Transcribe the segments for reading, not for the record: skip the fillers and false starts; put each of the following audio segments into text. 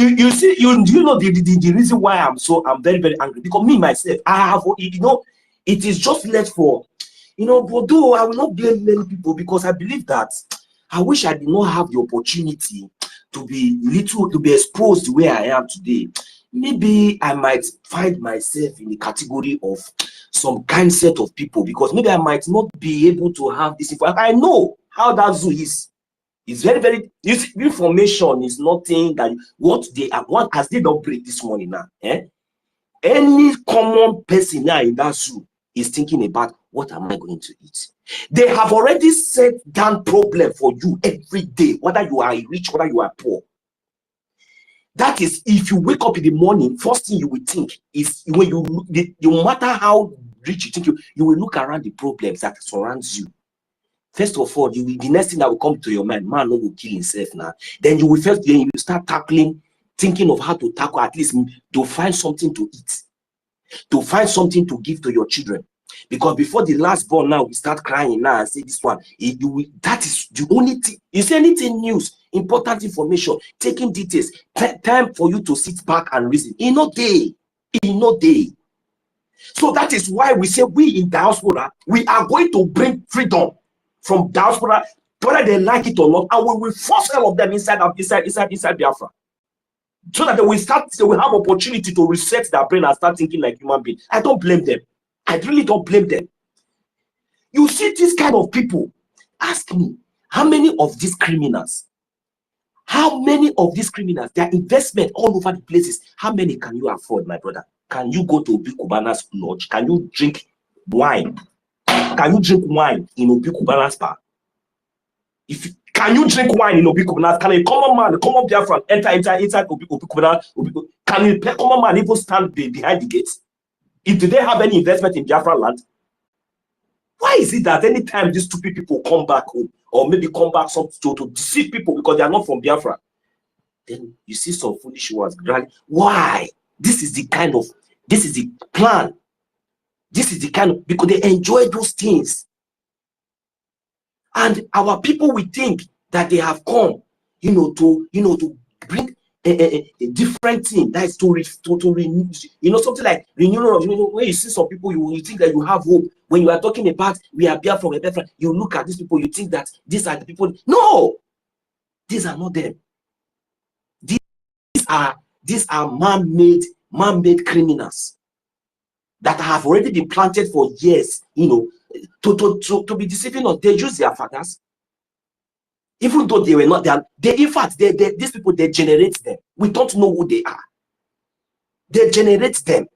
you see, you know the reason why I'm very, very angry, because me myself, I have, you know, it is just left for, you know, but though I will not blame many people, because I believe that I wish I did not have the opportunity to be exposed the way I am today. Maybe I might find myself in the category of some kind set of people, because maybe I might not be able to have this information. I know how that zoo is. It's very, very, this information is nothing that what as they don't break this morning now. Any common person now in that zoo is thinking about, what am I going to eat? They have already set down problem for you every day, whether you are rich, whether you are poor. That is, if you wake up in the morning, first thing you will think is, when no matter how rich you think, you will look around the problems that surrounds you. First of all, the next thing that will come to your mind, man, no will kill himself now. Then you will start tackling, thinking of how to tackle, at least to find something to eat, to find something to give to your children. Because before the last born now, we start crying now and say this one, that is the only thing. You see anything news, important information, taking details, time for you to sit back and reason. In no day. So that is why we say, we in diaspora, we are going to bring freedom from diaspora, whether they like it or not, and we will force all of them inside Biafra, so that they will have opportunity to reset their brain and start thinking like human beings. I don't blame them. I really don't blame them. You see this kind of people, ask me, how many of these criminals, their investment all over the places, how many can you afford, my brother? Can you go to Obi Kubana's lodge? Can you drink wine? Can you drink wine in Obi Kubana's bar? Can you drink wine in Obi Kubana's? Can a common man, a common Biafran enter inside Obi Kubana? Can a common man even stand behind the gates? If they have any investment in Biafra land, why is it that anytime these stupid people come back home, or maybe come back to deceive people because they are not from Biafra, then you see some foolish words? Why? This is the plan. This is the kind of, because they enjoy those things. And our people, we think that they have come, to bring a different thing. That is to renew, something like renewal. When you see some people, you think that you have hope. When you are talking about we are Biafra, you look at these people, you think that these are the people. No, these are not them. These are man-made criminals that have already been planted for years, to be deceiving us. They use their fathers, even though they were not there. In fact, these people, they generate them. We don't know who they are. They generate them.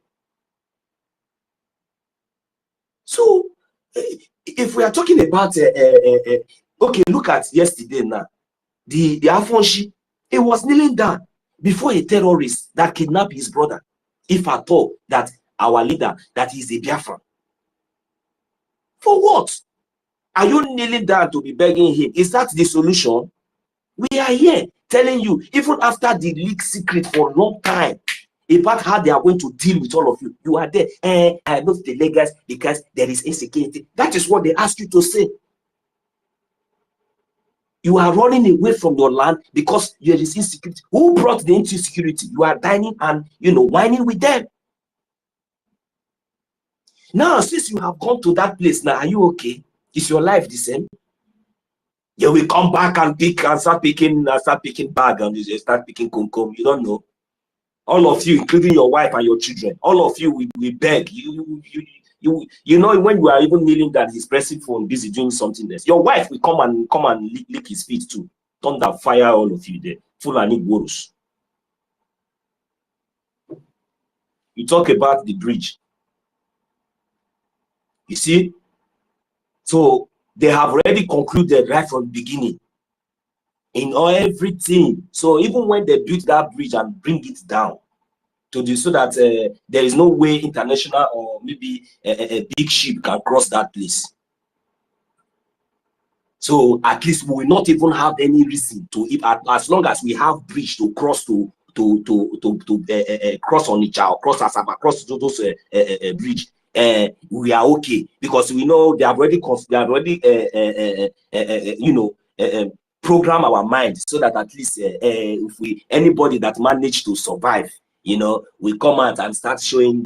So, if we are talking about, okay, look at yesterday now. The Afonshi, it was kneeling down before a terrorist that kidnapped his brother, if at all, that our leader, that is a Biafran. For what? Are you kneeling down to be begging him? Is that the solution? We are here telling you, even after the leak secret for a long time, about how they are going to deal with all of you, you are there. I know the legacy because there is insecurity. That is what they ask you to say. You are running away from your land because there is insecurity. Who brought the insecurity? You are dining and whining with them. Now, since you have gone to that place, now are you okay? Is your life the same? You will come back and start picking bag and you start picking kumkum. You don't know. All of you, including your wife and your children, all of you will beg. When you are even kneeling that he's pressing phone, busy doing something else. Your wife will come and lick his feet too. Thunder fire all of you there. Full and ignorance. You talk about the bridge. You see, so they have already concluded right from the beginning in everything. So even when they built that bridge and bring it down so that there is no way international or maybe a big ship can cross that place. So at least we will not even have any reason to, as long as we have bridge to cross to cross on each other, cross Asaba, cross those bridge. We are okay, because we know they have already program our mind so that at least if anybody that managed to survive, you know, will come out and start showing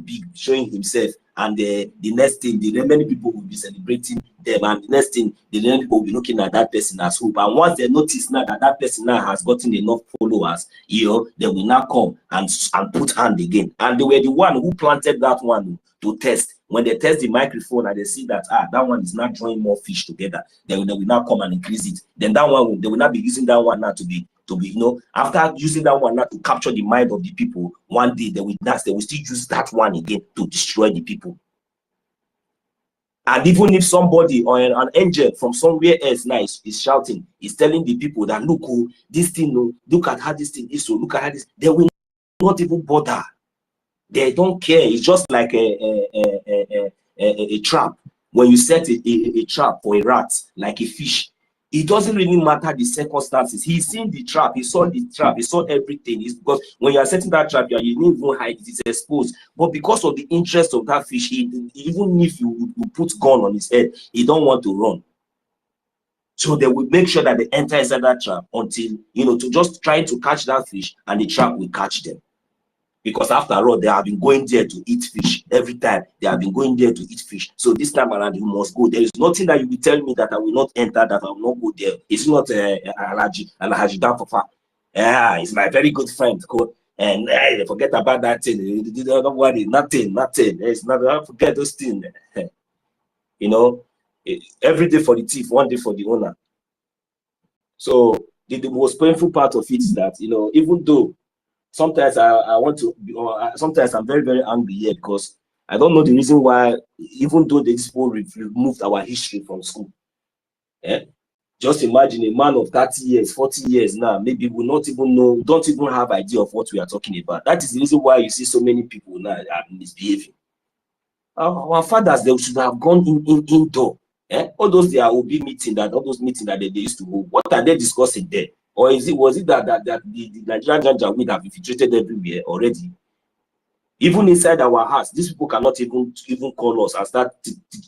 himself, and the next thing, the many people will be celebrating them, and the next thing, the many people will be looking at that person as hope. And once they notice now that that person now has gotten enough followers, you know, they will now come and put hand again. And they were the one who planted that one to test. When they test the microphone and they see that that one is not drawing more fish together, they will now come and increase it. Then that one they will not be using that one now to be, you know, after using that one now to capture the mind of the people, one day they will still use that one again to destroy the people. And even if somebody or an angel from somewhere else now is shouting, is telling the people that look, oh, this thing, oh, look at how this thing is, so look at how this, they will not even bother. They don't care. It's just like a trap. When you set a trap for a rat, like a fish, it doesn't really matter the circumstances. He's seen the trap, he saw the trap, he saw everything. It's because when you are setting that trap, you didn't even hide it, it's exposed. But because of the interest of that fish, even if you put gun on his head, he don't want to run. So they will make sure that they enter inside that trap until, you know, to just try to catch that fish, and the trap will catch them. Because after all, they have been going there to eat fish. Every time they have been going there to eat fish. So this time around, you must go. There is nothing that you will tell me that I will not enter, that I will not go there. It's not Alhaji Danfofa. Yeah, he's my very good friend. And forget about that thing. Don't worry, nothing. It's not. Don't forget those things. You know, every day for the thief, one day for the owner. So the most painful part of it is that, you know, even though sometimes I want to, sometimes I'm very, very angry here, because I don't know the reason why, even though these people removed our history from school. Just imagine a man of 30 years, 40 years now, maybe will not even know, don't even have idea of what we are talking about. That is the reason why you see so many people now are misbehaving. Our fathers, they should have gone indoor. All those all those meetings that they used to hold, what are they discussing there? Or was it that the Nigerian ganja would have infiltrated everywhere already? Even inside our house, these people cannot even call us and start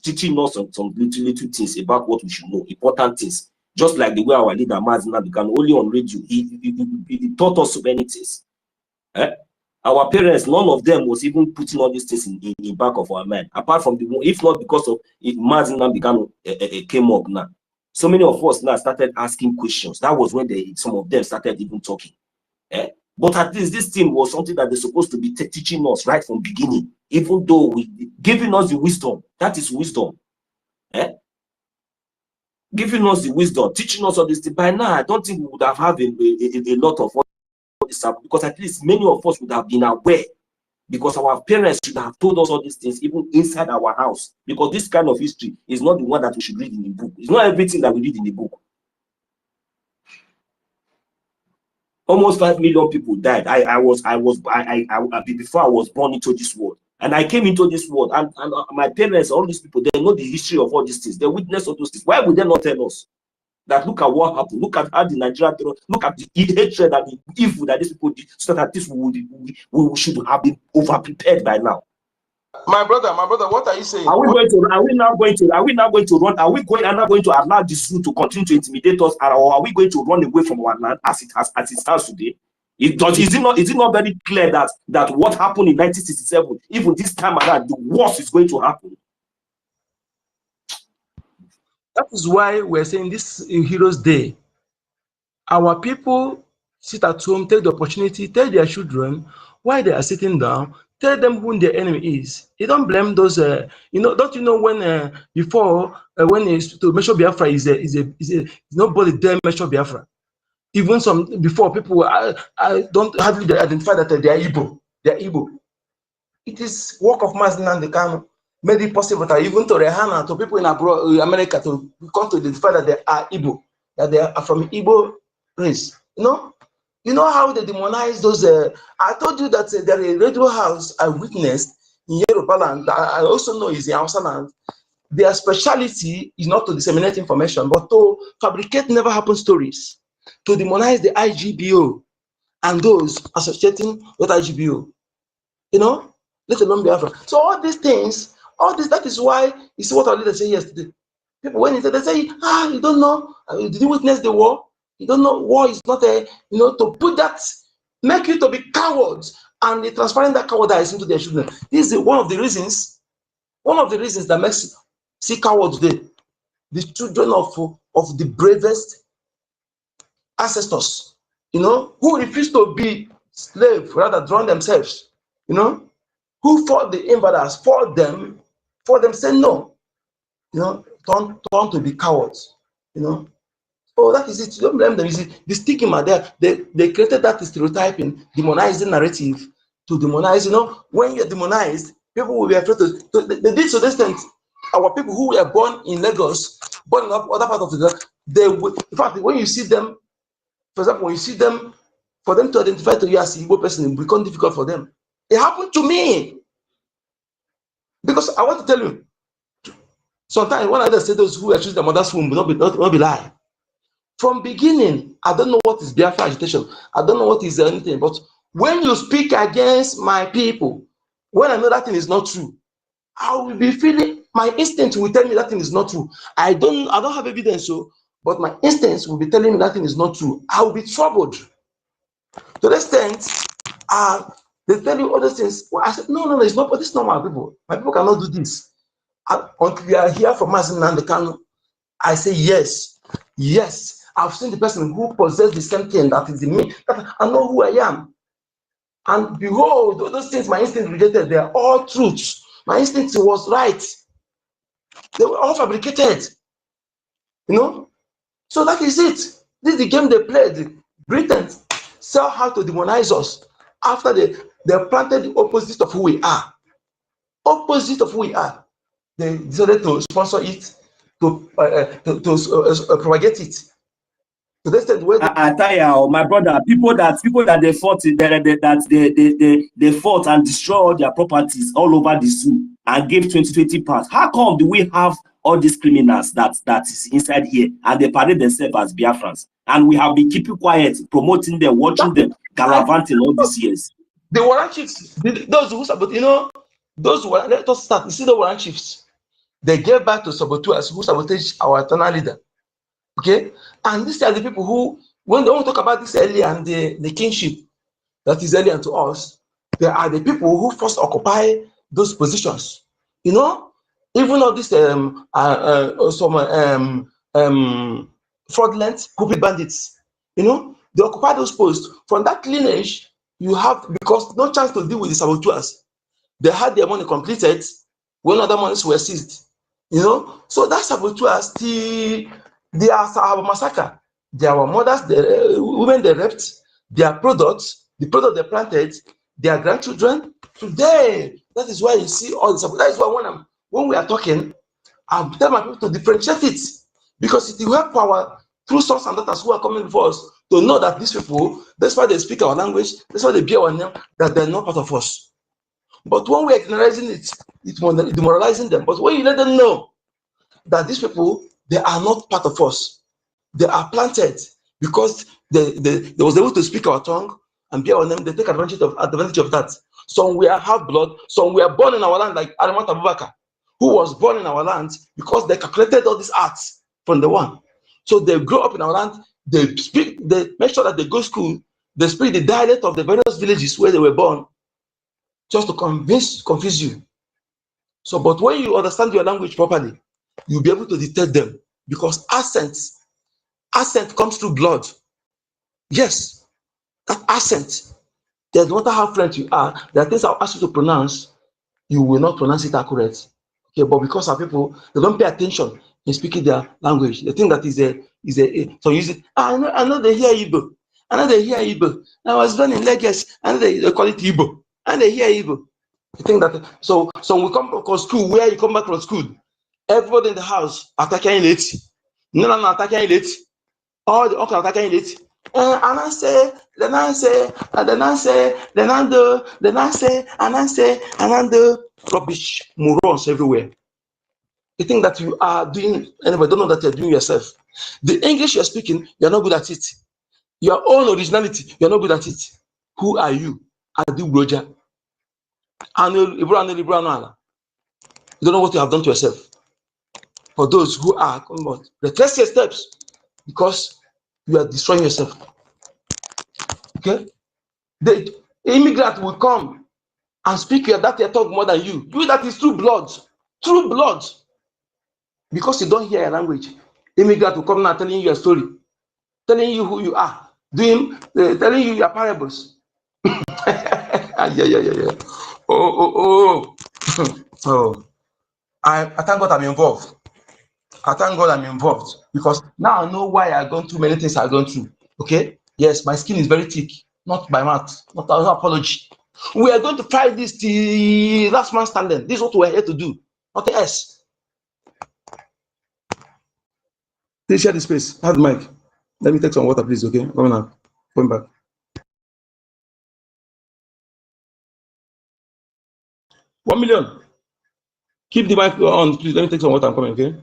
teaching us some little things about what we should know, important things. Just like the way our leader Mazina began only on radio, he taught us so many things. Our parents, none of them was even putting all these things in back of our mind. Apart from if not because of it, Mazina began came up now. So many of us now started asking questions. That was when some of them started even talking. But at least this thing was something that they're supposed to be teaching us right from beginning, even though giving us the wisdom. That is wisdom. Giving us the wisdom, teaching us all this thing. By now, I don't think we would have had a lot of all this, because at least many of us would have been aware, because our parents should have told us all these things even inside our house, because this kind of history is not the one that we should read in the book. It's not everything that we read in the book. Almost 5 million people died. Before I was born into this world, and I came into this world, and my parents, all these people, they know the history of all these things. They witness all those things. Why would they not tell us that look at what happened? Look at how the Nigerian terror, look at the hatred and the evil that these people did, so that this we should have been over prepared by now. My brother, what are you saying? Are we now going to run? Are we not going to allow this route to continue to intimidate us, or are we going to run away from our land as it stands today? Is it not very clear that what happened in 1967, even this time around, the worst is going to happen? That is why we're saying this in Heroes Day. Our people sit at home, take the opportunity, tell their children why they are sitting down, tell them who their enemy is. You don't blame those, you know, don't you know when before when it's to measure Biafra is nobody dare measure Biafra. Even some before people I don't hardly identify that they are Igbo. They are Igbo. It is work of Mazina and Kano made it possible that even to Rehana, to people in abroad, America, to come to identify that they are Igbo, that they are from Igbo race. You know how they demonize those. I told you that there is a radio house I witnessed in Yoruba land. I also know is in Hausa land. Their speciality is not to disseminate information, but to fabricate never happened stories, to demonize the IGBO and those associating with IGBO. You know, let alone Biafra. So all these things, that is why you see what our leader said yesterday. People when they say, you don't know, did you witness the war? You don't know war is not a, to put that, make you to be cowards, and they transferring that cowardice into their children. This is one of the reasons that makes see cowards today. The children of the bravest ancestors, who refused to be slaves, rather drown themselves, who fought the invaders, fought them, say no, turn to be cowards, Oh, that is it. You don't blame them. You see, the stigma there, they created that stereotyping, demonizing narrative to demonize. When you're demonized, people will be afraid they did to this extent. Our people who were born in Lagos, born in other part of the world, they would, in fact, when you see them, for example, when you see them, for them to identify to you as an Igbo person, it becomes difficult for them. It happened to me. Because I want to tell you, sometimes when I say those who accuse their mother's womb will not be lie. From beginning, I don't know what is Biafra agitation. I don't know what is anything. But when you speak against my people, when I know that thing is not true, I will be feeling, my instinct will tell me that thing is not true. I don't have evidence, but my instincts will be telling me that thing is not true. I will be troubled. To the extent, they tell you all those things. Well, I said, no, it's not. But this is not my people. My people cannot do this. Until we are here from us in Nandekano, I say yes. I've seen the person who possesses the same thing that is in me. I know who I am. And behold, those things my instinct rejected, they are all truths. My instinct was right. They were all fabricated. So that is it. This is the game they played. Britain saw how to demonize us after they planted the opposite of who we are. Opposite of who we are. They decided to sponsor it, to propagate it. So that's the way I tell you, my brother, people that they fought, they fought and destroyed their properties all over the zoo and gave 20 parts. How come do we have all these criminals that is inside here and they parade themselves as Biafrans? And we have been keeping quiet, promoting them, watching them gallivanting all these years. The warrant chiefs, those who sabotage, let us start. You see the warrant chiefs, they gave back to saboteurs who sabotage our eternal leader. Okay, and these are the people who, when they want to talk about this alien and the kingship that is alien to us, they are the people who first occupy those positions. Even all these fraudulent, stupid bandits, they occupy those posts. From that lineage, you have, because no chance to deal with the saboteurs. They had their money completed when other monies were seized. So that saboteurs, they are massacre. They are our mothers, women they raped, their products, the product they planted, their grandchildren. Today, that is why you see all this. That is why when we are talking, I tell my people to differentiate it, because it will help our true sons and daughters who are coming before us to know that these people, that's why they speak our language, that's why they bear our name, that they're not part of us. But when we are generalizing it, it's demoralizing them. But when you let them know that these people, they are not part of us. They are planted because they was able to speak our tongue and bear our name. They take advantage of that. Some we are half blood. Some we are born in our land, like Arimat Abubakar, who was born in our land because they calculated all these arts from the one. So they grow up in our land. They make sure that they go to school. They speak the dialect of the various villages where they were born, just to confuse you. So, but when you understand your language properly, you'll be able to detect them, because accent comes through blood. Yes, that accent, no matter how fluent you are, there are things I'll ask you to pronounce, you will not pronounce it accurate. Okay, but because our people, they don't pay attention in speaking their language. They think that is a so use it. I know they hear Igbo. I know they hear Igbo. I was born in Lagos, and they call it Igbo. And they hear Igbo. You think that so we come from school, where you come back from school, everybody in the house attacking late. No attacking late. All the uncle attacking late. And I say, rubbish, morons everywhere. You think that you are doing, anybody don't know that you're doing yourself. The English you're speaking, you're not good at it. Your own originality, you're not good at it. Who are you? Adi Broja. You don't know what you have done to yourself. For those who are, retrace your steps, because you are destroying yourself. Okay? The immigrant will come and speak your that talk more than you. You that is true blood. True blood. Because you don't hear your language. Immigrant will come now telling you your story, telling you who you are, telling you your parables. Yeah. Oh. Oh. I thank God I'm involved. I thank God I'm involved because now I know why I've gone through many things I've gone through. Okay? Yes, my skin is very thick, not by mouth, not no apology. We are going to fight this till last man standing. This is what we're here to do, nothing else. Please share the space. Have the mic. Let me take some water, please. Okay, coming up, going back. 1 million. Keep the mic on, please. Let me take some water. I'm coming. Okay.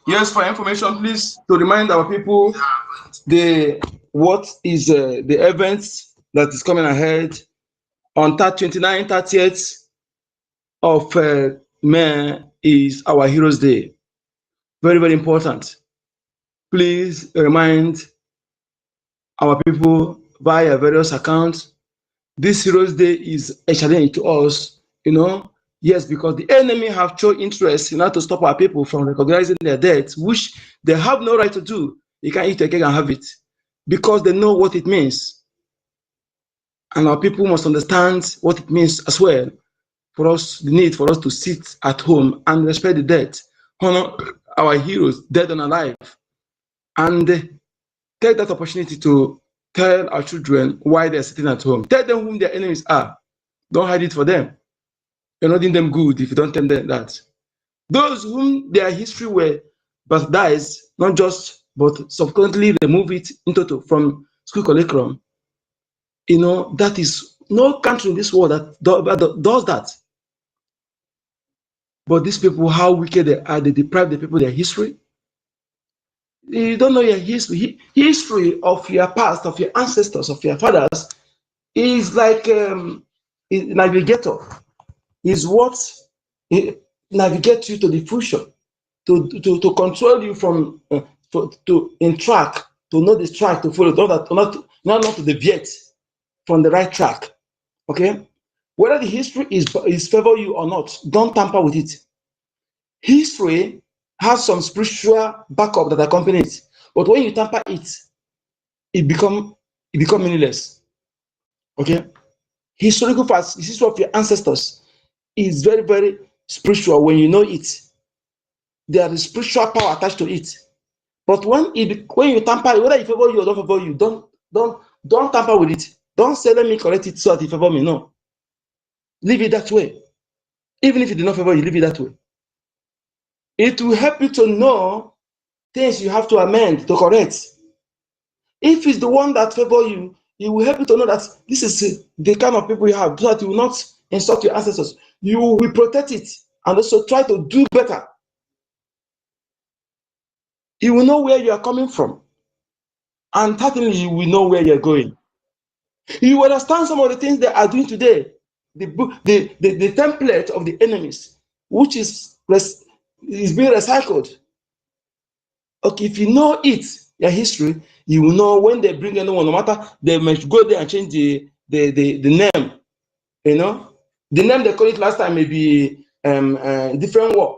Yes, for information, please, to remind our people what is the events that is coming ahead on 29th, 30th of May is our Heroes Day. Very, very important. Please remind our people via various accounts. This Heroes Day is a challenge to us, yes, because the enemy have shown interest in order to stop our people from recognizing their deaths, which they have no right to do. You can eat a cake and have it because they know what it means. And our people must understand what it means as well. For us, the need for us to sit at home and respect the dead, honor our heroes, dead and alive, and take that opportunity to tell our children why they're sitting at home. Tell them whom their enemies are. Don't hide it for them. You're not doing them good if you don't tell them that. Those whom their history were bastardized, not just, but subsequently remove it into from school curriculum, that is no country in this world that does that. But these people, how wicked they are, they deprive the people their history. You don't know your history. History of your past, of your ancestors, of your fathers is like a navigator. Is what navigates you to the future, to control you from in track, to know the track to follow, not to deviate from the right track. Okay, whether the history is favor you or not, don't tamper with it. History has some spiritual backup that accompany it, but when you tamper it, it become meaningless. Okay, historical facts, the history of your ancestors is very, very spiritual. When you know it, there is spiritual power attached to it. But when you tamper, whether it favor you or don't favor you, don't tamper with it. Don't say, let me correct it so that it favor me. No, leave it that way. Even if it did not favor you, leave it that way. It will help you to know things you have to amend, to correct. If it's the one that favor you, it will help you to know that this is the kind of people you have, so that you will not insult your ancestors. You will protect it and also try to do better. You will know where you are coming from, and certainly you will know where you're going. You understand some of the things they are doing today, the template of the enemies, which is being recycled. Okay, if you know it, your history, you will know when they bring anyone, no matter they must go there and change the name. You know, the name they call it last time may be different word,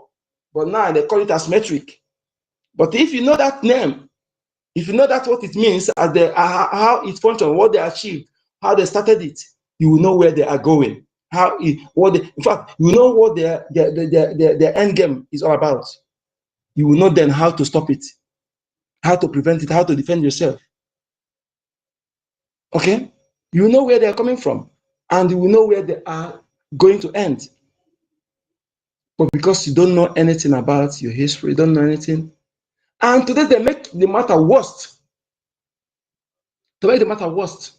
but now they call it asymmetric. But if you know that name, if you know that's what it means, as how it functions, what they achieved, how they started it, you will know where they are going. In fact, you know what their end game is all about. You will know then how to stop it, how to prevent it, how to defend yourself. Okay? You will know where they are coming from, and you will know where they are going to end. But because you don't know anything about your history, you don't know anything, and today they make the matter worse. To make the matter worse,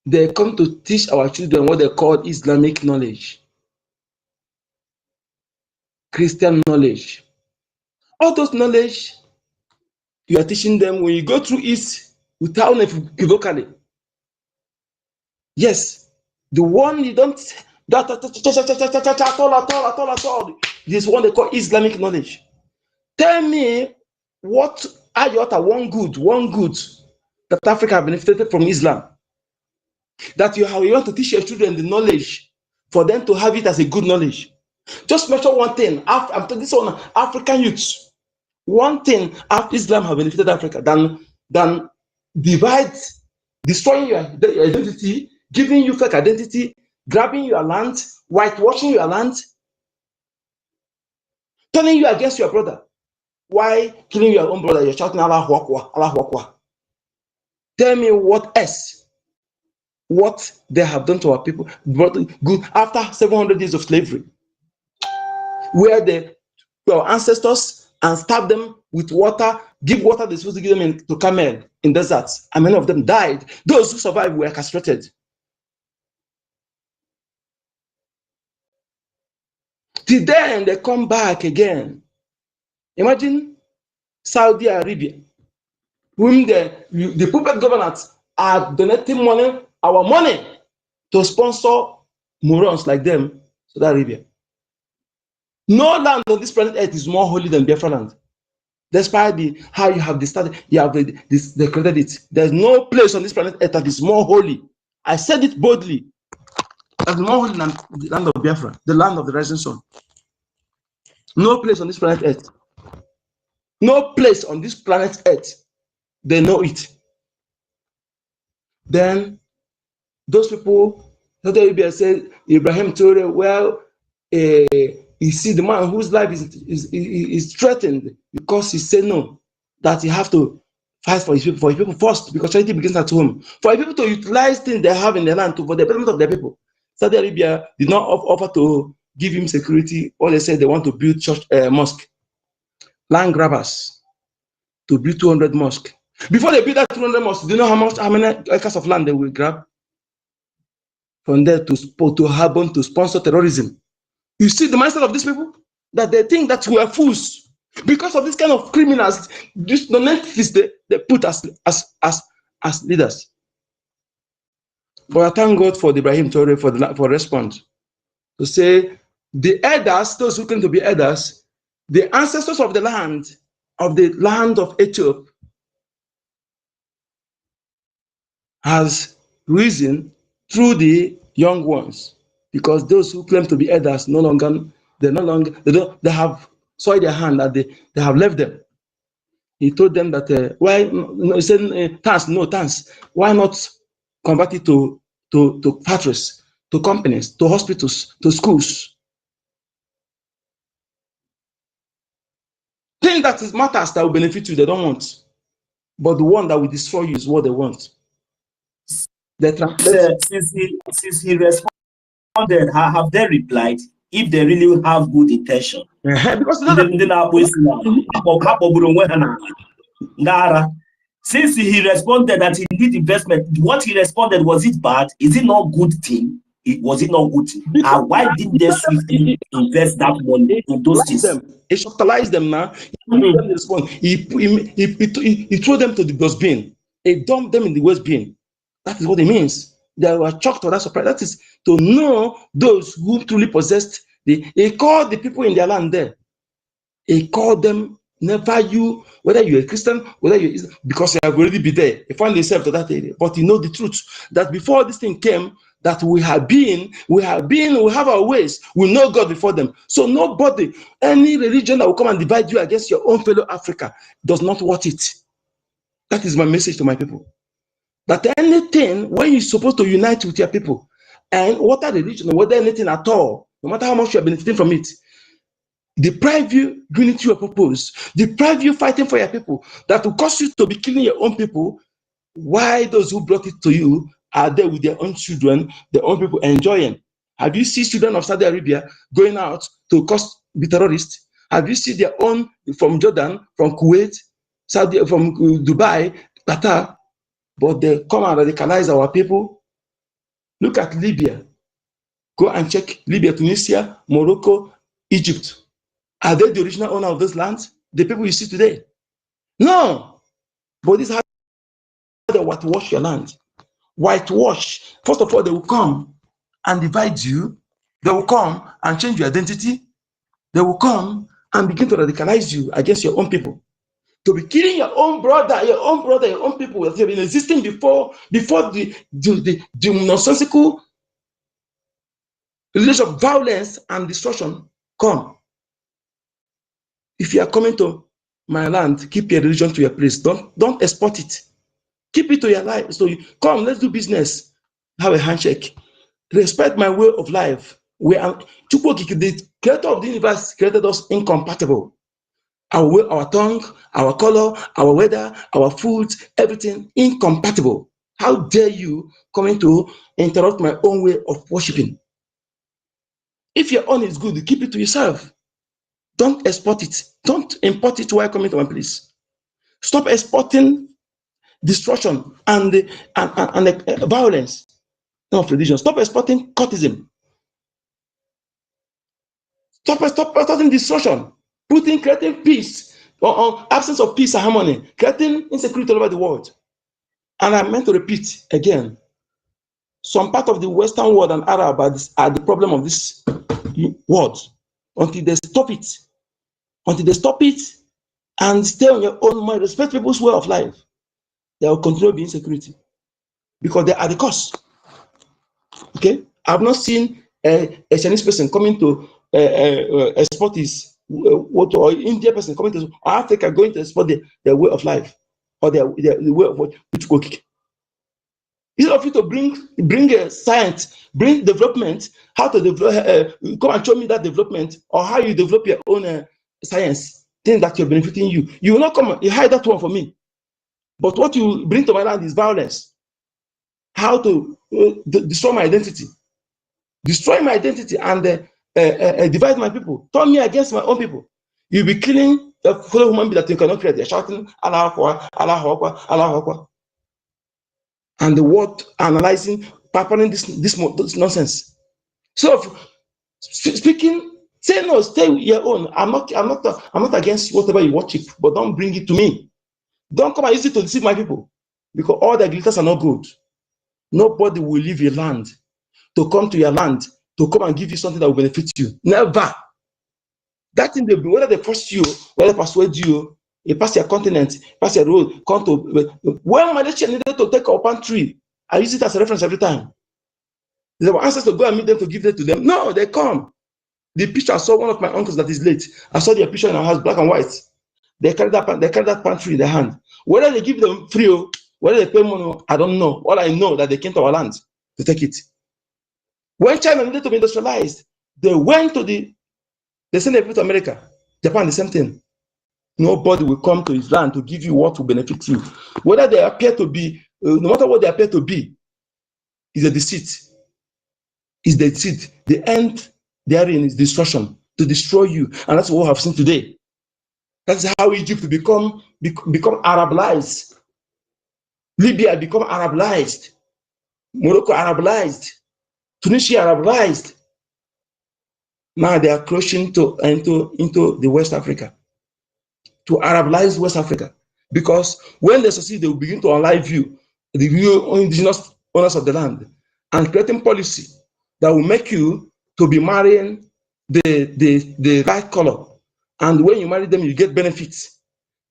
they come to teach our children what they call Islamic knowledge, Christian knowledge. All those knowledge you are teaching them, when you go through it without equivocally. Yes, the one you don't at all. This one they call Islamic knowledge. Tell me what iota one good that Africa benefited from Islam. That you want to teach your children the knowledge for them to have it as a good knowledge. Just mention one thing. I'm talking this on African youths. One thing after Islam have benefited Africa than destroying your identity, giving you fake identity, grabbing your land, whitewashing your land, turning you against your brother. Why killing your own brother? You're shouting Allahu Akbar, Allahu Akbar. Tell me what else, what they have done to our people, but good after 700 years of slavery, where our ancestors and stab them with water, give water they're supposed to give them to camel in deserts, and many of them died. Those who survived were castrated. Till then, they come back again. Imagine Saudi Arabia, whom the puppet governors are donating money, our money, to sponsor morons like them, Saudi Arabia. No land on this planet Earth is more holy than Biafra land. Despite how you have started, you have declared it. There's no place on this planet Earth that is more holy. I said it boldly. That's more holy than the land of Biafra, the land of the rising sun. No place on this planet Earth. No place on this planet Earth. They know it. Then those people, Saudi Arabia said, Ibrahim Traore, well, you see the man whose life is threatened because he said no, that he have to fight for his people first, because charity begins at home. For people to utilize things they have in their land for the betterment of their people. Saudi Arabia did not offer to give him security. All they said, they want to build church, mosque. Land grabbers to build 200 mosques. Before they build that 200 mosques, do you know how many acres of land they will grab? From there to sponsor terrorism. You see the mindset of these people, that they think that we are fools because of this kind of criminals, this non-entities they put as leaders. But I thank God for Ibrahim Traore for response to say the elders, those who claim to be elders, the ancestors of the land of Ethiopia, has risen through the young ones, because those who claim to be elders they have soiled their hand, that they have left them. He told them that he said thanks. Why not convert it to factories, to companies, to hospitals, to schools? Things that is matters that will benefit you, they don't want. But the one that will destroy you is what they want. Since he responded, have they replied? if they really have good intention. Because since he responded that he need investment, what he responded, was it bad? Is it not good thing? Was it not good thing? And why did they swiftly invest that money in those things? He socialized them now. He threw them to the dustbin. He dumped them in the waste bin. That is what it means. They were shocked to that surprise. That is to know those who truly possessed he called the people in their land there. He called them, never you, whether you're a Christian, whether you're, because they have already been there. They find themselves to that area. But you know the truth, that before this thing came, that we have our ways. We know God before them. So nobody, any religion that will come and divide you against your own fellow Africa does not want it. That is my message to my people. That anything, when you're supposed to unite with your people, and whether religion, whether anything at all, no matter how much you are benefiting from it, deprive you unity your purpose, deprive you fighting for your people, that will cause you to be killing your own people. Why those who brought it to you are there with their own children, their own people enjoying? Have you seen children of Saudi Arabia going out to cause the terrorists? Have you seen their own from Jordan, from Kuwait, Saudi, from Dubai, Qatar? But they come and radicalize our people. Look at Libya. Go and check Libya, Tunisia, Morocco, Egypt. Are they the original owner of this land? The people you see today? No. But this is how they whitewash your land. Whitewash. First of all, they will come and divide you. They will come and change your identity. They will come and begin to radicalize you against your own people. To be killing your own brother, your own people that have been existing before the nonsensical relation of violence and destruction come. If you are coming to my land, keep your religion to your place. Don't export it. Keep it to your life. So you come, let's do business. Have a handshake. Respect my way of life. The creator of the universe created us incompatible. Our way, our tongue, our color, our weather, our food, everything incompatible. How dare you coming to interrupt my own way of worshiping? If your own is good, keep it to yourself. Don't export it. Don't import it while coming to my place. Stop exporting destruction and violence of religion. Stop exporting cultism. Stop exporting destruction. Creating peace, or absence of peace and harmony, creating insecurity all over the world. And I meant to repeat again, some part of the Western world and Arab are the problem of this world. Until they stop it, and stay on your own mind, respect people's way of life, there will continue to be insecurity because they are the cause. Okay, I've not seen a Chinese person coming to export his or Indian person coming to or Africa going to export their way of life or the way of what which go kick. Instead of you to bring science, bring development, how to develop, come and show me that development or how you develop your own science, things that you're benefiting you. You will not come, you hide that one for me. But what you bring to my land is violence. How to destroy my identity. Destroy my identity and divide my people. Turn me against my own people. You'll be killing the fellow human being that you cannot create. They're shouting, Allah Akbar, Allah Akbar, Allah Akbar. And the world analyzing, preparing this nonsense. So speaking, say no, stay your own. I'm not against whatever you worship, but don't bring it to me. Don't come and use it to deceive my people. Because all the glitters are not good. Nobody will leave your land to come to your land to come and give you something that will benefit you. Never. That thing, whether they force you, whether they persuade you, you pass your continent, pass your road, come to when Malaysia needed to take our palm tree, I use it as a reference every time. There were answers to go and meet them to give them to them. No, they come. The picture, I saw one of my uncles that is late. I saw their picture in our house, black and white. They carry that palm tree in their hand. Whether they give them free, whether they pay money, I don't know. All I know that they came to our land to take it. When China needed to be industrialized, they went to they sent people to America, Japan, the same thing. Nobody will come to his land to give you what will benefit you. Whether they appear to be, no matter what they appear to be, is a deceit. Is the deceit. The end therein is destruction, to destroy you. And that's what we have seen today. That's how Egypt become Arabized. Libya become Arabized. Morocco Arabized. Tunisia Arabized. Now they are crushing into the West Africa, to Arabize West Africa. Because when they succeed, they will begin to unlive you, the real indigenous owners of the land, and creating policy that will make you to be marrying the right color. And when you marry them, you get benefits.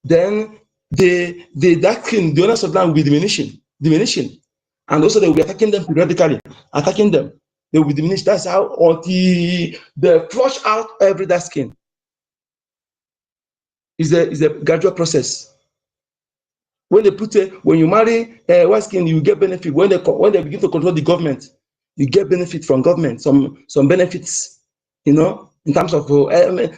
Then that king, the owners of the land will be diminishing. And also they will be attacking them periodically, attacking them. They will be diminished. That's how until they flush out every dark skin. Is a gradual process. When you marry white skin, you get benefit. When they begin to control the government, you get benefit from government, some benefits, in terms of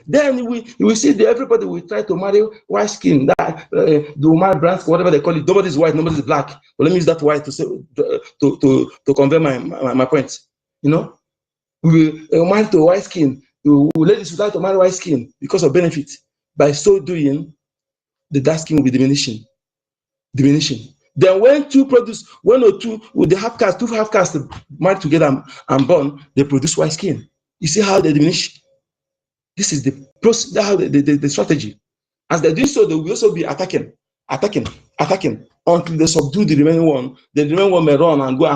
then we see that everybody will try to marry white skin, that the marry brown skin, whatever they call it. Nobody is white, nobody is black. But let me use that white to say to convey my point. We marry to white skin. Ladies would like to marry white skin because of benefit. By so doing, the dark skin will be diminishing. Then when one or two, with the two half castes married together and born, they produce white skin. You see how they diminish? This is the process, the strategy. As they do so, they will also be attacking until they subdue the remaining one. The remaining one may run and go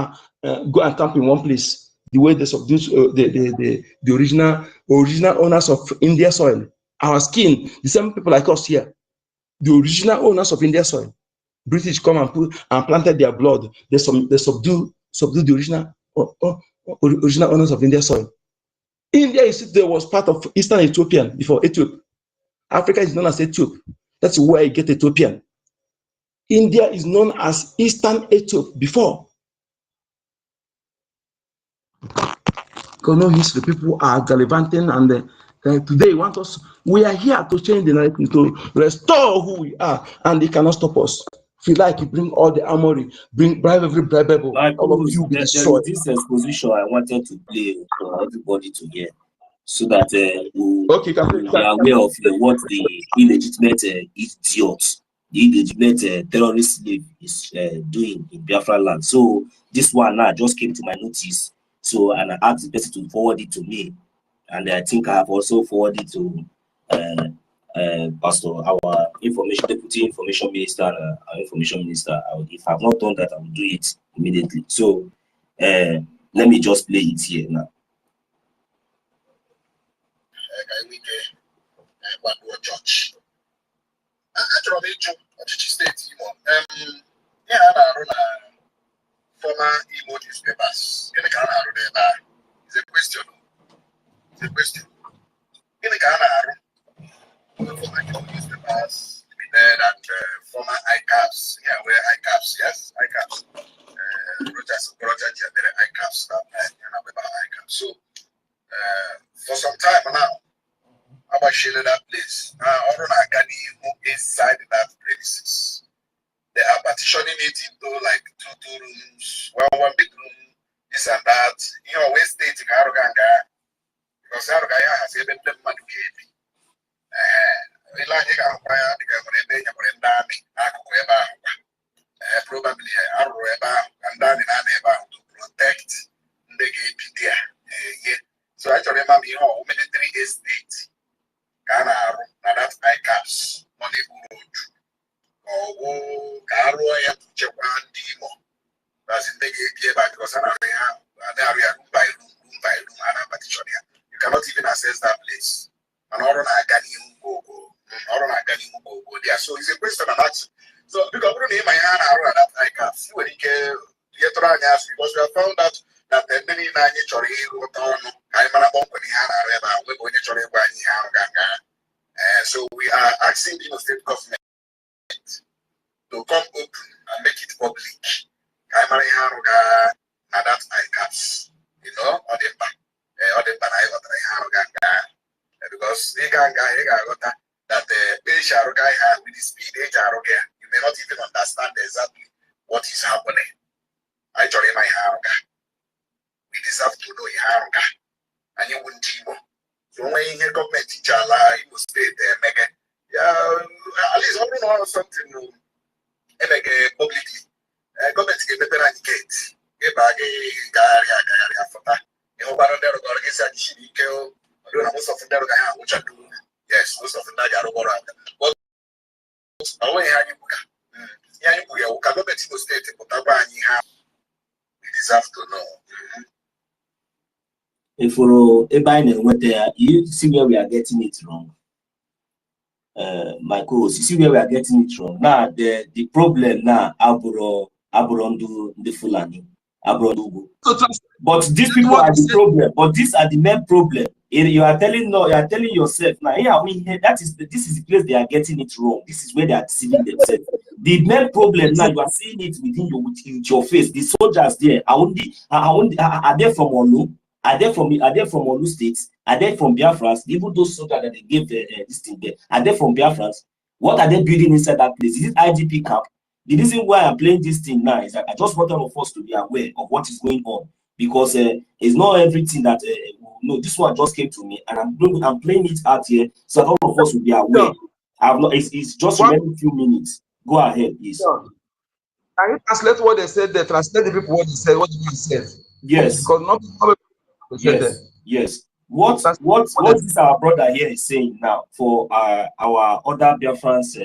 and camp in one place. The way they subdue the original owners of India soil. Our skin, the same people like us here, the original owners of India soil. British come and planted their blood. They subdue the original owners of India soil. India was part of Eastern Ethiopian before Ethiopia. Africa is known as Ethiopia. That's where you get Ethiopian. India is known as Eastern Ethiopia before. Because no history, people are gallivanting, and today we are here to change the narrative, to restore who we are, and they cannot stop us. If you like, you bring all the armory, bribe every bribeable, all of you will be destroyed. There is this exposition I wanted to play for everybody to hear, so that we'll be aware of what the illegitimate idiot, the illegitimate terrorist slave is doing in Biafra land. So this one now just came to my notice. So, and I asked the person to forward it to me, and I think I have also forwarded to Pastor, our deputy information minister, and our information minister. If I have not done that, I will do it immediately. So, let me just play it here now. Former Igbo newspapers. It's a question. Former Igbo newspapers, and former ICAPs. Yeah, we're ICAPs, yes, ICAPs. Roger, ICAPs. So, for some time now, I'm about sharing that place. Inside that premises. They are partitioning it into like two rooms, one bedroom, this and that. Always stating Aruganga, because Arugaya has even them Madukebi. Probably Arueba and then to protect the gate there. So actually, military estate, Ghana, that's ICAPS, money road. You cannot even access that place. So it's a question of action. So because we name my hand that I can see when he can because we have found out that the many so we are asking the state government to come open and make it public. That's ICAPS, on the back. Because that with the speed you may not even understand exactly what is happening. I told him we deserve to know and you wouldn't Igbo. So when you hear government Jala, Igbo state, mega, yeah, at least I don't know something. Publicly, government gave better indicate. Give back a gari after. You know, Baron Dero Gorgis and Shiko, most of the Dero, which I do. Yes, most of the Nagaro around. But away, you government state, but we deserve to know. If we're a you see where we are getting it wrong. My co-host, you see where we are getting it wrong. Now the problem now Aburondu the Fulani, Aburondu. But these people are the problem. But these are the main problem. You are telling yourself now. Yeah, this is the place they are getting it wrong. This is where they are deceiving themselves. The main problem now, you are seeing it within your face. The soldiers there are they from Olu? Are they from Olu states? Are they from Biafrans? Even those soldiers that they gave this thing there, are they from Biafrans? What are they building inside that place? Is it IDP camp? The reason why I'm playing this thing now is that I just want all of us to be aware of what is going on, because it's not everything that no. This one just came to me, and I'm playing it out here so that all of us will be aware. It's just remaining few minutes. Go ahead, please. Can you translate what they said? They translate the people what they said. What you said. Yes. Because not yes. What this our brother here is saying now for our other Biafrans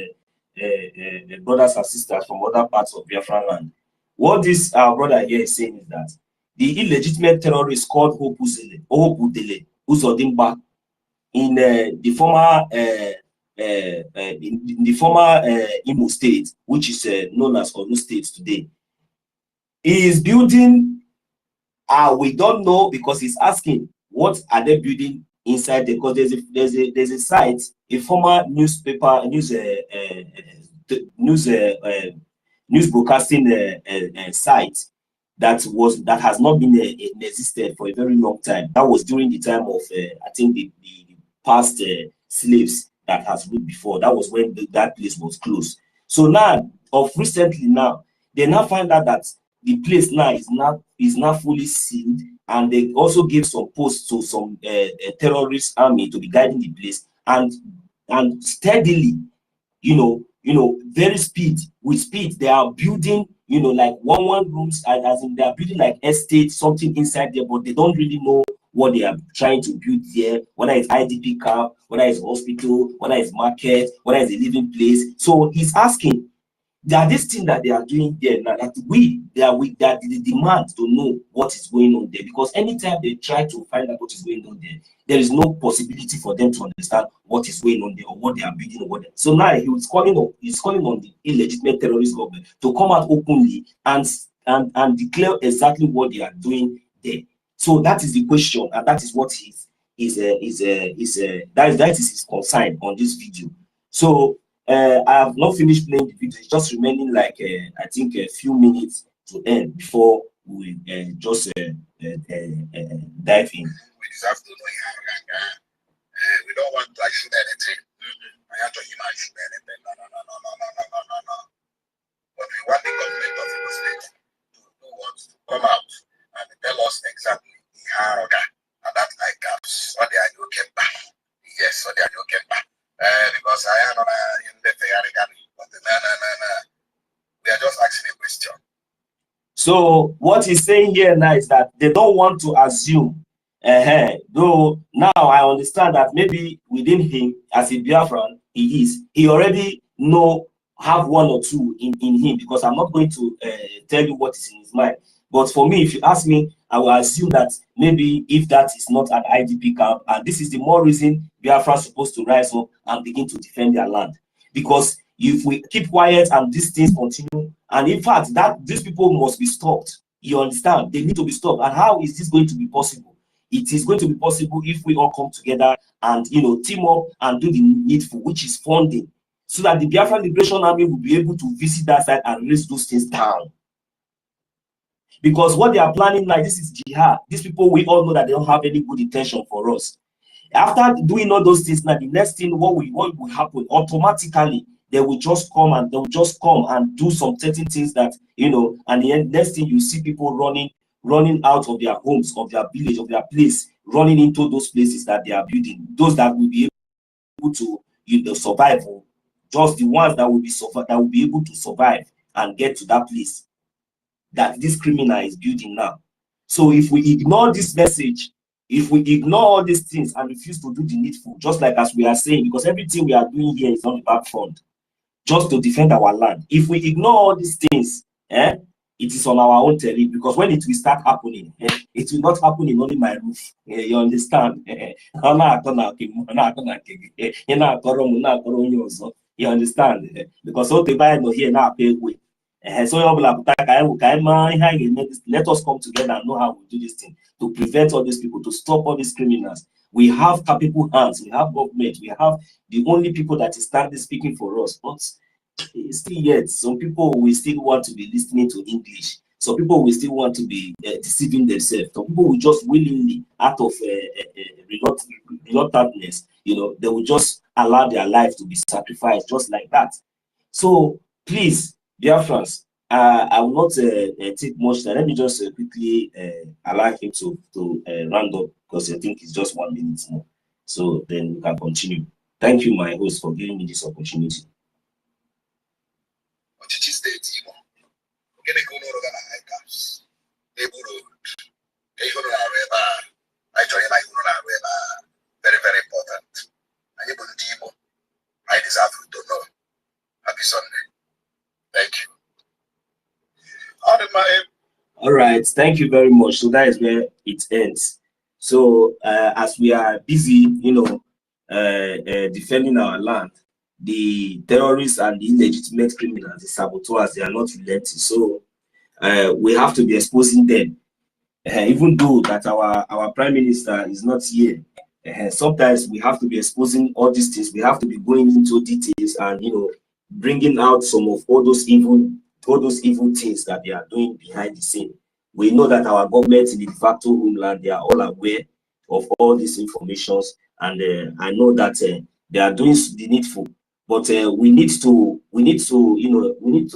brothers and sisters from other parts of Biafran land. What this our brother here is saying is that the illegitimate terrorist called Ohopudele Uzodimba in the former Imo state, which is known as Olu State today, is building. We don't know, because he's asking what are they building inside there, because there's a site, a former newspaper news broadcasting site that has not been existed for a very long time. That was during the time of I think the past slaves that has ruled before. That was when that place was closed. So now, recently now, they now find out that the place now is not fully sealed, and they also gave some posts to some terrorist army to be guiding the place, and steadily, very with speed, they are building, like one rooms, as in they are building like estate, something inside there, but they don't really know what they are trying to build there, whether it's IDP camp, whether it's hospital, whether it's market, whether it's a living place. So he's asking, that this thing that they are doing there now, that the demand to know what is going on there, because anytime they try to find out what is going on there is no possibility for them to understand what is going on there or what they are building or what. So now he's calling on the illegitimate terrorist government to come out openly and declare exactly what they are doing there. So that is the question, and that is what that is his concern on this video. So I have not finished playing the video. It's just remaining like I think a few minutes to end before we just dive in. We deserve to know we don't want to shoot anything. I have to shoot anything. No. But we want the government of the state to do what, to come out and tell us exactly and that ICAPS, what they are looking back. Yes, what they are looking back. Because I am in the but we are just asking a question. So what he's saying here now is that they don't want to assume. Though now I understand that maybe within him, as a Biafran, he already have one or two in him, because I'm not going to tell you what is in his mind. But for me, if you ask me, I will assume that maybe if that is not an IDP camp, and this is the more reason Biafra is supposed to rise up and begin to defend their land. Because if we keep quiet and these things continue, and in fact, that these people must be stopped. You understand? They need to be stopped. And how is this going to be possible? It is going to be possible if we all come together and team up and do the needful, which is funding, so that the Biafran Liberation Army will be able to visit that side and raise those things down. Because what they are planning now, this is jihad. These people, we all know that they don't have any good intention for us. After doing all those things, now the next thing, what will happen automatically, they will just come and do some certain things that and the next thing you see people running out of their homes, of their village, of their place, running into those places that they are building, those that will be able to survive, just the ones that will be able to survive and get to that place that this criminal is building now. So if we ignore this message, if we ignore all these things and refuse to do the needful, just like as we are saying, because everything we are doing here is on the back front, just to defend our land. If we ignore all these things, it is on our own terrain, because when it will start happening, it will not happen in only my roof. You understand? You understand? Because what they buy no here now pay way. So let us come together and know how we do this thing to prevent all these people, to stop all these criminals. We have capable hands, we have government, we have the only people that is standing speaking for us. But still yet, some people will still want to be listening to English. Some people will still want to be deceiving themselves. Some people will just willingly, out of reluctantness, they will just allow their life to be sacrificed just like that. So please, Biafrans, I will not take much time. Let me just quickly allow him to round up, because I think it's just 1 minute more. So then we can continue. Thank you, my host, for giving me this opportunity. Very, very important. I deserve to know. Happy Sunday. Thank you. All right, thank you very much. So that is where it ends. So as we are busy, defending our land, the terrorists and the illegitimate criminals, the saboteurs, they are not relenting. So we have to be exposing them. Even though that our prime minister is not here, sometimes we have to be exposing all these things. We have to be going into details and bringing out some of all those evil things that they are doing behind the scene. We know that our government in the de facto homeland, they are all aware of all these informations, and I know that they are doing the needful. But we need to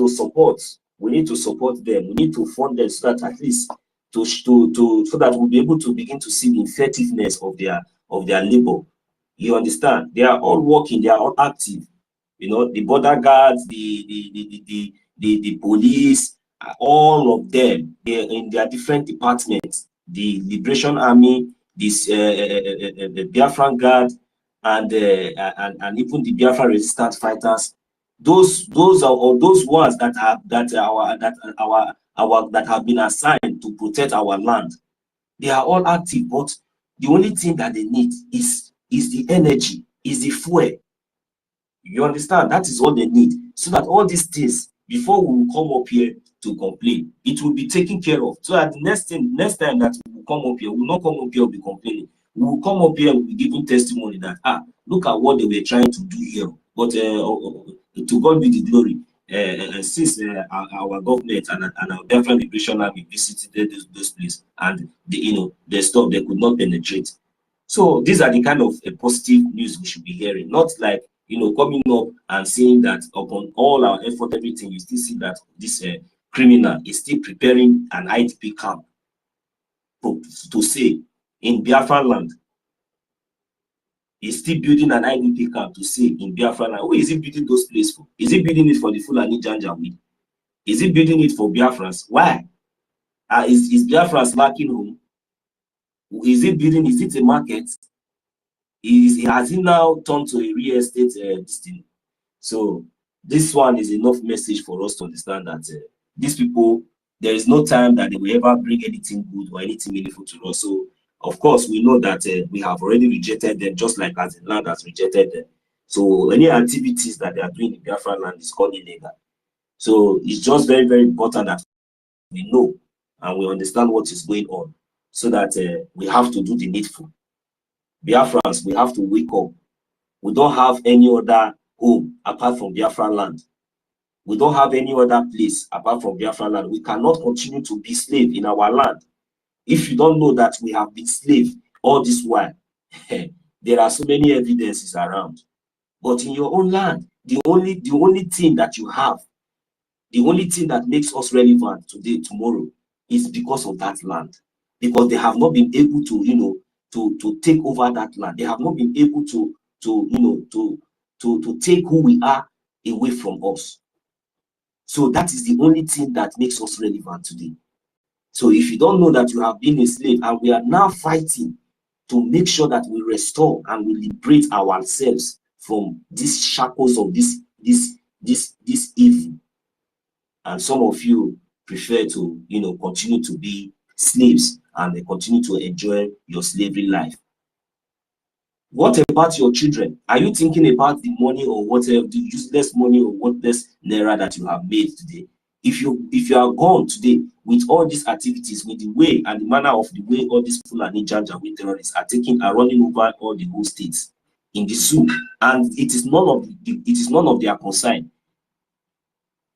support. We need to support them. We need to fund them so that at least so that we'll be able to begin to see the effectiveness of their labor. You understand? They are all working. They are all active. The border guards, the police, all of them, they're in their different departments. The Liberation Army, this the Biafran Guard, and even the Biafra resistance fighters. Those are all those ones that have been assigned to protect our land. They are all active, but the only thing that they need is the energy, is the fuel. You understand? That is all they need, so that all these things, before we will come up here to complain, it will be taken care of. So that the next time that we will come up here, we will not come up here and be complaining. We will come up here and be giving testimony that look at what they were trying to do here. But to God be the glory. Since our government and our Biafran Liberation Army visited those places, and they stopped, they could not penetrate. So these are the kind of positive news we should be hearing, not like coming up and saying that upon all our effort, everything, you still see that this criminal is still preparing an IDP camp to say in Biafran land. He's still building an IDP camp to say in Biafran land. Who is he building those places for? Is he building it for the Fulani Janjaweed? Is he building it for Biafrans? Why? Is Biafrans lacking home? Is he building? Is it a market? Has he now turned to a real estate thing? So this one is enough message for us to understand that these people, there is no time that they will ever bring anything good or anything meaningful to us. So of course we know that we have already rejected them, just like as the land has rejected them. So any activities that they are doing in Biafra land is called illegal. So it's just very, very important that we know and we understand what is going on, so that we have to do the needful. Biafrans, we have to wake up. We don't have any other home apart from Biafra land. We don't have any other place apart from Biafra land. We cannot continue to be slave in our land. If you don't know that we have been slave all this while, there are so many evidences around. But in your own land, the only thing that you have, the only thing that makes us relevant today, tomorrow, is because of that land. Because they have not been able to, to take over that land. They have not been able to take who we are away from us. So that is the only thing that makes us relevant today. So if you don't know that you have been a slave, and we are now fighting to make sure that we restore and we liberate ourselves from these shackles of this evil, and some of you prefer to continue to be slaves and they continue to enjoy your slavery life. What about your children? Are you thinking about the money or whatever, the useless money or worthless naira that you have made today? If you are gone today with all these activities, with the way and the manner of the way all these Fulani Janjaweed terrorists are running over all the whole states in the zoo, and it is none of their concern.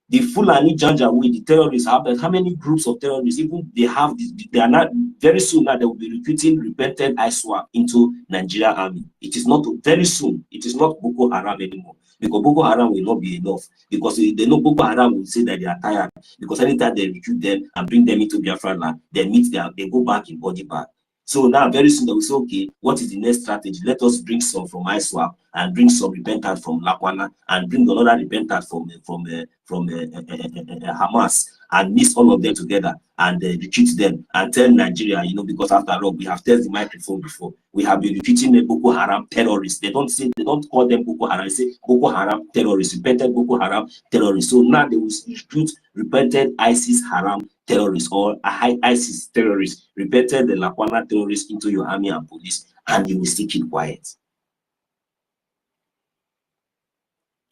The Fulani Janjaweed, the terrorists, how many groups of terrorists? Even they are not very soon now. They will be recruiting repentant ISWAP into Nigerian army. It is not very soon. It is not Boko Haram anymore, because Boko Haram will not be enough, because they know Boko Haram will say that they are tired, because anytime they recruit them and bring them into Biafra land, they go back in body bag. So now very soon they will say, okay, what is the next strategy? Let us bring some from ISWAP and bring some repentant from Lakwana and bring another repentant from Hamas, and mix all of them together and recruit them and tell Nigeria, because after all, we have tested the microphone before. We have been recruiting the Boko Haram terrorists. They don't call them Boko Haram. They say Boko Haram terrorists, repentant Boko Haram terrorists. So now they will recruit repentant ISIS Haram terrorists or ISIS terrorists, repented the Lakwana terrorists into your army and police, and you will still keep quiet.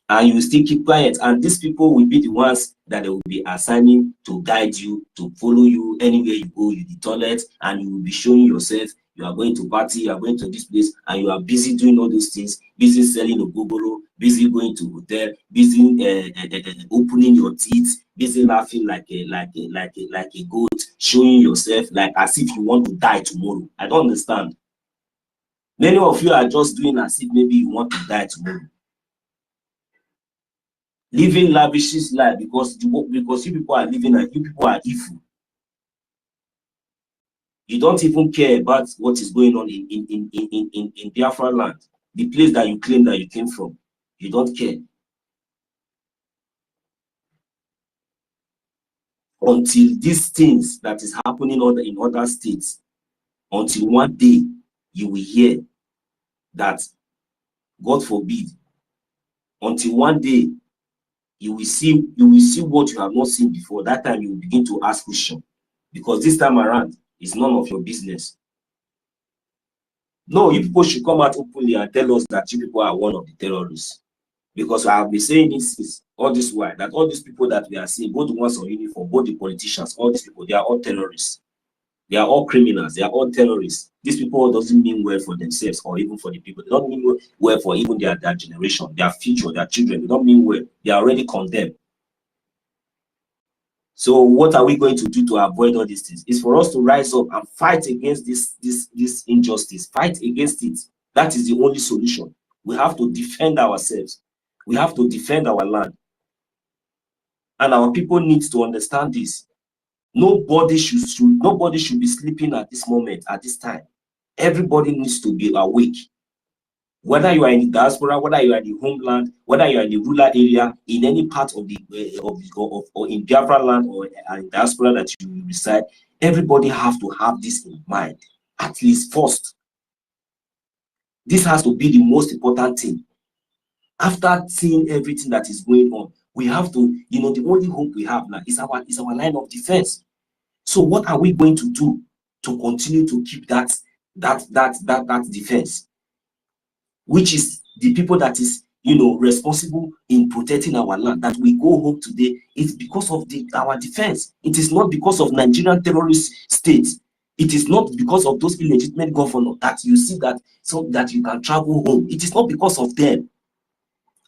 And you will still keep quiet, and these people will be the ones that they will be assigning to guide you, to follow you anywhere you go. You the toilet, and you will be showing yourself. You are going to party, you are going to this place, and you are busy doing all those things, busy selling ogogoro, busy going to hotel, busy opening your teeth, busy laughing like a goat, showing yourself like as if you want to die tomorrow. I don't understand. Many of you are just doing as if maybe you want to die tomorrow. Living lavish life because you people are living and you people are evil. You don't even care about what is going on in Biafra land, the place that you claim that you came from. You don't care. Until these things that is happening in other states, until one day you will hear that, God forbid, until one day you will see what you have not seen before. That time you will begin to ask questions, because this time around it's none of your business. No, you people should come out openly and tell us that you people are one of the terrorists, because I have been saying this all this while, that all these people that we are seeing, both the ones on uniform, both the politicians, all these people, they are all terrorists. They are all criminals. They are all terrorists. These people doesn't mean well for themselves or even for the people. They don't mean well for even their generation, their future, their children. They don't mean well. They are already condemned. So what are we going to do to avoid all these things? It's for us to rise up and fight against this injustice. Fight against it. That is the only solution. We have to defend ourselves. We have to defend our land. And our people need to understand this. Nobody should be sleeping at this moment, at this time. Everybody needs to be awake. Whether you are in the diaspora, whether you are in the homeland, whether you are in the rural area, in any part of or in Biafra land or in diaspora that you reside, everybody has to have this in mind, at least first. This has to be the most important thing. After seeing everything that is going on, we have to, the only hope we have now is our line of defense. So what are we going to do to continue to keep that defense, which is the people that is responsible in protecting our land, that we go home today? It's because of our defense. It is not because of Nigerian terrorist states. It is not because of those illegitimate governors that you see that so that you can travel home. It is not because of them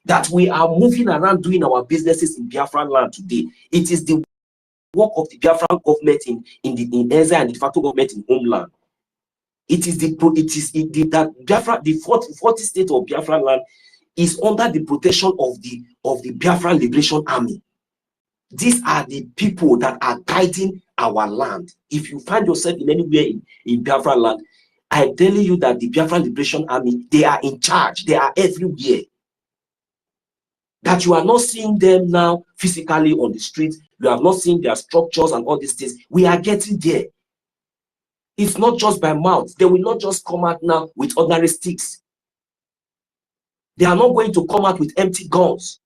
that we are moving around doing our businesses in Biafra land today. It is the work of the Biafran government in ENGOZI and the de facto government in homeland. It is that Biafra, the 40 state of Biafra land is under the protection of the Biafran Liberation Army. These are the people that are guiding our land. If you find yourself in anywhere in Biafra land, I'm telling you that the Biafran Liberation Army, they are in charge. They are everywhere. That you are not seeing them now physically on the streets. You have not seen their structures and all these things. We are getting there. It's not just by mouth. They will not just come out now with ordinary sticks. They are not going to come out with empty guns.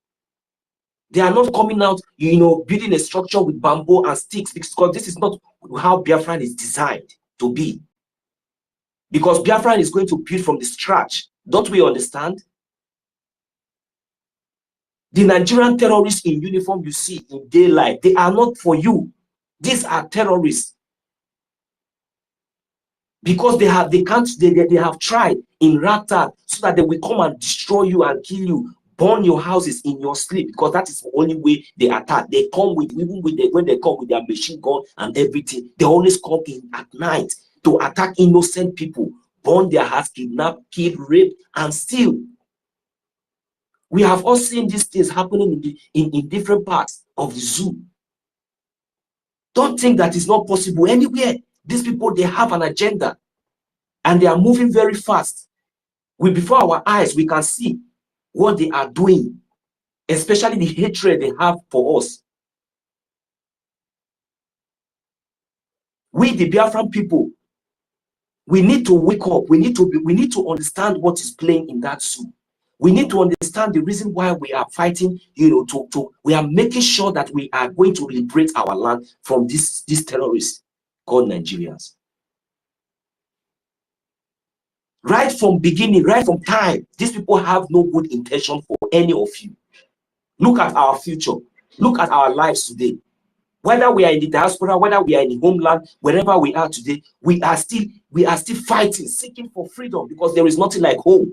They are not coming out, you know, building a structure with bamboo and sticks, because this is not how Biafran is designed to be. Because Biafran is going to build from the scratch. Don't we understand? The Nigerian terrorists in uniform you see in daylight, they are not for you. These are terrorists. Because they have tried in ragtag so that they will come and destroy you and kill you, burn your houses in your sleep, because that is the only way they attack. They come with, even with when they come with their machine gun and everything, they always come in at night to attack innocent people, burn their house, kidnap, kill, rape, and steal. We have all seen these things happening in different parts of the zoo. Don't think that it's not possible anywhere. These people, they have an agenda and they are moving very fast. Before our eyes, we can see what they are doing, especially the hatred they have for us. We, the Biafran people, we need to wake up. We need to understand what is playing in that zoo. We need to understand the reason why we are fighting, you know, we are making sure that we are going to liberate our land from these terrorists called Nigerians. Right from beginning, right from time, these people have no good intention for any of you. Look at our future. Look at our lives today. Whether we are in the diaspora, whether we are in the homeland, wherever we are today, we are still fighting, seeking for freedom, because there is nothing like home.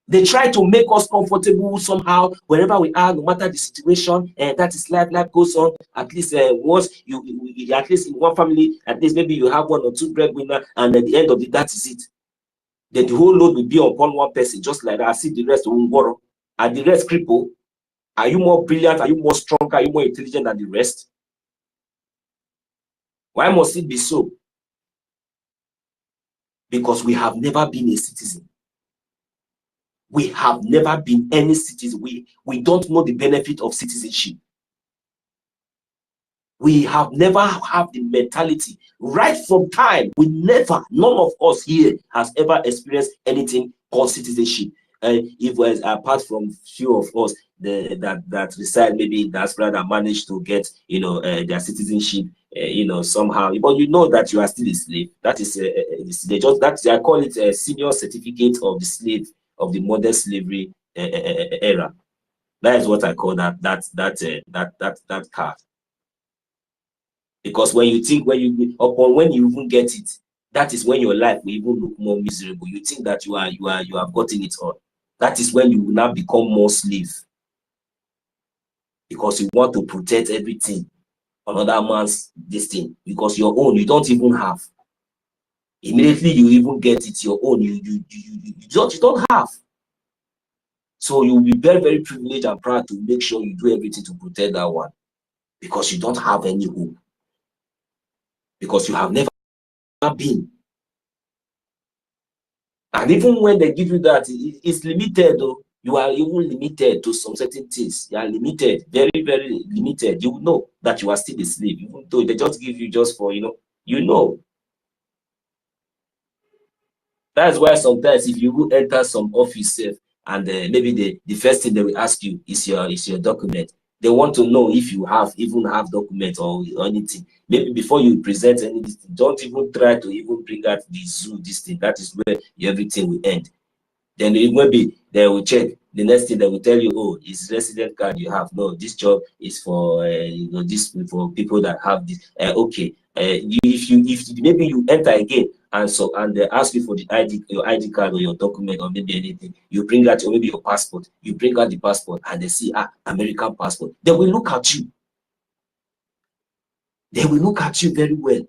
They try to make us comfortable somehow wherever we are, no matter the situation, and that is life. Life goes on. At least once you at least in one family, at least maybe you have 1 or 2 breadwinners, and at the end of the day, that is it. Then the whole load will be upon one person, just like that. I see the rest will borrow, and the rest cripple. Are you more brilliant? Are you more strong? Are you more intelligent than the rest? Why must it be so? Because we have never been a citizen. We have never been any citizen. We don't know the benefit of citizenship. We have never had the mentality. Right from time, none of us here has ever experienced anything called citizenship. If was apart from few of us that reside maybe in diaspora that managed to get, you know, their citizenship, you know, somehow. But you know that you are still a slave. That is they just I call it a senior certificate of the slave of the modern slavery era. That is what I call that card. Because when you think when you even get it, that is when your life will even look more miserable. You think that you have gotten it all. That is when you will now become more slave, because you want to protect everything, another man's this thing, because your own you don't even have. Immediately you even get it, your own you don't have. So you'll be very, very privileged and proud to make sure you do everything to protect that one, because you don't have any hope, because you have never been. And even when they give you that, it's limited though. You are even limited to some certain things. You are limited, very, very limited. You know that you are still a slave, even though they just give you just for, you know. That's why sometimes if you enter some office and maybe the first thing they will ask you is your document. They want to know if you even have document or anything. Maybe before you present anything, don't even try to even bring out the zoo, this thing. That is where everything will end. Then maybe they will check. The next thing they will tell you, oh, it's resident card you have. No, this job is for you know, this for people that have this. Okay, if maybe you enter again and they ask you for your ID card or your document or maybe anything, you bring out maybe your passport. You bring out the passport and they see American passport. They will look at you. They will look at you very well.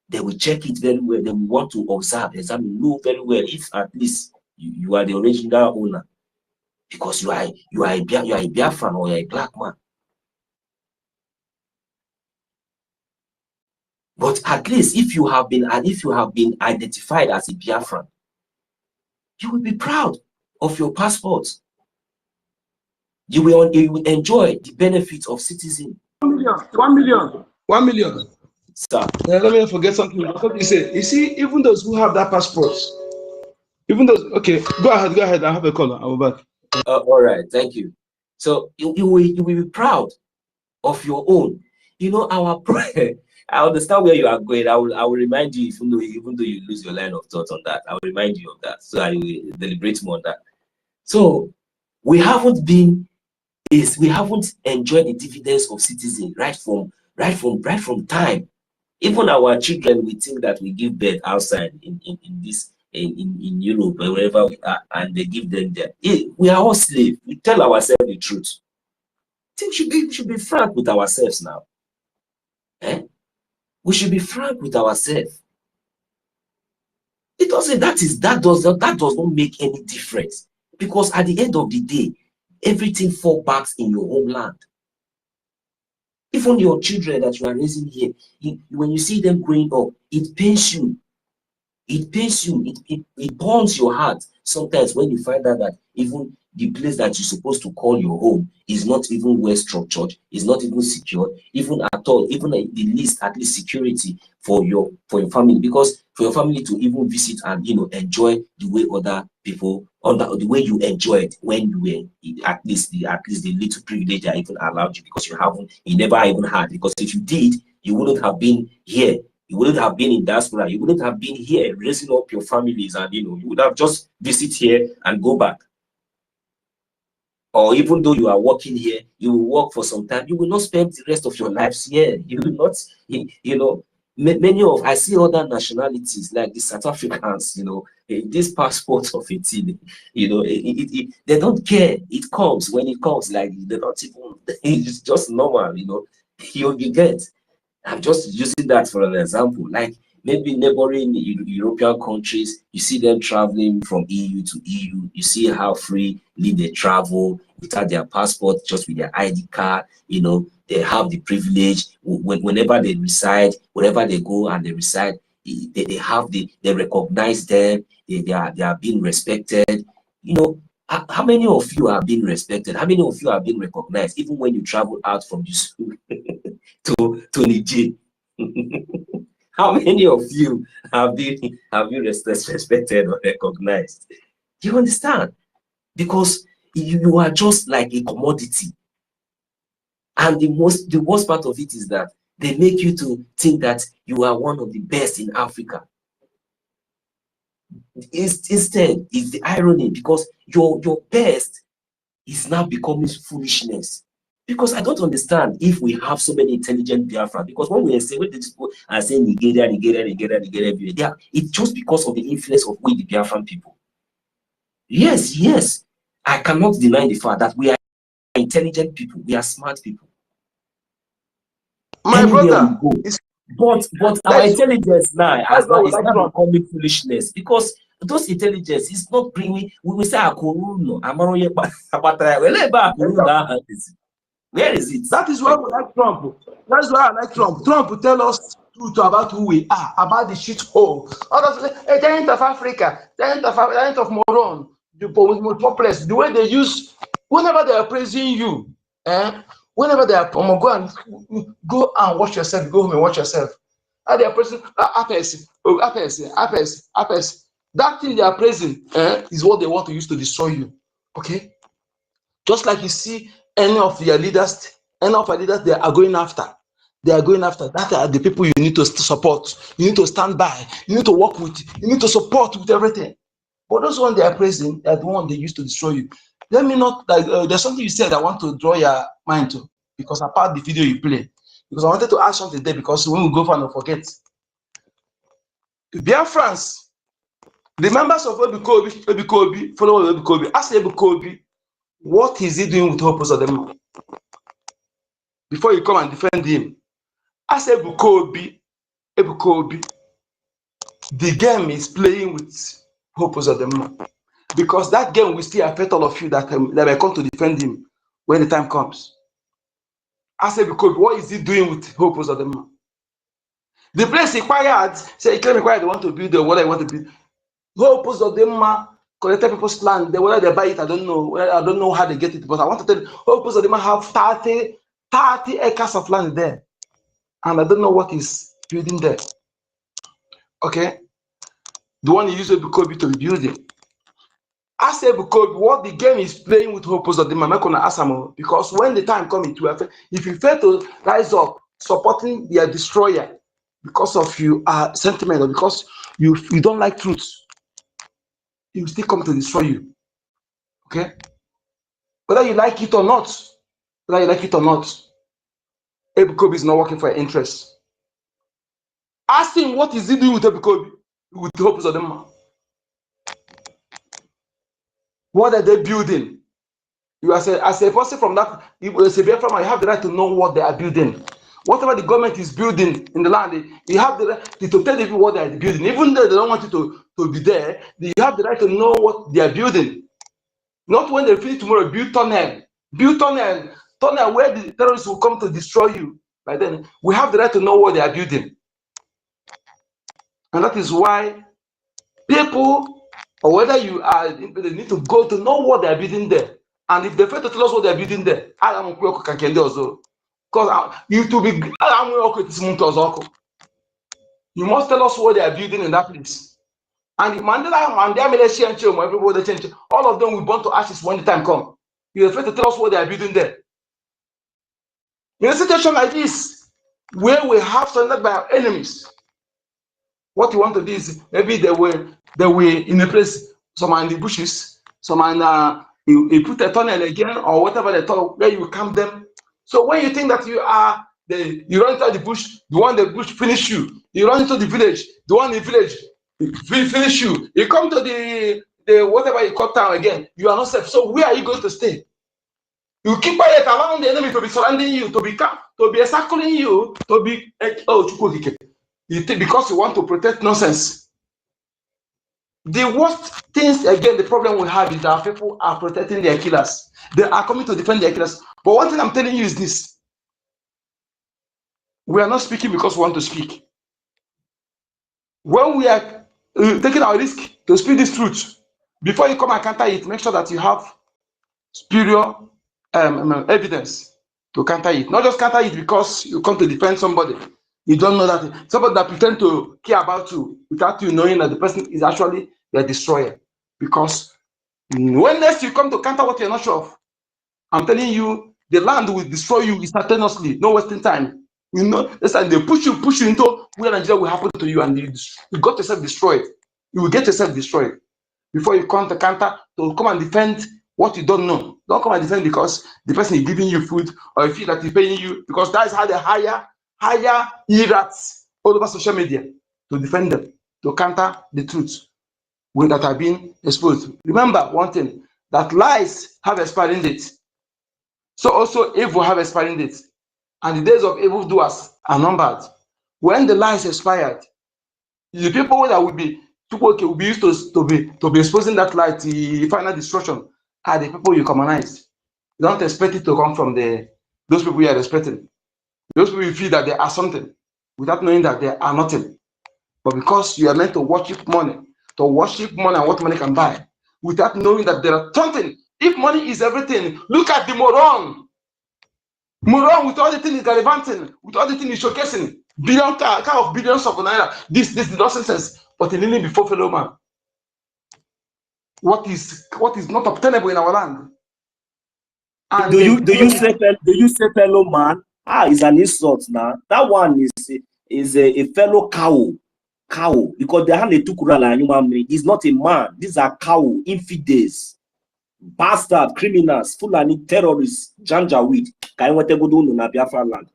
They will check it very well. They will want to observe, examine, know very well if at least you are the original owner, because you are a Biafran or you are a black man. But at least if you have been identified as a Biafran, you will be proud of your passport. You will enjoy the benefits of citizen. 1 million, 1 million, 1 million. Sir. Let me forget something. You see, even those who have that passport, even those, okay, go ahead. I have a caller. I'll be back. All right, thank you. So you will be proud of your own. You know, our prayer. I understand where you are going. I will remind you, even though you lose your line of thought on that, I will remind you of that. So I will deliberate more on that. So we haven't enjoyed the dividends of citizen right from time. Even our children, we think that we give birth outside in Europe or wherever we are, and they give them there. We are all slaves. We tell ourselves the truth. I think we should be frank with ourselves now. We should be frank with ourselves. It doesn't. That does not make any difference, because at the end of the day, everything falls back in your homeland. Even your children that you are raising here, when you see them growing up, it pains you. It pains you. It burns your heart sometimes when you find out that even the place that you're supposed to call your home is not even well structured, is not even secure, even at all, even at least security for your family, because for your family to even visit and enjoy the way other people, the way you enjoyed when you were at least the little privilege that even allowed you, because you never even had, because if you did, you wouldn't have been here. You wouldn't have been in diaspora. You wouldn't have been here raising up your families, and you would have just visit here and go back. Or even though you are working here, you will work for some time. You will not spend the rest of your lives here. You will not, I see other nationalities like the South Africans, this passport of 18, they don't care. It comes when it comes, like they don't even, it's just normal, you get. I'm just using that for an example. Like maybe neighboring European countries, you see them traveling from EU to EU. You see how freely they travel without their passport, just with their ID card. They have the privilege. Whenever they reside, wherever they go and they reside, they recognize them. They are being respected. How many of you are being respected? How many of you are being recognized, even when you travel out from the school to Niger? How many of you have been respected or recognized? Do you understand? Because you are just like a commodity. And the worst part of it is that they make you to think that you are one of the best in Africa. Instead, it's the irony, because your best is now becoming foolishness. Because I don't understand if we have so many intelligent Biafra. Because when we say, when these people are saying Nigeria, it's just because of the influence of we, the Biafran people. Yes, I cannot deny the fact that we are intelligent people, we are smart people. My brother, but our intelligence now is not becoming foolishness, because those intelligence is not bringing. We will say where is it? That is why we like Trump. That's why I like Trump. Trump will tell us truth about who we are, about the shit hole. Others say, a giant of Africa, giant of Moron, the populace, the way they use, whenever they are praising you, whenever they are, go and watch yourself, go home and watch yourself. And they are praising, apes. That thing they are praising is what they want to use to destroy you. Okay? Just like you see any of your leaders, they are going after. They are going after. That are the people you need to support. You need to stand by. You need to work with. You need to support with everything. But those ones they are praising, they are the one they used to destroy you. Let me not, there's something you said I want to draw your mind to, because apart the video you play, because I wanted to ask something there, because when we go for and forget. BIAFRANS, the members of EBIKO-IBIBIO, follow EBIKO-IBIBIO, ask EBIKO-IBIBIO, what is he doing with Hope Uzodinma? Before you come and defend him, ask EBIKO-IBIBIO, the game is playing with Hope Uzodinma, because that game will still affect all of you that may come to defend him when the time comes. Ask EBIKO-IBIBIO, what is he doing with Hope Uzodinma? The place is quiet. Say it claim quiet. They want to build the what I want to build. Whole post of them collected people's land. They whether they buy it, I don't know. I don't know how they get it, but I want to tell you, whole post of them have 30 acres of land there, and I don't know what is building there. Okay, the one you use Ebukobi to be building. I say because what the game is playing with whole post of them, I'm not gonna ask them because when the time comes, it will affect. If you fail to rise up supporting their destroyer because of your sentiment or because you don't like truth, he will still come to destroy you. Okay, whether you like it or not, Ebukobi is not working for your interest. Ask him what is he doing with Ebukobi, with the hopes of them. What are they building? You as a person from that, as a Biafran, you have the right to know what they are building. Whatever the government is building in the land, you have the right to tell the people what they are building. Even though they don't want you to be there, you have the right to know what they are building. Not when they finish tomorrow, build tunnel where the terrorists will come to destroy you. By then, we have the right to know what they are building. And that is why people, or whether you are, they need to go to know what they are building there. And if they fail to tell us what they are building there, I am also. Because you to be, you must tell us what they are building in that place. And if Mandela and their Malaysian children, everybody change, all of them will burn to ashes when the time comes. You're afraid to tell us what they are building there. In a situation like this, where we have surrendered by our enemies, what you want to do is maybe they were in a place, some are in the bushes, some are you put a tunnel again or whatever they thought where you camp them. So when you think that you run into the bush, the one in the bush finish you. You run into the village, the one in the village finish you. You come to the whatever you call town again, you are not safe. So where are you going to stay? You keep quiet, allowing the enemy to be surrounding you, to be encircling you, to be because you want to protect nonsense. The worst things again, the problem we have is that people are protecting their killers. They are coming to defend their killers. But one thing I'm telling you is this: we are not speaking because we want to speak. When we are taking our risk to speak this truth, before you come and counter it, make sure that you have superior evidence to counter it. Not just counter it because you come to defend somebody. You don't know that somebody that pretend to care about you without you knowing that the person is actually your destroyer. Because when next you come to counter what you're not sure of, I'm telling you, the land will destroy you instantaneously, no wasting time. You know, and they push you into where Nigeria will happen to you, and you got yourself destroyed. You will get yourself destroyed before you come to counter to come and defend what you don't know. Don't come and defend because the person is giving you food or you feel that he's paying you, because that is how they hire irats all over social media to defend them, to counter the truth that are being exposed. Remember one thing, that lies have expiring date. So also evil have expiring date. And the days of evil doers are numbered. When the lies expired, the people that will be used to be exposing that light, the final destruction, are the people you commonize. You don't expect it to come from those people you are expecting. Those people you feel that they are something without knowing that they are nothing. But because you are meant to worship money and what money can buy, without knowing that there are something. If money is everything, look at the moron. Moron with all the things gallivanting, with all the things showcasing, billions of naira. This nonsense, but in living before fellow man. What is not obtainable in our land? And do you say fellow man? It's an insult now. That one is a fellow cow, because the hand they took like human being is not a man. These are cow, infidels, bastard, criminals, Fulani terrorists, janjaweed. Can you want to go do no Biafra land?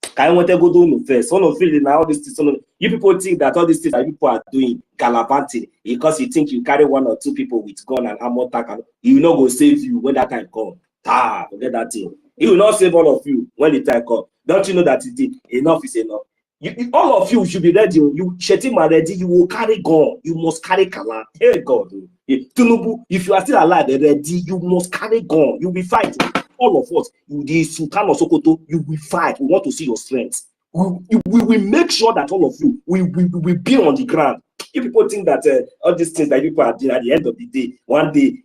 Can you want to go do no first? Some of you now all these things. You people think that all these things that people are doing gallivanting because you think you carry 1 or 2 people with gun and armor tank, and he will not go save you when that time comes. Forget that thing. He will not save all of you when the time comes. Don't you know that enough is enough? All of you should be ready. You Shetima ready. You will carry gun. You must carry kala. Hey God, Tinubu, if you are still alive and ready, you must carry gun. You will be fighting. All of us, the Sultan of Sokoto, you will fight. We want to see your strength. we will make sure that all of you will be on the ground. If people think that all these things that people are doing at the end of the day, one day,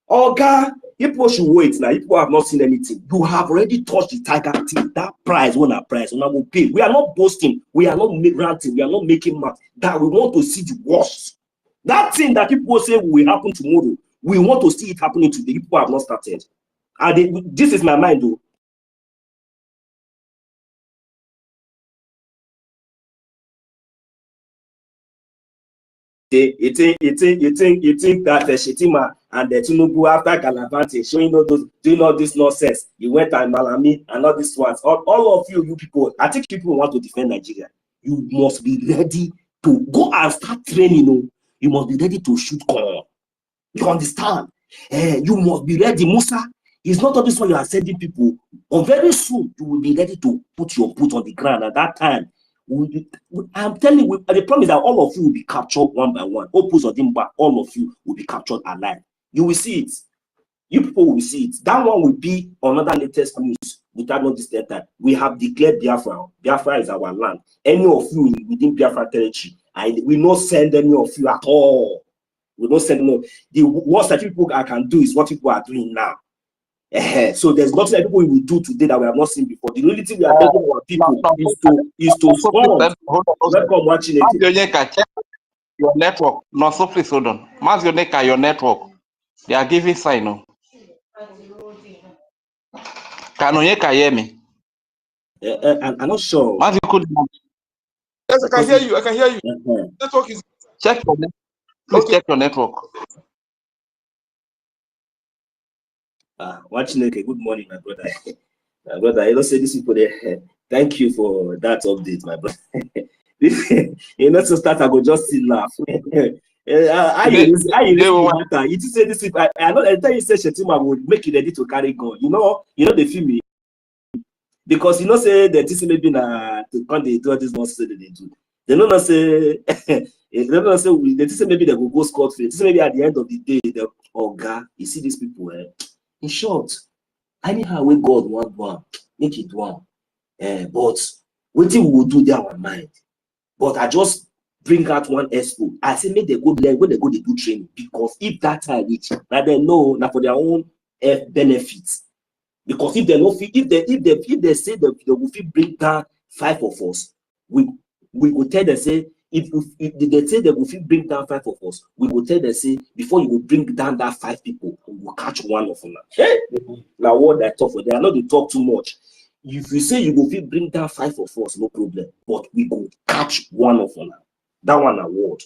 okay, people should wait now. If people have not seen anything, you have already touched the tiger teeth. That price, when our price, when I will pay. We are not boasting, we are not ranting, we are not making math. That we want to see the worst. That thing that people say will happen tomorrow, we want to see it happening today. People have not started. And this is my mind, though. You think that Shetima and the Tinubu after Galavante showing all those, doing all this nonsense, you went and Malami and all these ones. All of you people, I think people want to defend Nigeria. You must be ready to go and start training. You must be ready to shoot corn. You understand? You must be ready, Musa. It's not all this one you are sending people. Or very soon you will be ready to put your foot on the ground. At that time, I'm telling you, the problem is that all of you will be captured one by one. Opus or Dimba, all of you will be captured alive. You will see it. You people will see it. That one will be another latest news. Without no distant time, we have declared Biafra. Biafra is our land. Any of you within Biafra territory, we not send any of you at all. We don't send no. The worst that people can do is what people are doing now. So there's nothing that people will do today that we have not seen before. The only thing we are begging our people is to respond. Welcome watching it. Check your network. No, so please hold on. Mazioneka, your network. They are giving sign. No. Can Onyeka hear me? I'm not sure. Yes, I can hear you. I can hear you. Network is. Check your network. Please check your network. Watching it. Good morning, my brother. My brother, I don't say this people there. Thank you for that update, my brother. You know, to start, I go just still laugh. You say this. I know. I tell you, say Shetima would make it ready to carry gun. You know, they feel me because you know say that this maybe na to come they do this nonsense that they do. They don't say. They don't say they say maybe they will go scot free. This maybe at the end of the day, God, you see these people. In short, anyhow, when God want one, make it one. But what we will do there our mind. But I just bring out one expo. I say make they go learn when they go they do training because if that time reach, now they know now for their own benefits. Because if they don't feel, if they say that they will bring down 5 of us, we will tell them say if they say they will bring down 5 of us, we will tell them say before you will bring down that 5 people, we will catch one of them. Hey, now what I talk for they are not they talk too much. If you say you will bring down 5 of us, no problem. But we will catch one of them. That one award.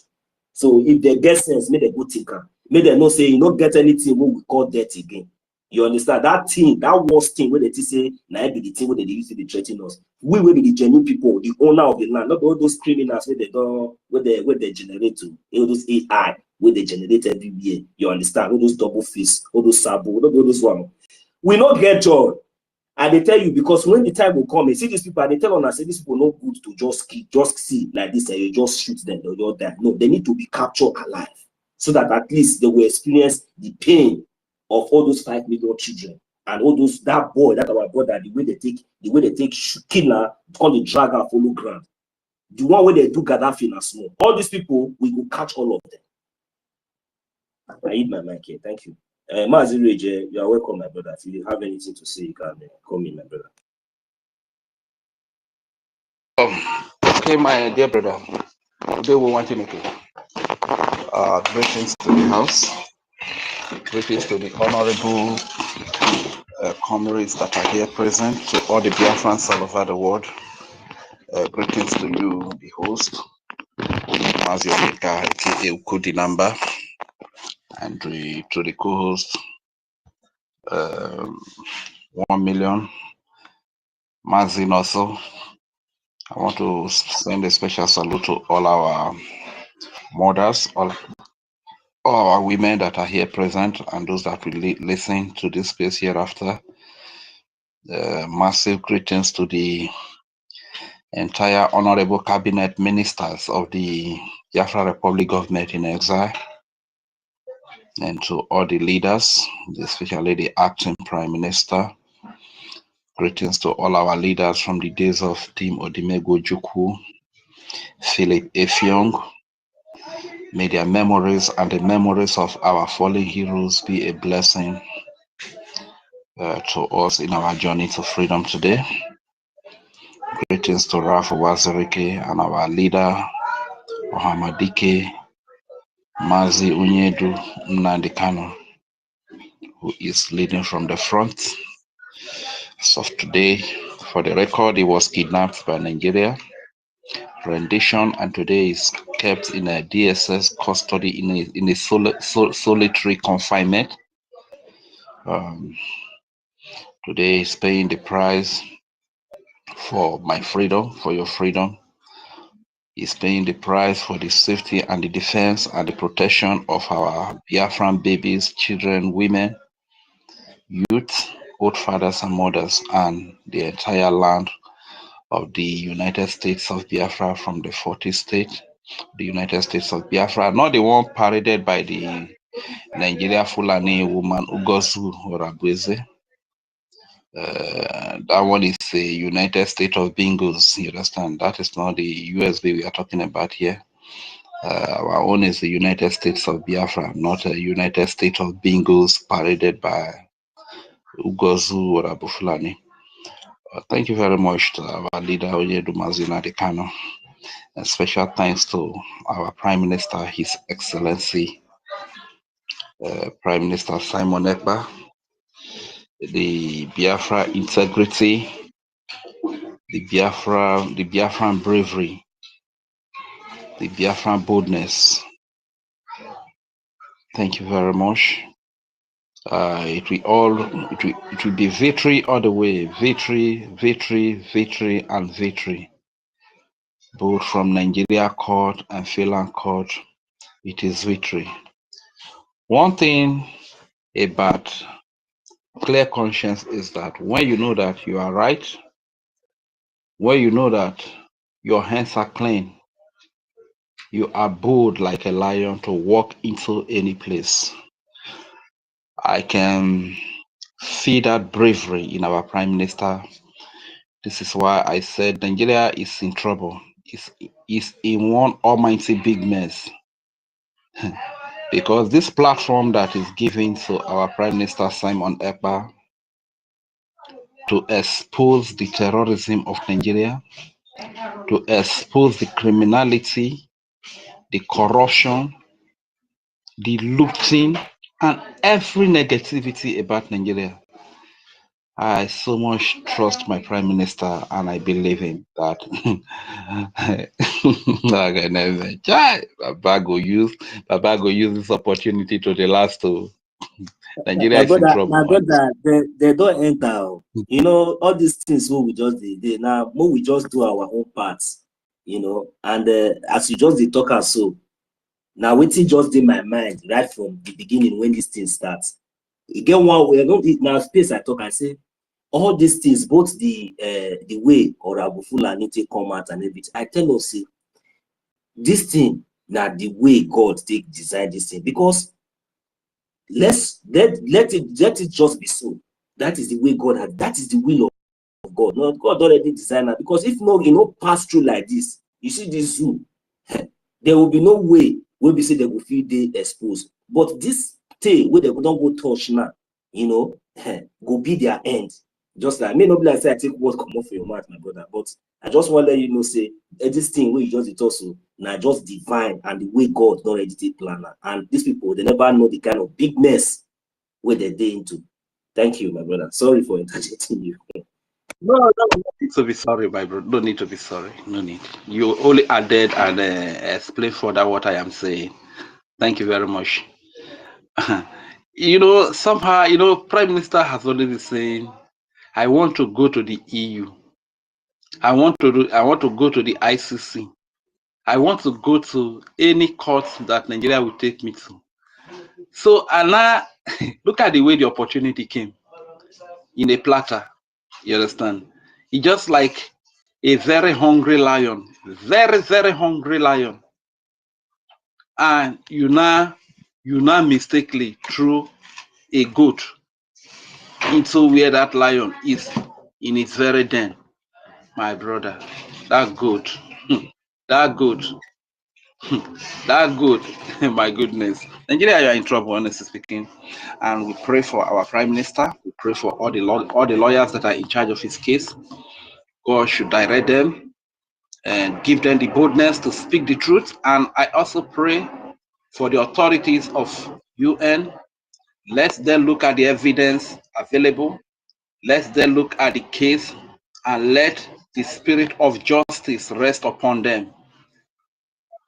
So if they get sense, may they go tinker. May they not say you don't get anything what we call debt again. You understand that thing, that worst thing where they say now be the thing where they used to be threatening us. We will be the genuine people, the owner of the land, not all those criminals where they don't where they generate to all those AI where they generate every year. You understand? All those double face, all those sabo, all those one. We not get joy. And they tell you because when the time will come, you see these people, and they tell on us, say these people no good to just see like this, and you just shoot them, they'll die. No, they need to be captured alive so that at least they will experience the pain of all those 5 million children and all those that boy, that our brother, the way they take killer, call the drag and follow ground. The one where they do Gaddafi and small. All these people, we will catch all of them. I eat my mic here. Thank you. Mazi Reje, you are welcome, my brother. If you have anything to say, you can call me, my brother. Okay, my dear brother. Today we want to make greetings to the house. Greetings to the honorable comrades that are here present, to all the Biafrans all over the world. Greetings to you, the host, Mazionika, aka Ukudi number, and to the co-host, 1 million, Mazin also. I want to send a special salute to all our mothers, all our women that are here present, and those that will listen to this space hereafter. Massive greetings to the entire honorable cabinet ministers of the Biafra Republic government in exile, and to all the leaders, especially the acting prime minister, Greetings to all our leaders from the days of Team Odimego Juku, Philip Effiong. May their memories and the memories of our fallen heroes be a blessing to us in our journey to freedom today. Greetings to Rafa Wazirike and our leader, Ohamadike Mazi Unyedu Nnamdi, who is leading from the front. As of today, for the record, he was kidnapped by Nigeria, rendition, and today is kept in a DSS custody in a solitary confinement. Today is paying the price for my freedom, for your freedom. He's paying the price for the safety and the defense and the protection of our Biafran babies, children, women, youth, old fathers and mothers, and the entire land of the United States of Biafra, from the 40 states, the United States of Biafra, not the one paraded by the Nigeria Fulani woman Ugozu or Abueze. That one is the United States of Bingos, you understand? That is not the USB we are talking about here. Our own is the United States of Biafra, not a United States of Bingos paraded by Ugozu or Abu Fulani. Thank you very much to our leader, Onyedu Mazina Dekano. And special thanks to our Prime Minister, His Excellency, Prime Minister Simon Ekpa, the Biafra integrity, the Biafran bravery, the Biafran boldness. Thank you very much. It will be victory all the way. Victory, victory, victory, and victory. Both from Nigeria court and Finland court, it is victory. One thing about clear conscience is that when you know that you are right, when you know that your hands are clean, you are bold like a lion to walk into any place. I can see that bravery in our Prime Minister. This is why I said Nigeria is in trouble. It's in one almighty big mess. Because this platform that is given to our Prime Minister Simon Ekpa to expose the terrorism of Nigeria, to expose the criminality, the corruption, the looting, and every negativity about Nigeria. I so much trust my Prime Minister, and I believe him that Baba go use this opportunity to the last to Nigeria is in trouble. My brother, they don't enter. You know, all these things what we just did now, more we just do our own parts, you know, and as you just did talk us so now waiting just in my mind right from the beginning when this thing starts. Again, one way now space I talk, I say all these things, both the way or Abu Fulani to come out and everything. I tell you, see, this thing now the way God take design this thing, because let it just be so. That is the way God had. That is the will of God. Not God already designed that. Because if not, you know, pass through like this. You see this zoo, there will be no way when we say they will feel they exposed. But this thing where they don't go touch now, you know, go be their end. Just like, may not be like say I take what come off your mouth, my brother. But I just want to let you know, say this thing where you just it also now just divine and the way God already take planner. And these people, they never know the kind of big mess where they're into. Thank you, my brother. Sorry for interjecting you. No need to be sorry, my brother. No need to be sorry. No need. You only added and explained further what I am saying. Thank you very much. You know, somehow, you know, Prime Minister has already been saying, I want to go to the EU. I want to go to the ICC. I want to go to any court that Nigeria will take me to. So, and now, look at the way the opportunity came in a platter. You understand? It's just like a very hungry lion, very, very hungry lion. And you now mistakenly threw a goat into where that lion is in its very den. My brother, that good. That good. That good. My goodness. Nigeria, you are in trouble, honestly speaking. And we pray for our Prime Minister. We pray for all the lawyers that are in charge of his case. God should direct them and give them the boldness to speak the truth. And I also pray for the authorities of UN. Let them look at the evidence available. Let them look at the case and let the spirit of justice rest upon them.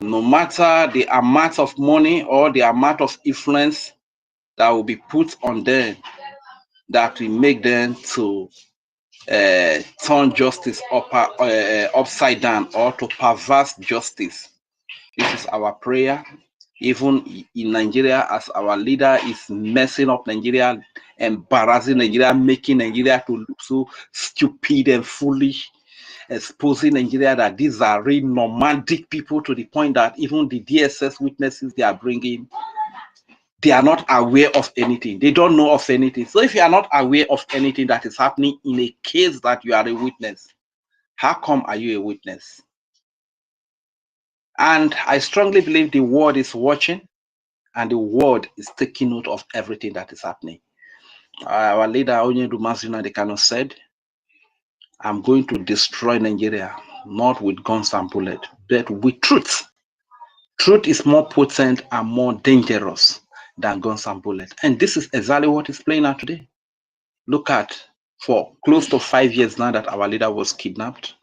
No matter the amount of money or the amount of influence that will be put on them, that will make them to turn justice upside down or to perverse justice. This is our prayer. Even in Nigeria, as our leader is messing up Nigeria, embarrassing Nigeria, making Nigeria to look so stupid and foolish, exposing Nigeria that these are real nomadic people, to the point that even the DSS witnesses they are bringing, they are not aware of anything. They don't know of anything. So if you are not aware of anything that is happening in a case that you are a witness, how come are you a witness? And I strongly believe the world is watching and the world is taking note of everything that is happening. Our leader, Onyedu Mazina Dekano, said, I'm going to destroy Nigeria, not with guns and bullets, but with truth. Truth is more potent and more dangerous than guns and bullets. And this is exactly what is playing out today. Look at, for close to 5 years now that our leader was kidnapped.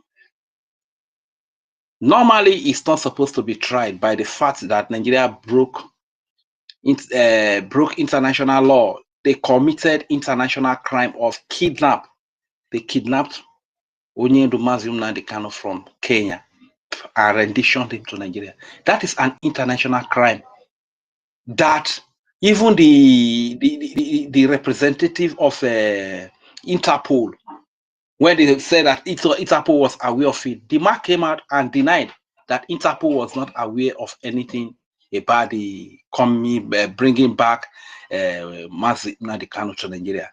Normally, it's not supposed to be tried by the fact that Nigeria broke international law. They committed international crime of kidnap. They kidnapped Onyedu Nnamdi Kanu from Kenya and renditioned him to Nigeria. That is an international crime that even the representative of Interpol, when they said that Interpol was aware of it, the man came out and denied that Interpol was not aware of anything about the bringing back Nnamdi Kanu to Nigeria.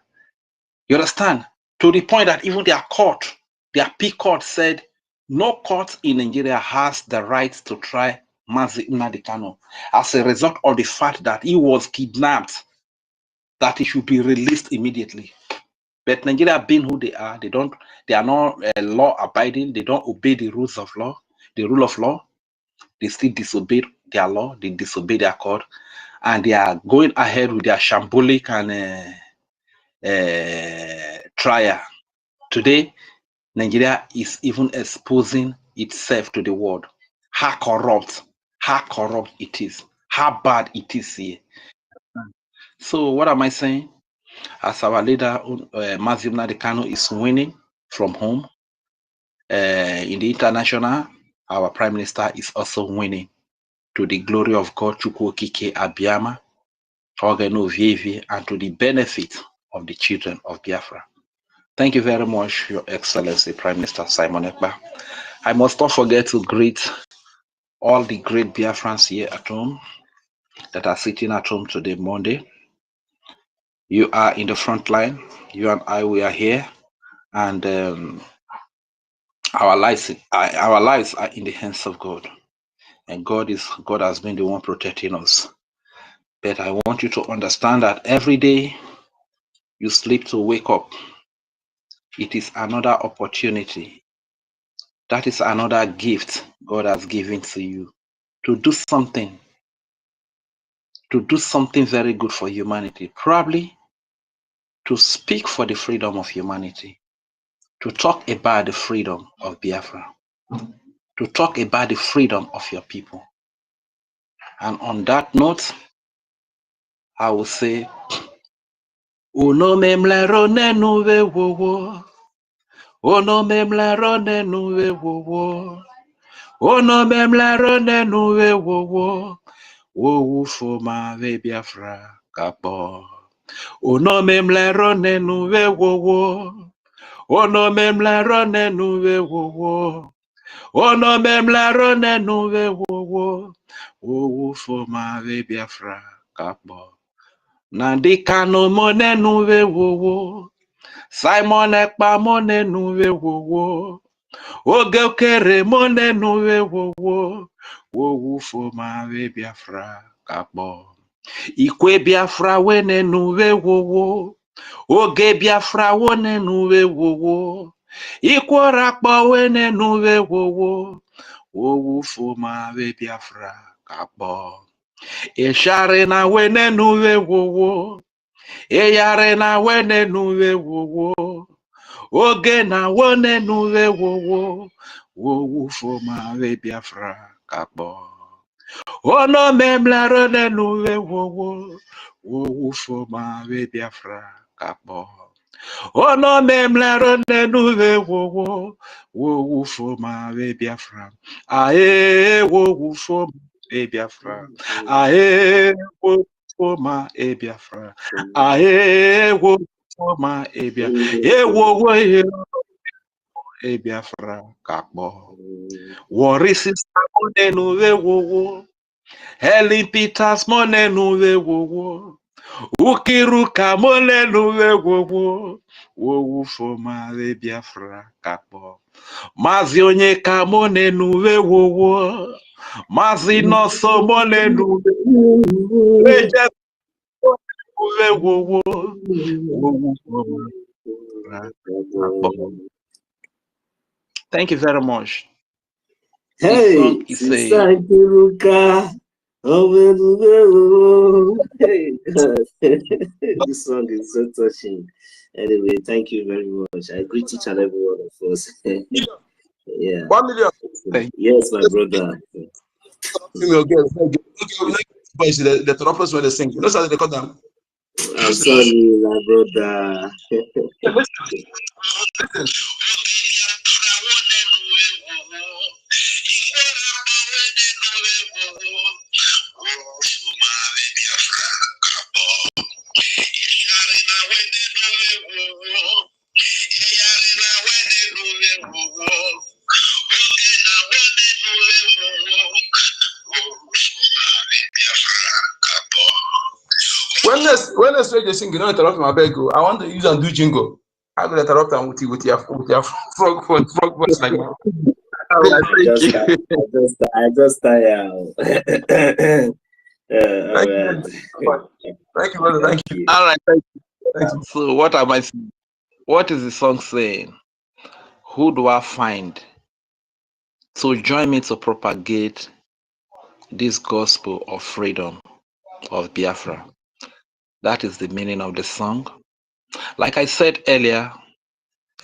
You understand? To the point that even their court, their P court, said no court in Nigeria has the right to try Nnamdi Kanu as a result of the fact that he was kidnapped, that he should be released immediately. But Nigeria, being who they are not law abiding. They don't obey the rules of law, the rule of law. They still disobey their law. They disobey their court, and they are going ahead with their shambolic and trial. Today, Nigeria is even exposing itself to the world. How corrupt it is, how bad it is here. So what am I saying? As our leader, Nnamdi Kanu, is winning from home, in the international, our Prime Minister is also winning to the glory of God, Chukwu Okike Abiyama, Ogenu Vievi, and to the benefit of the children of Biafra. Thank you very much, Your Excellency, Prime Minister Simon Ekpa. I must not forget to greet all the great Biafrans here at home that are sitting at home today, Monday. You are in the front line. You and I, we are here, and our lives are in the hands of God, and God has been the one protecting us. But I want you to understand that every day you sleep to wake up, it is another opportunity. That is another gift God has given to you to do something very good for humanity, probably to speak for the freedom of humanity, to talk about the freedom of Biafra, to talk about the freedom of your people. And on that note, I will say, Uno memlero nenuwe wowo, Uno memlero nenuwe wowo, Uno memlero nenuwe wowo, Wowu foma ve Biafra kapo. Uno memlero nenuwe wowo, Uno memlero nenuwe wowo, Uno memlero nenuwe wowo, Wowu foma ve Biafra kapo. Nnamdi Kanu mo nenuwe wowo, Simon Ekpa mone nuwe wo. Oge kere mone nuwe wo. Wo fo ma we Biafra kakbo. Ikwe Biafra wene nuwe wo. Oge Biafra wone nuwe wo. Ikwora kpa wene nuwe wo. Wo fo ma we Biafra kakbo. Ishare na wene nuwe wo. Eyare na wene nuwe wo. Oge na wone nuwe wo fo ma we Biafra kakbo. Ono memlaro ne nuwe wo fo ma we Biafra kakbo. Ono memlaro ne nuwe wo fo ma we Biafra. Ae wo fo ma we Biafra. Ae wo fo ma we Biafra. Ae wo fo ma we Biafra. E wo Biafra kakbo. Worry sister mone nuwe wo. Helen Peters mone nuwe wo. Ukiruka mone nuwe wo fo ma we Biafra kakbo. Mazi Onyeka mone nuwe wo. Mazi Noso mone nuwe wo fo ma kakbo. Thank you very much. Hey, Sister Kiruka. Hey, this song is so touching. Anyway, thank you very much. I greet each and every one of us. Yeah. 1 million. Yes, my brother. The trompets when they sing. You know how they call them? I'm sorry, my brother. Listen. When they say they sing, you don't interrupt my beg. I want to use and do jingle. I'm gonna interrupt them with your frog voice like that. I just tire. Thank you, brother. Thank you. All right, thank you. So what am I saying? What is the song saying? Who do I find to join me to propagate this gospel of freedom of Biafra? That is the meaning of the song. Like I said earlier,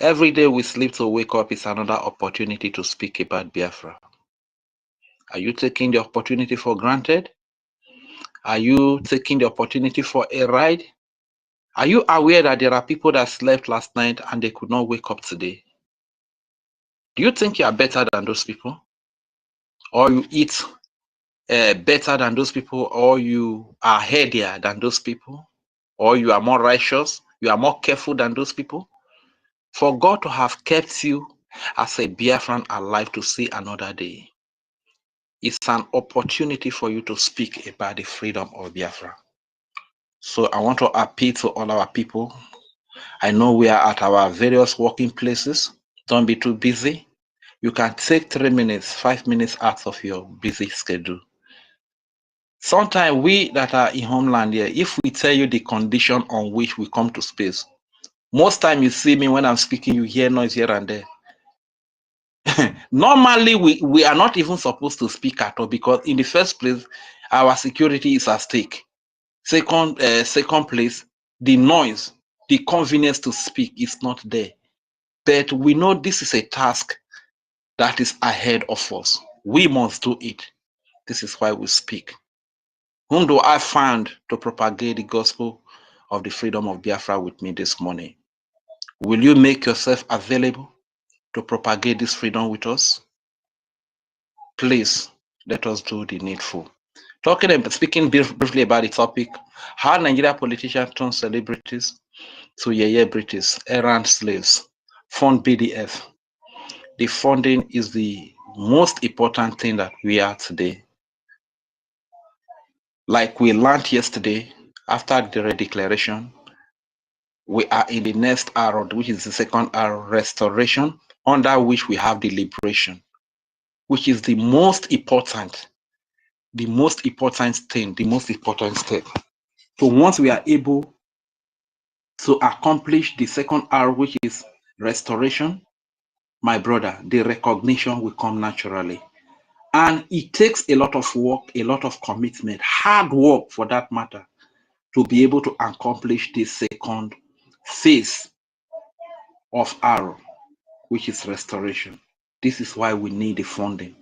every day we sleep to wake up is another opportunity to speak about Biafra. Are you taking the opportunity for granted? Are you taking the opportunity for a ride? Are you aware that there are people that slept last night and they could not wake up today? Do you think you are better than those people? Or you eat better than those people? Or you are headier than those people? Or you are more righteous? You are more careful than those people? For God to have kept you as a Biafran alive to see another day, it's an opportunity for you to speak about the freedom of Biafra. So I want to appeal to all our people. I know we are at our various working places. Don't be too busy. You can take 3 minutes, 5 minutes out of your busy schedule. Sometimes we that are in homeland here, if we tell you the condition on which we come to space, most time you see me when I'm speaking, you hear noise here and there. Normally, we are not even supposed to speak at all because in the first place, our security is at stake. Second place, the noise, the convenience to speak is not there. But we know this is a task that is ahead of us. We must do it. This is why we speak. Whom do I find to propagate the gospel of the freedom of Biafra with me this morning? Will you make yourself available to propagate this freedom with us? Please, let us do the needful. Speaking briefly about the topic, how Nigeria politicians turn celebrities to yeye British, errand slaves, fund BDF. The funding is the most important thing that we are today. Like we learned yesterday, after the declaration, we are in the next arrow, which is the second arrow, restoration, under which we have the liberation, which is the most important thing, the most important step. So once we are able to accomplish the second arrow, which is restoration, my brother, the recognition will come naturally. And it takes a lot of work, a lot of commitment, hard work for that matter, to be able to accomplish the second phase of arrow, which is restoration. This is why we need the funding.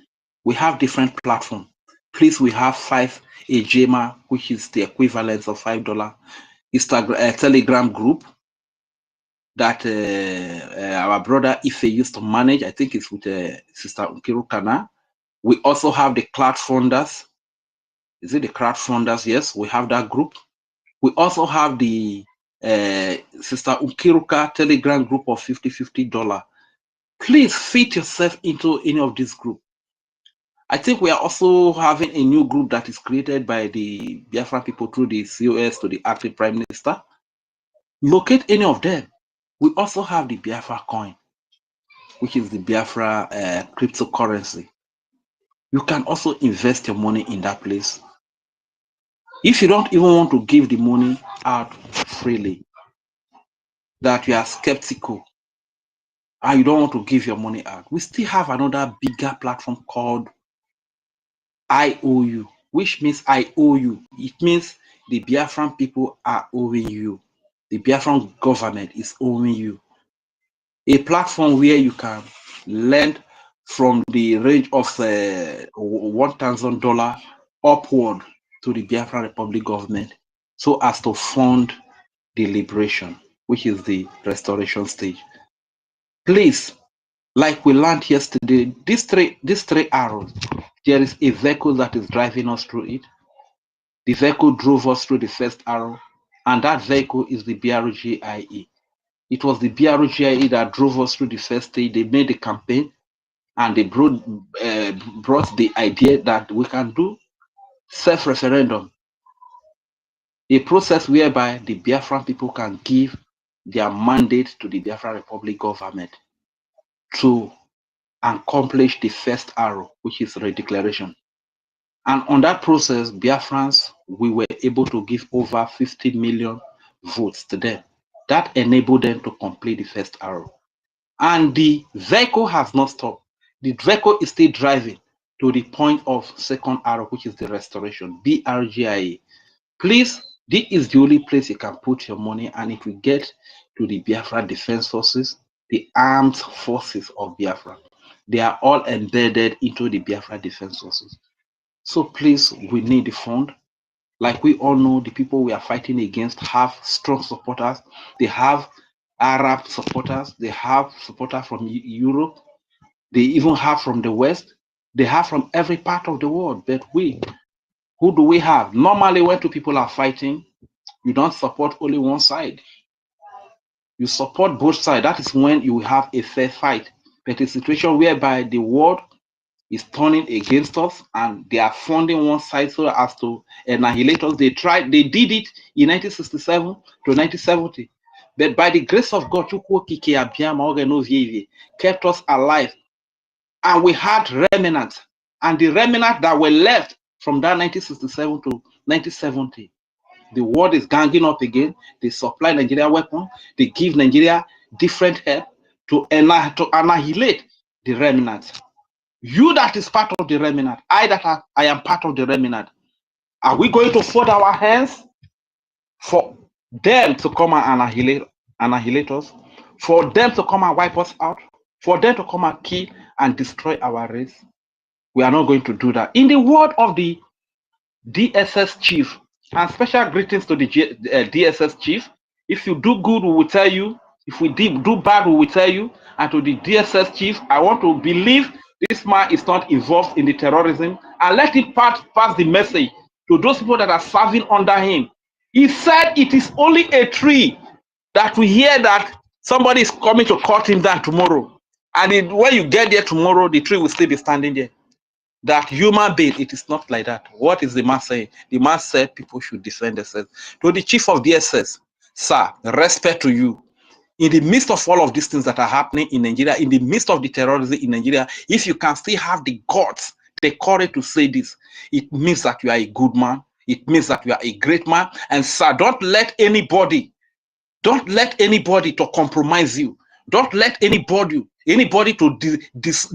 We have different platforms. Please, we have 5 AJMA, which is the equivalent of $5 Instagram Telegram group that our brother Ife used to manage. I think it's with Sister Nkiru Kana. We also have the crowdfunders. Is it the crowdfunders? Yes, we have that group. We also have the Sister Nkiruka Telegram group of $50. Please fit yourself into any of this group. I think we are also having a new group that is created by the Biafra people through the COS to the acting Prime Minister. Locate any of them. We also have the BIAFRACOIN, which is the Biafra cryptocurrency. You can also invest your money in that place. If you don't even want to give the money out freely, that you are skeptical, and you don't want to give your money out, we still have another bigger platform called IOU, which means I owe you. It means the Biafran people are owing you. The Biafran government is owing you. A platform where you can lend from the range of $1,000 upward to the Biafran Republic government, so as to fund the liberation, which is the restoration stage. Please, like we learned yesterday, these three arrows, there is a vehicle that is driving us through it. The vehicle drove us through the first arrow, and that vehicle is the BRGIE. It was the BRGIE that drove us through the first stage. They made the campaign, and they brought the idea that we can do self-referendum, a process whereby the Biafran people can give their mandate to the Biafran Republic government to accomplish the first arrow, which is redeclaration. And on that process, Biafrans, we were able to give over 50 million votes to them. That enabled them to complete the first arrow. And the vehicle has not stopped. The vehicle is still driving to the point of second arrow, which is the restoration, BRGIE. Please, this is the only place you can put your money, and it will get to the Biafra Defense Forces, the armed forces of Biafra. They are all embedded into the Biafra Defense Forces. So please, we need the fund. Like we all know, the people we are fighting against have strong supporters. They have Arab supporters. They have supporters from Europe. They even have from the West. They have from every part of the world. But who do we have? Normally, when two people are fighting, you don't support only one side. You support both sides. That is when you have a fair fight. But a situation whereby the world is turning against us and they are funding one side so as to annihilate us. They did it in 1967 to 1970. But by the grace of God, kept us alive. And we had remnants. And the remnants that were left from that 1967 to 1970, the world is ganging up again. They supply Nigeria weapons. They give Nigeria different help to annihilate the remnants. You that is part of the remnant, I am part of the remnant. Are we going to fold our hands for them to come and annihilate us? For them to come and wipe us out? For them to come and kill and destroy our race? We are not going to do that. In the word of the DSS chief, and special greetings to the DSS chief. If you do good, we will tell you. If we do bad, we will tell you. And to the DSS chief, I want to believe this man is not involved in the terrorism, and let him pass the message to those people that are serving under him. He said it is only a tree that we hear that somebody is coming to cut him down tomorrow. And when you get there tomorrow, the tree will still be standing there. That human being, it is not like that. What is the man saying? The man said people should defend themselves. To the chief of DSS, Sir, respect to you. In the midst of all of these things that are happening in Nigeria, in the midst of the terrorism in Nigeria, if you can still have the guts, the courage to say this, it means that you are a good man. It means that you are a great man. And sir, don't let anybody to compromise you. Don't let anybody to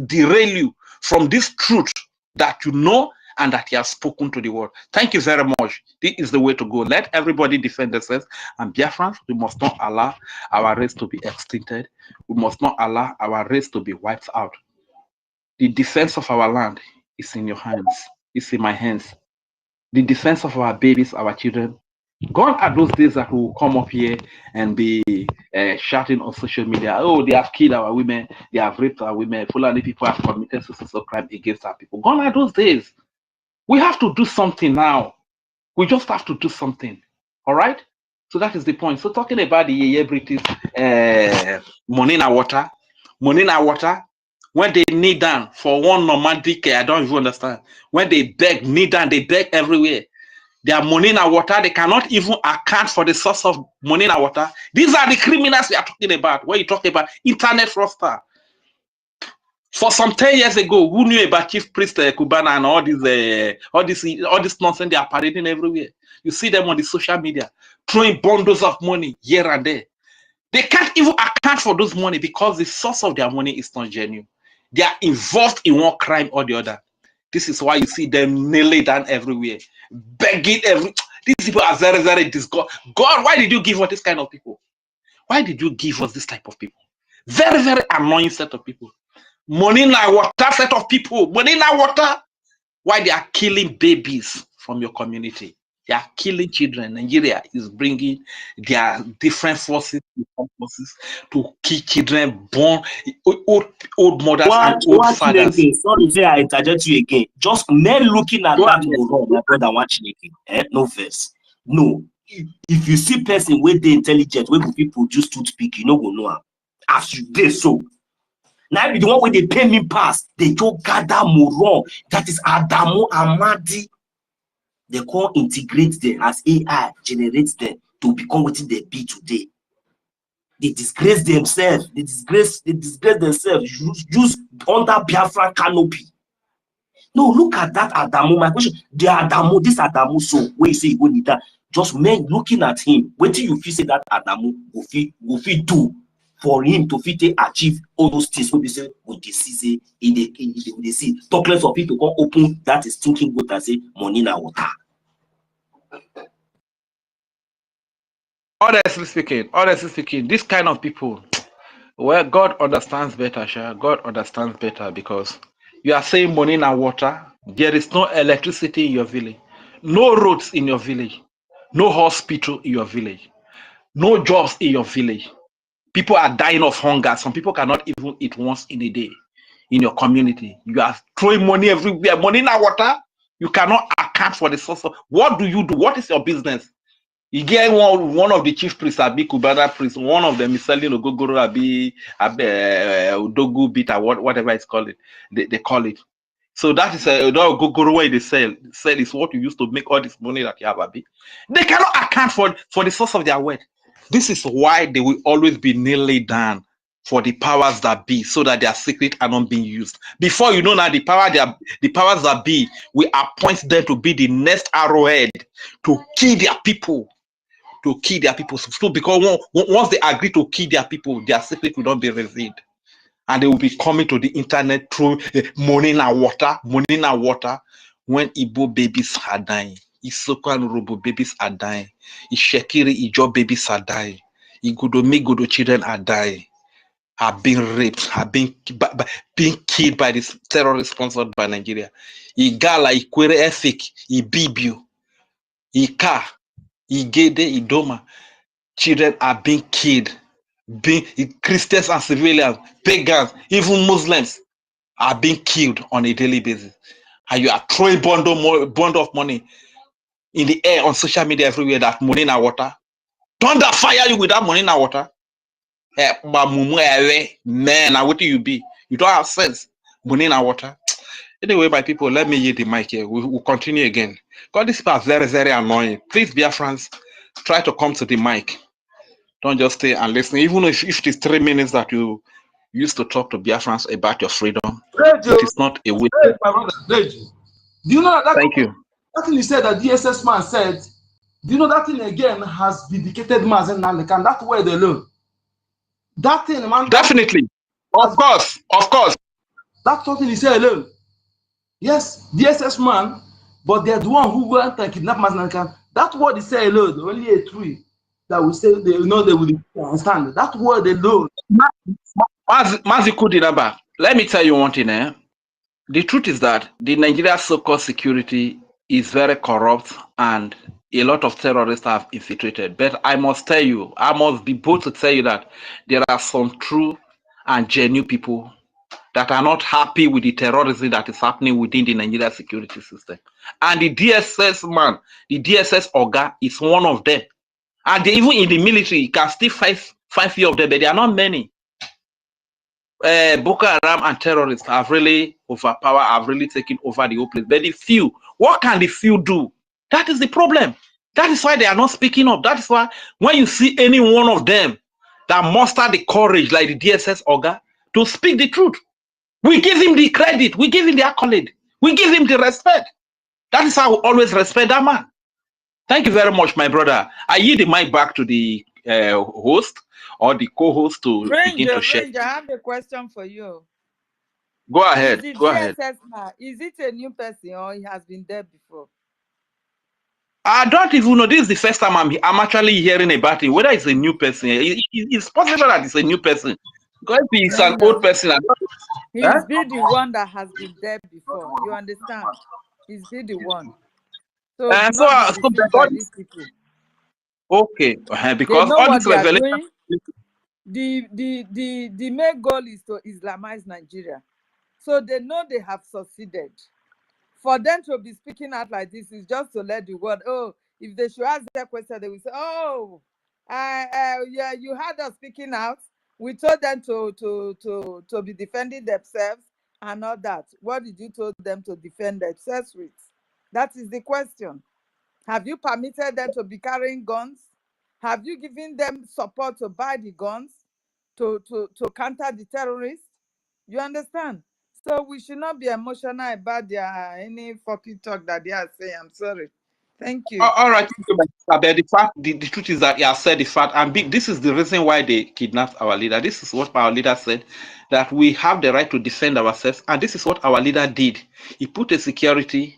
derail you from this truth that you know and that he has spoken to the world. Thank you very much. This is the way to go. Let everybody defend themselves. And Biafrans, we must not allow our race to be extincted. We must not allow our race to be wiped out. The defense of our land is in your hands. It's in my hands. The defense of our babies, our children. Gone are those days that we will come up here and be shouting on social media, oh, they have killed our women, they have raped our women, Fulani people have committed social crime against our people. Gone are those days. We have to do something now. We just have to do something. All right? So that is the point. So talking about the British money in our water, when they kneel down for one nomadic, I don't even understand. When they beg, kneel down, they beg everywhere. They are money in our water. They cannot even account for the source of money in our water. These are the criminals we are talking about. When you talk about internet fraudster. For some 10 years ago, who knew about Chief Priest Cubana and all this nonsense they are parading everywhere? You see them on the social media throwing bundles of money here and there. They can't even account for those money because the source of their money is not genuine. They are involved in one crime or the other. This is why you see them kneeling down everywhere, begging These people are very, very disgusting. God, why did you give us this kind of people? Why did you give us this type of people? Very, very annoying set of people. Money in our water set of people. Money in our water. Why they are killing babies from your community? They are killing children. Nigeria is bringing their different forces to kill children, born old mothers and old fathers. Sorry, say I interject you again. Just men looking at that moron, my brother, watching it. No verse. No. If you see person where they intelligent, where people produce toothpick, you know go know. As you did so. Now be the one where they pay me pass, they just gather moron. That is Adamu Amadi. They can integrate them as AI generates them to become what they be today. They disgrace themselves. They disgrace themselves. Use under Biafra canopy. No, look at that Adamu. My question: the Adamu, this Adamu, so where you say you go need that? Just men looking at him. Wait till you feel say that Adamu will fit do for him to fit achieve all those things. What we say with the see in the see. Talk less of it to come open that is thinking good and say money na water. Honestly speaking, this kind of people, well, God understands better, Sha. God understands better because you are saying money na water. There is no electricity in your village, no roads in your village, no hospital in your village, no jobs in your village. People are dying of hunger. Some people cannot even eat once in a day in your community. You are throwing money everywhere. Money in water. You cannot account for the source of. What do you do? What is your business? You get one of the chief priests, Abi Kubana priest. One of them is selling Ogogoro, Abi Odogu bit, or whatever it's called. They call it. So that is a Ogogoro way they sell. Sell is what you use to make all this money that you have, Abi. They cannot account for the source of their wealth. This is why they will always be kneeling down for the powers that be, so that their secret are not being used. Before you know now, the powers that be, we appoint them to be the next arrowhead to kill their people. So because once they agree to kill their people, their secret will not be revealed. And they will be coming to the internet through money in water. When Igbo babies are dying, Isoko and Urobo babies are dying, Ishekiri Ijo babies are dying, Igodo children are dying, are being raped, are being killed by this terrorist sponsored by Nigeria. Igala, Ikwere, EFIK-IBIBIO, Ika, Igede, Idoma, children are being killed. Christians and civilians, pagans, even Muslims are being killed on a daily basis. And you are throwing bundle of money in the air on social media everywhere that money in water. Thunder fire you with that money in water. Man, what do you be? You don't have sense. Money in water. Anyway, my people, let me use the mic here. We'll continue again. God, these people are very, very annoying. Please, BIAFRANS, try to come to the mic. Don't just stay and listen. Even if it is 3 minutes that you used to talk to Biafrans about your freedom, it is not a waste. My brother, do you know that? Thank you. That thing he said that DSS man said, do you know that thing again has vindicated Mazen Nalekan? That word alone. That thing, man. Definitely. Of course. That's something he said alone. Yes, DSS man, but they're the one who went and kidnapped Mazen Nalekan. That word he said alone, only a tree that will say they know they will understand. That word alone. Mazi Kudinaba, let me tell you one thing, eh? The truth is that the Nigeria so-called security is very corrupt and a lot of terrorists have infiltrated. But I must tell you, I must be bold to tell you that there are some true and genuine people that are not happy with the terrorism that is happening within the Nigeria security system. And the DSS man, the DSS Oga is one of them. And they, even in the military, you can still five few of them, but there are not many. Boko Haram and terrorists have really overpowered, have really taken over the whole place. But the few, what can the few do? That is the problem. That is why they are not speaking up. That is why when you see any one of them that muster the courage, like the DSS Oga, to speak the truth, we give him the credit, we give him the accolade, we give him the respect. That is how we always respect that man. Thank you very much, my brother. I yield the mic back to the host or the co-host to begin to share. Ranger, I have a question for you. Go ahead. Go ahead. Is it a new person or he has been there before? I don't even know. This is the first time I'm actually hearing about it. Whether it's a new person, it's possible that it's a new person. Because if it's an old person, he's been the one that has been there before. You understand? He's been the one. So, by these people. Okay, because all this revelation, the main goal is to Islamize Nigeria. So they know they have succeeded. For them to be speaking out like this is just to let the world, oh, if they should ask their question, they will say, oh, yeah, you had us speaking out. We told them to be defending themselves and all that. What did you told them to defend themselves with? That is the question. Have you permitted them to be carrying guns? Have you given them support to buy the guns to counter the terrorists? You understand? So we should not be emotional about any fucking talk that they are saying. I'm sorry. Thank you. All right. The truth is that he has said the fact, and this is the reason why they kidnapped our leader. This is what our leader said, that we have the right to defend ourselves, and this is what our leader did. He put a security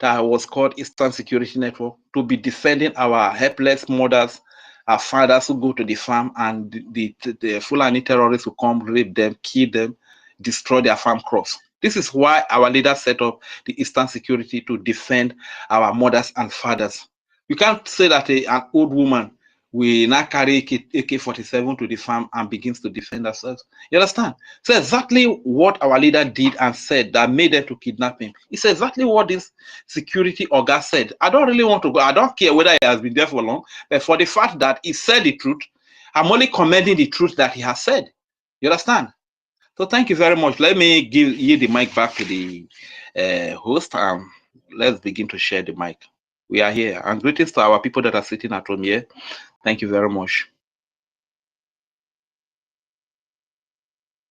that was called Eastern Security Network to be defending our helpless mothers, our fathers who go to the farm, and the Fulani terrorists who come, rape them, kill them, destroy their farm crops. This is why our leader set up the Eastern Security to defend our mothers and fathers. You can't say that an old woman will not carry AK-47 to the farm and begins to defend herself. You understand? So exactly what our leader did and said that made them to kidnap him. It's exactly what this security Oga said. I don't really want to go. I don't care whether he has been there for long, but for the fact that he said the truth, I'm only commending the truth that he has said. You understand? So thank you very much. Let me give you the mic back to the host. Let's begin to share the mic. We are here. And greetings to our people that are sitting at home here. Thank you very much.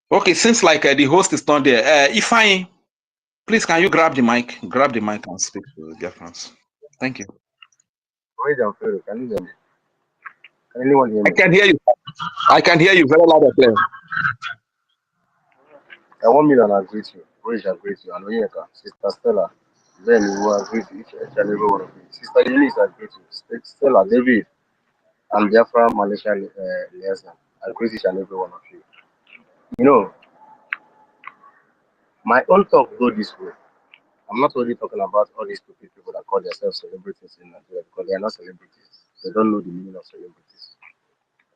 Okay, since like the host is not there, Ifeanyi, please can you grab the mic? Grab the mic and speak to the Biafrans. Thank you. Can you hear me? Can anyone hear me? I can hear you. I can hear you very loud and clear. I 1 million I greet you. Rich, I greet you. And Oyeka, Sister Stella, Ben, who I greet you, each and every one of you. Sister Eunice, I greet you. Stella, David, and Biafra, Malaysia, Liaison. I greet each and every one of you. You know, my own talk go this way. I'm not only talking about all these stupid people that call themselves celebrities in Nigeria because they are not celebrities. They don't know the meaning of celebrities.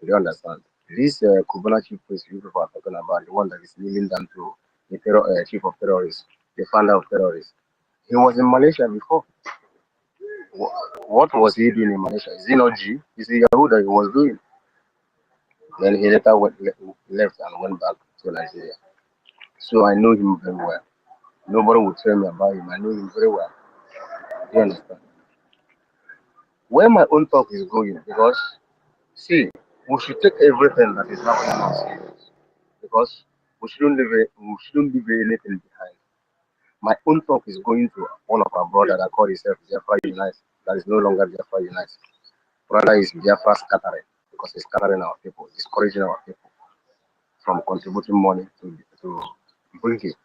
You understand? This Kubana chief priest you people are talking about, the one that is kneeling down to the chief of terrorists, the founder of terrorists. He was in Malaysia before. What was he doing in Malaysia? Is he not G? Is he Yahoo that he was doing? Then he later left and went back to Nigeria. So I know him very well. Nobody would tell me about him. I know him very well. You understand? Where my own talk is going, because see, we should take everything that is happening on serious because we shouldn't leave anything behind. My own talk is going to one of our brothers that call himself Biafra Unite. That is no longer Biafra Unite. Brother is Biafra scattering because he's scattering our people, discouraging our people from contributing money to bring it.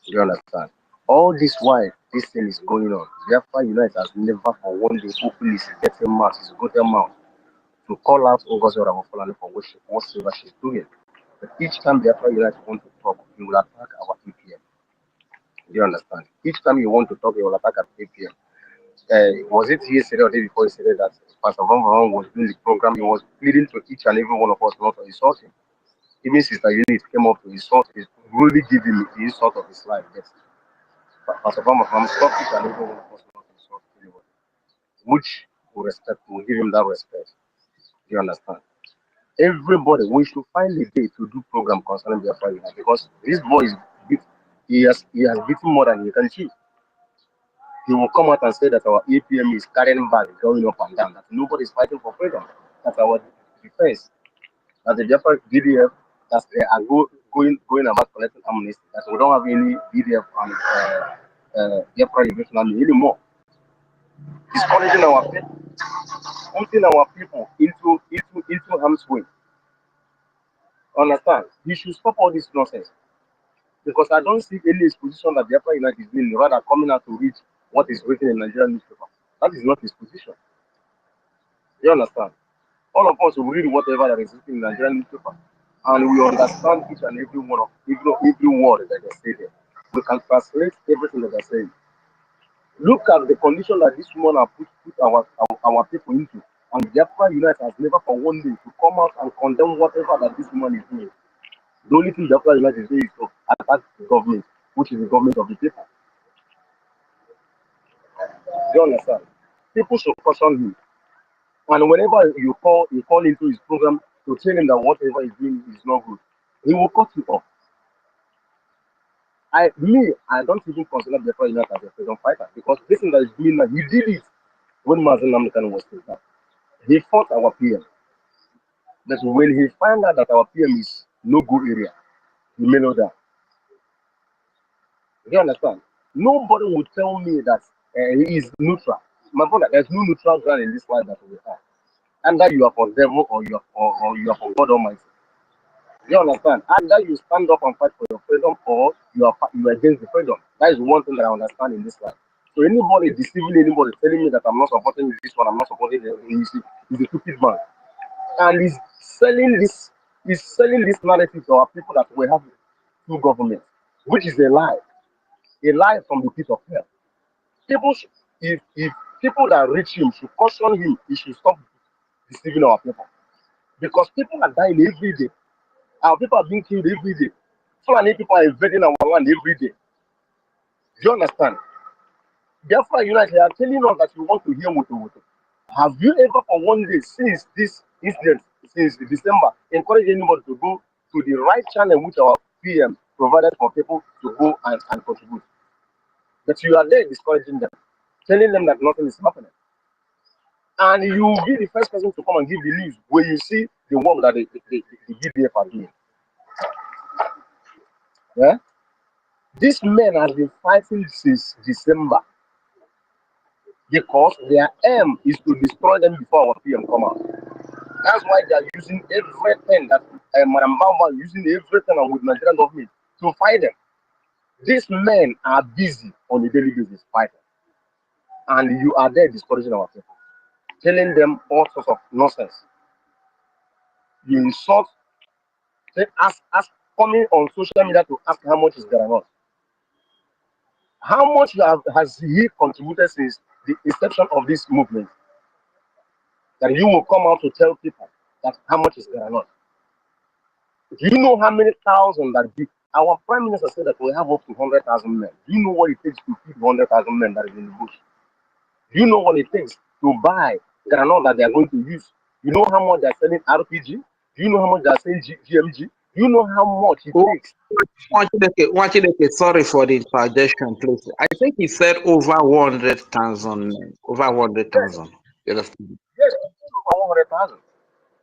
You understand? All this while this thing is going on, Biafra Unite has never for one day openly getting mouth, his golden mouth, to call out OGOJA for whatever she's doing. But each time Biafra Unite want to talk, he will attack our APM. Do you understand? Each time you want to talk, he will attack at APM. Was it yesterday or the day before yesterday that Pastor Van was doing the program? He was pleading to each and every one of us not to insult him. Even Sister Unit came up to insult him, really give him the insult of his life. Yes. Pastor Van stopped each and every one of us not to insult anyone, which we respect, we give him that respect. Do you understand? Everybody, we should find a day to do program concerning Biafra Unite because this boy is he has beaten more than he can chew. He will come out and say that our APM is carrying back, going up and down, that nobody is fighting for freedom. That's our defense. That the Biafra BDF that they are going about collecting amnesty, that we don't have any BDF and Biafra Liberation Army anymore. Discouraging our people, putting our people into harm's way. Understand? You should stop all this nonsense. Because I don't see any exposition that the Biafra Unite is doing, rather coming out to read what is written in Nigerian newspaper. That is not his position. You understand? All of us will read whatever that is written in Nigerian newspaper, and we understand each and every one of every word that they say there. We can translate everything that they're saying. Look at the condition that this woman has put our people into, and the Biafra Unite has never for one day to come out and condemn whatever that this woman is doing. The only thing the Biafra Unite is doing is to attack the government, which is the government of the people. Do you understand? People should caution him. And whenever you call into his program to tell him that whatever he's doing is not good, he will cut you off. I don't even consider Biafra Unite as a freedom fighter because this thing that he's doing now, he did it when Mazen Namdekan was still there. He fought our PM. But when he found out that our PM is no good area, he mellowed down. Do you understand? Nobody would tell me that he is neutral. My brother, there's no neutral ground in this life that we have. Either you are for devil or you are for God Almighty. You understand? Either you stand up and fight for your freedom or you are against the freedom. That is one thing that I understand in this life. So anybody deceiving anybody, telling me that I'm not supporting this one, I'm not supporting it, he's a stupid man. And he's selling this narrative to our people that we have two governments, which is a lie from the pit of hell. If people that reach him should caution him, he should stop deceiving our people. Because people are dying every day. Our people are being killed every day. So many people are invading our land every day. Do you understand? Biafra Unite, they are telling us that you want to hear Woto. Have you ever for one day since this incident, since December, encouraged anybody to go to the right channel which our PM provided for people to go and contribute? But you are there discouraging them, telling them that nothing is happening. And you will be the first person to come and give the news when you see the work that the BDF are doing. Yeah? These men have been fighting since December because their aim is to destroy them before our PM come out. That's why they are using everything that Madam Bamba using everything with Nigerian government to fight them. These men are busy on a daily basis fighting. And you are there discouraging our people, telling them all sorts of nonsense. You insult, ask coming on social media to ask how much is there or not. How much has he contributed since the inception of this movement? That you will come out to tell people that how much is there or not. Do you know how many thousand that our Prime Minister said that we have up to 100,000 men? Do you know what it takes to feed 100,000 men that is in the bush? Do you know what it takes to buy granite that they are going to use? You know how much they are selling RPG? Do you know how much they are selling GMG? Do you know how much it takes? Sorry for the interjection, please. I think he said over 100,000 men. Over 100,000. Yes, over 100,000.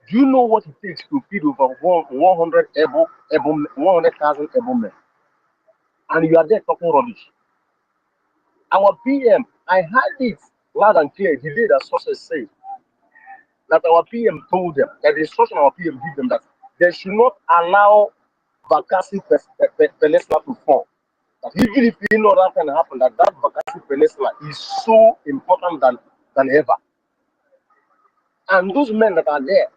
Do you know what it takes to feed over 100,000 able men? And you are there talking rubbish. Our PM, I heard it loud and clear the day that sources say that our PM told them, that the instruction our PM gave them, that they should not allow vacancy peninsula to fall. That even if you know that can happen, that vacancy peninsula is so important than ever. And those men that are there,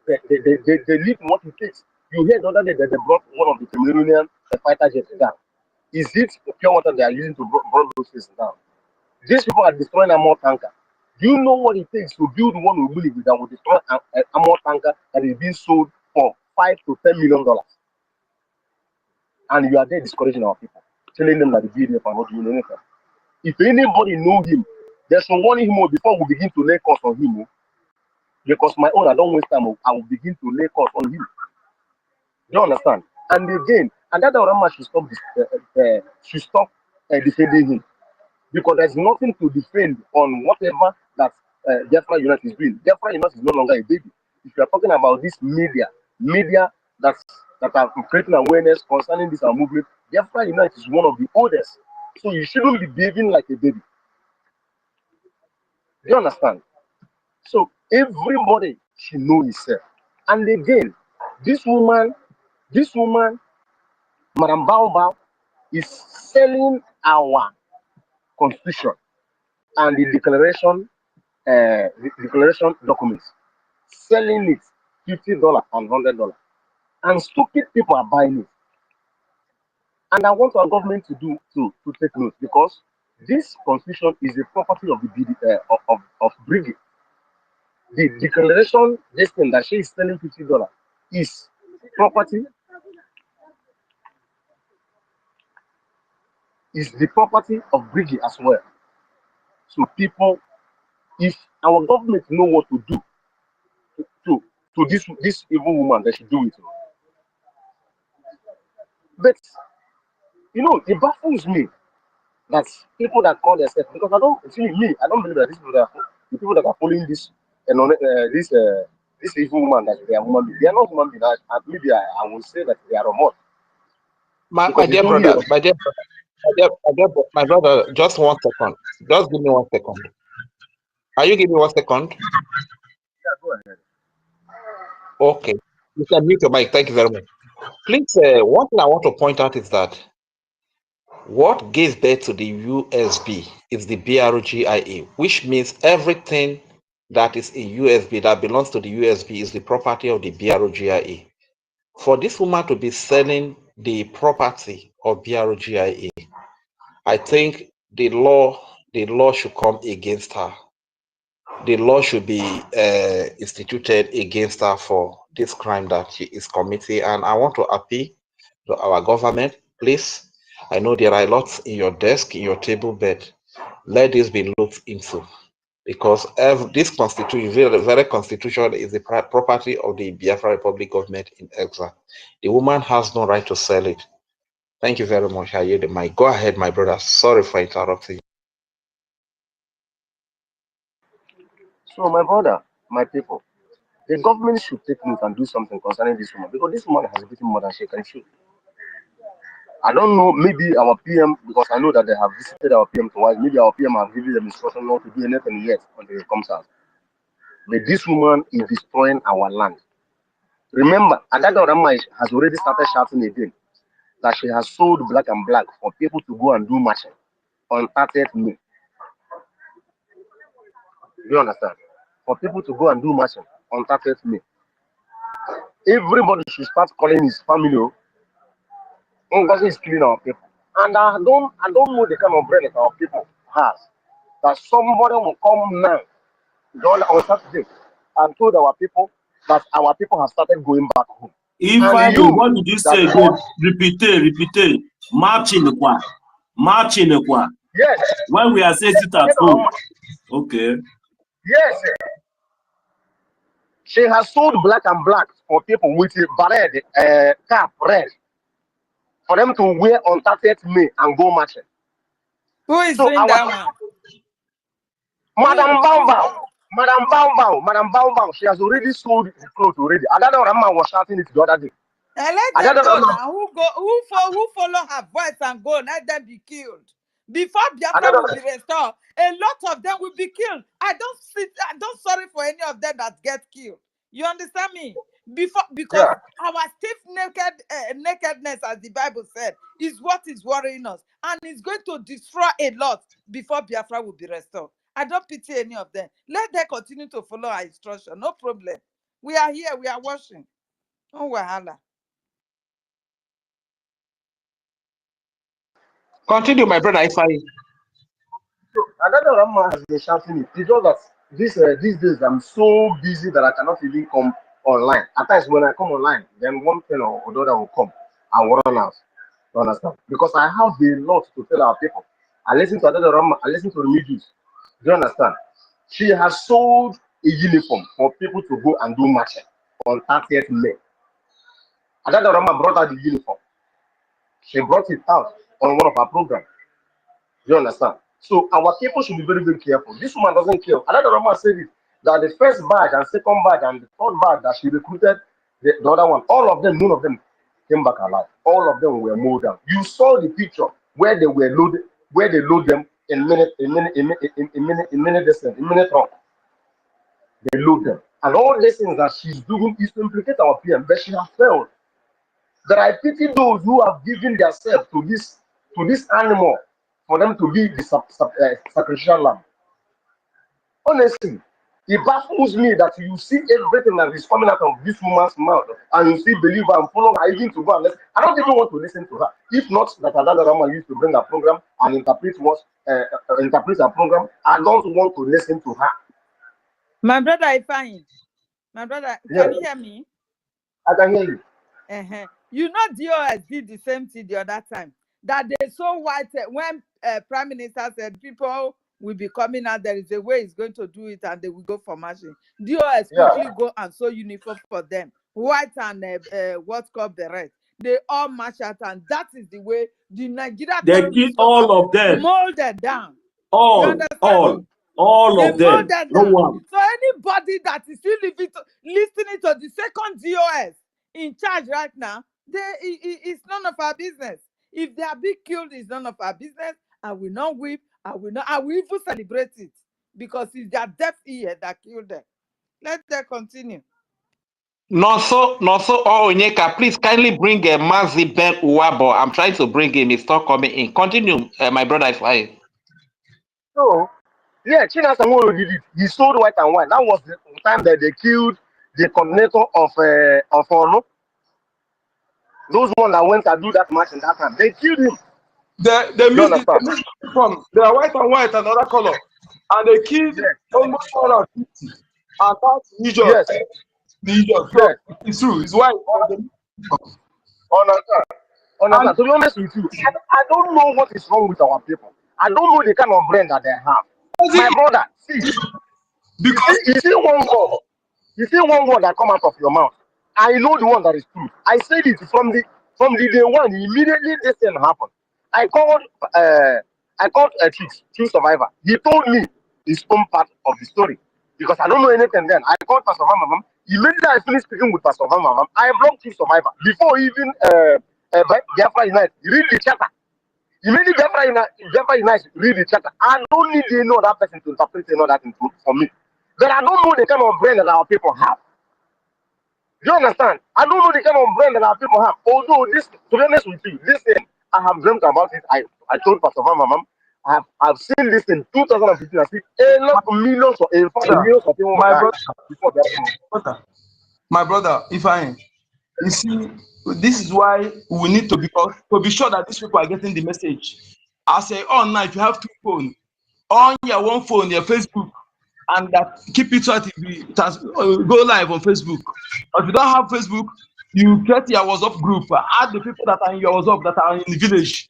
they live what it takes. You hear the other day that they brought one of the Cameroonian fighter jets down. Is it pure water they are using to bring those things down? These people are destroying a more tanker. Do you know what it takes to build one we believe that will destroy a more tanker that is being sold for $5 to $10 million? And you are there discouraging our people, telling them that the BDF are not doing anything. If anybody know him, there's some warning him before we begin to lay cost on him. Because my own, I don't waste time. I will begin to lay cost on him. Do you understand? And again, and that Rama should stop defending him, because there's nothing to defend on whatever that Biafra Unit is doing. Biafra Unit is no longer a baby. If you are talking about this media that are creating awareness concerning this movement, Biafra Unit is one of the oldest. So you shouldn't be behaving like a baby. Do you understand? So everybody should know himself. And again, this woman, Madam Bao, is selling our constitution and the declaration documents, selling it $50 and $100, and stupid people are buying it. And I want our government to take note, because this constitution is a property of the BRGIE. The declaration, this thing that she is selling $50 is property. Is the property of BRGIE as well. So people, if our government know what to do to this evil woman, they should do it. But you know, it baffles me that people that call themselves, because I don't believe that these people the people that are following this this evil woman, that they are human beings. They are not human beings. Maybe I will say that they are robots. My dear brother, my brother, just 1 second. Just give me 1 second. Are you giving me 1 second? Yeah, go ahead. Okay. You can mute your mic. Thank you very much. Please, one thing I want to point out is that what gives birth to the USB is the BRGIE, which means everything that is a USB that belongs to the USB is the property of the BRGIE. For this woman to be selling the property of BRGIE, I think the law should come against her. The law should be instituted against her for this crime that she is committing. And I want to appeal to our government, please. I know there are lots in your desk, in your table, but let this be looked into, because this constitution, very constitution, is the property of the Biafra Republic government in exile. The woman has no right to sell it. Thank you very much. I yield the mic. Go ahead, my brother. Sorry for interrupting. So my brother, my people, the government should take note and do something concerning this woman, because this woman has beaten more than she can chew. I don't know, maybe our PM, because I know that they have visited our PM twice, maybe our PM have given them instruction not to do anything yet until it comes out. But this woman is destroying our land. Remember, Adada Rama has already started shouting again that she has sold black and black for people to go and do marching on 30th May. Do you understand? For people to go and do marching on 30th May. Everybody should start calling his family. Ngozi is killing our people. And I don't know the kind of brain that our people has. That somebody will come now on Saturday and told our people that our people have started going back home. What did you say? Repeat. Marching quoi? Yes. When we are saying sit at home. Okay. Yes. She has sold black and black for people with a red cap red for them to wear on 30th May and go marching. Who is doing that one? Madam Bamba, Madam Bao, she has already sold the clothes already. Another man was shouting it the other day. And let them go now. Who follow her voice and go? Let them be killed. Before Biafra will be restored, a lot of them will be killed. I don't sorry for any of them that get killed. You understand me? Because our stiff nakedness, as the Bible said, is what is worrying us, and it's going to destroy a lot before Biafra will be restored. I don't pity any of them. Let them continue to follow our instruction. No problem. We are here. We are watching. Oh, wahala. Continue, my brother. If I So another man has been shouting it. It's just that these days I'm so busy that I cannot even come online. At times when I come online, then one thing or the other will come and run out. You understand? Because I have a lot to tell our people. I listen to another Rama, I listen to the media. Do you understand? She has sold a uniform for people to go and do marching on 30th May. Another Rama brought out the uniform. She brought it out on one of our programs. Do you understand? So our people should be very, very careful. This woman doesn't care. Another Rama said it, that the first batch and second batch and the third batch that she recruited, the other one, all of them, none of them came back alive. All of them were mowed down. You saw the picture where they were loaded, where they load them in minute run. They load them. And all these things that she's doing is to implicate our PM, but she has failed. That I pity those who have given themselves to this animal for them to be the sacrificial lamb. Honestly, it baffles me that you see everything that is coming out of this woman's mouth and you still believe her and follow her even to go and listen. I don't even want to listen to her. If not that Adada Rama used to bring a program and interpret her program, I don't want to listen to her. My brother, I find. My brother, can you hear me? I can hear you. You know, DOS did the same thing the other time. That they so white when Prime Minister said people will be coming out, there is a way he's going to do it, and they will go for marching. DOS quickly go and sew uniform for them, white and what's called beret. They all march out, and that is the way the Nigeria they kill all of them, molded down. all of them. No one. So anybody that is still listening to the second DOS in charge right now, it's none of our business. If they are being killed, it's none of our business. I will not weep. I will even celebrate it, because it's their deaf ear that killed them. Let them continue. no so Onyeka, please kindly bring Mazi Ben Uwabo. I'm trying to bring him. He's not coming in. Continue, my brother. If I So China Samoro did it. He sold white and white. That was the time that they killed the coordinator of Ono. Those ones that went to do that match in that time, they killed him. They mixed it from they are white and white, another color, and they killed almost 450. And that's usual. Yes. So it's true. It's white. Understand. To be honest with you, I don't know what is wrong with our people. I don't know the kind of brain that they have. My brother, see, because you see one word that come out of your mouth. I know the one that is true. I said it from the day one. Immediately this thing happened. I called a true survivor. He told me his own part of the story, because I don't know anything then. I called Pastor Mamam. Immediately I finished speaking with Pastor Mamam, I blocked true survivor before even Biafra Unite read the chapter. Immediately Biafra Unite read the chapter. I don't need to know that person to interpret that for me. But I don't know the kind of brain that our people have. Do you understand? I don't know the kind of brain that our people have. Although this, to be honest with you, this thing, I have dreamt about it. I told Pastor Mamam, I've seen this in 2015. I see a lot of millions of people. My brother, if I, you see, this is why we need to be sure that these people are getting the message. I say, oh, now if you have two phones, on your one phone, your Facebook, and that keep it so that it go live on Facebook. But if you don't have Facebook, you get your WhatsApp group, add the people that are in your WhatsApp that are in the village,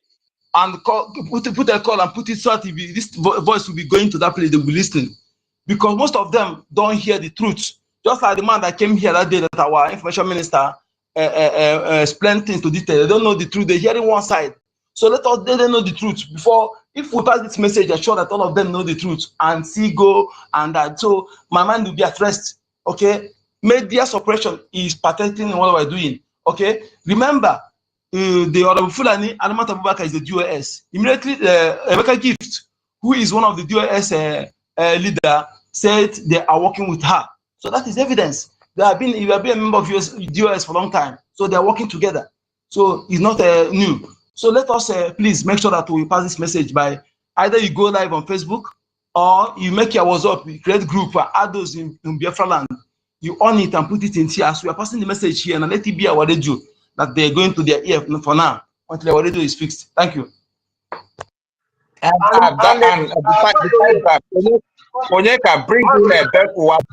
and put a call and put it so that this voice will be going to that place, they will be listening. Because most of them don't hear the truth. Just like the man that came here that day that our information minister explained things to detail. They don't know the truth, they're hearing one side. So let us let them know the truth before. If we pass this message, I'm sure that all of them know the truth and see go and that. So my mind will be at rest. Okay, media suppression is patenting what we're doing. Okay, remember the Honorable Fulani Alamat Abubakar is the DOS. Immediately, Rebecca Gift, who is one of the DOS leader, said they are working with her. So that is evidence. You have been a member of DOS for a long time. So they are working together. So it's not new. So let us please make sure that we pass this message by either you go live on Facebook or you make your WhatsApp, you create group, add those in Biafra land. You on it and put it in here. As we are passing the message here, and let it be our radio that they're going to their ear for now until our radio is fixed. Thank you. And besides that, Onyeka bring in a belt.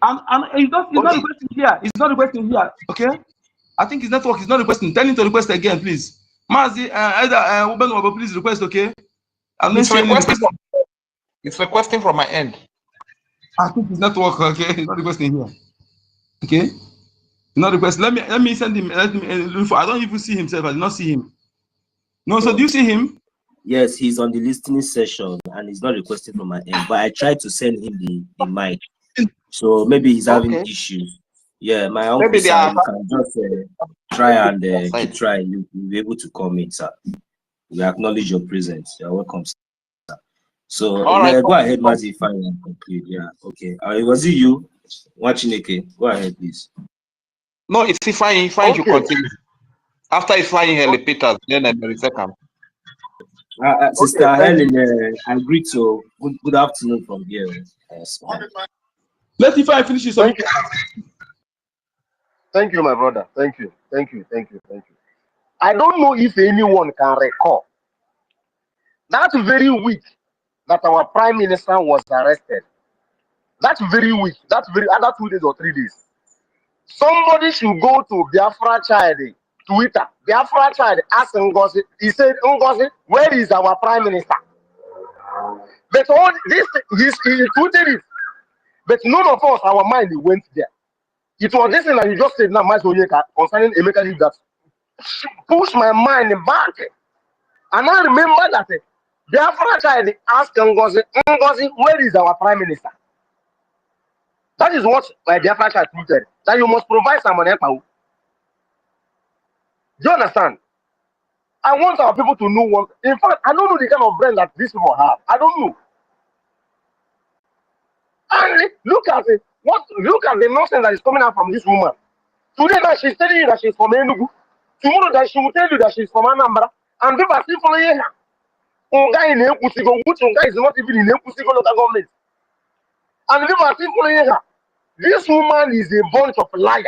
And it's not requesting here. It's not requesting here. Okay. I think his network is not requesting. Tell him to request again, please. Mazi, either please request. Okay. I'm not seeing it's requesting from my end. I think his network. Okay. He's not requesting here. Okay. He's not requesting. Let me send him. I don't even see himself. I did not see him. No. So do you see him? Yes, he's on the listening session and he's not requesting from my end. But I tried to send him the mic. So maybe he's having issues. Yeah, my uncle can just try and keep trying. You'll be able to come in, sir. We acknowledge your presence. You're welcome, sir. So go ahead, Mazi, if I can conclude. Yeah, okay. Was it you watching? Okay, go ahead, please. No, it's fine. You continue. After it's fine, Helen Peters, then there is second. Sister Helen, I greet you. Good afternoon from here. Let's if I finish this. Thank you, my brother. Thank you. I don't know if anyone can recall that very week that our prime minister was arrested. That very week, that other 2 days or 3 days. Somebody should go to Biafra Child Twitter. Biafra Child asked NGOZI. He said, NGOZI, where is our prime minister? But all this, he tweeted it. But none of us, our mind went there. It was this thing that you just said now, concerning Emeka that pushed my mind back. And I remember that Biafra Child asked NGOZI, NGOZI, where is our prime minister? That is what my Biafra Child tweeted, that you must provide some money. Do you understand? I want our people to know one. In fact, I don't know the kind of brain that these people have. I don't know. And look at it. Look at the nonsense that is coming out from this woman. Today that she's telling you that she's from Enugu. Tomorrow that she will tell you that she's from Anambra. And people are still following her. Unga in Ekusigo, which Unga is not even in Ekusigo local government. And people are still following her. This woman is a bunch of liars.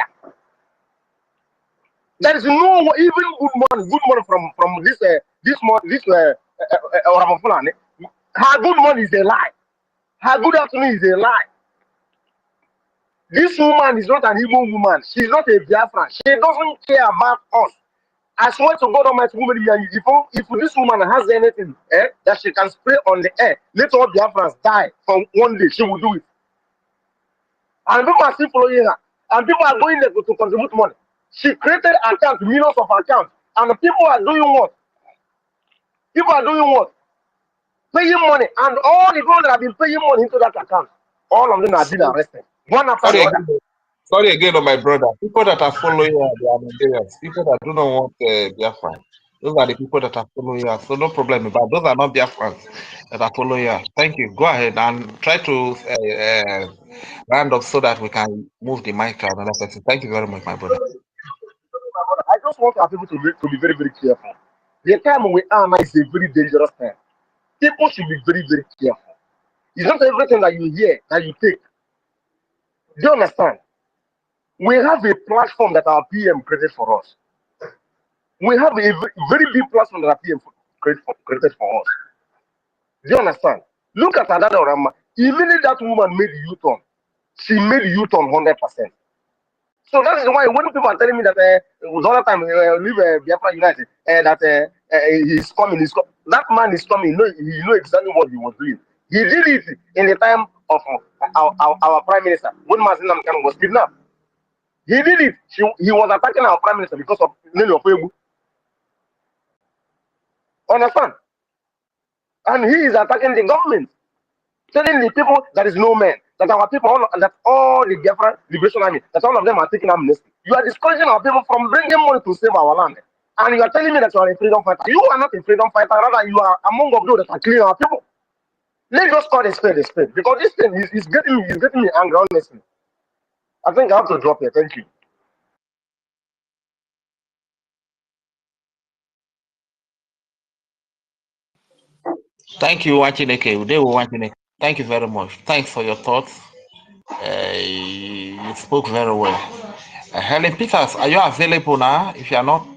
There is no even good money from this Fulani. Her good money is a lie. Her good afternoon is a lie. This woman is not an Igbo woman. She's not a Biafran. She doesn't care about us. I swear to God Almighty, woman, if this woman has anything that she can spray on the air, let all Biafrans die for one day, she will do it. And people are still following her. And people are going there to contribute money. She created accounts, millions of accounts. And the people are doing what? People are doing what? Paying money. And all the people that have been paying money into that account, all of them are being arrested. One after the other. Sorry again, my brother. People that are following her, they are Nigerians. People that do not want Biafra. Those are the people that are following her. So no problem. But those are not Biafrans that are following her. Thank you. Go ahead and try to round up so that we can move the mic to another person. Thank you very much, my brother. I just want our people to be very, very careful. The time we are now is a very dangerous time. People should be very, very careful. It's not everything that you hear that you take. Do you understand? We have a platform that our PM created for us. We have a very big platform that our PM created for us. Do you understand? Look at Adada Orama. Immediately that woman made U-turn. She made U-turn 100%. So that is why when people are telling me that all the time leave Biafra United, that he's coming, that man is coming. He knows exactly what he was doing. He did it in the time of our prime minister when Mazin Namkan was kidnapped. He did it. He was attacking our prime minister because of Nelly Ofebu. Understand? And he is attacking the government, telling the people there is no man, that our people, that all the Biafra Liberation Army, that all of them are taking amnesty. You are discouraging our people from bringing money to save our land. And you are telling me that you are a freedom fighter. You are not a freedom fighter, rather you are among of those that are killing our people. Let's just call a spade, because this thing is getting me angry, honestly. I think I have to drop here. Thank you. Thank you, Wachineke. Thank you very much. Thanks for your thoughts. You spoke very well. Helen Peters, are you available now? If you are not,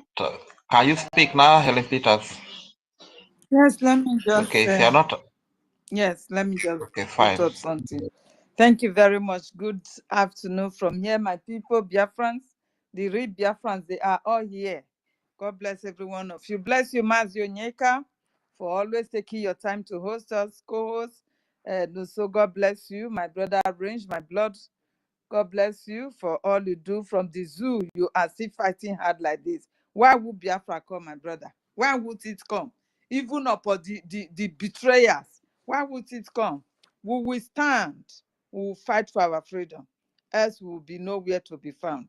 can you speak now, Helen Peters? Yes, let me just Okay, if you are not, yes, let me just okay, put fine. up something. Thank you very much. Good afternoon from here, my people, Biafrans, the real Biafrans, they are all here. God bless every one of you. Bless you, Mazio Nyeka, for always taking your time to host us, co-host. So God bless you, my brother Range, my blood. God bless you for all you do from the zoo. You are still fighting hard like this. Why would Biafra come, my brother? Why would it come? Even upon the betrayers, why would it come? We will stand. We will fight for our freedom. Else we will be nowhere to be found.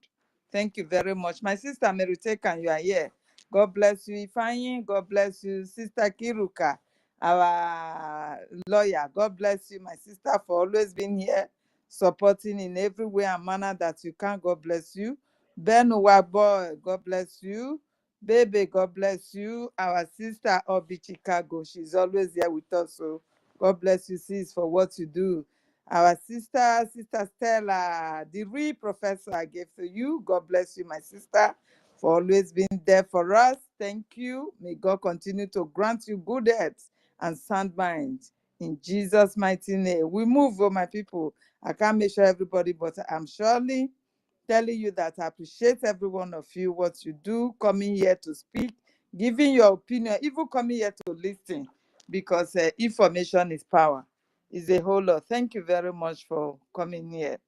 Thank you very much. My sister Meritekan, you are here. God bless you, Ifanyi. God bless you, Sister Kiruka, our lawyer. God bless you, my sister, for always being here, supporting in every way and manner that you can. God bless you. Ben Boy, God bless you. Baby, God bless you. Our sister Obi Chicago, she's always here with us. So God bless you, sis, for what you do. Our sister Stella, the real professor I gave to you. God bless you, my sister, for always being there for us. Thank you. May God continue to grant you good health and sound mind. In Jesus' mighty name. We move, oh my people. I can't make sure everybody, but I'm surely telling you that I appreciate every one of you, what you do, coming here to speak, giving your opinion, even coming here to listen, because information is power. It's a whole lot. Thank you very much for coming here.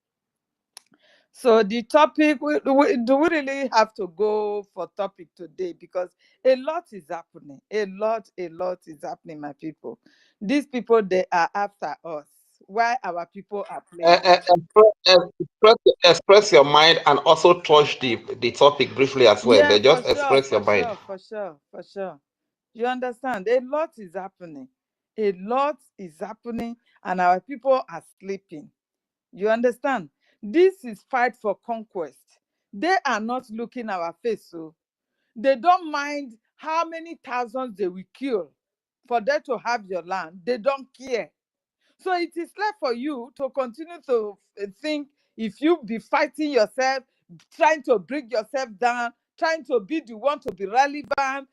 So the topic, do we really have to go for topic today? Because a lot is happening. A lot is happening, my people. These people, they are after us. Why our people are playing? Express your mind and also touch the topic briefly as well. Yeah, They for just sure, express your for mind. sure, for sure, for sure. You understand? A lot is happening. A lot is happening, and our people are sleeping. You understand? This is fight for conquest. They are not looking our face, so they don't mind how many thousands they will kill for them to have your land. They don't care. So it is left for you to continue to think, if you be fighting yourself, trying to bring yourself down, trying to be the one to be relevant,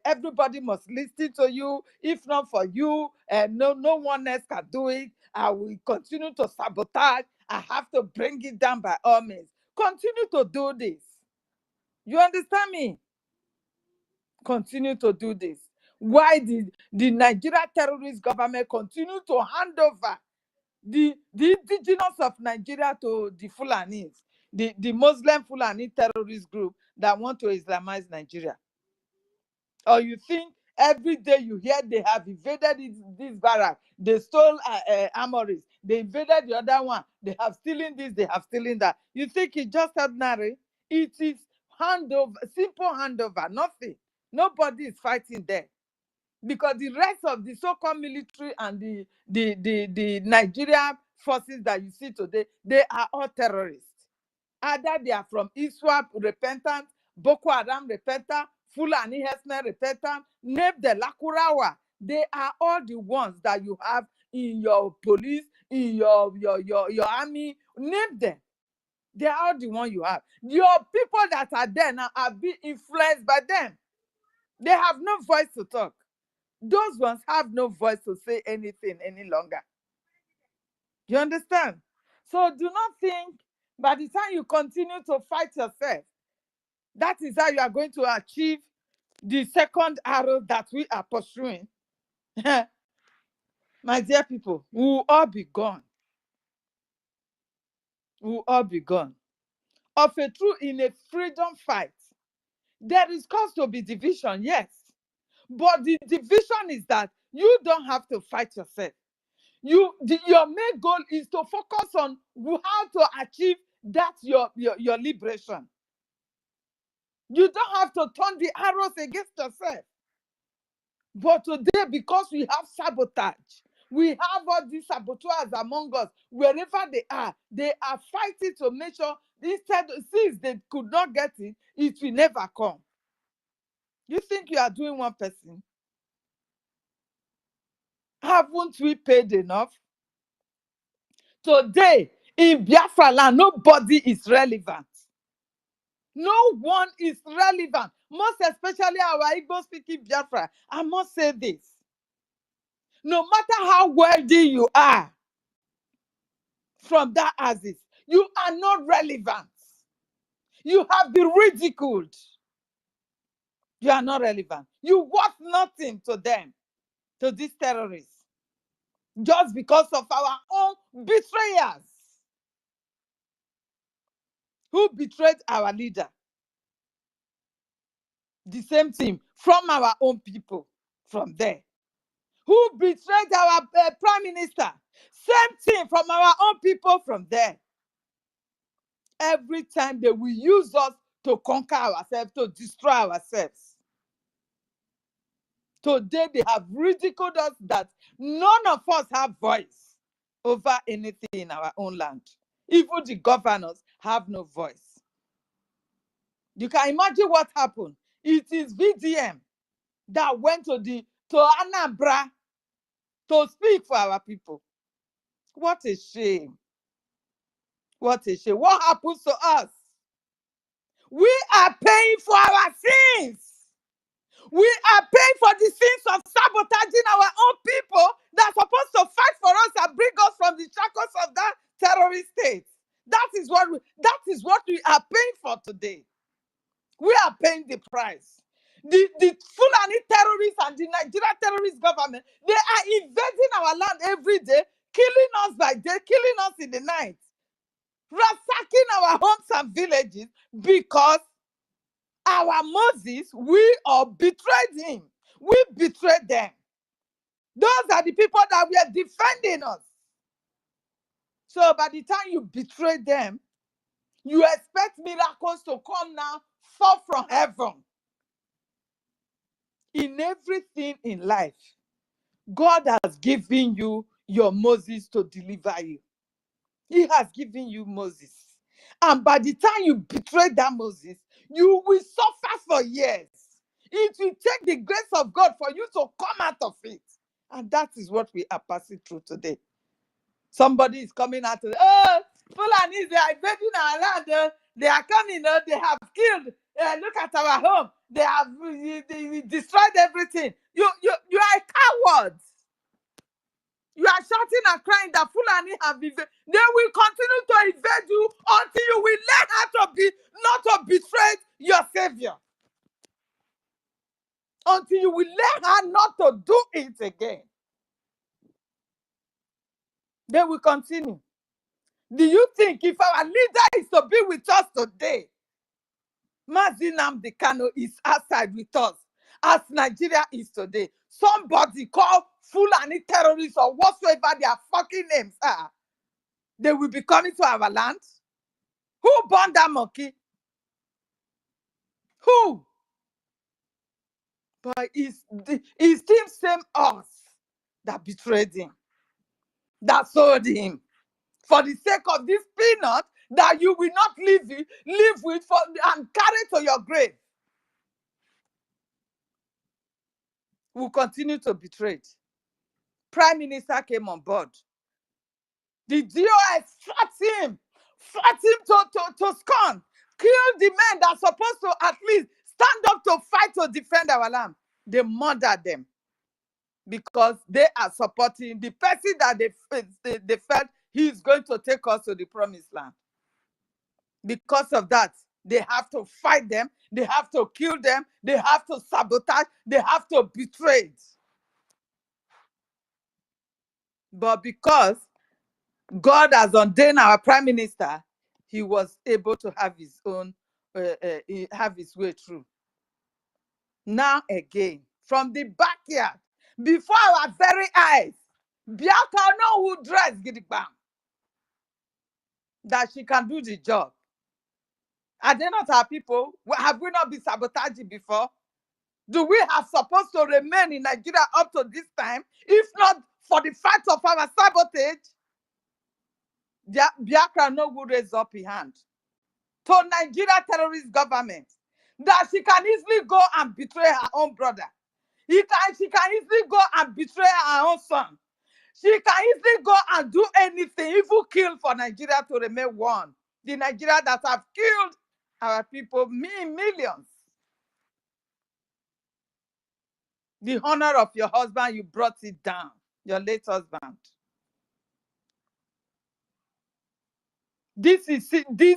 everybody must listen to you. If not for you, no one else can do it. I will continue to sabotage. I have to bring it down by all means. Continue to do this. You understand me? Continue to do this. Why did the Nigeria terrorist government continue to hand over the indigenous of Nigeria to the Fulanis, the Muslim Fulani terrorist group that want to Islamize Nigeria? Or you think every day you hear they have invaded this barrack, they stole armories, they invaded the other one, they have stealing this, they have stealing that. You think it's just ordinary? It is handover, simple handover, nothing. Nobody is fighting there. Because the rest of the so-called military and the Nigerian forces that you see today, they are all terrorists. Either they are from ISWAP repentant, Boko Haram repentant, Fulani Herdsmen repentant, name the Lakurawa. They are all the ones that you have in your police, in your army. Name them. They are all the ones you have. Your people that are there now are being influenced by them. They have no voice to talk. Those ones have no voice to say anything any longer. You understand? So do not think by the time you continue to fight yourself, that is how you are going to achieve the second arrow that we are pursuing. My dear people, we will all be gone. We will all be gone. Of a truth, in a freedom fight, there is cause to be division, yes. But the division is that you don't have to fight yourself. Your main goal is to focus on how to achieve that your liberation. You don't have to turn the arrows against yourself. But today, because we have sabotage, we have all these saboteurs among us, wherever they are fighting to make sure instead, since they could not get it, it will never come. You think you are doing one person? Haven't we paid enough? Today, in Biafra land, nobody is relevant. No one is relevant. Most especially our Igbo-speaking Biafra. I must say this. No matter how wealthy you are from that axis, you are not relevant. You have been ridiculed. You are not relevant. You worth nothing to them, to these terrorists, just because of our own betrayers who betrayed our leader. The same thing from our own people from there. Who betrayed our prime minister? Same thing from our own people from there. Every time they will use us to conquer ourselves, to destroy ourselves. Today they have ridiculed us that none of us have voice over anything in our own land. Even the governors have no voice. You can imagine what happened. It is VDM that went to Anambra to speak for our people. What a shame. What a shame. What happens to us? We are paying for our sins. We are paying for the sins of sabotaging our own people that are supposed to fight for us and bring us from the shackles of that terrorist state. That is what we are paying for today. We are paying the price. The Fulani terrorists and the Nigerian terrorist government, they are invading our land every day, killing us by day, killing us in the night, ransacking our homes and villages because our Moses, we all betrayed him. We betrayed them. Those are the people that were defending us. So by the time you betray them, you expect miracles to come now, fall from heaven. In everything in life, God has given you your Moses to deliver you. He has given you Moses. And by the time you betray that Moses, you will suffer for years. It will take the grace of God for you to come out of it. And that is what we are passing through today. Somebody is coming out to, oh, Fulani, they are invading our land. They are coming, they have killed. Look at our home. They have they destroyed everything. You are a coward. You are shouting and crying that Fulani have invaded. They will continue to invade you until you will learn how to be, not to betray your savior. Until you will learn how not to do it again. They will continue. Do you think if our leader is to be with us today, Mazi Nnamdi Kanu is outside with us, as Nigeria is today, somebody called Fulani terrorists or whatsoever their fucking names are, they will be coming to our land? Who burned that monkey? Who? But it's still same us that betrayed him, that sold him, for the sake of this peanut that you will not live with and carry to your grave. Will continue to betray it. Prime Minister came on board. The DOS fought him to scorn, kill the men that are supposed to at least stand up to fight to defend our land. They murdered them because they are supporting the person that they felt he is going to take us to the promised land. Because of that, they have to fight them, they have to kill them, they have to sabotage, they have to betray it. But because God has ordained our prime minister, he was able to have his own, have his way through. Now again, from the backyard, before our very eyes. Biafra know who dressed Gidigba, that she can do the job. Are they not our people? Have we not been sabotaged before? Do we have supposed to remain in Nigeria up to this time, if not for the fact of our sabotage? Biafra no will raise up his hand to Nigeria terrorist government, that she can easily go and betray her own brother. She can easily go and betray her own son. She can easily go and do anything, even kill for Nigeria to remain one. The Nigeria that have killed our people, millions. The honor of your husband, you brought it down, your late husband. This is the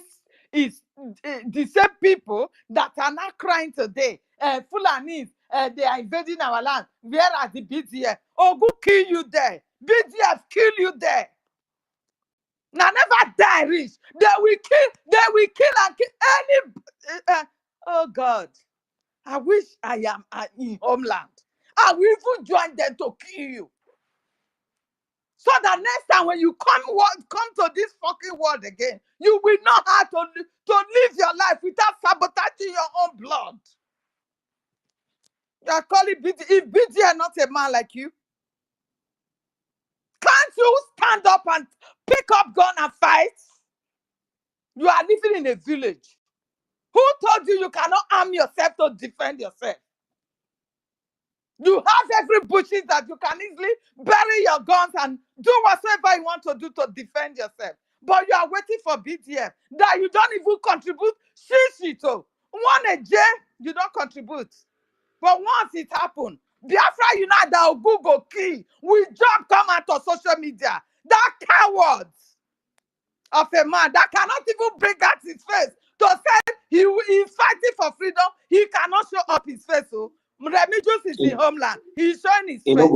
same people that are not crying today. Fulanis, they are invading our land. Where are the BDF? Ogu kill you there. BDF kill you there. Now never die rich. They will kill and kill any. Oh God, I wish I am in homeland. I will even join them to kill you. So that next time when you come to this fucking world again, you will know how to live your life without sabotaging your own blood. You are calling BD. If BD are not a man like you, can't you stand up and pick up gun and fight? You are living in a village. Who told you cannot arm yourself to defend yourself? You have every bushes that you can easily bury your guns and do whatever you want to do to defend yourself. But you are waiting for BDF that you don't even contribute. Shishito. One a J, you don't contribute. But once it happened, Biafra Unite that Google key, we jump come out of social media. That coward of a man that cannot even bring out his face to say he is fighting for freedom, he cannot show up his face. So Remigius is in homeland. He's showing his face. Why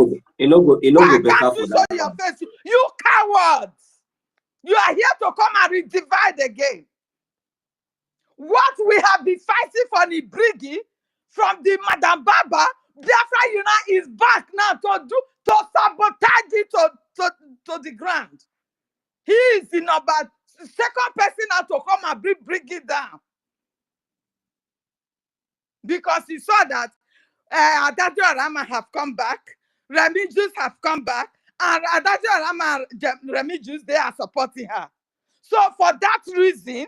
can't you show your face? You cowards! You are here to come and redivide again. What we have been fighting for the BRGIE from the Madam Baba, Biafra Unite is back now to sabotage it to the ground. He is the second person now to come and bring BRGIE down. Because he saw that Adajo Arama have come back, Remigius have come back, and Adajo Arama and Remigius, they are supporting her. So for that reason,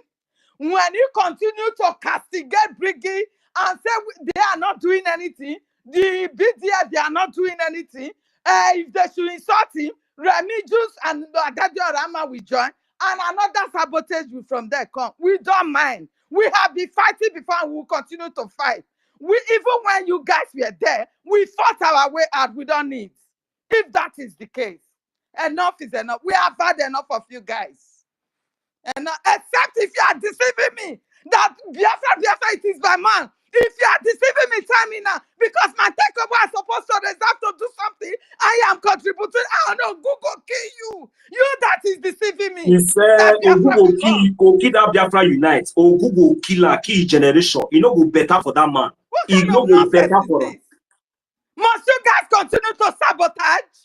when you continue to castigate BRGIE and say they are not doing anything, the BDF, they are not doing anything, if they should insult him, Remigius and Adajo Arama will join, and another sabotage will from there come. We don't mind. We have been fighting before and we will continue to fight. Even when you guys were there, we fought our way out. We don't need. If that is the case, enough is enough. We have had enough of you guys. And except if you are deceiving me, that Biafra, it is by man. If you are deceiving me, tell me now. Because my takeover is supposed to reserve to do something. I am contributing. I don't know, Google kill you. You that is deceiving me. He said, Google kill that Biafra Unite. Or Google kill generation. You know, go better for that man. What kind of nonsense is this? Must you guys continue to sabotage?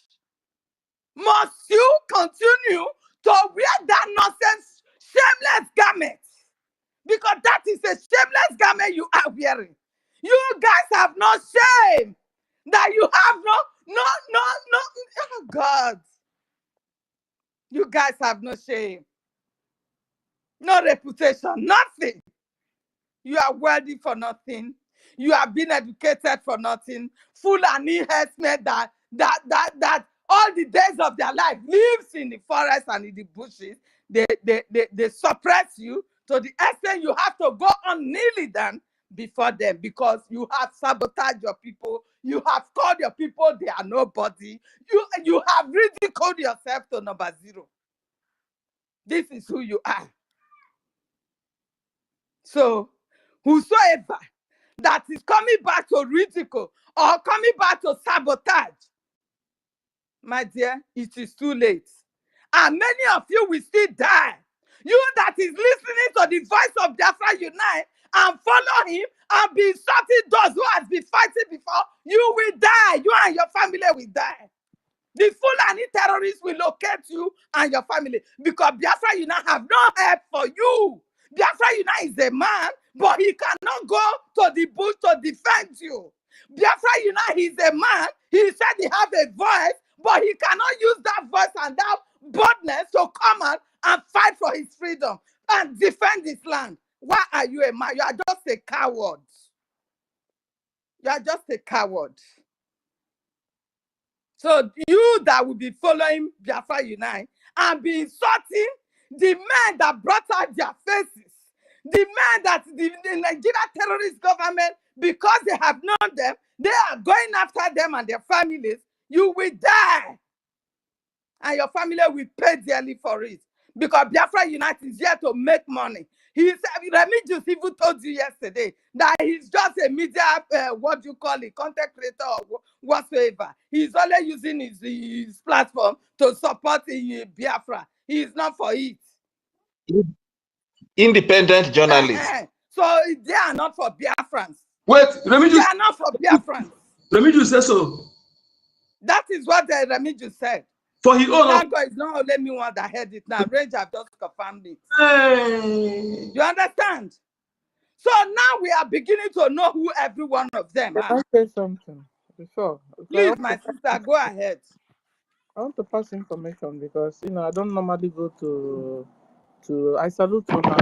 Must you continue to wear that nonsense, shameless garment? Because that is a shameless garment you are wearing. You guys have no shame. That you have no, oh God. You guys have no shame. No reputation, nothing. You are worthy for nothing. You have been educated for nothing. Fulani herdsmen that all the days of their life lives in the forest and in the bushes. They suppress you to the extent you have to go on kneeling down before them because you have sabotaged your people. You have called your people they are nobody. You have ridiculed yourself to number zero. This is who you are. So, whosoever that is coming back to ridicule or coming back to sabotage, my dear, it is too late. And many of you will still die. You that is listening to the voice of Biafra Unite and follow him and be insulting those who has been fighting before, you You will die. You and your family will die. The Fulani terrorists will locate you and your family because Biafra Unite have no help for you. Biafra Unite is a man, but he cannot go to the bush to defend you. Biafra Unite is a man. He said he have a voice, but he cannot use that voice and that boldness to come out and fight for his freedom and defend his land. Why are you a man? You are just a coward. You are just a coward. So you that will be following Biafra Unite and be insulting the men that brought out their faces, the men that the Nigeria terrorist government, because they have known them, they are going after them and their families, you will die. And your family will pay dearly for it. Because Biafra Unite is here to make money. He said, Remigius even told you yesterday that he's just a media, what do you call it, content creator or whatsoever. He's only using his platform to support Biafra. He's not for it. Independent journalist. So they are not for Biafrans. Wait, They are not for Biafrans. Remigius said so. That is what Remigius said. For his own. That guy is not only me one that heard it now. Range have just confirmed it. Hey. You understand? So now we are beginning to know who every one of them Can are. I say something before? Please, my sister, go ahead. I want to pass information because I don't normally go to I salute you now.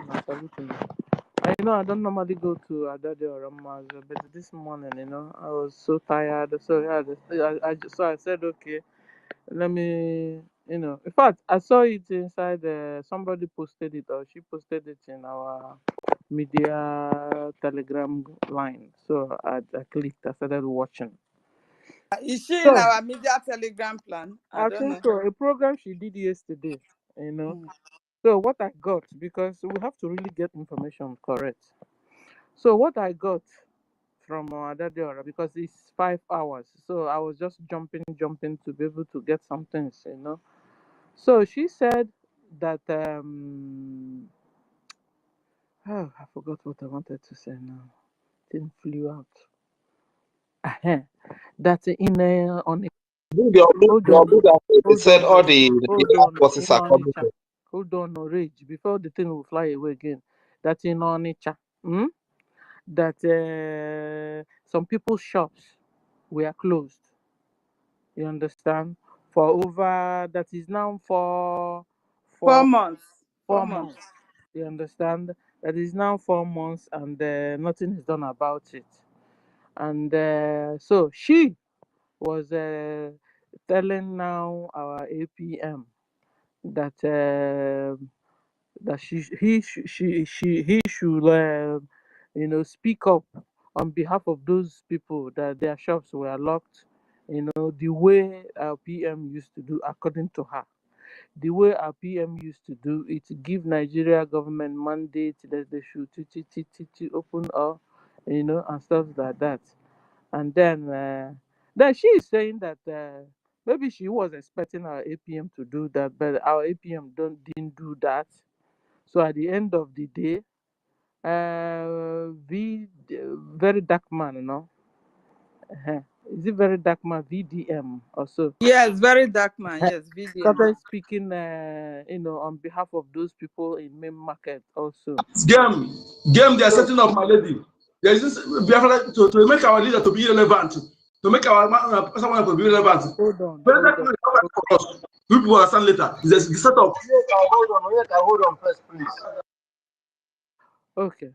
I salute you now. I don't normally go to Adade or Ramaz, but this morning, I was so tired. So I said, okay, let me, in fact, I saw it inside, somebody posted it or she posted it in our media Telegram line. So I clicked, I started watching. Is she in our media Telegram plan? I don't think know. so. A program she did yesterday, So what I got, because we have to really get information correct. So what I got from Adadiora, because it's 5 hours, so I was just jumping to be able to get some things, So she said that oh, I forgot what I wanted to say now. Thing flew out. That on They said all the forces are coming. Hold on, no rage before the thing will fly away again. That in Onitsha, that some people's shops were closed. You understand? For over, that is now for 4 months. 4 months. You understand? That is now 4 months, and nothing is done about it. And so she was telling now our APM that that he should speak up on behalf of those people that their shops were locked, the way our PM used to do, according to her. The way our PM used to do it, give Nigeria government mandate that they should open up, and stuff like that. And then she is saying that maybe she was expecting our APM to do that, but our APM didn't do that. So at the end of the day, very dark man, is it very dark man VDM also? Yes, very dark man. Yes, VDM. Started speaking, on behalf of those people in main market also. Game, they are setting up, my lady. There is this Biafra to make our leader to be relevant, to make our someone to be relevant. Hold on. We will understand later. It's the setup. Hold on first, please. Okay.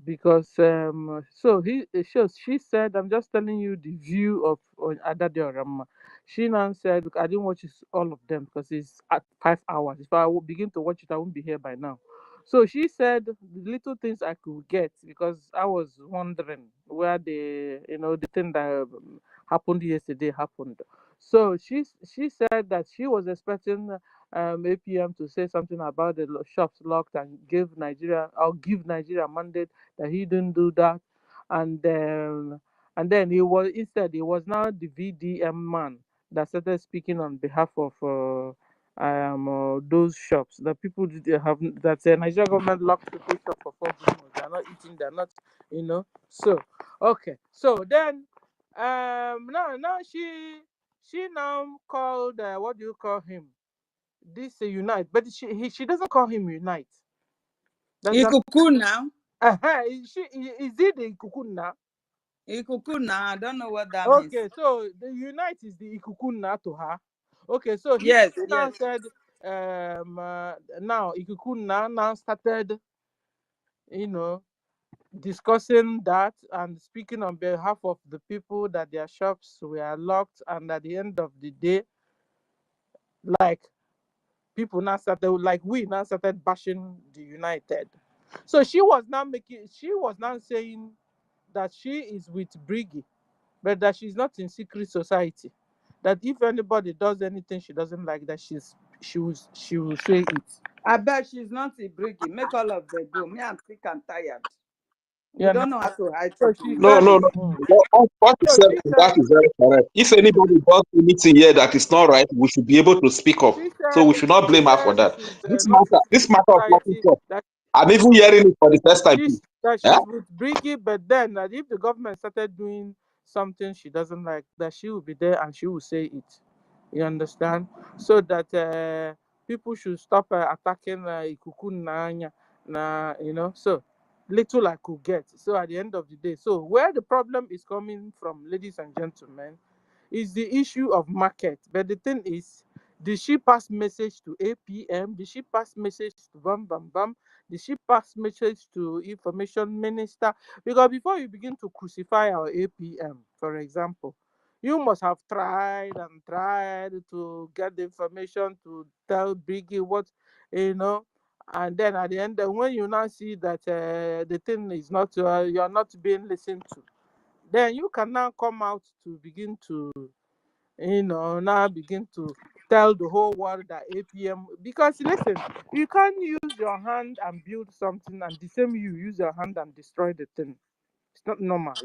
Because so she said, I'm just telling you the view of Adade Orama. She now said, look, I didn't watch all of them because it's at 5 hours. If I would begin to watch it, I won't be here by now. So she said the little things I could get, because I was wondering where the thing that happened yesterday happened. So she said that she was expecting APM to say something about the shops locked and give Nigeria a mandate, that he didn't do that. And then he was now the VDM man that started speaking on behalf of those shops that people have, that Nigeria government locked people shop for 4 months. They're not eating, they're not, so okay. So then Now she now called what do you call him? This Unite, but she doesn't call him Unite. That's Ikuku now. Is it the Ikukuna? Ikuku now. I don't know what that means. Okay, so the Unite is the Ikukuna to her. Okay, so he Yes, now yes. said now Ikukuna now started, discussing that and speaking on behalf of the people that their shops were locked, and at the end of the day, like people now started, like we now started bashing the United. So she was now saying that she is with BRGIE, but that she's not in secret society. That if anybody does anything she doesn't like, that she will say it. I bet she's not a BRGIE. Make all of them go. Me, I'm sick and tired. We Yeah, don't know how to hide so people. she No, said, no, no. What you so said she to said, that is very correct. If anybody does anything here that is not right, we should be able to speak up. she So said, we should not blame her for that. she's This not in matter of locking society. shop, That I'm even hearing it for the first time. that Yeah? she's with BRGIE, but then that if the government started doing something she doesn't like, that she will be there and she will say it. You understand? So that people should stop attacking Ikuku Nanya. So little I could get. So at the end of the day, so where the problem is coming from, ladies and gentlemen, is the issue of market. But the thing is, did she pass message to APM? Did she pass message to Bam Bam Bam? Did she pass message to Information Minister? Because before you begin to crucify our APM, for example, you must have tried and tried to get the information to tell BRGIE what, and then at the end, when you now see that the thing is not, you are not being listened to, then you can now come out to begin to, now begin to tell the whole world that APM, because listen, you can't use your hand and build something and the same you use your hand and destroy the thing. It's not normal.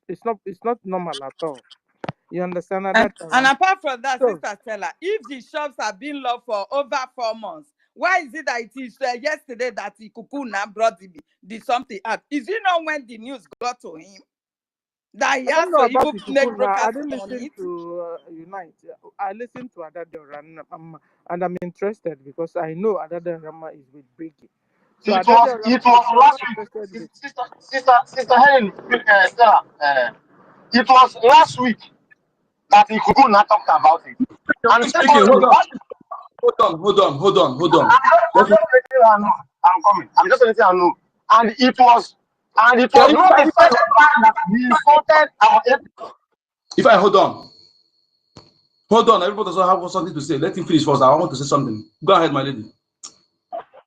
It's not normal at all. You understand And that? apart from that, So, Sister Stella, if the shops have been locked for over 4 months, why is it that it is yesterday that Ikuku now brought the something out? Is it not when the news got to him that he I has don't to know about even the make Kukuna. I broadcast didn't on listen it? to Unite. I listened to Adadeo and I'm interested because I know Adadeo Rama is with BRGIE. So It Adadeo Rama is was not last interested week, with. Sister Helen, Stella, it was last week that Ikukuna talked about it. And secondly, Hold on. I'm just letting her know I'm coming. I'm just letting her know. And it was not the first time that we insulted our If I hold on, everybody doesn't have something to say. Let him finish first. I want to say something. Go ahead, my lady.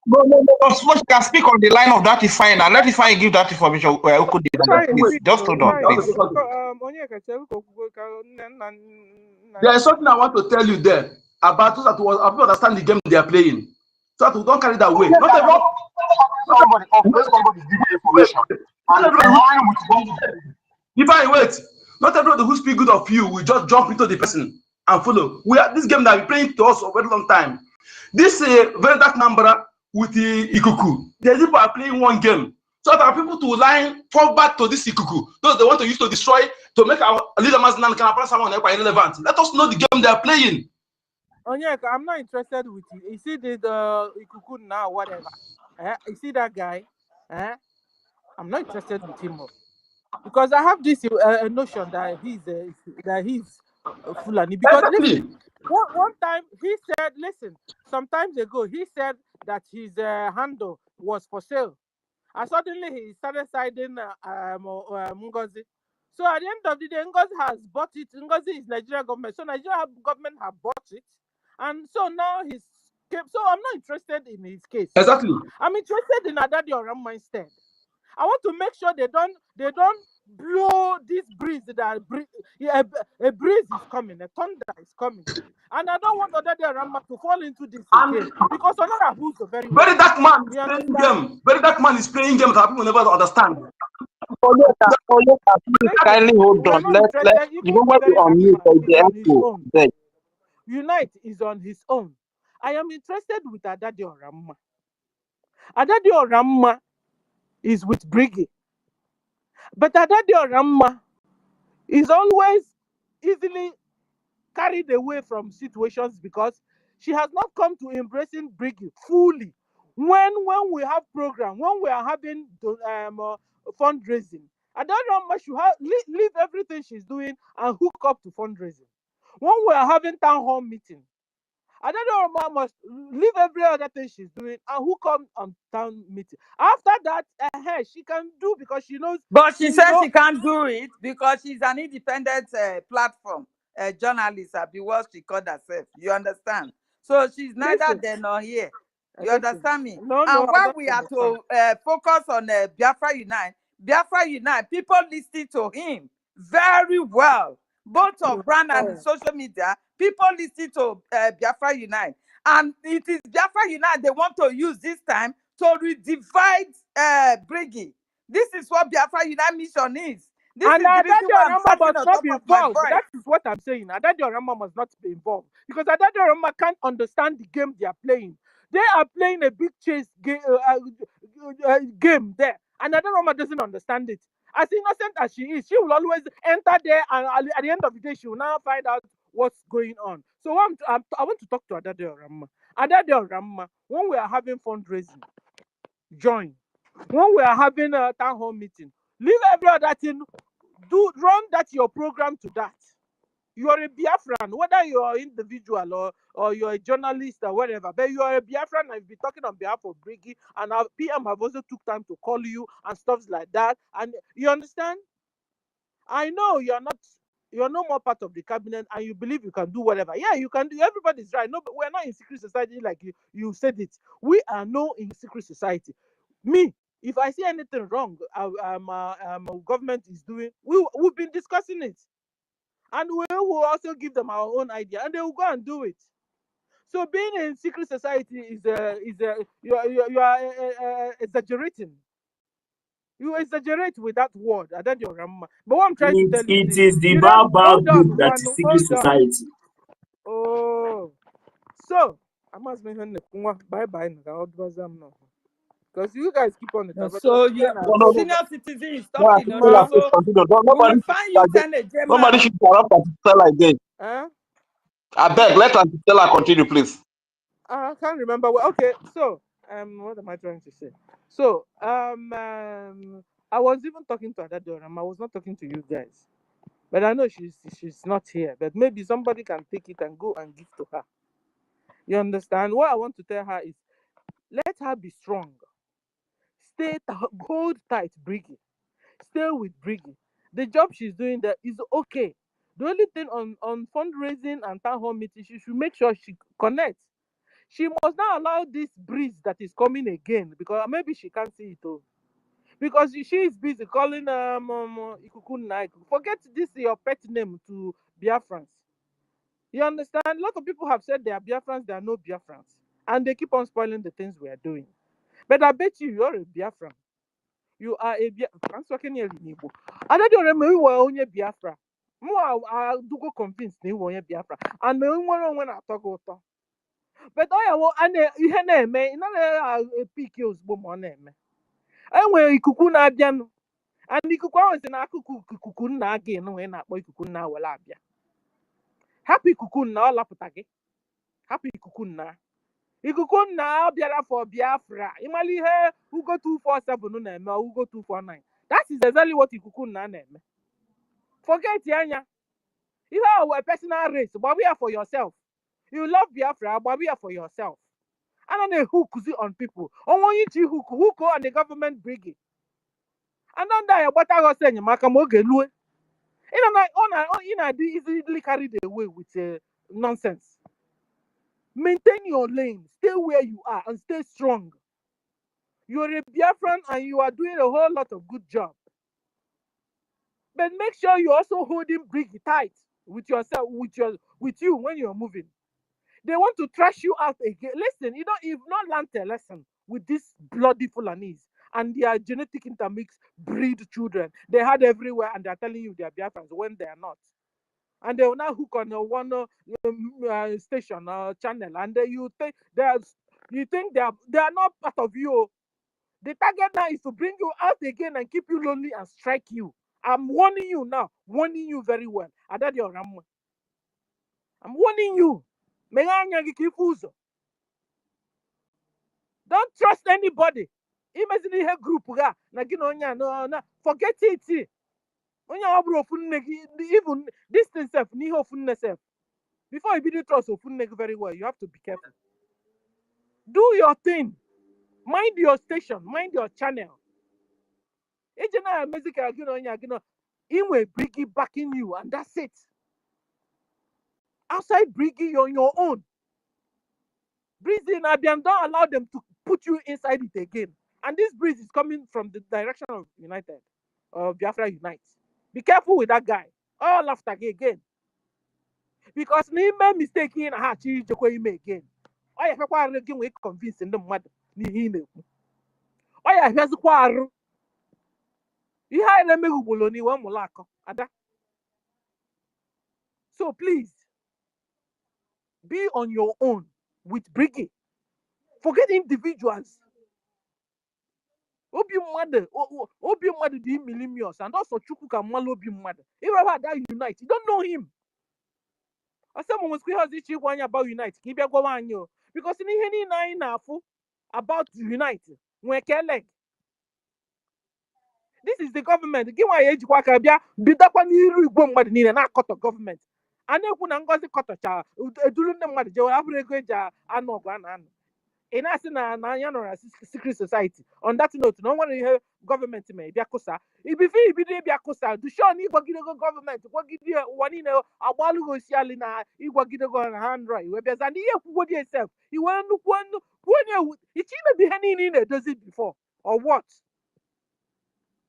No. So much can speak on the line of that is fine. And let it fine give that information where could please just hold on, please. There is something I want to tell you there about those that was people understand the game they are playing. So that we don't carry that way. Not everyone. somebody give you information. And wait. Not everybody who speak good of you will just jump into the person and follow. This game that we playing to us for a very long time. This very dark number with the Ikuku. The people are playing one game. So that people to fall back to this Ikuku. Those they want to use to destroy, to make our leader can apply someone irrelevant. Let us know the game they are playing. Onyeka, I'm not interested with you. You see the Ikuku now, whatever. You see that guy? I'm not interested with him because I have this notion that he's Fulani. Because listen, one time he said, some times ago he said that his handle was for sale, and suddenly he started siding NGOZI. So at the end of the day, NGOZI has bought it. NGOZI is Nigerian government, so Nigerian government have bought it, and so now he's. So I'm not interested in his case. Exactly. I'm interested in Adadi Orama instead. I want to make sure they don't blow this breeze that a breeze is coming, a thunder is coming. And I don't want Adadi Orama to fall into this again. Because another who's very well. Very dark man is playing game. Very dark man is playing game that people never understand. Kindly hold on. You know what to unmute. Unite is on his own. I am interested with Adadi Orama. Adadi Orama is with BRGIE. But Adadi Orama is always easily carried away from situations because she has not come to embracing BRGIE fully. When we have program, when we are having fundraising, I don't know much you have leave everything she's doing and hook up to fundraising. When we are having town hall meeting, I don't know must leave every other thing she's doing and who come on town meeting. After that, she can do because she knows. But she said she can't do it because she's an independent platform journalist. Be what she called herself. You understand? So she's neither Listen, there nor here. You listen. understand me? No, And I while don't we are understand. to focus on Biafra Unite, people listen to him very well, both on brand and social media. People listen to Biafra Unite, and it is Biafra Unite they want to use this time to redivide BRGIE. This is what Biafra Unite mission is. This And is the reason why I'm Adadi shouting must on not top be of my involved. voice. That is what I'm saying. Adadi must not be involved because Adadi can't understand the game they are playing. They are playing a big chase game there, and Adadi doesn't understand it. As innocent as she is, she will always enter there, and at the end of the day, she will now find out what's going on. So I want to talk to Adadi Orama. Adadi Orama, when we are having fundraising, join. When we are having a town hall meeting, leave every other thing. Run that your program to that. You are a Biafran, whether you are individual or you're a journalist or whatever, but you are a Biafran. I've been talking on behalf of BRGIE, and our PM have also took time to call you and stuff like that. And you understand? I know you're no more part of the cabinet and you believe you can do whatever. Yeah, you can do. Everybody's right. No, but we're not in secret society like you said it. We are no in secret society. Me, if I see anything wrong, government is doing, we've been discussing it, and we will also give them our own idea, and they will go and do it. So being in secret society is you are exaggerating. You exaggerate with that word. I don't know. But what I'm trying to tell you is It this. is the You don't Baobab hold on, group that is secret hold on. society. Oh, so I must mention the bye bye now. Because you guys keep on the topic. So your No, no, no. senior citizen is No, I talking. think No, we no. have to So continue. we will find you 10 a Nobody Jema. should interrupt us tell again. I beg, let us tell her continue, please. I can't remember. Okay, so what am I trying to say? So I was even talking to Adadoram. I was not talking to you guys, but I know she's not here. But maybe somebody can take it and go and give to her. You understand? What I want to tell her is, let her be strong. Hold tight, BRGIE. Stay with BRGIE. The job she's doing there is okay. The only thing on fundraising and town hall meeting, she should make sure she connects. She must not allow this breeze that is coming again because maybe she can't see it all. Because she is busy calling Ikuku Nai. Forget this your pet name to Biafrans. You understand? A lot of people have said they are Biafrans, they are no Biafrans. And they keep on spoiling the things we are doing. But I bet you're a Biafran. You are a Biafran. I'm talking here in Igbo. I don't remember you were only Biafra. I do go convince me you were Biafra. And when I talk about but ihe na-eme ị naghị epiki ozugbo ma ọ na-eme. Enwere ikuku na-abịanụ, and ikuku ahụ si n'akụkụ ikuku nna gị nụ wee na-akpọ ikuku nna were abịa. Hapụ ikuku nna ọ lapụta gị. Hapụ ikuku nna. Ikuku nna bịara for Biafra. Ịmala ihe Ugo 247 na-eme Ugo 249. That is exactly what ikuku nna na-eme. Forget anya. Ihe ahụ wee personal race. Gbaba ya for yourself. You love Biafra, gbaba ya for yourself. And then they hook on people. On one you hook on the government BRGIE. And then they what I was saying, Makamoge Lue. Easily carried away with nonsense. Maintain your lane, stay where you are, and stay strong. You're a Biafran and you are doing a whole lot of good job. But make sure you're also holding BRGIE tight with yourself, with you when you're moving. They want to trash you out again. Listen, you've not learned a lesson with these bloody Fulanis and their genetic intermix breed children. They had everywhere and they're telling you they're Biafrans when they are not. And they will now hook on one station or channel, and you think they are not part of you. The target now is to bring you out again and keep you lonely and strike you I'm warning you now. Warning you very well. I'm warning you. Don't trust anybody. Imagine here group no, forget it. Even this thing self, before you be trust very well, you have to be careful. Do your thing. Mind your station. Mind your channel. Inwe BRGIE backing you, and that's it. Outside BRGIE, you're on your own. Breeze in Abian, don't allow them to put you inside it again. And this breeze is coming from the direction of United, or Biafra Unite. Be careful with that guy. All after again. Because he made mistake in a heart, he again. I have a convincing them mother. I have a quarrel. So please, be on your own with BRGIE. Forget individuals. Obi mother the millennials, and also Chuku Kamalo Obi mother. If I had that Unite, you don't know him. As someone was clear about Unite, keep your going on because in any nine about Unite, when leg. This is the government. Give my age Wakabia, be that one you won't need an cut of government. And then when I'm going to cut a child, do them what Joe Average and no one. In a secret society. On that note, no one in her government may be a cosa. If you be a cosa, to show me what government, what give you one in a Walu Sialina, you will get a hand right. Whereas an ear what yourself, you want one, it's even be hanging in it, does it before, or what?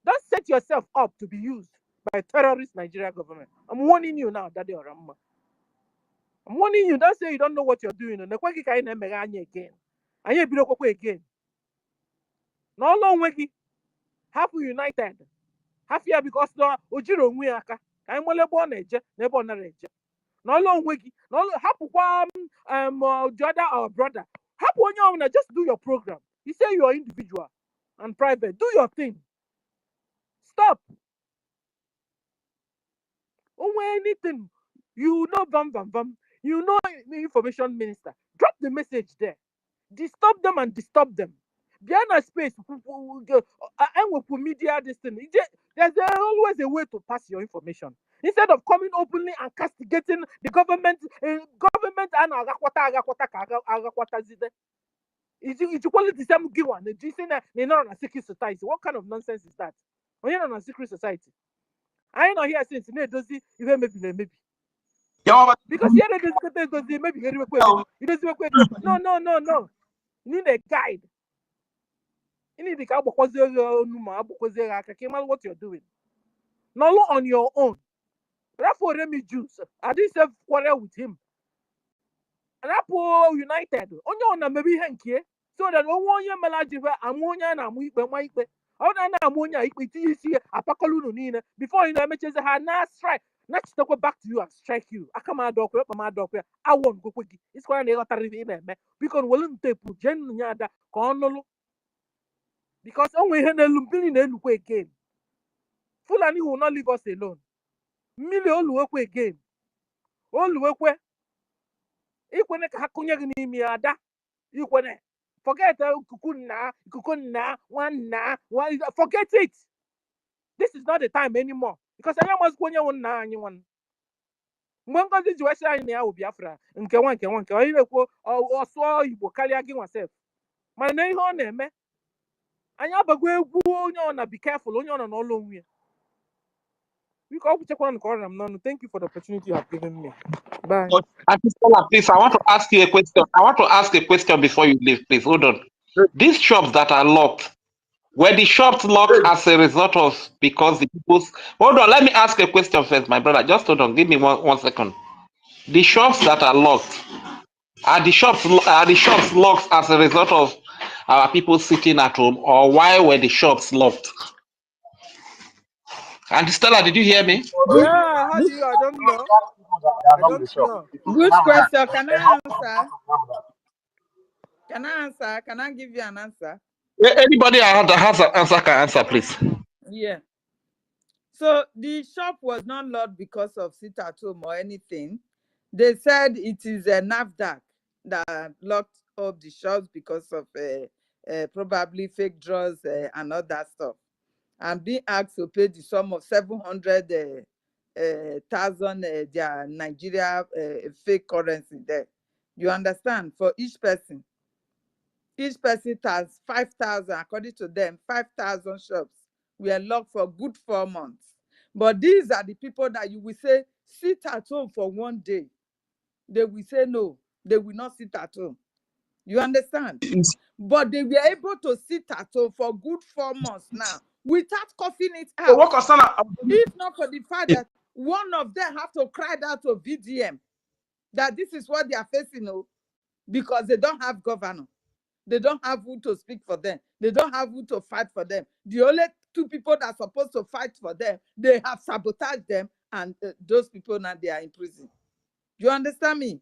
Don't set yourself up to be used by terrorist Nigeria government. I'm warning you now, Daddy Orama. I'm warning you, don't say you don't know what you're doing. Again. And you be again. No long weki. Half united. Half year because no Ojiro Wiaka. I'm only born age, never on age. No long weki. No half Jada or brother. Half one year just do your program. You say you're individual and private. Do your thing. Stop. Oh, anything. You know bam. You know the information minister. Drop the message there. Disturb them and disturb them. Behind space, and with media this thing. There's always a way to pass your information. Instead of coming openly and castigating the government and agakwata zide. It's equally the same given. They're not on a secret society. What kind of nonsense is that? When you're on a secret society. I ain't not here since even maybe. Because here maybe no. You need a guide. You need to what you're doing. Not on your own. Therefore, Remy Juice. I didn't have quarrel with him. And Apo United. On maybe Henke. So that one year Malajiva, ammonia and Amwipe. How do ammonia equity Apakalunu Nina before you know matches had not strike. Not to go back to you and strike you. I come out of my dog. I won't go quickly. It's quite a because willing to put Jennyada Conolo. Because only Henry Lumpini then work again. Fulani will not leave us alone. Millie all work again. All work where? Equine Hakunya Nimiada. Equine. Forget Kukuna, one. Forget it. This is not the time anymore. Because I must go on anyone. Mongo did you say in the Biafra and Kawanka, or so you will carry again myself. My name on them, eh? And you be careful on all along. You can check one corner. Thank you for the opportunity you have given me. Bye. Please, I want to ask you a question. I want to ask a question before you leave, please. Hold on. These shops that are locked, were the shops locked as a result of because the people's hold on, let me ask a question first, my brother. Just hold on, give me one second. The shops that are locked, are the shops locked as a result of our people sitting at home, or why were the shops locked? And Stella, did you hear me? Yeah, how do you? I don't know. I don't know. Good question. Can I answer? Can I give you an answer? Anybody that has an answer can answer, please. Yeah. So the shop was not locked because of sit-at-home or anything. They said it is a NAFDAC that locked up the shops because of probably fake draws and all that stuff. And being asked to pay the sum of 700,000 their Nigeria fake currency there. You understand? For each person has 5,000, according to them, 5,000 shops were locked for good 4 months. But these are the people that you will say, sit at home for 1 day. They will say no, they will not sit at home. You understand? But they were able to sit at home for good 4 months now without coughing it So out. what concern? If not for the fact that one of them have to cry out to VDM that this is what they are facing, because they don't have governor. They don't have who to speak for them. They don't have who to fight for them. The only two people that are supposed to fight for them, they have sabotaged them, and those people now they are in prison. You understand me?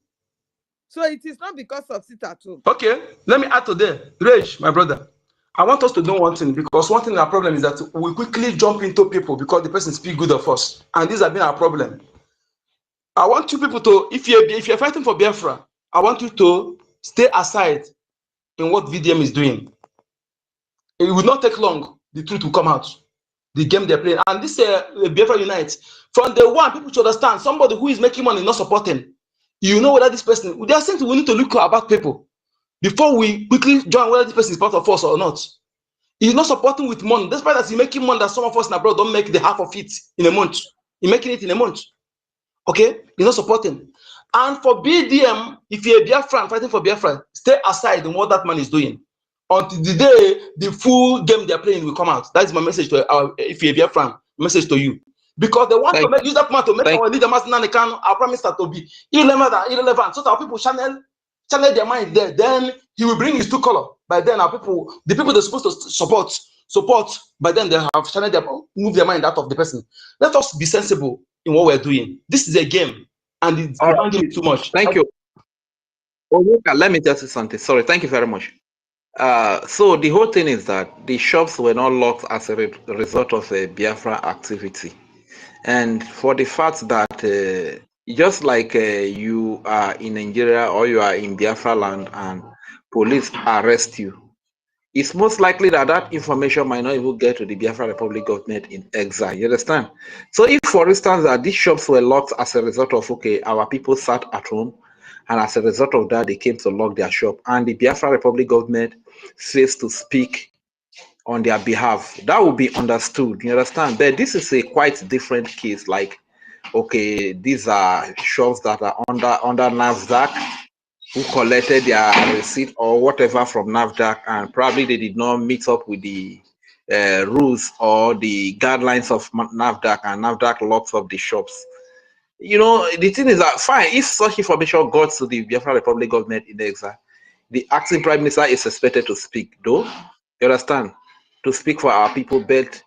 So it is not because of sit-at-home. Okay, let me add to that. Rage, my brother. I want us to know one thing, because one thing our problem is that we quickly jump into people because the person speaks good of us, and this has been our problem. I want you people to, if you're fighting for Biafra, I want you to stay aside in what VDM is doing. It will not take long. The truth will come out. The game they're playing, and this Biafra Unite, from the one, people should understand somebody who is making money not supporting. You know whether this person, they are saying we need to look about people before we quickly join whether this person is part of us or not. He's not supporting with money, despite that he's making money that some of us in abroad don't make the half of it in a month. He's making it in a month. Okay, he's not supporting. And for BDM, if you're a Biafran fighting for Biafra, stay aside in what that man is doing until the day the full game they're playing will come out. That is my message to our, if you're a Biafran, message to you. Because they want to use that man to make our leader, our prime minister, to be irrelevant. So that people channel their mind there. Then he will bring his two color. By then, our people, the people they're supposed to support, by then they have channeled their, move their mind out of the person. Let us be sensible in what we're doing. This is a game, and it's handling too much. Thank you. Let me just say something. Sorry, thank you very much. So the whole thing is that the shops were not locked as a result of a Biafra activity. And for the fact that just like you are in Nigeria or you are in Biafra land and police arrest you, it's most likely that that information might not even get to the Biafra Republic government in exile. You understand? So if, for instance, that these shops were locked as a result of, okay, our people sat at home, and as a result of that, they came to lock their shop, and the Biafra Republic government fails to speak on their behalf, that will be understood. You understand? But this is a quite different case. Like, okay, these are shops that are under NAFDAC, who collected their receipt or whatever from NAFDAC, and probably they did not meet up with the rules or the guidelines of NAFDAC, and NAFDAC locks up the shops. You know, the thing is that, fine, if such information got to the Biafra Republic government in exile, the acting prime minister is expected to speak, though. You understand? To speak for our people, but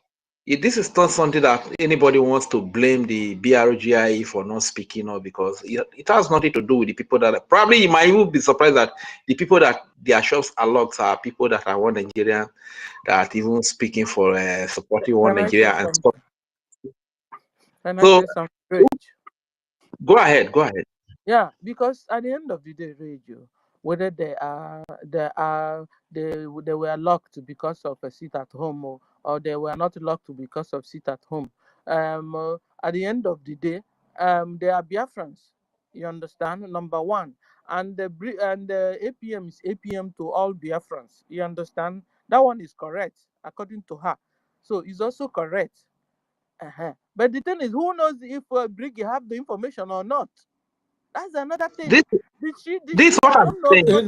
this is not something that anybody wants to blame the BRGIE for not speaking, or because it has nothing to do with the people that probably you might even be surprised that the people that their shops are locked are people that are one Nigerian that are even speaking for supporting one Nigeria and stuff. So, go ahead. Yeah, because at the end of the day, radio, whether they were locked because of a sit at home, or they were not locked because of sit at home. At the end of the day, they are Biafrans. You understand? Number one, and the APM is APM to all Biafrans. You understand? That one is correct according to her. So it's also correct. But the thing is, who knows if BRGIE have the information or not? That's another thing. This what I'm saying.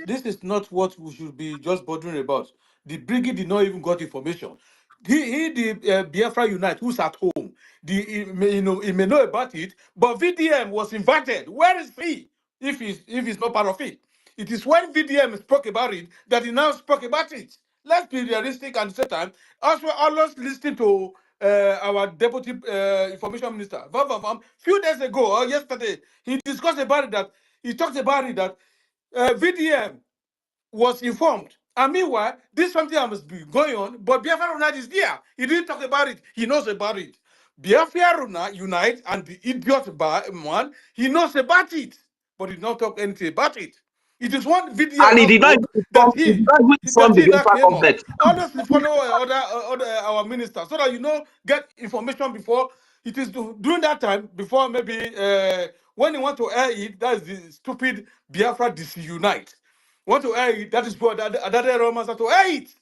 This is not what we should be just bothering about. The BRGIE did not even got information. The Biafra Unite, who's at home, he may know about it, but VDM was invited. Where is he? If he's not part of it, it is when VDM spoke about it that he now spoke about it. Let's be realistic and say time. Also, always listening to our deputy information minister. Few days ago or yesterday, he discussed about it that he talked about it that VDM was informed And meanwhile, this something that must be going on, but Biafra Unite is there. He didn't talk about it. He knows about it. Biafra Unite and the idiot man, he knows about it, but he did not talk anything about it. It is one video And he did not also even that inform, he did not even inform the now Biafra came up. complex. Always follow other our ministers so that you know get information before it is during that time before maybe when you want to air it. That is the stupid Biafra disunite. Want to air it? That is what other Romans have to air it.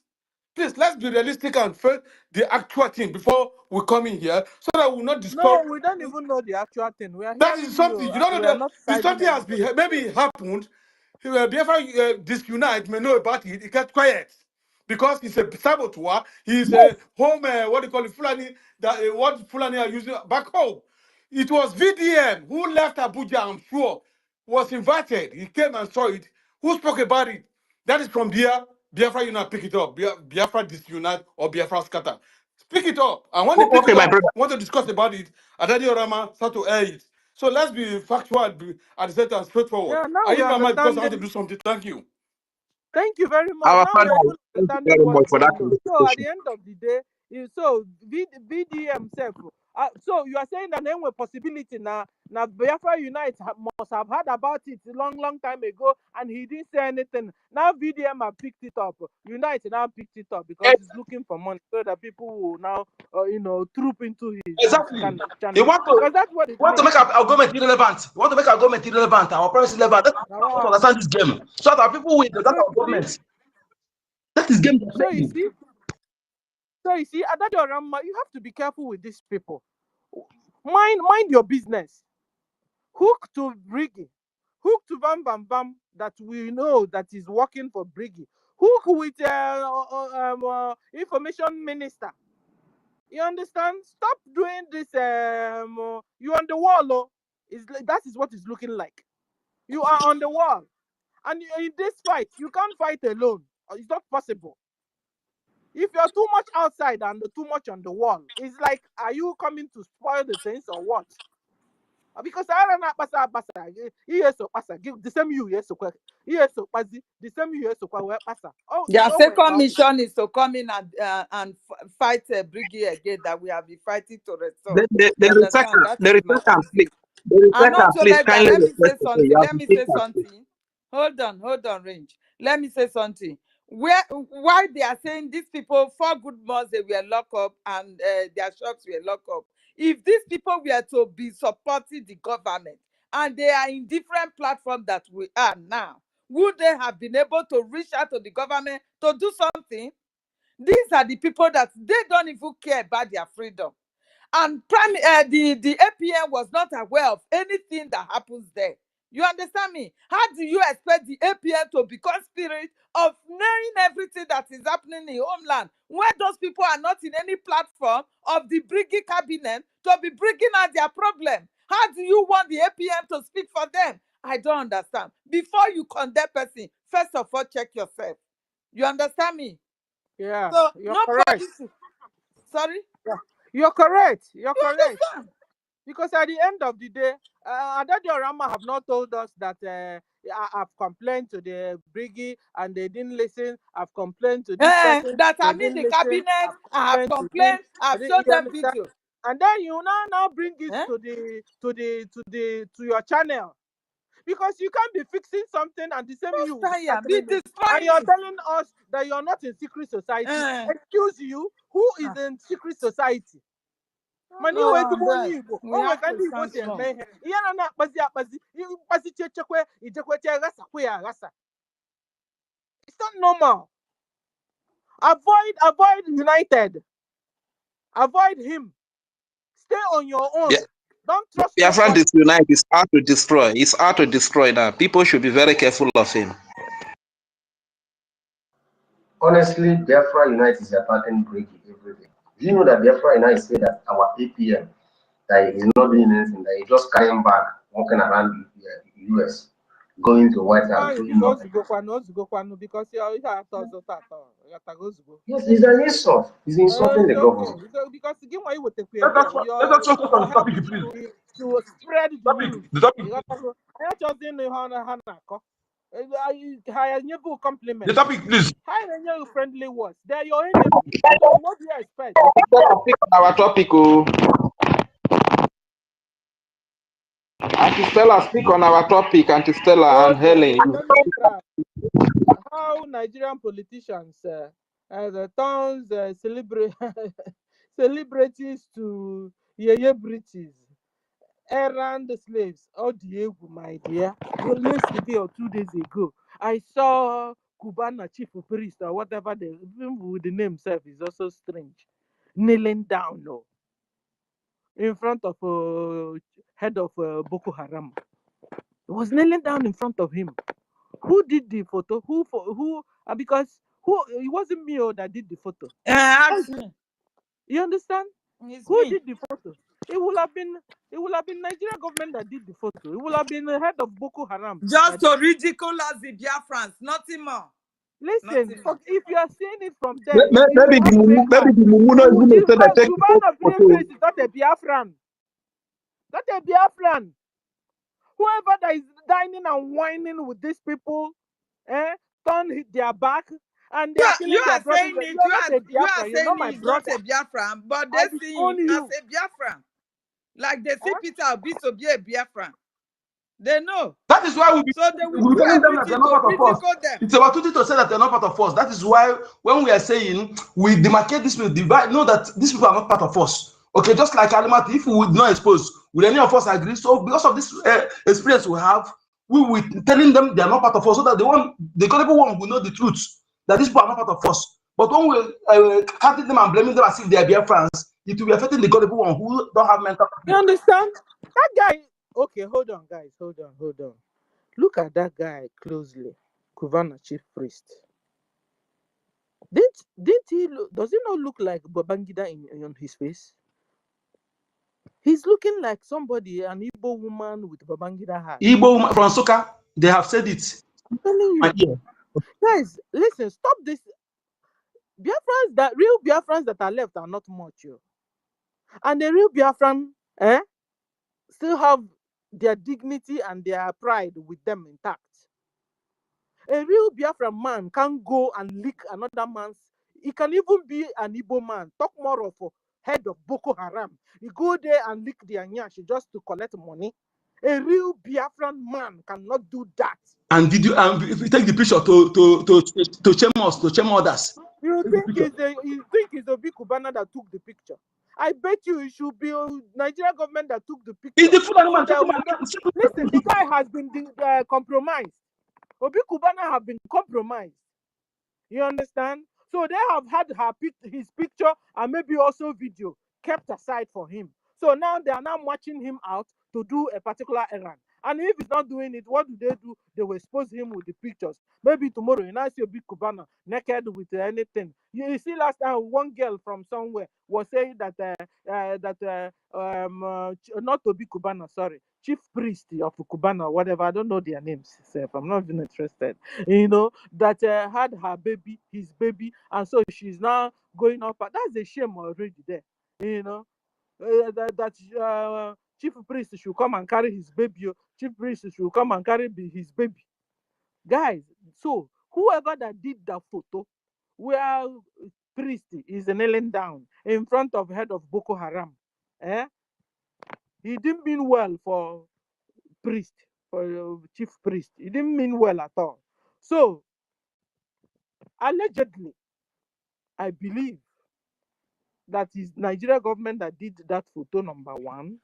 Please, let's be realistic and face the actual thing before we come in here, so that we will not discourage. No, we don't even know the actual thing. We are That is hearing something you. you don't We know. are not If siding something has been anybody. maybe it happened, Biafra disunite may know about it. It kept quiet because he's a saboteur. He's a home. What do you call it? Fulani. That what Fulani are using back home. It was VDM who left Abuja. I'm sure was invited. He came and saw it. Who spoke about it? That is from there. Biafra Unite pick it up. Biafra disunite or Biafra scatter. Pick it up. And when they pick Okay, it my up, brother. want to discuss about it, Adadi Orama start to air it. So let's be factual at the same time, straightforward. Yeah, now I we use my mind because I want to understanding. do something. Thank you. Thank you very much. Our Now we father, are even thank you understanding very what much is for that going on. So at clarification. the end of the day, so VDM self. So you are saying that there was possibility now Biafra Unite must have heard about it long time ago, and he didn't say anything. Now VDM have picked it up. Unite now picked it up because he's looking for money, so that people will now troop into his Exactly. channel. You want to Because that's what it means. make our government irrelevant. You want to make our government irrelevant, our promise irrelevant. That's Now, how to understand this game. So that our people will that so our you see, government. That is game they're so you playing. see, so you see, Adado Rama, you have to be careful with these people. Mind your business. Hook to BRGIE. Hook to Bam Bam Bam that we know that is working for BRGIE. Hook with information minister. You understand? Stop doing this. You on the wall, oh. That is what it's looking like. You are on the wall, and in this fight, you can't fight alone. It's not possible. If you're too much outside and too much on the wall, it's like, are you coming to spoil the things or what? Because I don't know pasa. Yes, so pasa. The same you yes so yes so pasi. The same you yes so pasa. Oh, Their oh second well. mission is to come in and fight BRGIE again that we have been fighting to restore. The You understand? researcher, That the is my researcher, own please. say. The And researcher, not to please like that, kindly let me say request to say you something. have Let to me take say that, please. something. Hold on, Range. Let me say something. Why they are saying these people 4 good months they were locked up and their shops were locked up. If these people were to be supporting the government and they are in different platforms that we are now, would they have been able to reach out to the government to do something? These are the people that they don't even care about their freedom. And the APM was not aware of anything that happens there. You understand me? How do you expect the APM to become spirit of knowing everything that is happening in homeland when those people are not in any platform of the BRGIE cabinet to be bringing out their problem? How do you want the APM to speak for them? I don't understand. Before you condemn person, first of all, check yourself. You understand me? Yeah, So you're nobody. correct. Sorry. Yeah. You're correct. You're You correct. understand? Because at the end of the day, Adadio Rama have not told us that I've complained to the BRGIE and they didn't listen. I've complained to this person, That they I'm in didn't the listen. cabinet, I've I have complained to him. complained, I've shown You them understand? video. And then you now bring it Eh? to your channel. Because you can't be fixing something and the same you will be Be scattering it. And destroying you're it. telling us that you're not in secret society. Excuse you, who is in secret society? Mani No, we I'm ezigbo onye there. Igbo We o nwere have ka to ndị Igbo stand si eme strong. ihe ihe na-akpazi ịkpazi chechekwe ijekweche aghasakwa ya aghasa. It's not normal. Avoid United. Avoid him. Stay on your own. Yeah. Don't trust Biafran nobody. disunite is out to destroy. It's out to destroy now. People should be very careful of him. Honestly, Biafra Unite is attacking BRGIE every day. Do you know that Biafra Unite say that our APM that is not doing anything, that he's just carrying back, walking around the US, going to White House, doing nothing. Because you have to. Yes, it's an insult. He's insulting the government. Because again, why you would take Let us just focus on the topic, please. to spread the Topic. news. The topic. I just didn't know how. Higher level compliment. The topic, please. Higher level friendly words. They're your enemy. So what do you expect? Speak on our topic, oh. Auntie Stella, speak on our topic, Auntie Stella and Helen. How Nigerian politicians turns celebrities to yeye errand slaves. Oh, Diego, my dear. Well, yesterday or 2 days ago, I saw Cubana chief priest or whatever even with the name self is also strange, kneeling down in front of head of Boko Haram. He was kneeling down in front of him. Who did the photo? Who? Because it wasn't me that did the photo. Ask me. You understand? It's Who me. did the photo? It would have been Nigerian government that did the photo. It would have been the head of Boko Haram. Just to ridicule us, the Biafrans, nothing more. Listen, Nothing more. if you are seeing it from there, Maybe the Mumu not even say that take Cubana place is not a Biafran. Not a Biafran. Whoever that is dining and whining with these people, turn their back and they are killing You their are brothers. saying it. You're not a You are Biafran. You're not saying my he's not brother. a Biafran, but I they see disown him as you. a Biafran. Like they see Peter Obi to be a Biafran. They know. That is why So they will we're do telling them that they're everything not to part of us. ridicule them. It's about duty to say that they're not part of us. That is why when we are saying we demarcate this people, divide, know that these people are not part of us. Okay, just like Alimati, if we would not expose, will any of us agree? So because of this experience we have, we will telling them they are not part of us, so that the gullible one will know the truth that these people are not part of us. But when we counting them and blaming them as if they are BIAFRANS, it will be affecting the gullible one who don't have mental. You understand? That guy. Okay, hold on, guys. Hold on. Look at that guy closely. Kuvana chief priest. Did he look? Does he not look like Babangida on his face? He's looking like somebody, an Igbo woman with Babangida hair. Igbo woman from Soka, they have said it. I'm telling you, guys, listen, stop this. Biafrans, that real Biafrans that are left are not much, and the real Biafran, still have their dignity and their pride with them intact. A real Biafran man can go and lick another man's. He can even be an Igbo man. Talk more of a head of Boko Haram. He go there and lick their nyash just to collect money. A real Biafran man cannot do that. And did you if you take the picture to shame others? You think it's a big Cubana that took the picture? I bet you it should be Nigerian government that took the picture. It's the full animal. Listen, the guy has been compromised. Obi Cubana have been compromised. You understand? So they have had his picture and maybe also video kept aside for him. So now they are now marching him out to do a particular errand. And if he's not doing it, what do? They will expose him with the pictures. Maybe tomorrow you now see a big Cubana naked with anything. You see, last time one girl from somewhere was saying that not to be Cubana, sorry, chief priest of Cubana, whatever. I don't know their names. I'm not even interested. That had her baby, his baby, and so she's now going up. That's a shame already there. That chief priest should come and carry his baby. Chief priest should come and carry his baby. Guys, so whoever that did that photo where priest is kneeling down in front of head of Boko Haram, he didn't mean well for priest, for chief priest. He didn't mean well at all. So allegedly, I believe that is Nigeria government that did that photo, number one.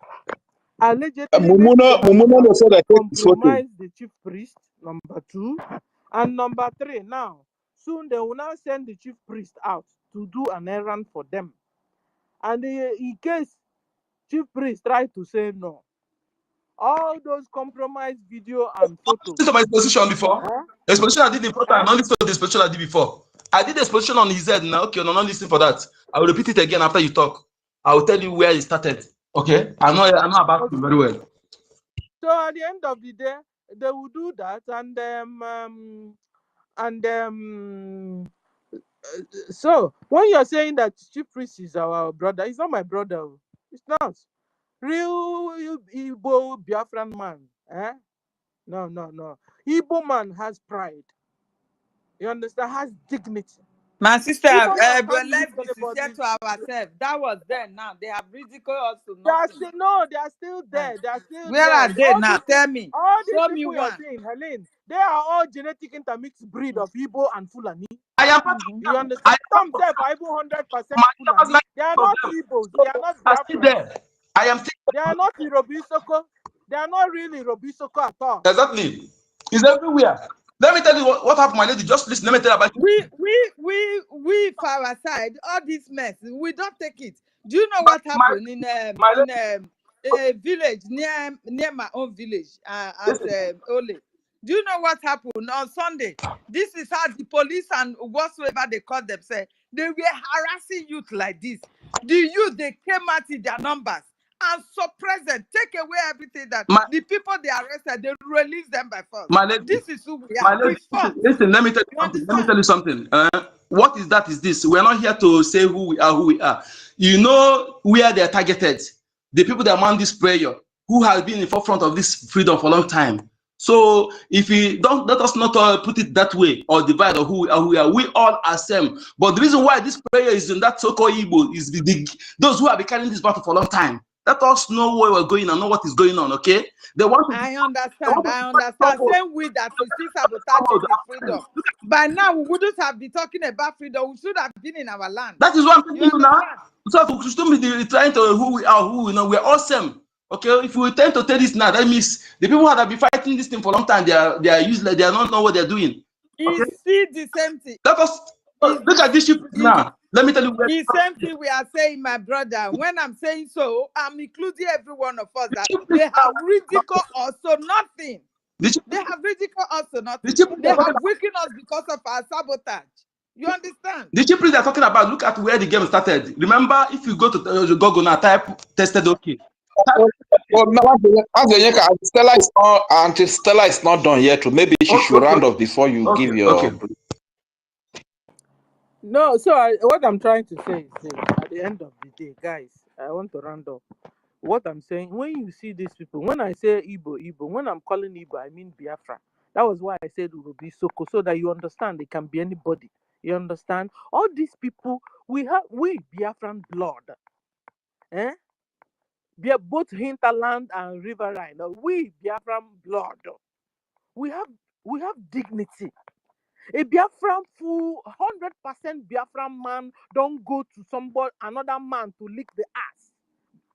Allegedly, compromise the chief priest, number two. And number three, now, soon they will now send the chief priest out to do an errand for them. And in case chief priest tried to say no, all those compromised video and photos. This is my exposition before. Exposition I did in front and only saw the exposition I did before. I did the exposition on his head now. Okay, no, not listen for that. I will repeat it again after you talk. I will tell you where it started. Okay, I'm not about to very well. So at the end of the day, they will do that, so when you're saying that chief priest is our brother, it's not my brother. It's not. Real Igbo Biafran man, No, no, no. Igbo man has pride. You understand? Has dignity. My sister, Igbo man but can't let's lift be sincere anybody. to ourselves. That was then. Now they have ridiculed us to They are nothing. still no, they are still Uh, there. They are still Where are there. they now? Tell me. All these Show me people you're one. seeing, Helen, they are all genetic intermixed breed of Igbo and Fulani. I am part of Mhm. You them. I understand? am part Some of say them. for even 100% My neighbors Fulani. like They are of not them. Igbos. So They are not are still Biafrans. there. I am still They are not Irobisoko. They are not really Irobisoko at all. exactly. It's everywhere. Let me tell you what happened, my lady. Just listen. Let me tell you about We for our side, all this mess, we don't take it. Do you know what my happened my in a village near my own village at listen. Ole? Do you know what happened on Sunday? This is how the police and whatsoever they call themselves, they were harassing youth like this. The youth, they came out in their numbers and suppress them, take away everything that My the people they arrested, they release them by force. my lady. This is who we My are. We lady, fought. listen, let me tell you You something. Let me understand? tell you something. What is that? Is this? We're not here to say who we are. You know where they're targeted. The people that man this prayer, who have been in the forefront of this freedom for a long time. So if we don't let us not put it that way or divide or who we are, we all are same. But the reason why this prayer is in that so-called Igbo is those who have been carrying this battle for a long time. Let us know where we're going and know what is going on. Okay? They want to. I They want understand. to I fight understand. forward. Same with that is still sabotaging the freedom. By now, we wouldn't have been talking about freedom. We should have been in our land. That is what I'm You telling you now. understand? So we should be trying to who we are, who we know. We're awesome. Okay, if we tend to tell this now, that means the people who have been fighting this thing for a long time, they are useless. They are not know what they're doing. Okay, It's still the same thing. let us It's look at this ship the, now. Let me tell you where the same thing we are saying, my brother. When I'm saying so, I'm including every one of us the that ship they have now. ridiculed us so nothing. The ship, They have ridiculed us so the nothing. ship They have weakened us because of our sabotage. You understand? the chip they're talking about. Look at where the game started. Remember, if you go to Google now, type tested okay. Well, now, Auntie Stella is not done yet. Maybe she should round off before you give Okay. your. No, so what I'm trying to say is this, at the end of the day, guys, I want to round up. What I'm saying, when you see these people, when I say Igbo, when I'm calling Igbo, I mean Biafra. That was why I said Urubi Soko, so that you understand they can be anybody. You understand? All these people, we Biafran blood. Eh? Both hinterland and riverine. We Biafran blood. We have dignity. A Biafran full 100% Biafran man don't go to another man to lick the ass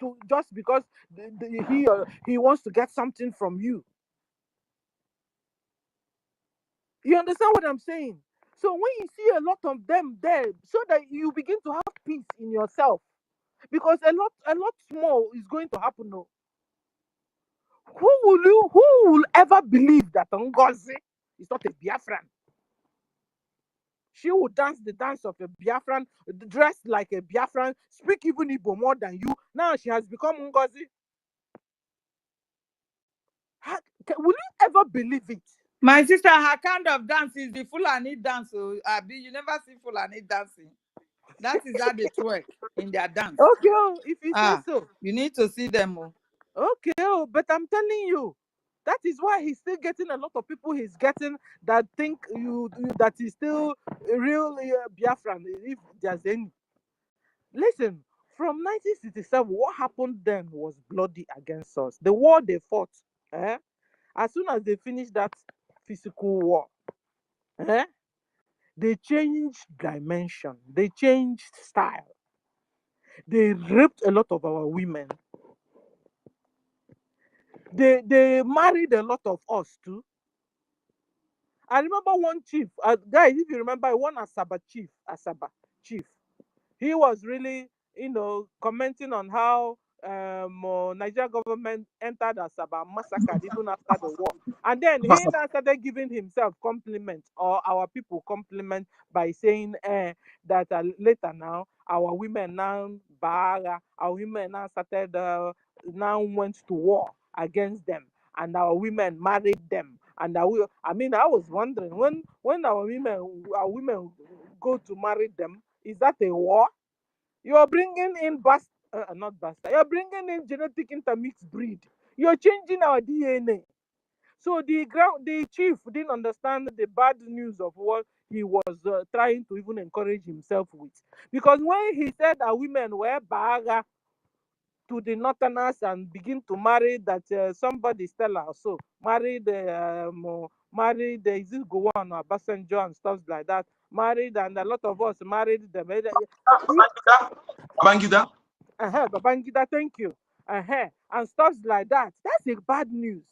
to just because he wants to get something from you. You understand what I'm saying? So when you see a lot of them there, so that you begin to have peace in yourself, because a lot small is going to happen. No. Who will ever believe that NGOZI is not a Biafran? She will dance the dance of a Biafran, dressed like a Biafran, speak even Igbo more than you. Now she has become NGOZI. Will you ever believe it? My sister, her kind of dance is the Fulani dance. So, you never see Fulani dancing. That is how they twerk in their dance. Okay, if you say so. You need to see them. Okay, but I'm telling you, that is why he's still getting a lot of people he's getting that think that he's still a real Biafran, if there's any. Listen, from 1967, what happened then was bloody against us. The war they fought, as soon as they finished that physical war, they changed dimension, they changed style, they raped a lot of our women, they married a lot of us too. I remember one chief, guys, if you remember, one Asaba chief. He was really, commenting on how Nigeria government entered Asaba, massacred even after the war. And then he now started giving himself compliments, or our people compliment, by saying that later now, our women now, our women now started, now went to war against them, and our women married them. And I was wondering, when our women go to marry them, is that a war? You're bringing in not bastard. You're bringing in genetic intermixed breed. You're changing our DNA. So the chief didn't understand the bad news of what he was trying to even encourage himself with. Because when he said that women were baga to the northerners and begin to marry that somebody Stella also married is this Gowon or Basenjo and stuff like that, married, and a lot of us married them. Babangida. Babangida, thank you. And stuff like that. That's a bad news.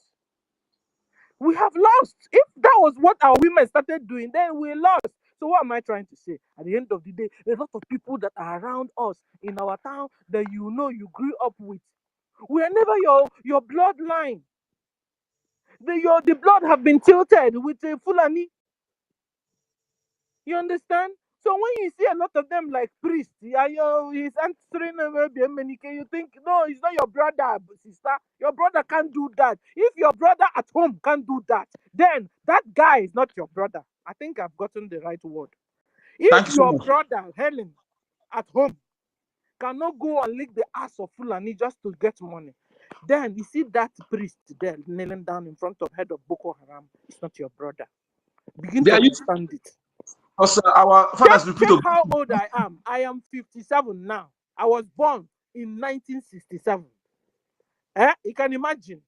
We have lost. If that was what our women started doing, then we lost. So what am I trying to say? At the end of the day, a lot of people that are around us in our town that you grew up with, we are never your bloodline. The blood have been tilted with a Fulani. You understand? So when you see a lot of them like priest, he's answering you think, no, it's not your brother, sister. Your brother can't do that. If your brother at home can't do that, then that guy is not your brother. I think I've gotten the right word. Thank If you so your much. brother, Helen, at home, cannot go and lick the ass of Fulani just to get money, then you see that priest there kneeling down in front of head of Boko Haram, it's not your brother. Begin to understand it. Because our fathers repeat Check how old I am. I am 57 now. I was born in 1967. You can imagine.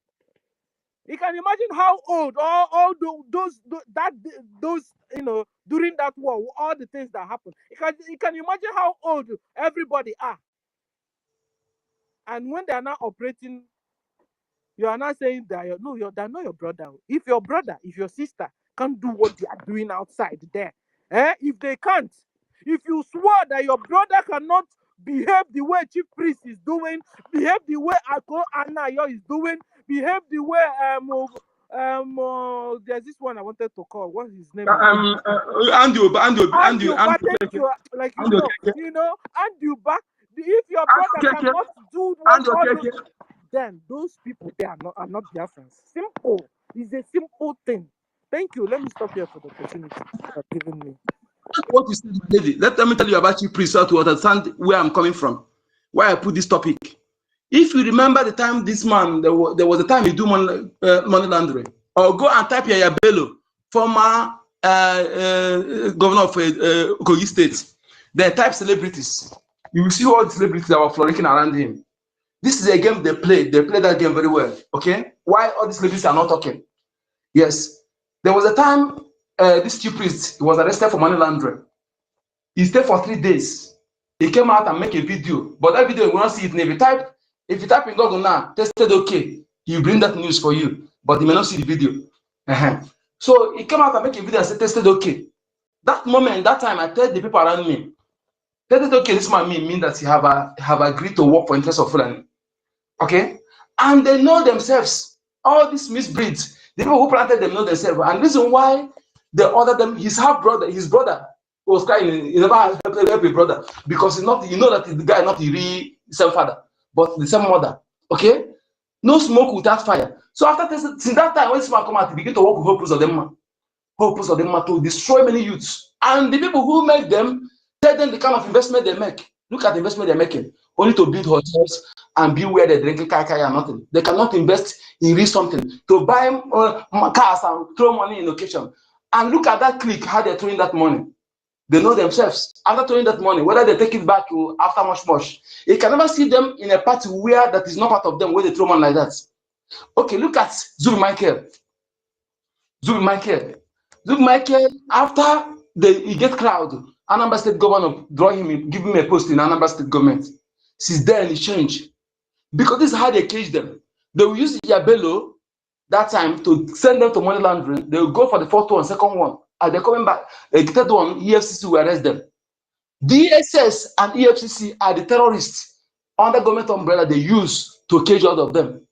You can imagine how old all those during that war, all the things that happened. You can imagine how old everybody are. And when they are now operating, you are not saying that they're not your brother. If your sister can't do what they are doing outside there, if they can't, if you swear that your brother cannot behave the way Chief Priest is doing, behave the way Annayo is doing, behave the way there's this one I wanted to call. What's his name? Andrew, like Andrew back. If your brother cannot do what then those people they are not Biafrans. Simple. It's a simple thing. Thank you. Let me stop here for the opportunity you've given me. What you said, lady. Let me tell you about Chief Priest to understand where I'm coming from. Why I put this topic. If you remember the time this man, there was a time he do money laundering. Or go and type Yaya Bello, former governor of Kogi State. Then type celebrities. You will see all the celebrities that were frolicking around him. This is a game they play. They play that game very well. Okay? Why all these celebrities are not talking? Yes. There was a time this Chief Priest was arrested for money laundering. He stayed for 3 days. He came out and make a video. But that video, you will not see it. If you type in Google now, tested okay, he will bring that news for you. But you may not see the video. So he came out and make a video and said, tested okay. That moment, that time, I tell the people around me, tested okay, this man mean that he have agreed to work for interest of Fulani. Okay? And they know themselves. All these misbreeds, the people who planted them know themselves. And the reason why they ordered them, his brother was crying, he never helped his brother. Because it's not, that the guy not the real same father, but the same mother. Okay? No smoke without fire. So after since that time, when this man come out, he begin to work with Hope of them to destroy many youths. And the people who make them, tell them the kind of investment they make. Look at the investment they're making. Only to build hotels and be where they drink kaya and nothing. They cannot invest in real something. To buy cars and throw money in location. And look at that clique, how they're throwing that money. They know themselves. After throwing that money, whether they take it back after much. You can never see them in a party where that is not part of them, where they throw money like that. Okay, look at Zubi Michael, after he get crowd, Anambra State governor draw him, give him a post in Anambra State government. Since then, he changed. Because this is how they cage them. They will use Yabelo that time to send them to money laundering. They will go for the first one, second one. And they're coming back. The third one, EFCC will arrest them. DSS and EFCC are the terrorists under government umbrella they use to cage all of them.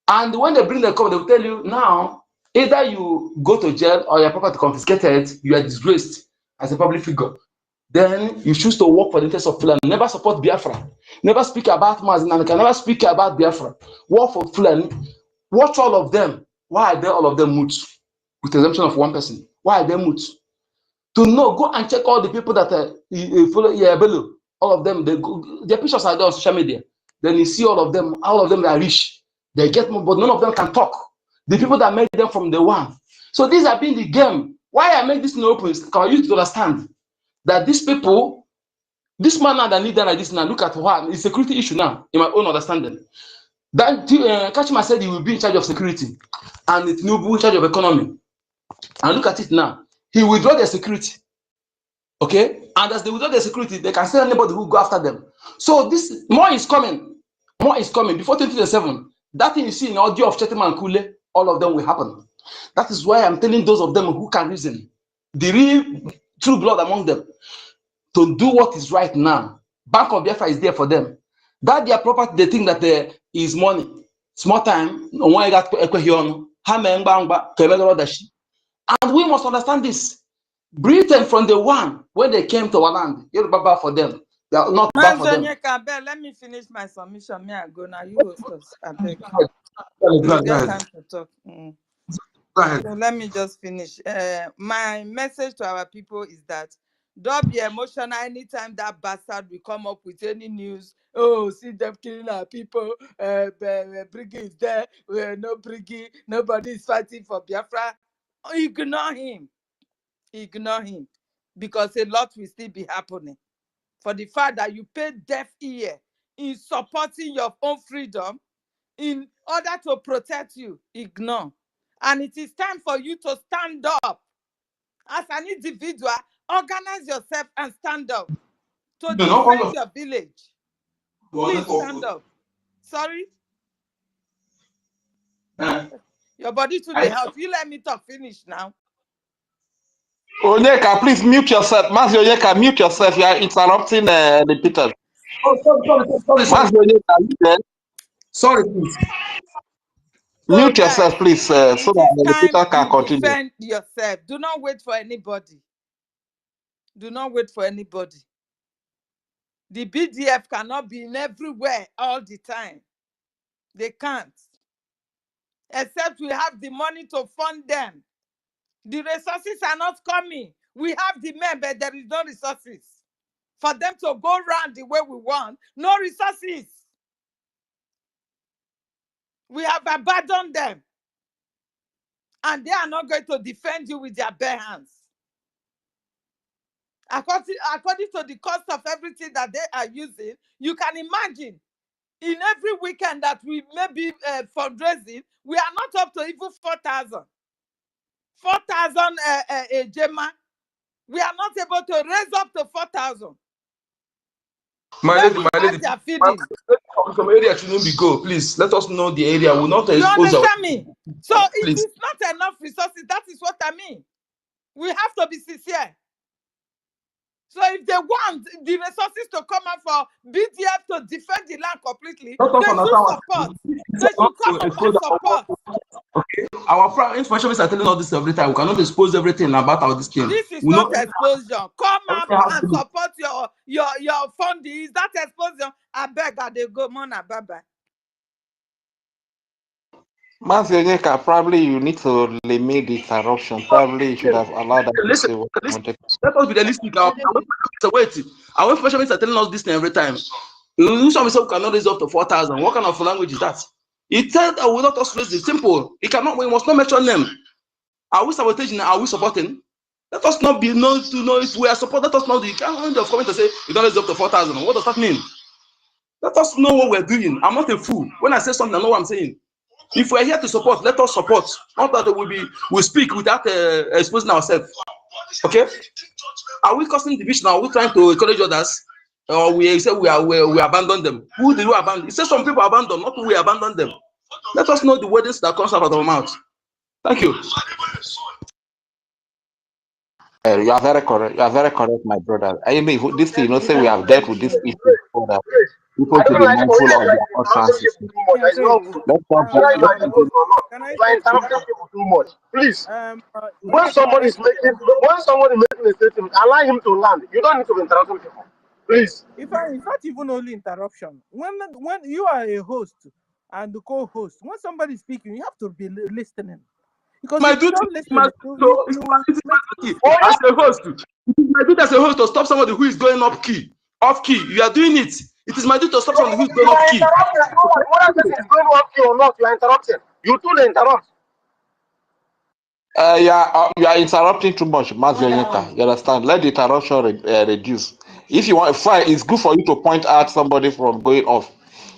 And when they bring them come, they will tell you now, either you go to jail or your property confiscated, you are disgraced as a public figure. Then you choose to work for the interest of Fulani. Never support Biafra. Never speak about Mazinana. Never speak about Biafra. Work for Fulani. Watch all of them. Why are they all of them mute? With the exemption of one person. Why are they mute? To know, go and check all the people that follow Yabelo. All of them, their pictures are there on social media. Then you see all of them are rich. They get more, but none of them can talk. the people that made them from the one. So these have been the game. Why I make this no open is for you to understand that these people, this man now that need that like this now, look at what it's security issue now, in my own understanding. That Kachima said he will be in charge of security and it will be in charge of economy. And look at it now. He withdraw their security. Okay? And as they withdraw their security, they can say anybody who go after them. So this more is coming. More is coming. Before 2027, that thing you see in audio of Chetima and Kule, all of them will happen. That is why I'm telling those of them who can reason, the real true blood among them, to do what is right now. Bank of Biafra is there for them. That their property, they think that there is money. Small time, and we must understand this. Britain from the one when they came to our land, you're bad for them. They are not bad for them. Let me finish my submission. Me I go now. You host us. I beg. We get time to talk. Go ahead. So let me just finish. My message to our people is that don't be emotional anytime that bastard will come up with any news. Oh, see them killing our people. BRGIE is there. No BRGIE. Nobody is fighting for Biafra. Ignore him. Ignore him. Because a lot will still be happening. For the fact that you pay deaf ear in supporting your own freedom in order to protect you, ignore. And it is time for you to stand up. As an individual, organize yourself and stand up to defend your village. Please stand up. Sorry? Your body to the house. You let me talk. Finish now. Onyeka, please mute yourself. Mazi Onyeka, mute yourself. You are interrupting the Peter. Oh, sorry. Mazi Onyeka, you there? Sorry, please. Mute yourself, please, so that the Peter can continue. Defend yourself. Do not wait for anybody. Do not wait for anybody. The BDF cannot be in everywhere all the time. They can't. Except we have the money to fund them. The resources are not coming. We have the men, but there is no resources. For them to go around the way we want, no resources. We have abandoned them. And they are not going to defend you with their bare hands. According to the cost of everything that they are using, you can imagine in every weekend that we may be fundraising, we are not up to even 4,000. 4,000 Gemma. We are not able to raise up to 4,000. My lady, they are feeding. Some area shouldn't be go. Please let us know the area. We'll not you understand me? So please. It is not enough resources. That is what I mean. We have to be sincere. So if they want the resources to come out for BDF to defend the land completely, they should support. They should come up and support. Okay. Our information is telling us this every time. We cannot expose everything about our this thing. This is not exposure. Come up and support your funding. Is that exposure? I beg that they go Mona bye-bye. Mazi Onyeka, probably you need to limit the interruption. Probably you should have allowed that to say what you wanted. Let us be realistic. Our information is telling us this thing every time. We cannot raise up to 4,000. What kind of language is that? He said that we not us raise it. Simple. It cannot. We must not mention them. Are we sabotaging? Are we supporting? Let us not be known to know if we are supporting. Let us know the kind of comment to say you don't raise up to 4,000. What does that mean? Let us know what we're doing. I'm not a fool. When I say something, I know what I'm saying. If we're here to support, let us support. Not that we speak without exposing ourselves. Okay? Are we causing division? Are we trying to encourage others? Or we say we abandon them? Who did we abandon? It says some people abandon, not we abandon them. Let us know the words that comes out of our mouth. Thank you. You are very correct. You are very correct, my brother. I mean, this thing, say we have dealt with this issue before that. People to be mindful of their utterances. Please, when somebody is making a statement, allow him to land. You don't need to interrupt him. Please. It's not even only interruption. When you are a host and the co-host, when somebody is speaking, you have to be listening. Because my duty as a host. My duty as a host to stop somebody who is going off key. You are doing it. It is my duty to stop somebody who is going off key. Whether this is going off key or not, you are interrupting. You too interrupt. You are interrupting too much, Mazionika. You understand? Let the interruption reduce. If you want, fine, it's good for you to point out somebody from going off.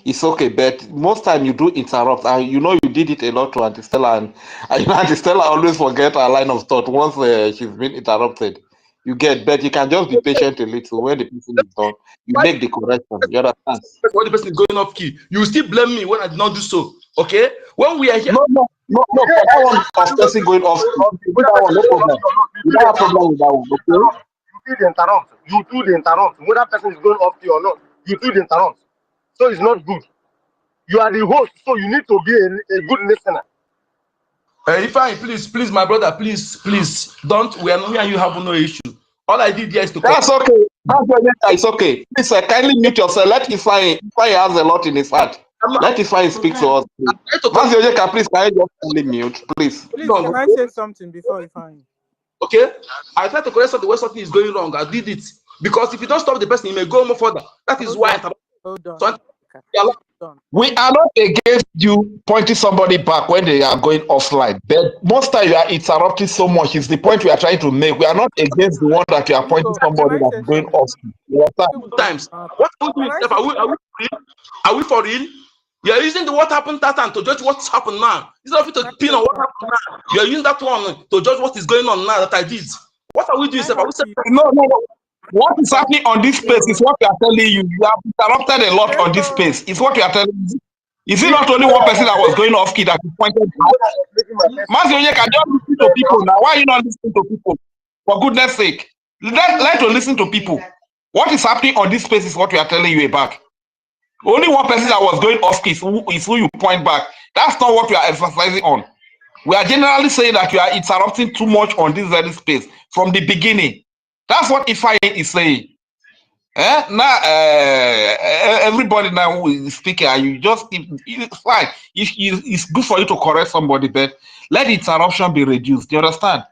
It's okay, but most time you do interrupt, and you know you did it a lot to Auntie Stella, and you know Auntie Stella always forget her line of thought once she's been interrupted. You get, but you can just be patient a little. When the person is done, you Why make the correction. You understand? when the person is going off key, you still blame me when I did not do so. Okay? When we are here, No. For that one of person going off, you do Whether that person one, no is going off problem. key or not, You don't have problem with that one, okay? you do the interrupt. You do the interrupt. Whether person is going off key or not, you do the interrupt. So it's not good. You are the host, so you need to be a good listener. if I please, my brother, please, don't. We and you have no issue. All I did here is to correct. That's okay. It's okay. Please, kindly mute yourself. Let Ifeanyi has a lot in his heart. Let Ifeanyi speak to us, please. I to correct. Mazioyeka, please, can you just kindly mute, please? Please, can I say something before you find? Okay? I try to correct something where something is going wrong. I did it because if you don't stop the person, you may go more further. That is why. Hold on. So, Hold on. We are not against you pointing somebody back when they are going offline. But most time you are interrupting so much. Is the point we are trying to make. We are not against the one that you are pointing Can somebody I that say is going something? off. You understand? times. What are we Can doing? I Steph? say Are we for real? Are we for real? You are using the what happened that time to judge what's happened now. Instead of you to pin on what happened now, you are using that one to judge what is going on now that I did. What are we doing, Can Steph? I Are we help you? No. What is happening on this space is what we are telling you. You have interrupted a lot on this Hello. space. It's what we are telling you. Is it not only one person that was going off key that you pointed out? Mazioye can just listen to people now. Why are you not listening to people? For goodness sake. Let to listen to people. What is happening on this space is what we are telling you about. Only one person that was going off key is who you point back. That's not what we are emphasizing on. We are generally saying that you are interrupting too much on this very space from the beginning. That's what Ifeanyi is saying. Now everybody now who is speaking, and you just it's fine. It's good for you to correct somebody, but let the interruption be reduced. You understand?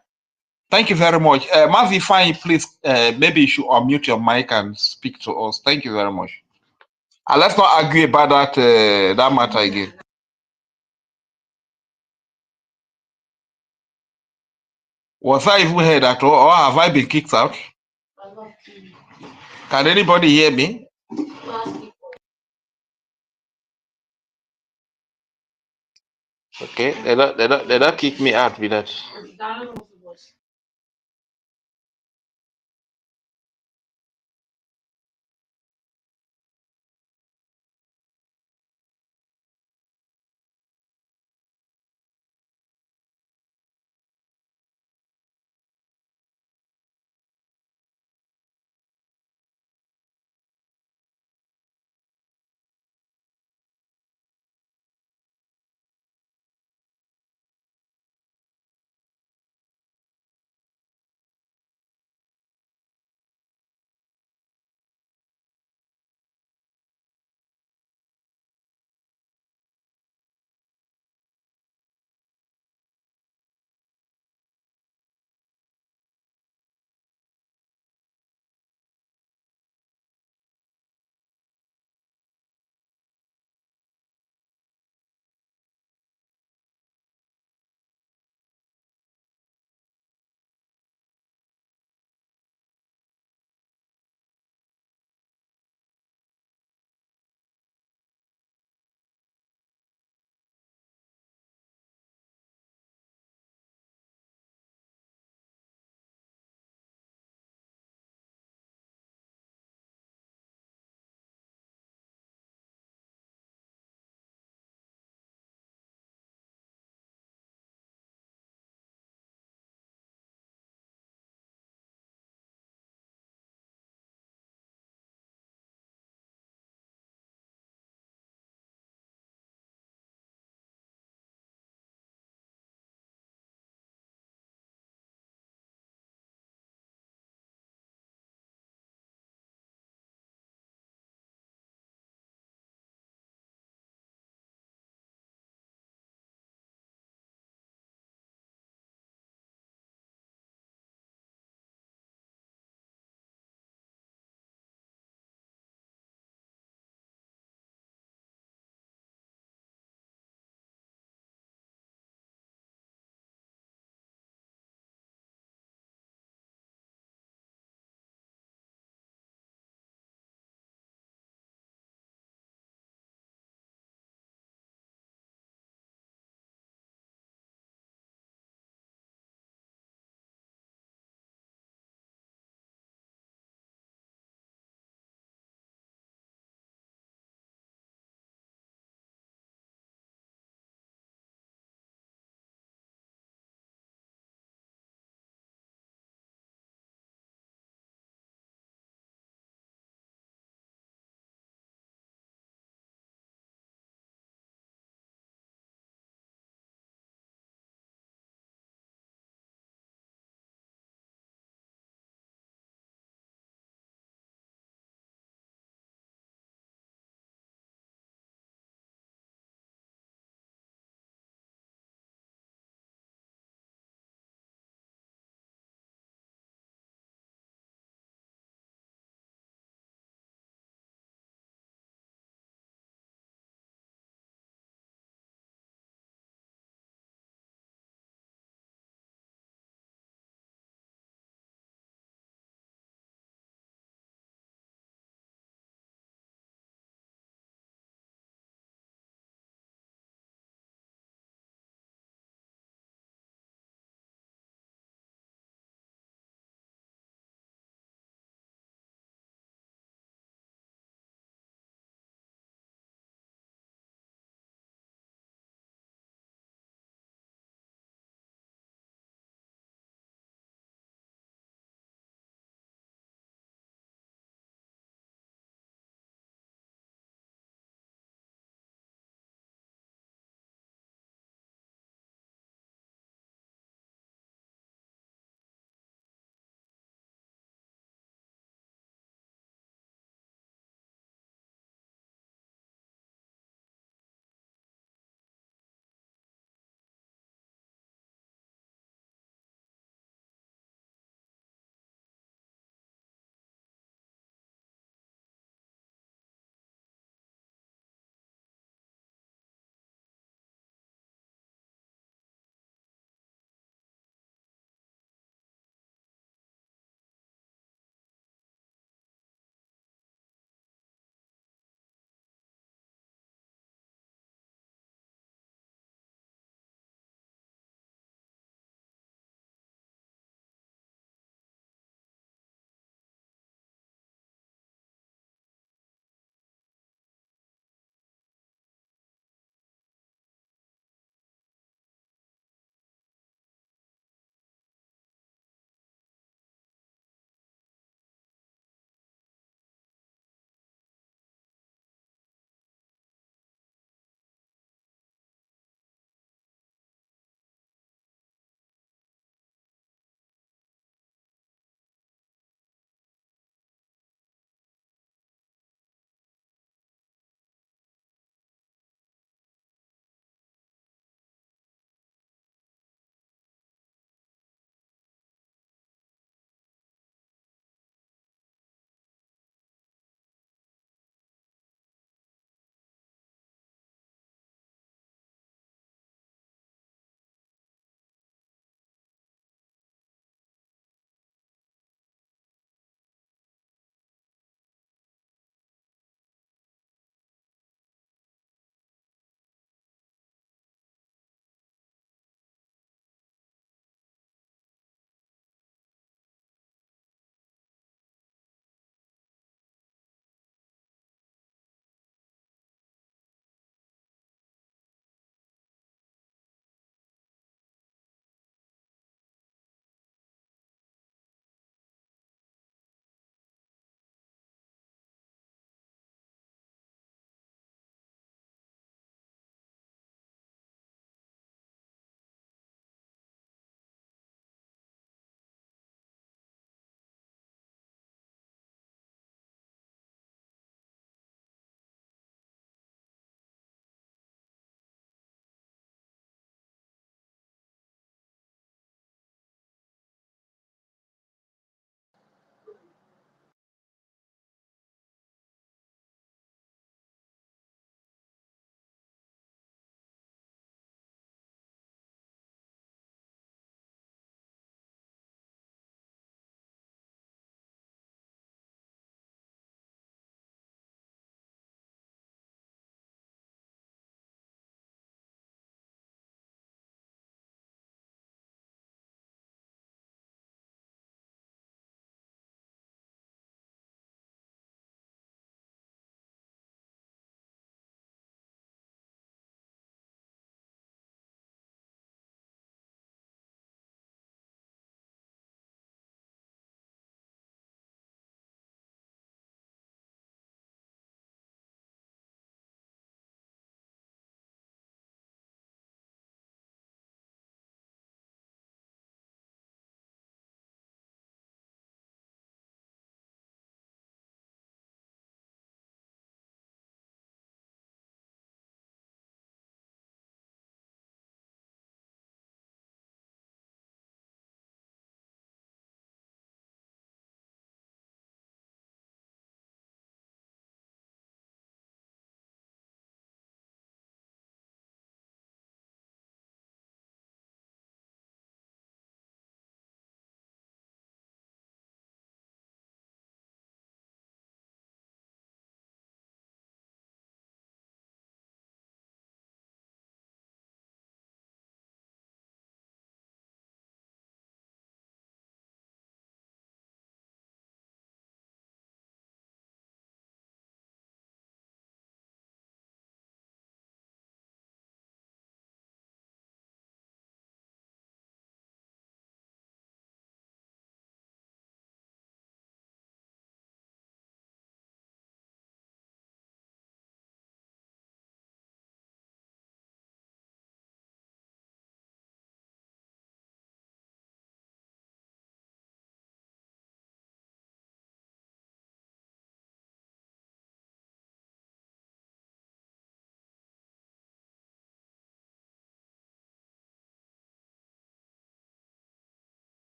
Thank you very much. Mazi Ifeanyi, please, maybe you should unmute your mic and speak to us. Thank you very much. And let's not argue about that matter again. Was I even heard at all, or have I been kicked out? Can anybody hear me? Okay, they don't kick me out with that.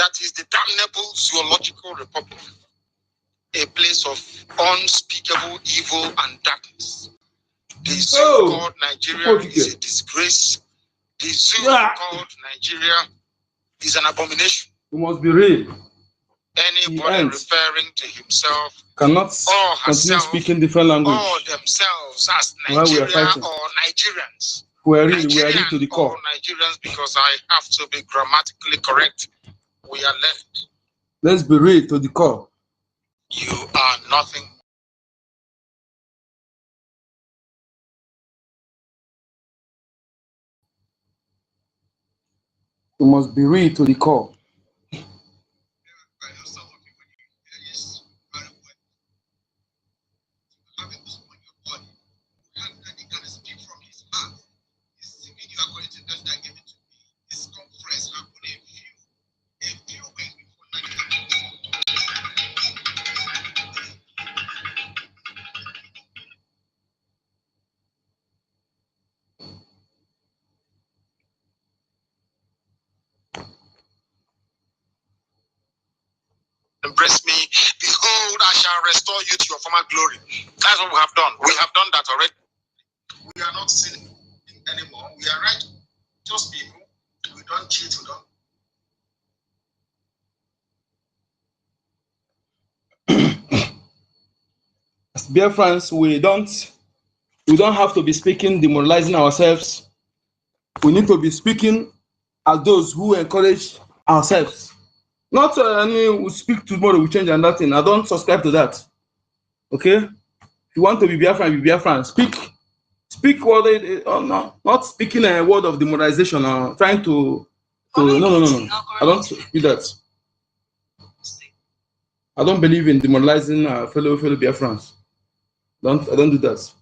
that is the damnable zoological republic, a place of unspeakable evil and darkness. The zoo called Nigeria is a disgrace. The zoo called Nigeria is an abomination. You must be real. Anybody referring to himself cannot or herself continue speaking different language or themselves as Nigeria or Nigerians. We are real to the core. Nigerians, because I have to be grammatically correct. We are left. Let's be real to the core. You are nothing. You must be real to the core. Embrace me. Behold, I shall restore you to your former glory. That's what we have done. We have done that already. We are not sinning anymore. We are righteous people. We don't cheat. We don't. As BIAFRANS, we don't have to be speaking, demoralizing ourselves. We need to be speaking as those who encourage ourselves. Not we speak tomorrow, we change and that thing. I don't subscribe to that. Okay? If you want to be Biafran, be Biafran. Speak what they not speaking a word of demoralization or trying to no. I don't do that. I don't believe in demoralizing fellow Biafrans. I don't do that.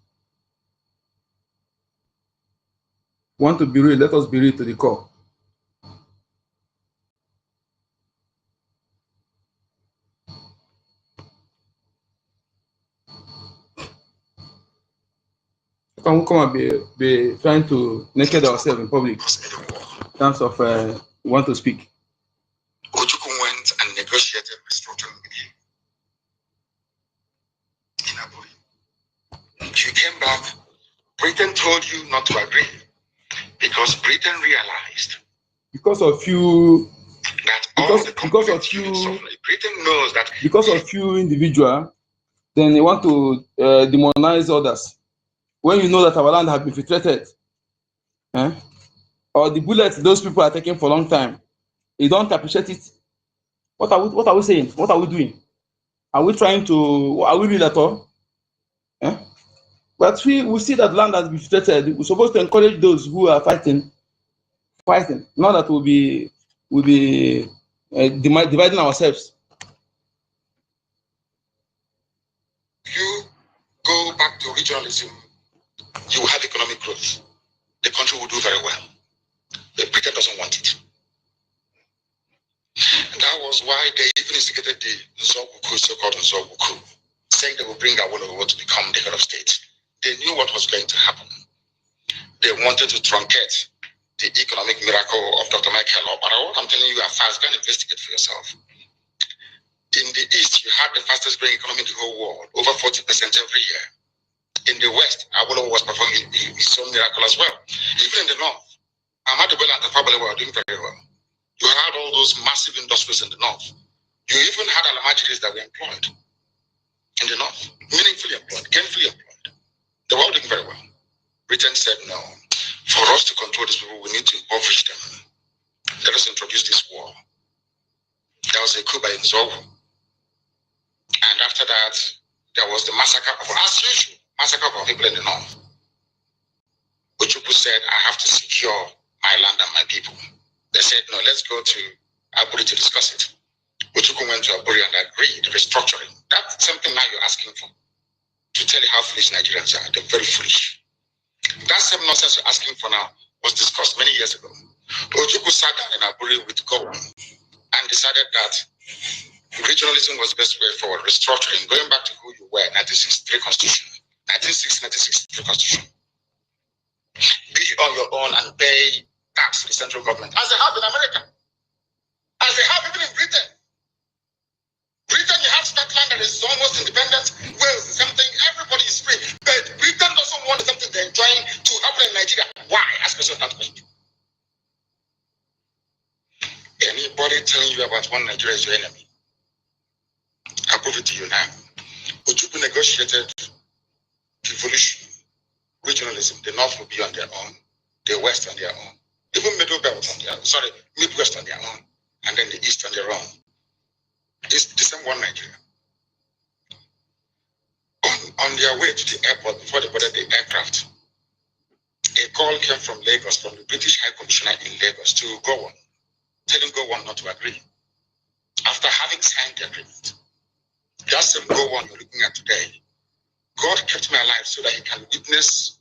Want to be real, let us be real to the core. Can we come and be trying to naked ourselves in public in terms of we want to speak? Ojukwu went and negotiated restructuring with you in Abuja. You came back. Britain told you not to agree because Britain realized because of you Britain knows that because of few individual, then they want to demonize others. When you know that our land has been infiltrated, or the bullets those people are taking for a long time, you don't appreciate it. What are we saying? What are we doing? Are we real at all? But we see that land has been infiltrated. We're supposed to encourage those who are fighting. Not that we'll be dividing ourselves. You go back to regionalism, you will have economic growth. The country will do very well. But Britain doesn't want it. And that was why they even instigated the Nzoguku, so-called Nzoguku, saying they will bring Awolowo to become the head of state. They knew what was going to happen. They wanted to truncate the economic miracle of Dr. Michael Obara. What I'm telling you are fast. Go and investigate for yourself. In the East, you had the fastest growing economy in the whole world, over 40% every year. In the West, Awolowo was performing his own miracle as well. Even in the North, Ahmadu Bello and Tafawa Balewa were doing very well. You had all those massive industries in the North. You even had Alamajiris that were employed in the North, meaningfully employed, gainfully employed. They were all doing very well. Britain said, no, for us to control these people, we need to impoverish them. Let us introduce this war. There was a coup by Nzogu. And after that, there was the massacre of, as usual, massacre of our people in the North. Ojukwu said, I have to secure my land and my people. They said, no, let's go to Aburi to discuss it. Ojukwu went to Aburi and agreed restructuring. That's something now you're asking for. To tell you how foolish Nigerians are. They're very foolish. That same nonsense you're asking for now was discussed many years ago. Ojukwu sat down in Aburi with government and decided that regionalism was the best way forward. Restructuring, going back to who you were, 1963 Constitution. 1963 Constitution. Be on your own and pay tax to the central government, as they have in America. as they have even in Britain. Britain, you have Scotland that is almost independent. Wales, the same thing. Everybody is free. But Britain doesn't want something they're enjoying to happen in Nigeria. Why? Ask yourself that question. Anybody telling you about one Nigeria is your enemy? I'll prove it to you now. Ojukwu negotiated devolution, regionalism. The North will be on their own, the West on their own, even Middle Belt on their own, Midwest on their own, and then the East on their own. It's the same one Nigeria. On their way to the airport, before they boarded the aircraft, a call came from Lagos, from the British High Commissioner in Lagos to Gowon, telling Gowon not to agree. After having signed the agreement, that's the Gowon you're looking at today. God kept me alive so that he can witness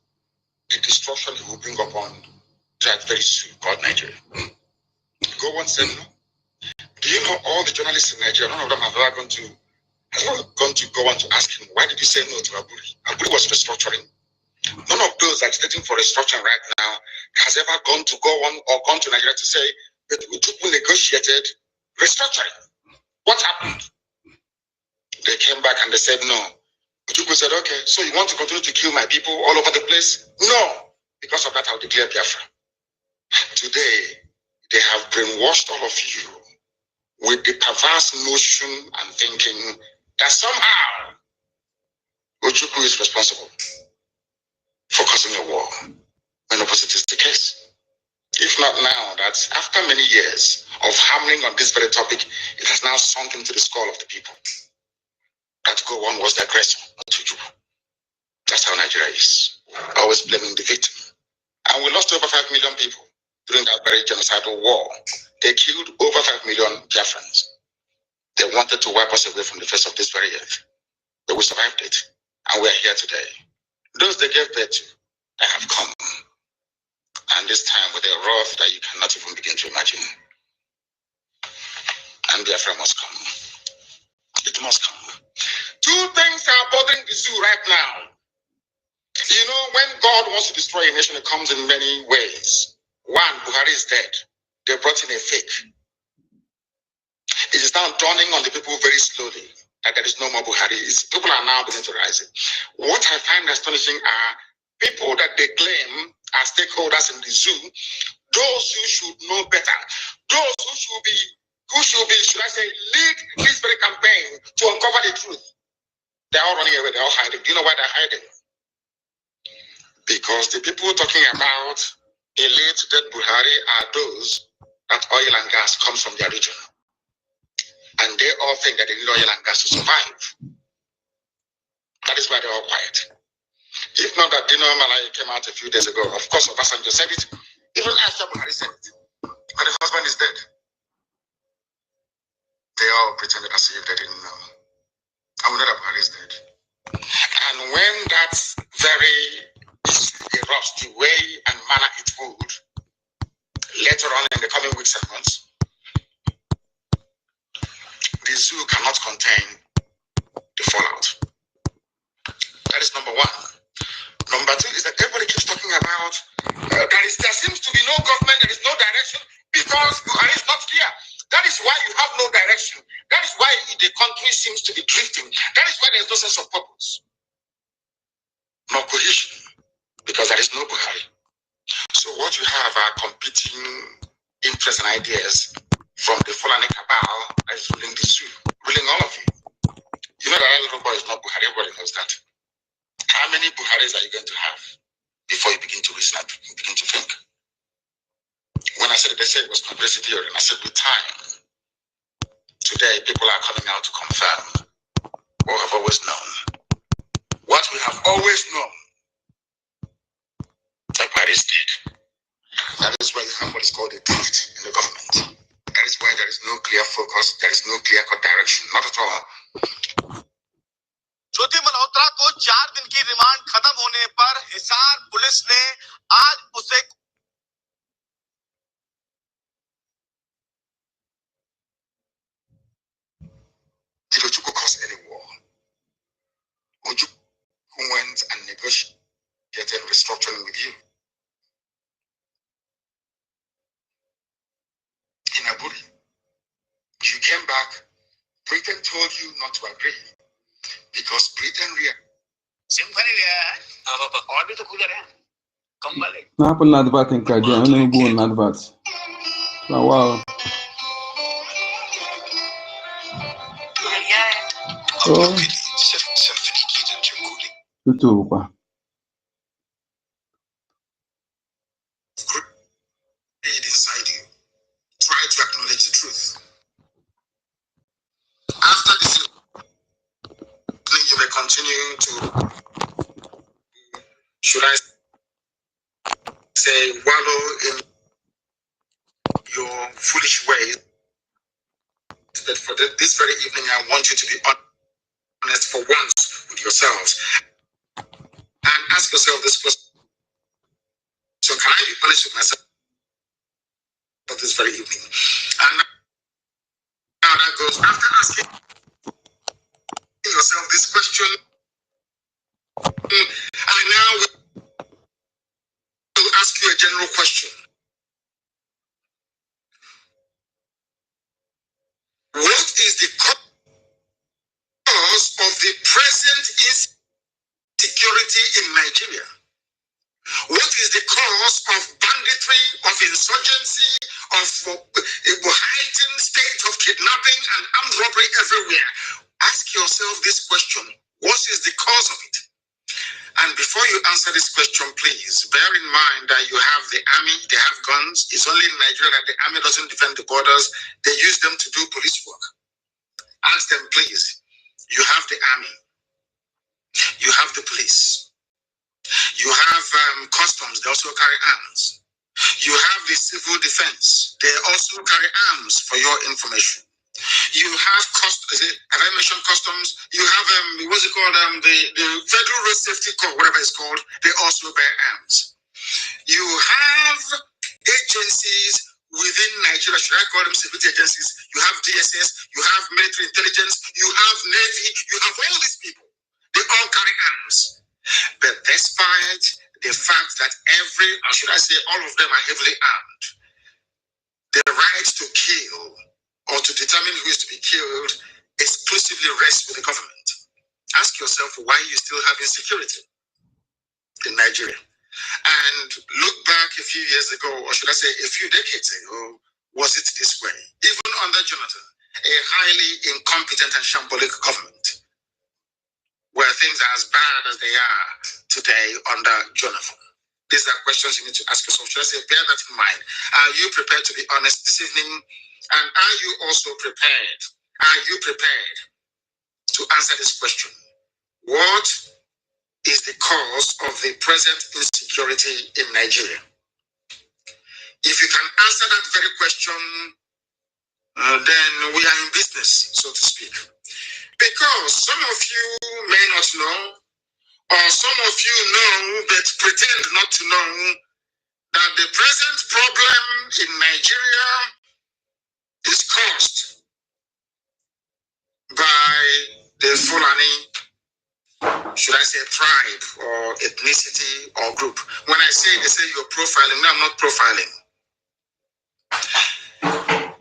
the destruction he will bring upon that very soon called Nigeria. Gowon said no. Do you know all the journalists in Nigeria, none of them have ever gone to Gowon to ask him, why did you say no to Aburi? Aburi was restructuring. None of those agitating for restructuring right now has ever gone to Gowon or gone to Nigeria to say, but Ojukwu negotiated restructuring. What happened? They came back and they said no. Ojukwu said, okay, so you want to continue to kill my people all over the place? No. Because of that, I'll declare Biafra. Today, they have brainwashed all of you with the perverse notion and thinking that somehow Ojukwu is responsible for causing a war, when opposite is the case. If not now, that after many years of hammering on this very topic, it has now sunk into the skull of the people that Gowon was the aggressor, not Ojukwu. That's how Nigeria is, always blaming the victim. And we lost over 5 million people during that very genocidal war. They killed over 5 million Biafrans. They wanted to wipe us away from the face of this very earth. But we survived it, and we are here today. Those they gave birth to, they have come. And this time with a wrath that you cannot even begin to imagine. And Biafra must come. It must come. Two things are bothering the zoo right now. You know, when God wants to destroy a nation, it comes in many ways. One, Buhari is dead. They brought in a fake. It is now dawning on the people very slowly that there is no more Buhari. People are now beginning to rise it. What I find astonishing are people that they claim are stakeholders in the zoo, those who should know better, those who should be, should I say, lead this very campaign to uncover the truth. They're all running away, they're all hiding. Do you know why they're hiding? Because the people talking about a late dead Buhari are those that oil and gas comes from their region. And they all think that they need oil and gas to survive. That is why they're all quiet. If not that Dino Malai came out a few days ago, of course Obasanjo said it, even Aisha Buhari said it, but the husband is dead. They all pretended as if they didn't know. And we know that Buhari is dead. And when that very issue erupts the way and manner it would, later on in the coming weeks and months, the zoo cannot contain the fallout. That is number one. Number two is that everybody keeps talking about there seems to be no government, there is no direction because Buhari is not clear. That is why you have no direction. That is why the country seems to be drifting. That is why there is no sense of purpose, no cohesion, because there is no Buhari. So what you have are competing interests and ideas from the Fulani cabal that is ruling the zoo, ruling all of you. You know that little boy is not Buhari, everybody knows that. How many Buharis are you going to have before you begin to reason and begin to think? When I said it, they said it was conspiracy theory, and I said with time, today people are coming out to confirm what we have always known. What we have always known, that Buhari is dead. That is why you have what is called a drift in the government. That is why there is no clear focus, there is no clear-cut direction, not at all. ज्योति मल्होत्रा को 4 दिन की remand खत्म होने पर Hisar police ने आज उसे did Ojukwu cause any war? Ojukwu went and negotiated restructuring with you in Aburi. came back, Britain told you not to agree because Britain What happened to advert in Kadia? I don't go on adverts. Wow. Oh. YouTube. inside you. Try to acknowledge the truth. After this, you may continue to, should I say, wallow in your foolish ways. But for this very evening, I want you to be honest for once with yourselves and ask yourself this question. So can I be honest with myself this very evening? And now that goes, after asking yourself this question, I now will ask you a general question. What is the cause of the present insecurity in Nigeria? What is the cause of banditry, of insurgency, of a heightened state of kidnapping and armed robbery everywhere? Ask yourself this question. What is the cause of it? And before you answer this question, please bear in mind that you have the army, they have guns. It's only in Nigeria that the army doesn't defend the borders. They use them to do police work. Ask them, please. You have the army. You have the police. You have customs. They also carry arms. You have the civil defense. They also carry arms, for your information. You have have I mentioned customs? You have what's it called? The Federal Road Safety Corps, whatever it's called. They also bear arms. You have agencies within Nigeria. Should I call them security agencies? You have DSS. You have military intelligence. You have Navy. You have all these people. They all carry arms. But despite the fact that or should I say all of them are heavily armed, the right to kill or to determine who is to be killed exclusively rests with the government. Ask yourself why you still have insecurity in Nigeria. And look back a few years ago, or should I say a few decades ago, was it this way? Even under Jonathan, a highly incompetent and shambolic government, where things are as bad as they are today under Jonathan? These are questions you need to ask yourself. Should I say, bear that in mind. Are you prepared to be honest this evening? And are you also prepared? Are you prepared to answer this question? What is the cause of the present insecurity in Nigeria? If you can answer that very question, then we are in business, so to speak. Because some of you may not know, or some of you know but pretend not to know, that the present problem in Nigeria is caused by the Fulani, should I say tribe or ethnicity or group. When I say, they say you're profiling, no, I'm not profiling.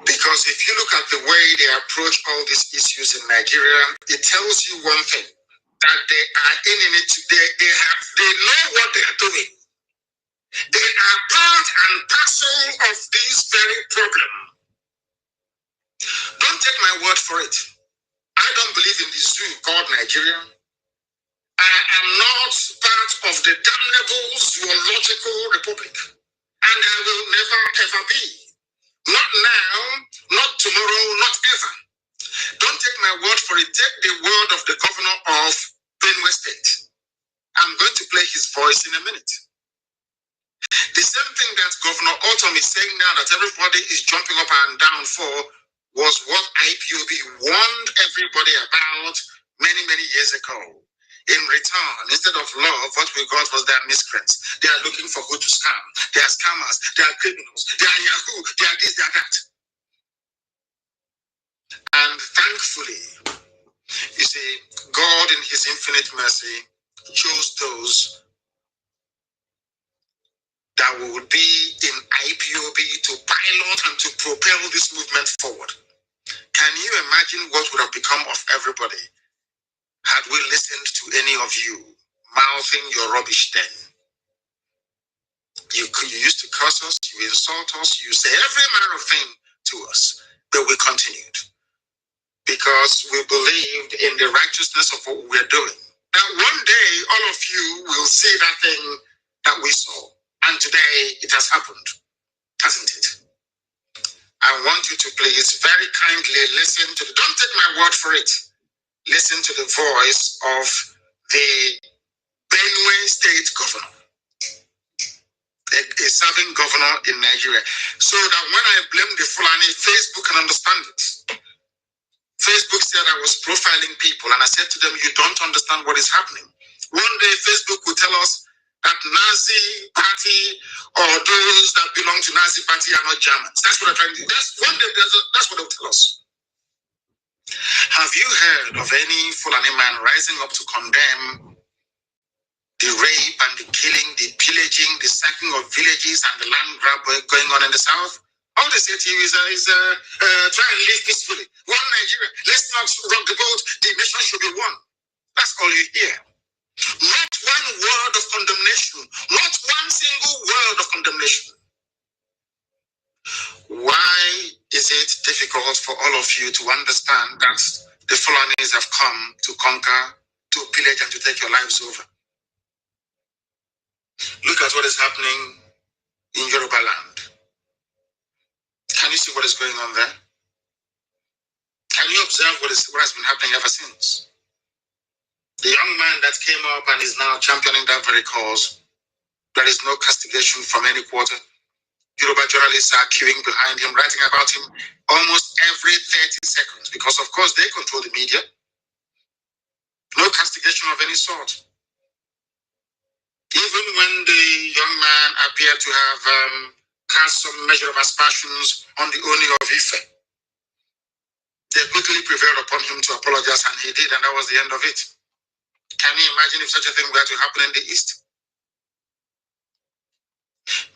Because if you look at the way they approach all these issues in Nigeria, it tells you one thing, that they are in it, they know what they are doing. They are part and parcel of this very problem. Don't take my word for it. I don't believe in this zoo called Nigeria. I am not part of the damnable zoological republic. And I will never ever be. Not now, not tomorrow, not ever. Don't take my word for it. Take the word of the governor of Benue State. I'm going to play his voice in a minute. The same thing that Governor Autumn is saying now that everybody is jumping up and down for was what IPOB warned everybody about many, many years ago. In return, instead of love, what we got was their miscreants. They are looking for who to scam. They are scammers. They are criminals. They are Yahoo. They are this, they are that. And thankfully, you see, God in his infinite mercy chose those that would be in IPOB to pilot and to propel this movement forward. Can Can you imagine what would have become of everybody had we listened to any of you mouthing your rubbish then? You used to curse us, you insult us, you say every manner of thing to us, but we continued because we believed in the righteousness of what we're doing. Now, one day, all of you will see that thing that we saw, and today it has happened, hasn't it? I want you to please very kindly listen to don't take my word for it. Listen to the voice of the Benue State Governor, a serving governor in Nigeria, so that when I blame the Fulani, Facebook can understand it. Facebook said I was profiling people, and I said to them, you don't understand what is happening. One day, Facebook will tell us that Nazi party or those that belong to Nazi party are not Germans. That's what I'm trying to do. That's what they'll tell us. Have you heard of any Fulani man rising up to condemn the rape and the killing, the pillaging, the sacking of villages and the land grab going on in the south? All they say to you is try and live peacefully. One Nigeria. Let's not rock the boat. The nation should be one. That's all you hear. Not one word of condemnation. Not one single word of condemnation. Why is it difficult for all of you to understand that the Fulanis have come to conquer, to pillage, and to take your lives over? Look at what is happening in Yoruba land. Can you see what is going on there? Can you observe what has been happening ever since? The young man that came up and is now championing that very cause, there is no castigation from any quarter. Yoruba journalists are queuing behind him, writing about him almost every 30 seconds because, of course, they control the media. No castigation of any sort. Even when the young man appeared to have cast some measure of aspersions on the owner of Ife, they quickly prevailed upon him to apologize, and he did, and that was the end of it. Can you imagine if such a thing were to happen in the East?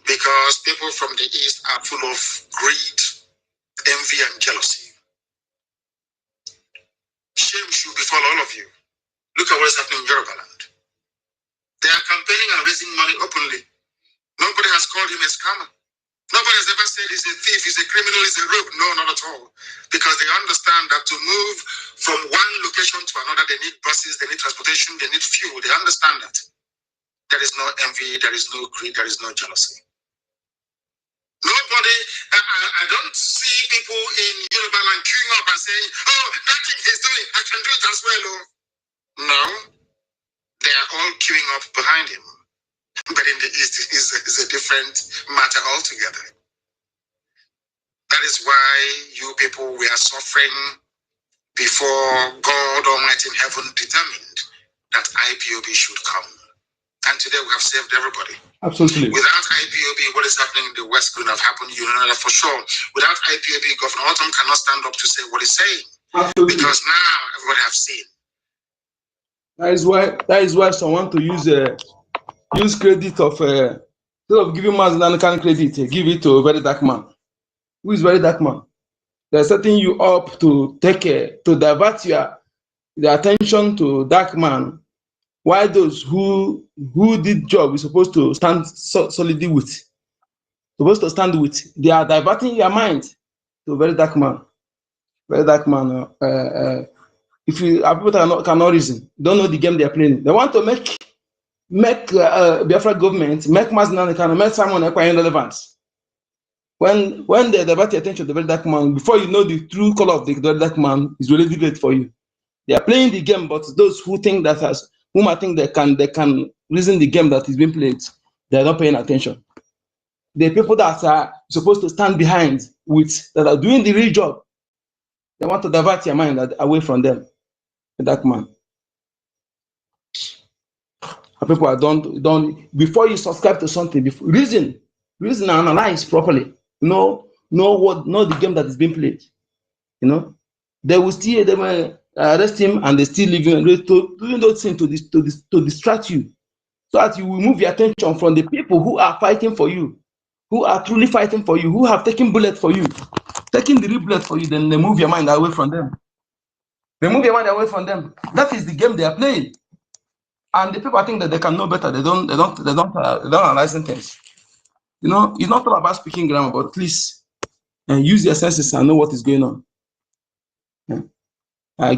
Because people from the East are full of greed, envy, and jealousy. Shame should befall all of you. Look at what is happening in Yoruba land. They are campaigning and raising money openly. Nobody has called him a scammer. Nobody has ever said he's a thief, he's a criminal, he's a rogue. No, not at all. Because they understand that to move from one location to another, they need buses, they need transportation, they need fuel. They understand that. There is no envy, there is no greed, there is no jealousy. Nobody, I don't see people in Yoruba land queuing up and saying, oh, that thing he's doing, I can do it as well. Oh. No, they are all queuing up behind him. But in the East, is a different matter altogether. That is why you people were suffering before God Almighty in heaven determined that IPOB should come. And today we have saved everybody. Absolutely. Without IPOB, what is happening in the West couldn't have happened, you know that for sure. Without IPOB, Governor Autumn cannot stand up to say what he's saying. Absolutely. Because now everybody have seen. That is why someone to use credit of instead of giving Mazinan credit, give it to a very dark man. Who is very dark man? They're setting you up to take to divert the attention to dark man. Why those who did job is supposed to stand solidly with, supposed to stand with, they are diverting your mind to a very dark man. Very dark man. If you people that cannot reason, don't know the game they are playing. They want to make Biafra government, make Mazinan, make someone acquire relevance. When they divert your attention to the very dark man, before you know the true color of the very dark man is really difficult for you. They are playing the game, but those who think whom I think they can reason the game that is being played, they are not paying attention. The people that are supposed to stand behind that are doing the real job, they want to divert your mind away from them. The dark man. People are don't before you subscribe to something, reason and analyze properly. Know the game that is being played. You know, they will still arrest him and they still doing those things to distract you, so that you will move your attention from the people who are fighting for you, who are truly fighting for you, who have taken bullets for you. taking the real bullet for you, then they move your mind away from them. They move your mind away from them. That is the game they are playing. And the people think that they can know better. They don't analyze things. You know, it's not all about speaking grammar, but please use your senses and know what is going on.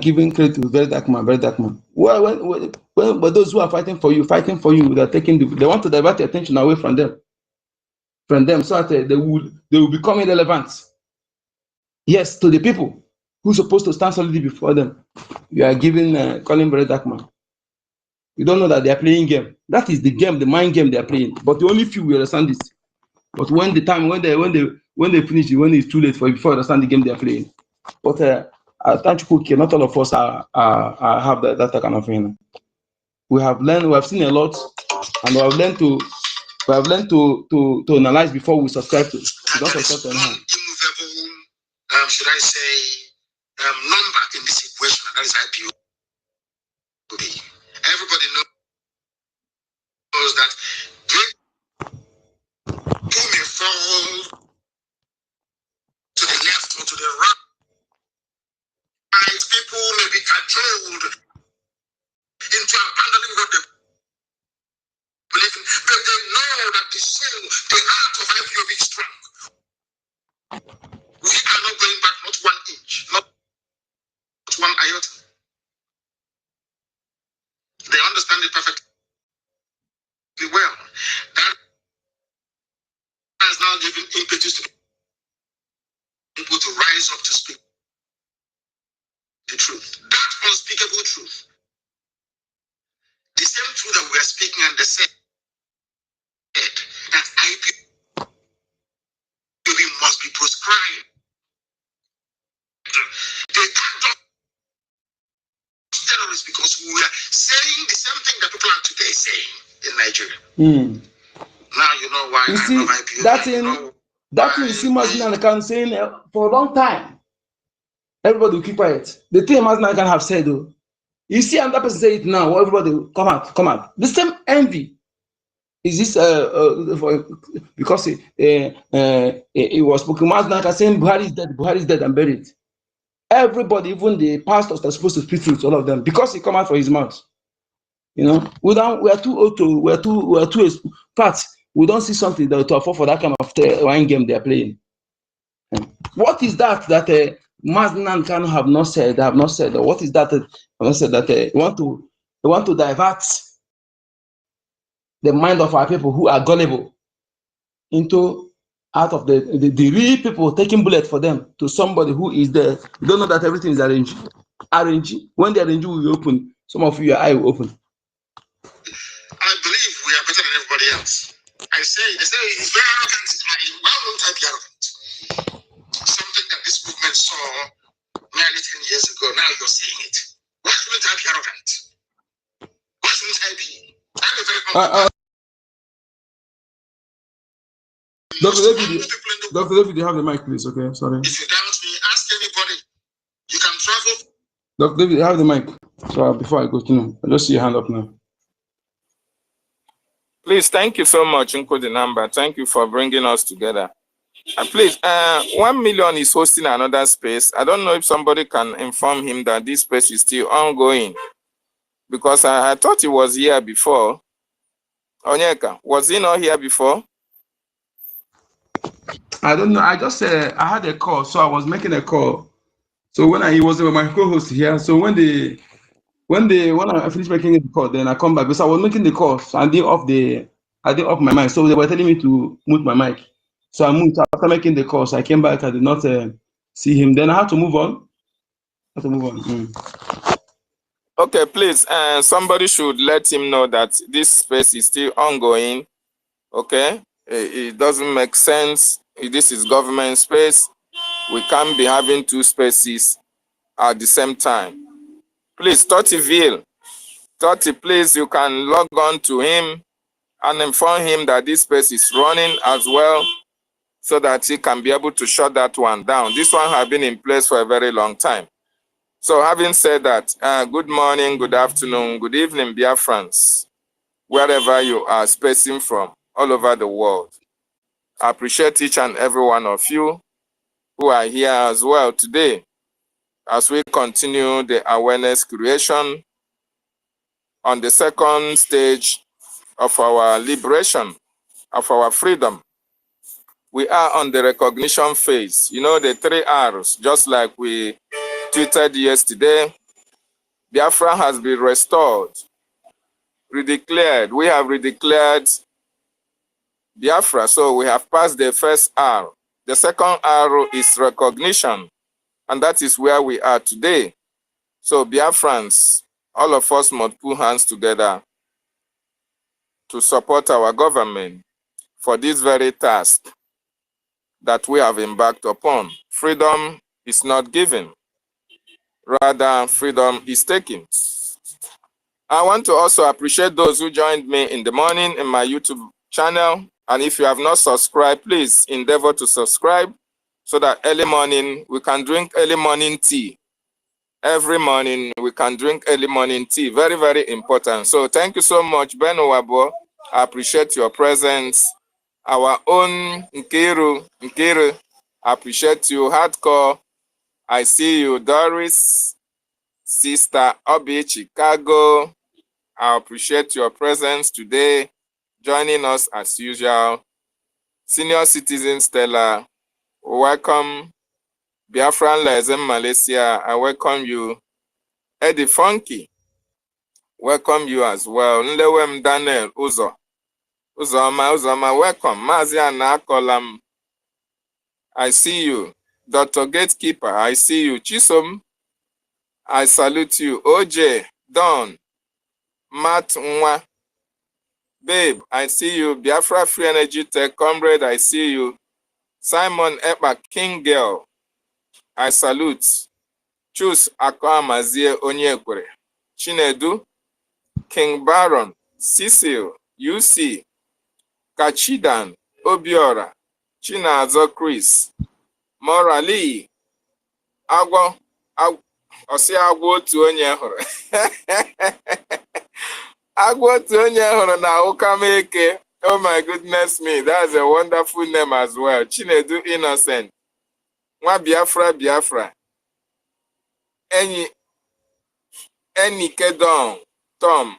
Giving credit to very dark man, very dark man. Well, but those who are fighting for you, they're they want to divert the attention away from them, so that they will become irrelevant. Yes, to the people who are supposed to stand solidly before them, you are calling very dark man. You don't know that they are playing game. That is the game, the mind game they are playing. But the only few will understand this. But when they finish it, when it's too late for you before you understand the game they are playing. But thank you, not all of us have that kind of thing. We have seen a lot, and we have learned to analyze before we subscribe to. We don't subscribe to anyhow. Should I say, number in this equation, and that is IPO. Everybody knows that people may fall to the left or to the right. People may be cajoled into abandoning what they believe in, but they know that the soul, the heart of IPOB is strong. We are not going back, not 1 inch, not 1 iota. They understand it perfectly well. That has now given impetus to people to rise up to speak the truth. That unspeakable truth. The same truth that we are speaking, and they said that IPOB must be proscribed. They can't just terrorists because we are saying the same thing that people are today saying in Nigeria. Now you know why. You see, that thing Simas can saying for a long time. Everybody will keep quiet. The thing Maznan can have said, though. You see another person say it now, everybody will come out. The same envy is this because it was spoken. Maznan saying Buhari is dead and buried. Everybody, even the pastors that are supposed to speak truth, all of them, because he come out for his mouth. You know, we are too auto, we are too fat. We don't see something that to afford for that kind of wine game they are playing. What is that Maznan can have not said? They have not said. Or what is that? Have not said that they want to divert the mind of our people who are gullible into out of the real people taking bullet for them to somebody who is there. You don't know that everything is arranged. When the arranged will open, some of your eye will open. I believe we are better than everybody else. They say it's very arrogant. Why won't I be arrogant? Something that this movement saw nearly 10 years ago, now you're seeing it. Why shouldn't I be arrogant? Why shouldn't I be? I'm a very confident. Dr. David, you have the mic, please. Okay, sorry. If you doubt me, ask anybody. You can travel. Dr. David, you have the mic. So before I go to I just see your hand up now. Please, thank you so much, Nko the number. Thank you for bringing us together. Please, 1 Million is hosting another space. I don't know if somebody can inform him that this space is still ongoing, because I thought he was here before. Onyeka, was he not here before? I don't know. I just I had a call, so I was making a call. So when he was my co-host here, so when I finished making the call, then I come back because I was making the call. So I didn't off my mic. So they were telling me to mute my mic. So I moved after making the call. So I came back. I did not see him. Then I had to move on. Okay, please. Somebody should let him know that this space is still ongoing. Okay, it doesn't make sense. This is government space. We can't be having two spaces at the same time. Please, Totiville, please, you can log on to him and inform him that this space is running as well, so that he can be able to shut that one down. This one has been in place for a very long time. So having said that, good morning, good afternoon, good evening, BIAFRANS, wherever you are spacing from, all over the world. I appreciate each and every one of you who are here as well today as we continue the awareness creation on the second stage of our liberation, of our freedom. We are on the recognition phase. You know, the 3 R's, just like we tweeted yesterday. Biafra has been restored, redeclared. We have redeclared Biafra, so we have passed the first R. The second R is recognition, and that is where we are today. So Biafrans, all of us must put hands together to support our government for this very task that we have embarked upon. Freedom is not given, rather freedom is taken. I want to also appreciate those who joined me in the morning in my YouTube channel. And if you have not subscribed, please endeavor to subscribe so that early morning we can drink early morning tea. Every morning we can drink early morning tea. Very, very important. So thank you so much, Ben Owabo. I appreciate your presence. Our own Nkiru, I appreciate you. Hardcore, I see you. Doris, Sister Obi, Chicago, I appreciate your presence today, joining us as usual. Senior citizen Stella, welcome. Biafran Lezen Malaysia, I welcome you. Eddie Funky, welcome you as well. Nlewem Daniel Uzoma, welcome. Maziana Kolam, I see you. Dr. Gatekeeper, I see you. Chisom, I salute you. OJ, Don, Matt Nwa, Babe, I see you. Biafra Free Energy Tech, Comrade, I see you. Simon Epa, King Girl, I salute. Choose Akwamazie Onyekwere. Chinedu, King Baron, Cecil, UC, Kachidan, Obiora, Chinazo Chris, Morali, Agwo, Osi Agwo otu onye hụrụ. Agwo otu onye hụrụ na Ukameke. Oh my goodness me, that's a wonderful name as well. Chinedu Innocent. Nwa Biafra. Enikedon, Tom.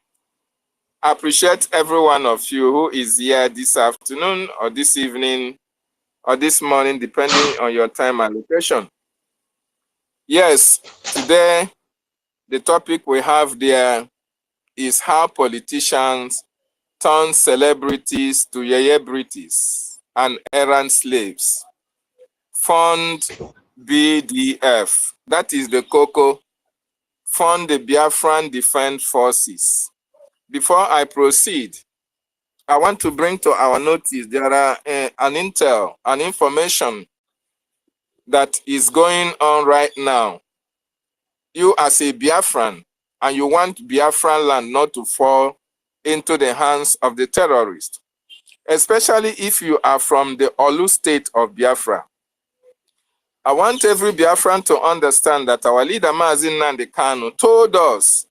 Appreciate every one of you who is here this afternoon or this evening or this morning, depending on your time and location. Yes, today the topic we have there is how politicians turn celebrities to yeyebrities and errant slaves. Fund BDF, that is the COCO, fund the Biafran Defense Forces. Before I proceed, I want to bring to our notice there are an information that is going on right now. You as a Biafran, and you want Biafran land not to fall into the hands of the terrorists, especially if you are from the Olu state of Biafra. I want every Biafran to understand that our leader Mazi Nnamdi Kanu told us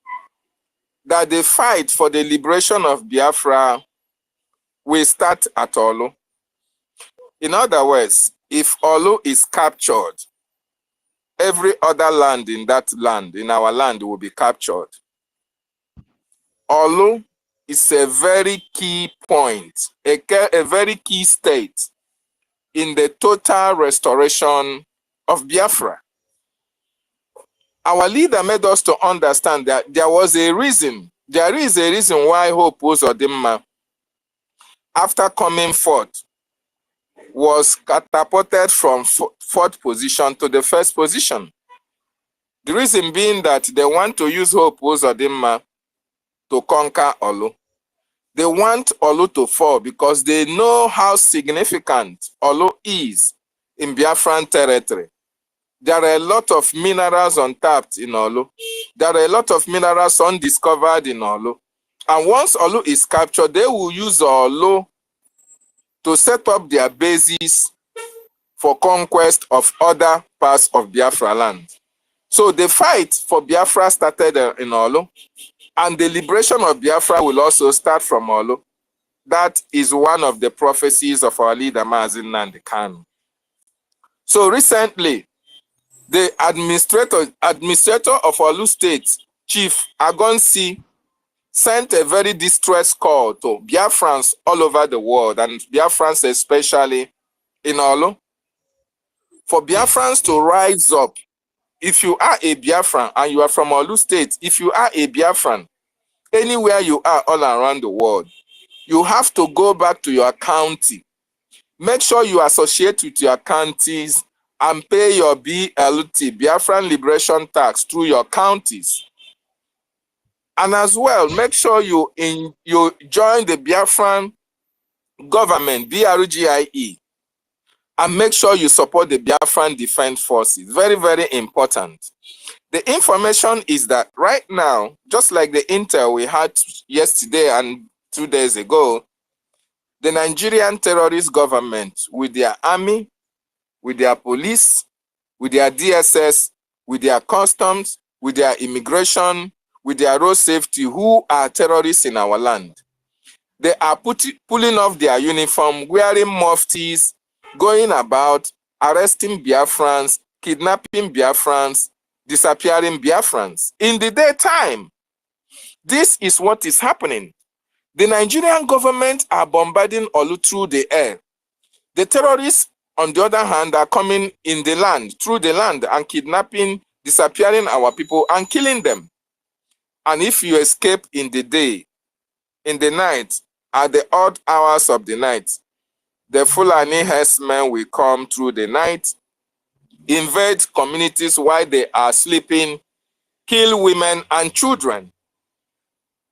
that the fight for the liberation of Biafra will start at Olu. In other words, if Olu is captured, every other land in that land, in our land, will be captured. Olu is a very key point, a very key state in the total restoration of Biafra. Our leader made us to understand that there is a reason why Hope Uzodimma, after coming forth, was catapulted from fourth position to the first position. The reason being that they want to use Hope Uzodimma to conquer Olu. They want Olu to fall because they know how significant Olu is in Biafran territory. There are a lot of minerals untapped in Olu. There are a lot of minerals undiscovered in Olu. And once Olu is captured, they will use Olu to set up their bases for conquest of other parts of Biafra land. So the fight for Biafra started in Olu, and the liberation of Biafra will also start from Olu. That is one of the prophecies of our leader Mazi Nnamdi Kanu. So recently, the administrator of Olu State, Chief Agonsi, sent a very distress call to Biafrans all over the world, and Biafrans especially in Olu, for Biafrans to rise up. If you are a Biafran and you are from Olu State, if you are a Biafran, anywhere you are all around the world, you have to go back to your county. Make sure you associate with your counties and pay your BLT, Biafran Liberation Tax, through your counties. And as well, make sure you join the Biafran government, BRGIE, and make sure you support the Biafran Defense Forces. Very, very important. The information is that right now, just like the intel we had yesterday and 2 days ago, the Nigerian terrorist government, with their army, with their police, with their DSS, with their customs, with their immigration, with their road safety, who are terrorists in our land, they are pulling off their uniform, wearing muftis, going about, arresting Biafrans, kidnapping Biafrans, disappearing Biafrans in the daytime. This is what is happening. The Nigerian government are bombarding Olu through the air. The terrorists, on the other hand, are coming in the land, through the land, and kidnapping, disappearing our people and killing them. And if you escape in the day, in the night, at the odd hours of the night, the Fulani herdsmen will come through the night, invade communities while they are sleeping, kill women and children.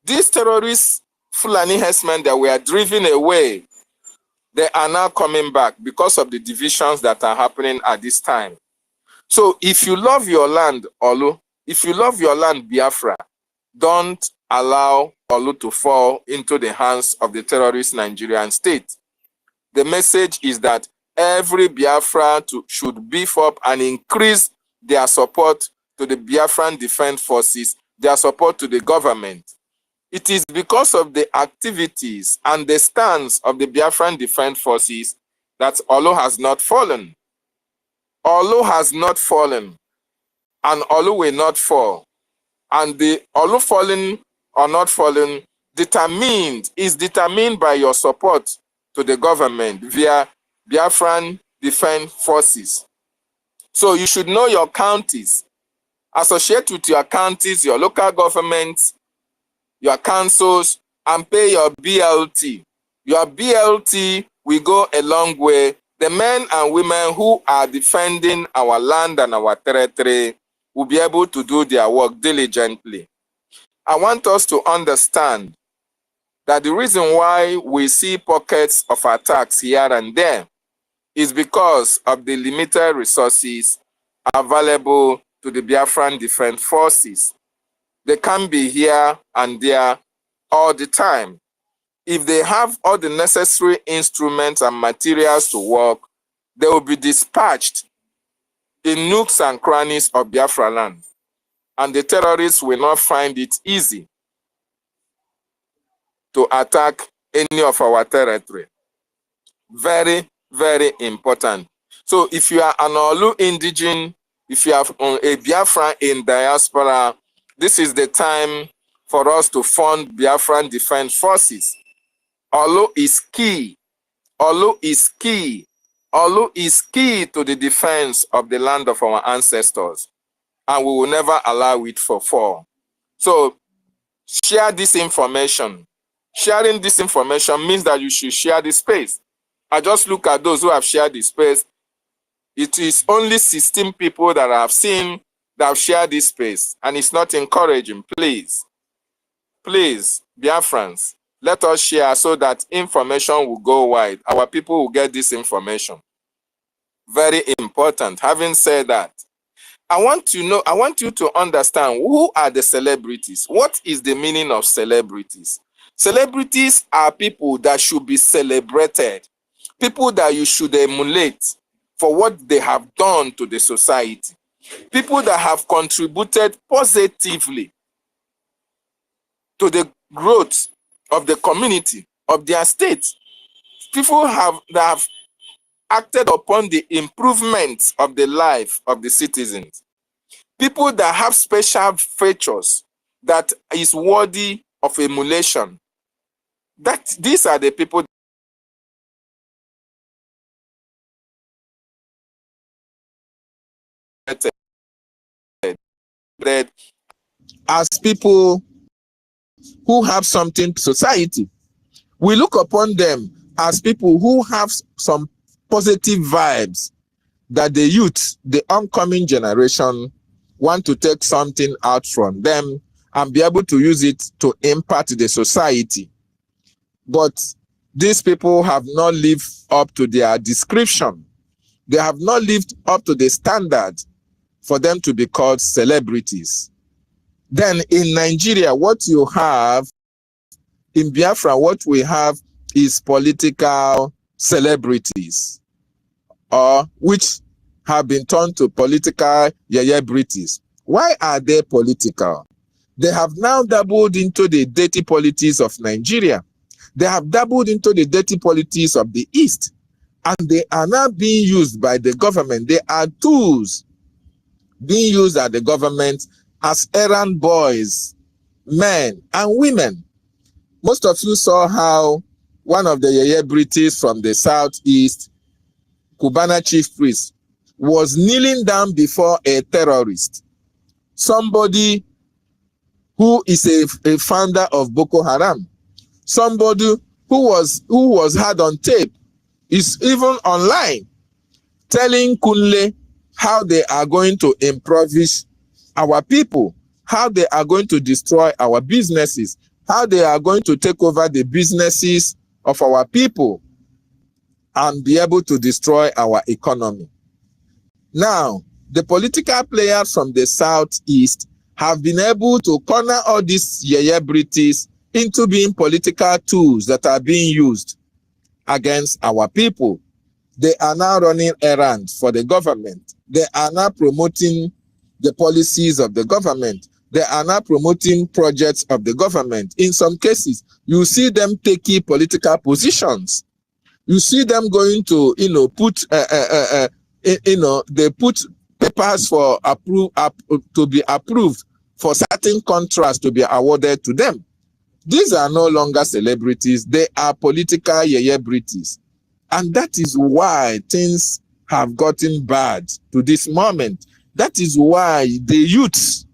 These terrorists, Fulani herdsmen that were driven away, they are now coming back because of the divisions that are happening at this time. So if you love your land, Olu, if you love your land, Biafra, don't allow Olu to fall into the hands of the terrorist Nigerian state. The message is that every Biafra should beef up and increase their support to the Biafran Defense Forces, their support to the government. It is because of the activities and the stance of the Biafran Defense Forces that Olu has not fallen. Olu has not fallen, and Olu will not fall. And the Olu falling or not falling is determined by your support to the government via Biafran Defense Forces. So you should know your counties. Associate with your counties, your local governments, your councils, and pay your BLT. Your BLT will go a long way. The men and women who are defending our land and our territory will be able to do their work diligently. I want us to understand that the reason why we see pockets of attacks here and there is because of the limited resources available to the Biafran Defense Forces. They can't be here and there all the time. If they have all the necessary instruments and materials to work, they will be dispatched in nooks and crannies of Biafra land, and the terrorists will not find it easy to attack any of our territory. Very, very important. So if you are an Olu indigene, if you are a Biafran in diaspora, this is the time for us to fund Biafran Defense Forces. Olu is key. Olu is key. Olu is key to the defense of the land of our ancestors, and we will never allow it to fall. So share this information. Sharing this information means that you should share the space. I just look at those who have shared the space. It is only 16 people that I have seen that have shared this space, and it's not encouraging. Please, please, Biafrans, let us share so that information will go wide. Our people will get this information. Very important. Having said that, I want you to understand who are the celebrities. What is the meaning of celebrities? Celebrities are people that should be celebrated, people that you should emulate for what they have done to the society, people that have contributed positively to the growth of the community, of their state. People that have acted upon the improvement of the life of the citizens. People that have special features that is worthy of emulation. That these are the people that as people who have something to society. We look upon them as people who have some positive vibes that the youth, the oncoming generation, want to take something out from them and be able to use it to impact the society. But these people have not lived up to their description. They have not lived up to the standard for them to be called celebrities. Then in Nigeria, what you have, in Biafra, what we have is political celebrities, or which have been turned to political celebrities. Why are they political? They have now dabbled into the dirty politics of Nigeria. They have dabbled into the dirty politics of the East, and they are now being used by the government. They are tools being used by the government as errand boys, men and women. Most of you saw how one of the celebrities from the Southeast, Cubana chief priest, was kneeling down before a terrorist, somebody who is a founder of Boko Haram, somebody who was had on tape, is even online, telling Kunle how they are going to impoverish our people, how they are going to destroy our businesses, how they are going to take over the businesses of our people and be able to destroy our economy. Now, the political players from the Southeast have been able to corner all these celebrities into being political tools that are being used against our people. They are now running errands for the government. They are now promoting the policies of the government. They are now promoting projects of the government. In some cases, you see them taking political positions. You see them going to, they put papers for to be approved for certain contracts to be awarded to them. These are no longer celebrities. They are political celebrities. And that is why things have gotten bad to this moment. That is why the youths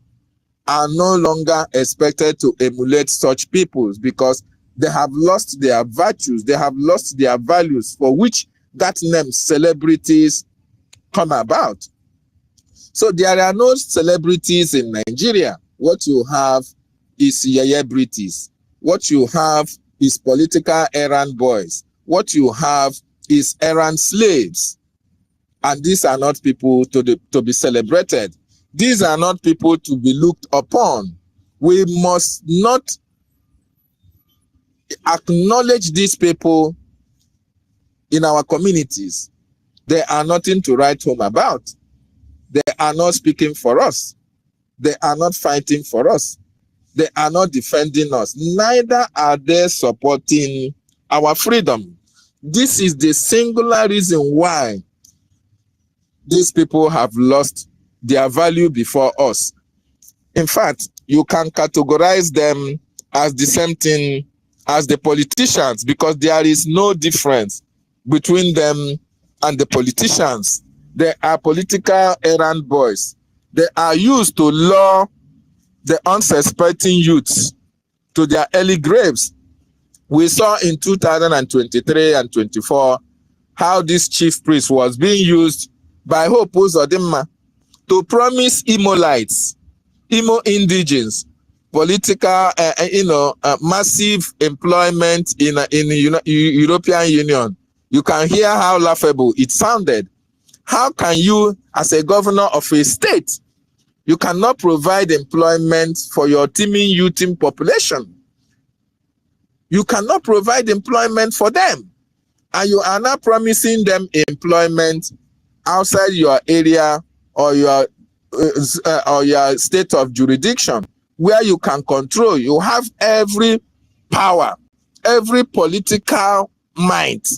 are no longer expected to emulate such peoples, because they have lost their virtues, they have lost their values for which that name celebrities come about. So there are no celebrities in Nigeria. What you have is celebrities. What you have is political errand boys. What you have is errand slaves. And these are not people to be celebrated. These are not people to be looked upon. We must not acknowledge these people in our communities. They are nothing to write home about. They are not speaking for us. They are not fighting for us. They are not defending us. Neither are they supporting our freedom. This is the singular reason why these people have lost their value before us. In fact, you can categorize them as the same thing as the politicians, because there is no difference between them and the politicians. They are political errand boys. They are used to lure the unsuspecting youths to their early graves. We saw in 2023 and 24 how this chief priest was being used by Hope Uzodimma to promise Imolites, Imo indigens, political, massive employment in the European Union. You can hear how laughable it sounded. How can you, as a governor of a state, you cannot provide employment for your teeming youth population? You cannot provide employment for them, and you are not promising them employment outside your area or your state of jurisdiction, where you can control. You have every power, every political might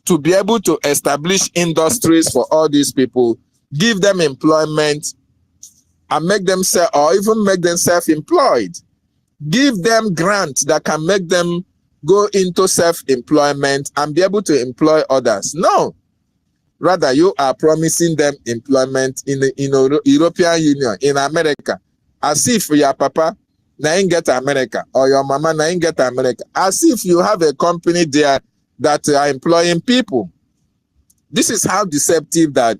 to be able to establish industries for all these people, give them employment, and make them or even make them self-employed. Give them grants that can make them go into self-employment and be able to employ others. No. Rather, you are promising them employment in the European Union, in America, as if your papa na ain't get America or your mama na ain't get America, as if you have a company there that are employing people. This is how deceptive that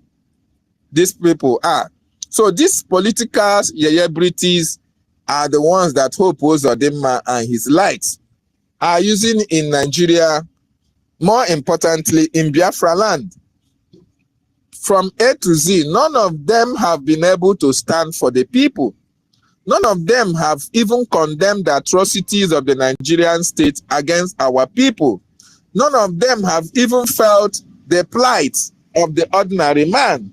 these people are. So these political celebrities are the ones that Hope Uzodinma and his likes are using in Nigeria, more importantly in Biafra land. From A to Z, none of them have been able to stand for the people. None of them have even condemned the atrocities of the Nigerian state against our people. None of them have even felt the plight of the ordinary man.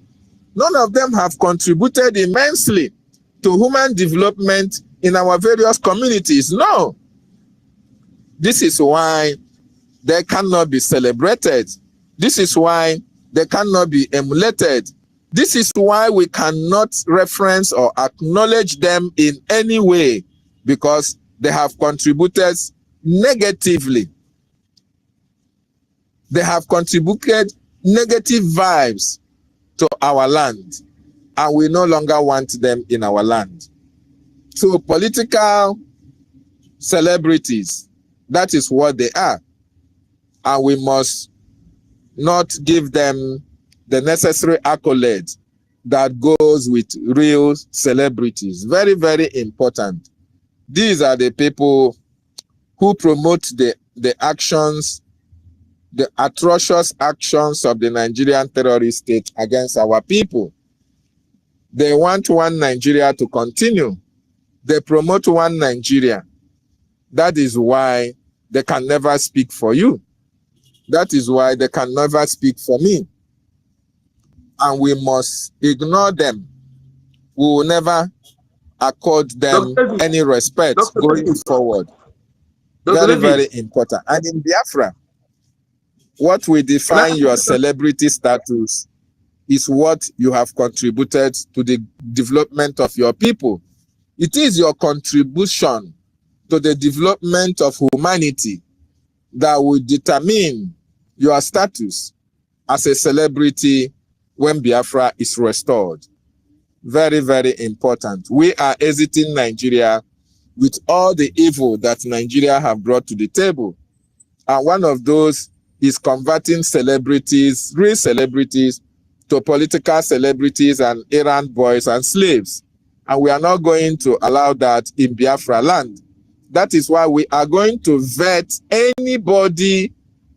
None of them have contributed immensely to human development in our various communities. No. This is why they cannot be celebrated. This is why they cannot be emulated. This is why we cannot reference or acknowledge them in any way, because they have contributed negatively. They have contributed negative vibes to our land, and we no longer want them in our land. So political celebrities, that is what they are. And we must not give them the necessary accolade that goes with real celebrities. Very, very important. These are the people who promote the actions, the atrocious actions of the Nigerian terrorist state against our people. They want one Nigeria to continue. They promote one Nigeria. That is why they can never speak for you. That is why they can never speak for me. And we must ignore them. We will never accord them any respect going forward. Very, very important. And in Biafra, what will define your celebrity status is what you have contributed to the development of your people. It is your contribution to the development of humanity that will determine your status as a celebrity when Biafra is restored. Very, very important. We are exiting Nigeria with all the evil that Nigeria have brought to the table. And one of those is converting celebrities, real celebrities, to political celebrities and errand boys and slaves. And we are not going to allow that in Biafra land. That is why we are going to vet anybody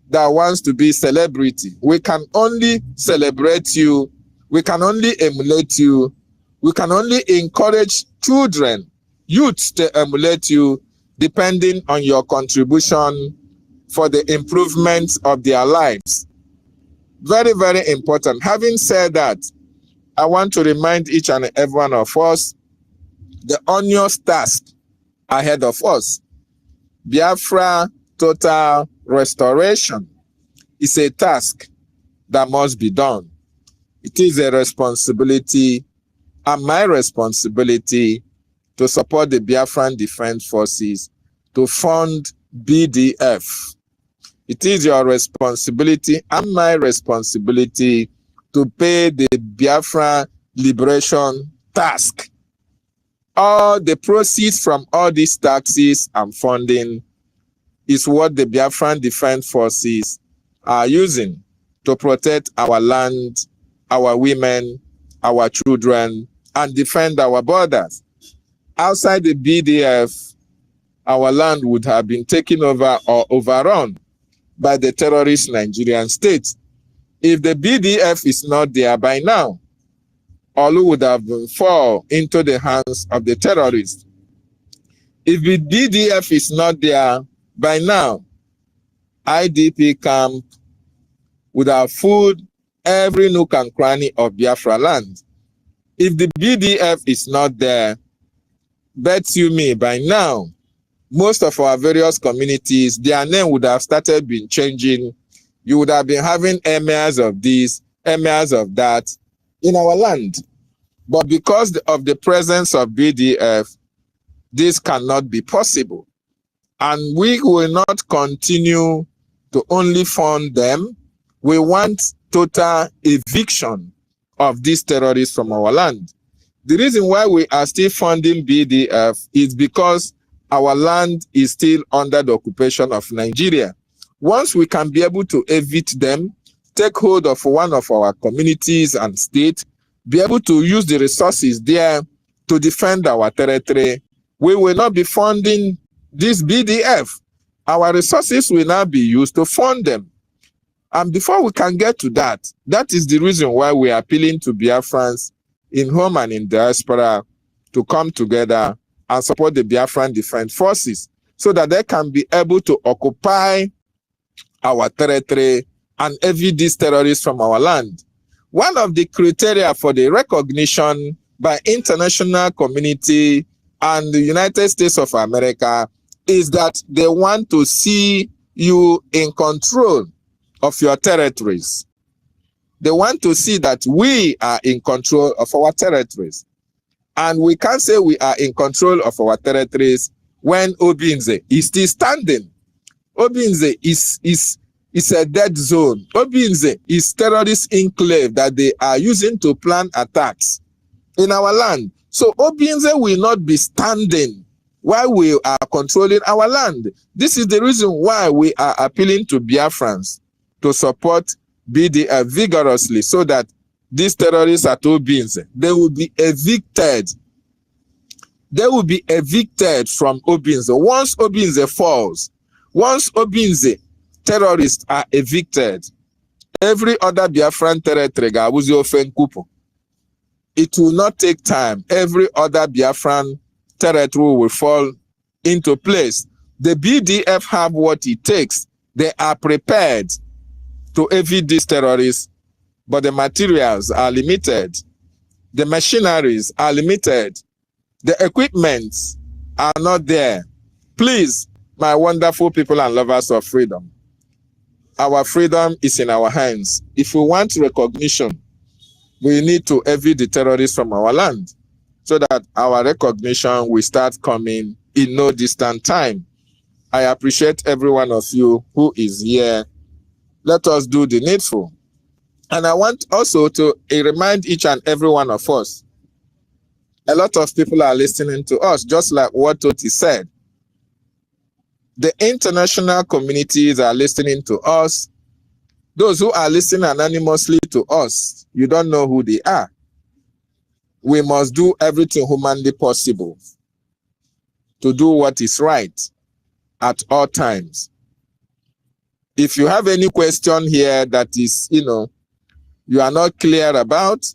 that wants to be celebrity. We can only celebrate you. We can only emulate you. We can only encourage children, youth to emulate you, depending on your contribution for the improvement of their lives. Very, very important. Having said that, I want to remind each and every one of us the onerous task ahead of us. Biafra total restoration is a task that must be done. It is a responsibility and my responsibility to support the Biafran Defense Forces to fund BDF. It is your responsibility and my responsibility to pay the Biafra Liberation Task. All the proceeds from all these taxes and funding is what the Biafran Defense Forces are using to protect our land, our women, our children, and defend our borders. Outside the BDF, our land would have been taken over or overrun by the terrorist Nigerian state. If the BDF is not there by now, Olu would have fall into the hands of the terrorists. If the BDF is not there by now, IDP camp would have fooled every nook and cranny of Biafra land. If the BDF is not there, bet you me, by now, most of our various communities, their name would have started been changing. you would have been having emirs of this, emirs of that in our land. But because of the presence of BDF, this cannot be possible. And we will not continue to only fund them. We want total eviction of these terrorists from our land. The reason why we are still funding BDF is because our land is still under the occupation of Nigeria. Once we can be able to evict them, take hold of one of our communities and state, be able to use the resources there to defend our territory, we will not be funding this BDF. Our resources will now be used to fund them. And before we can get to that, that is the reason why we are appealing to Biafrans in home and in diaspora to come together and support the Biafran Defense Forces so that they can be able to occupy our territory and evict these terrorists from our land. One of the criteria for the recognition by international community and the United States of America is that they want to see you in control of your territories. They want to see that we are in control of our territories. And we can't say we are in control of our territories when Obinze is still standing. Obinze is a dead zone. Obinze is terrorist enclave that they are using to plan attacks in our land. So Obinze will not be standing while we are controlling our land. This is the reason why we are appealing to Biafrans to support BDF vigorously so that these terrorists at Obinze, they will be evicted. They will be evicted from Obinze. Once Obinze falls, once Obinze terrorists are evicted, every other Biafran territory, it will not take time. Every other Biafran territory will fall into place. The BDF have what it takes. They are prepared to evict these terrorists, but the materials are limited. The machineries are limited. The equipments are not there. Please, my wonderful people and lovers of freedom, our freedom is in our hands. If we want recognition, we need to evict the terrorists from our land so that our recognition will start coming in no distant time. I appreciate every one of you who is here. Let us do the needful. And I want also to remind each and every one of us, a lot of people are listening to us, just like what Toti said. The international communities are listening to us. Those who are listening anonymously to us, you don't know who they are. We must do everything humanly possible to do what is right at all times. If you have any question here that is, you are not clear about,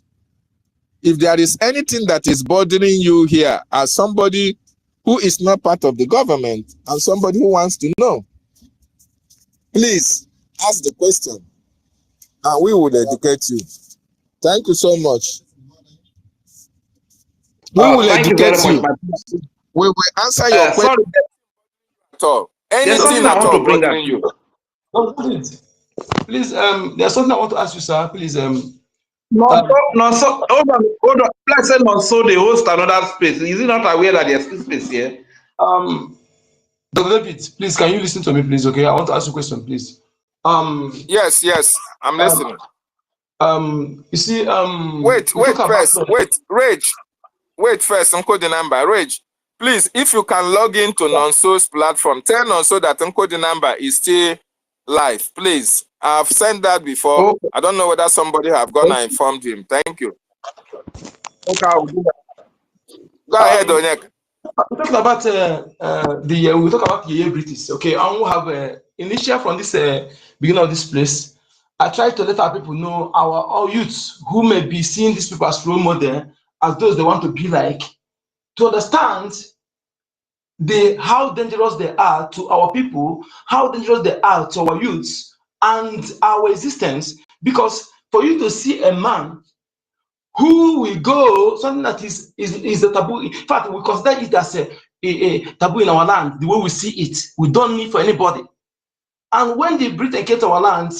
if there is anything that is bothering you here as somebody who is not part of the government and somebody who wants to know, please ask the question and we will educate you. Thank you so much. We will educate you. We will answer your question. So, anything at all bothering you. Please, there's something I want to ask you, sir. Please, hold on. Like said, so they host another space. Is he not aware that there's still space here? Dr. David, please, can you listen to me, please? Okay, I want to ask you a question, please. Yes, I'm listening. You see, wait first, Uncle the number. Rage, please, if you can log into Nonso's platform, tell Nonso that Uncle the number is still live, please. I've sent that before. Okay. I don't know whether somebody have gone and informed him. Thank you. Okay, I'll do that. Go ahead, Onyek. We're talking about we talk about the British, okay, and we have initial from this beginning of this place. I try to let our people know, our youths who may be seeing these people as role model, as those they want to be like, to understand how dangerous they are to our people, how dangerous they are to our youths and our existence. Because for you to see a man who will go something that is a taboo. In fact, we consider it as a taboo in our land. The way we see it, we don't need for anybody. And when the Britain came to our land,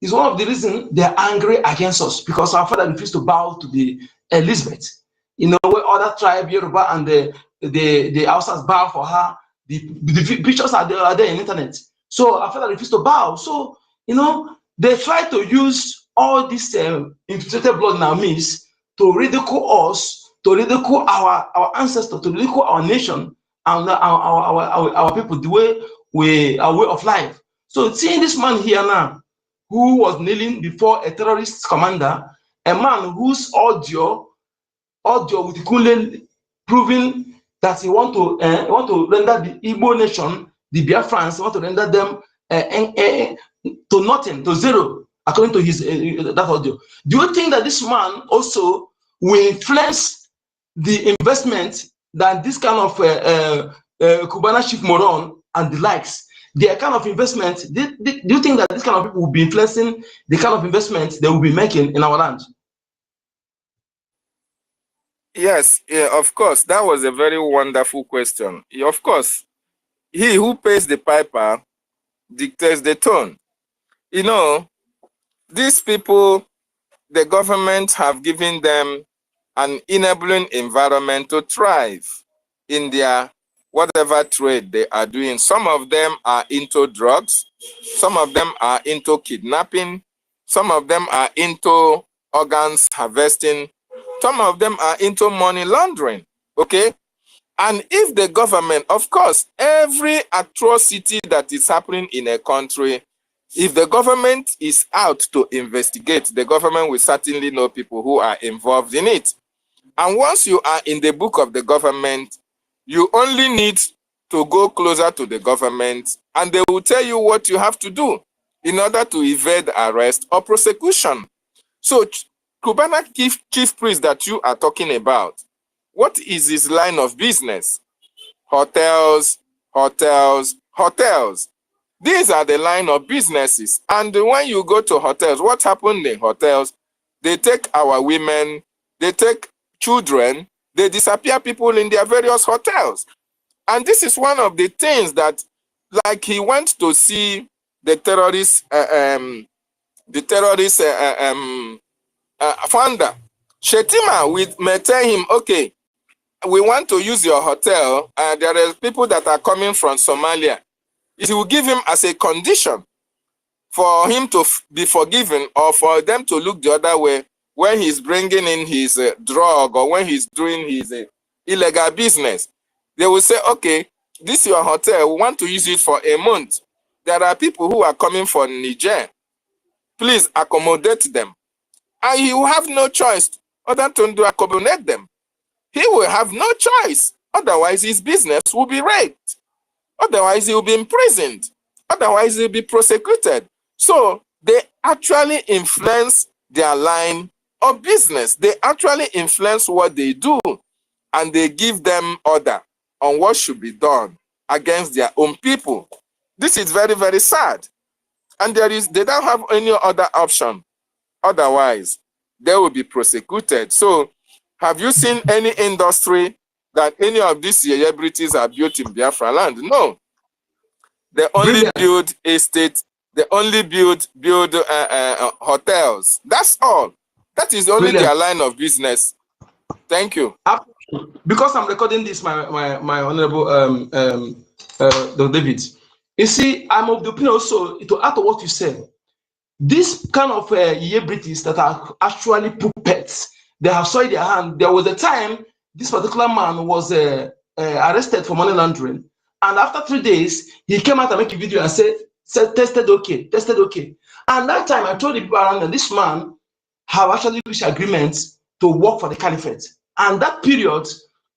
is one of the reasons they are angry against us, because our father refused to bow to the Elizabeth. You know, where other tribe, Yoruba and the Hausas bow for her. The pictures are there in internet. So our father refused to bow. So, you know, they try to use all this infiltrated blood in our midst to ridicule us, to ridicule our ancestors, to ridicule our nation and our people, our way of life. So seeing this man here now, who was kneeling before a terrorist commander, a man whose audio with Kunle proving that he want to render the Igbo nation, the Biafrans, want to render them to nothing, to zero, according to his that audio. Do you think that this man also will influence the investment that this kind of Cubana chief moron and the likes, their kind of investment? Do you think that this kind of people will be influencing the kind of investment they will be making in our land? Yes, yeah, of course. That was a very wonderful question. Of course, he who pays the piper dictates the tone. You know, these people, the government have given them an enabling environment to thrive in their whatever trade they are doing. Some of them are into drugs. Some of them are into kidnapping. Some of them are into organs harvesting. Some of them are into money laundering, okay? And if the government, of course, every atrocity that is happening in a country, if the government is out to investigate, the government will certainly know people who are involved in it. And once you are in the book of the government, you only need to go closer to the government and they will tell you what you have to do in order to evade arrest or prosecution. So, Cubana chief priest that you are talking about, what is his line of business? Hotels, hotels, hotels. These are the line of businesses. And when you go to hotels, what happened in hotels? They take our women, they take children, they disappear people in their various hotels. And this is one of the things that, like he went to see the terrorist, founder. Shetima may tell him, okay, we want to use your hotel. There are people that are coming from Somalia. It will give him as a condition for him to be forgiven or for them to look the other way when he's bringing in his drug or when he's doing his illegal business. They will say, okay, this is your hotel. We want to use it for a month. There are people who are coming from Niger. Please accommodate them. And he will have no choice other than to accommodate them. He will have no choice. Otherwise, his business will be raped. Otherwise, he will be imprisoned. Otherwise, he will be prosecuted. So they actually influence their line of business. They actually influence what they do. And they give them order on what should be done against their own people. This is very, very sad. And they don't have any other option. Otherwise, they will be prosecuted. So, have you seen any industry that any of these celebrities are built in Biafra land? No. They only build estates. They only build hotels. That's all. That is only their line of business. Thank you. Because I'm recording this, my honorable Dr. David. You see, I'm of the opinion also to add to what you said. This kind of celebrities that are actually puppets, they have soiled their hand. There was a time this particular man was arrested for money laundering, and after 3 days, he came out and make a video and said tested okay. And that time, I told the people around that this man have actually reached agreements to work for the caliphate. And that period,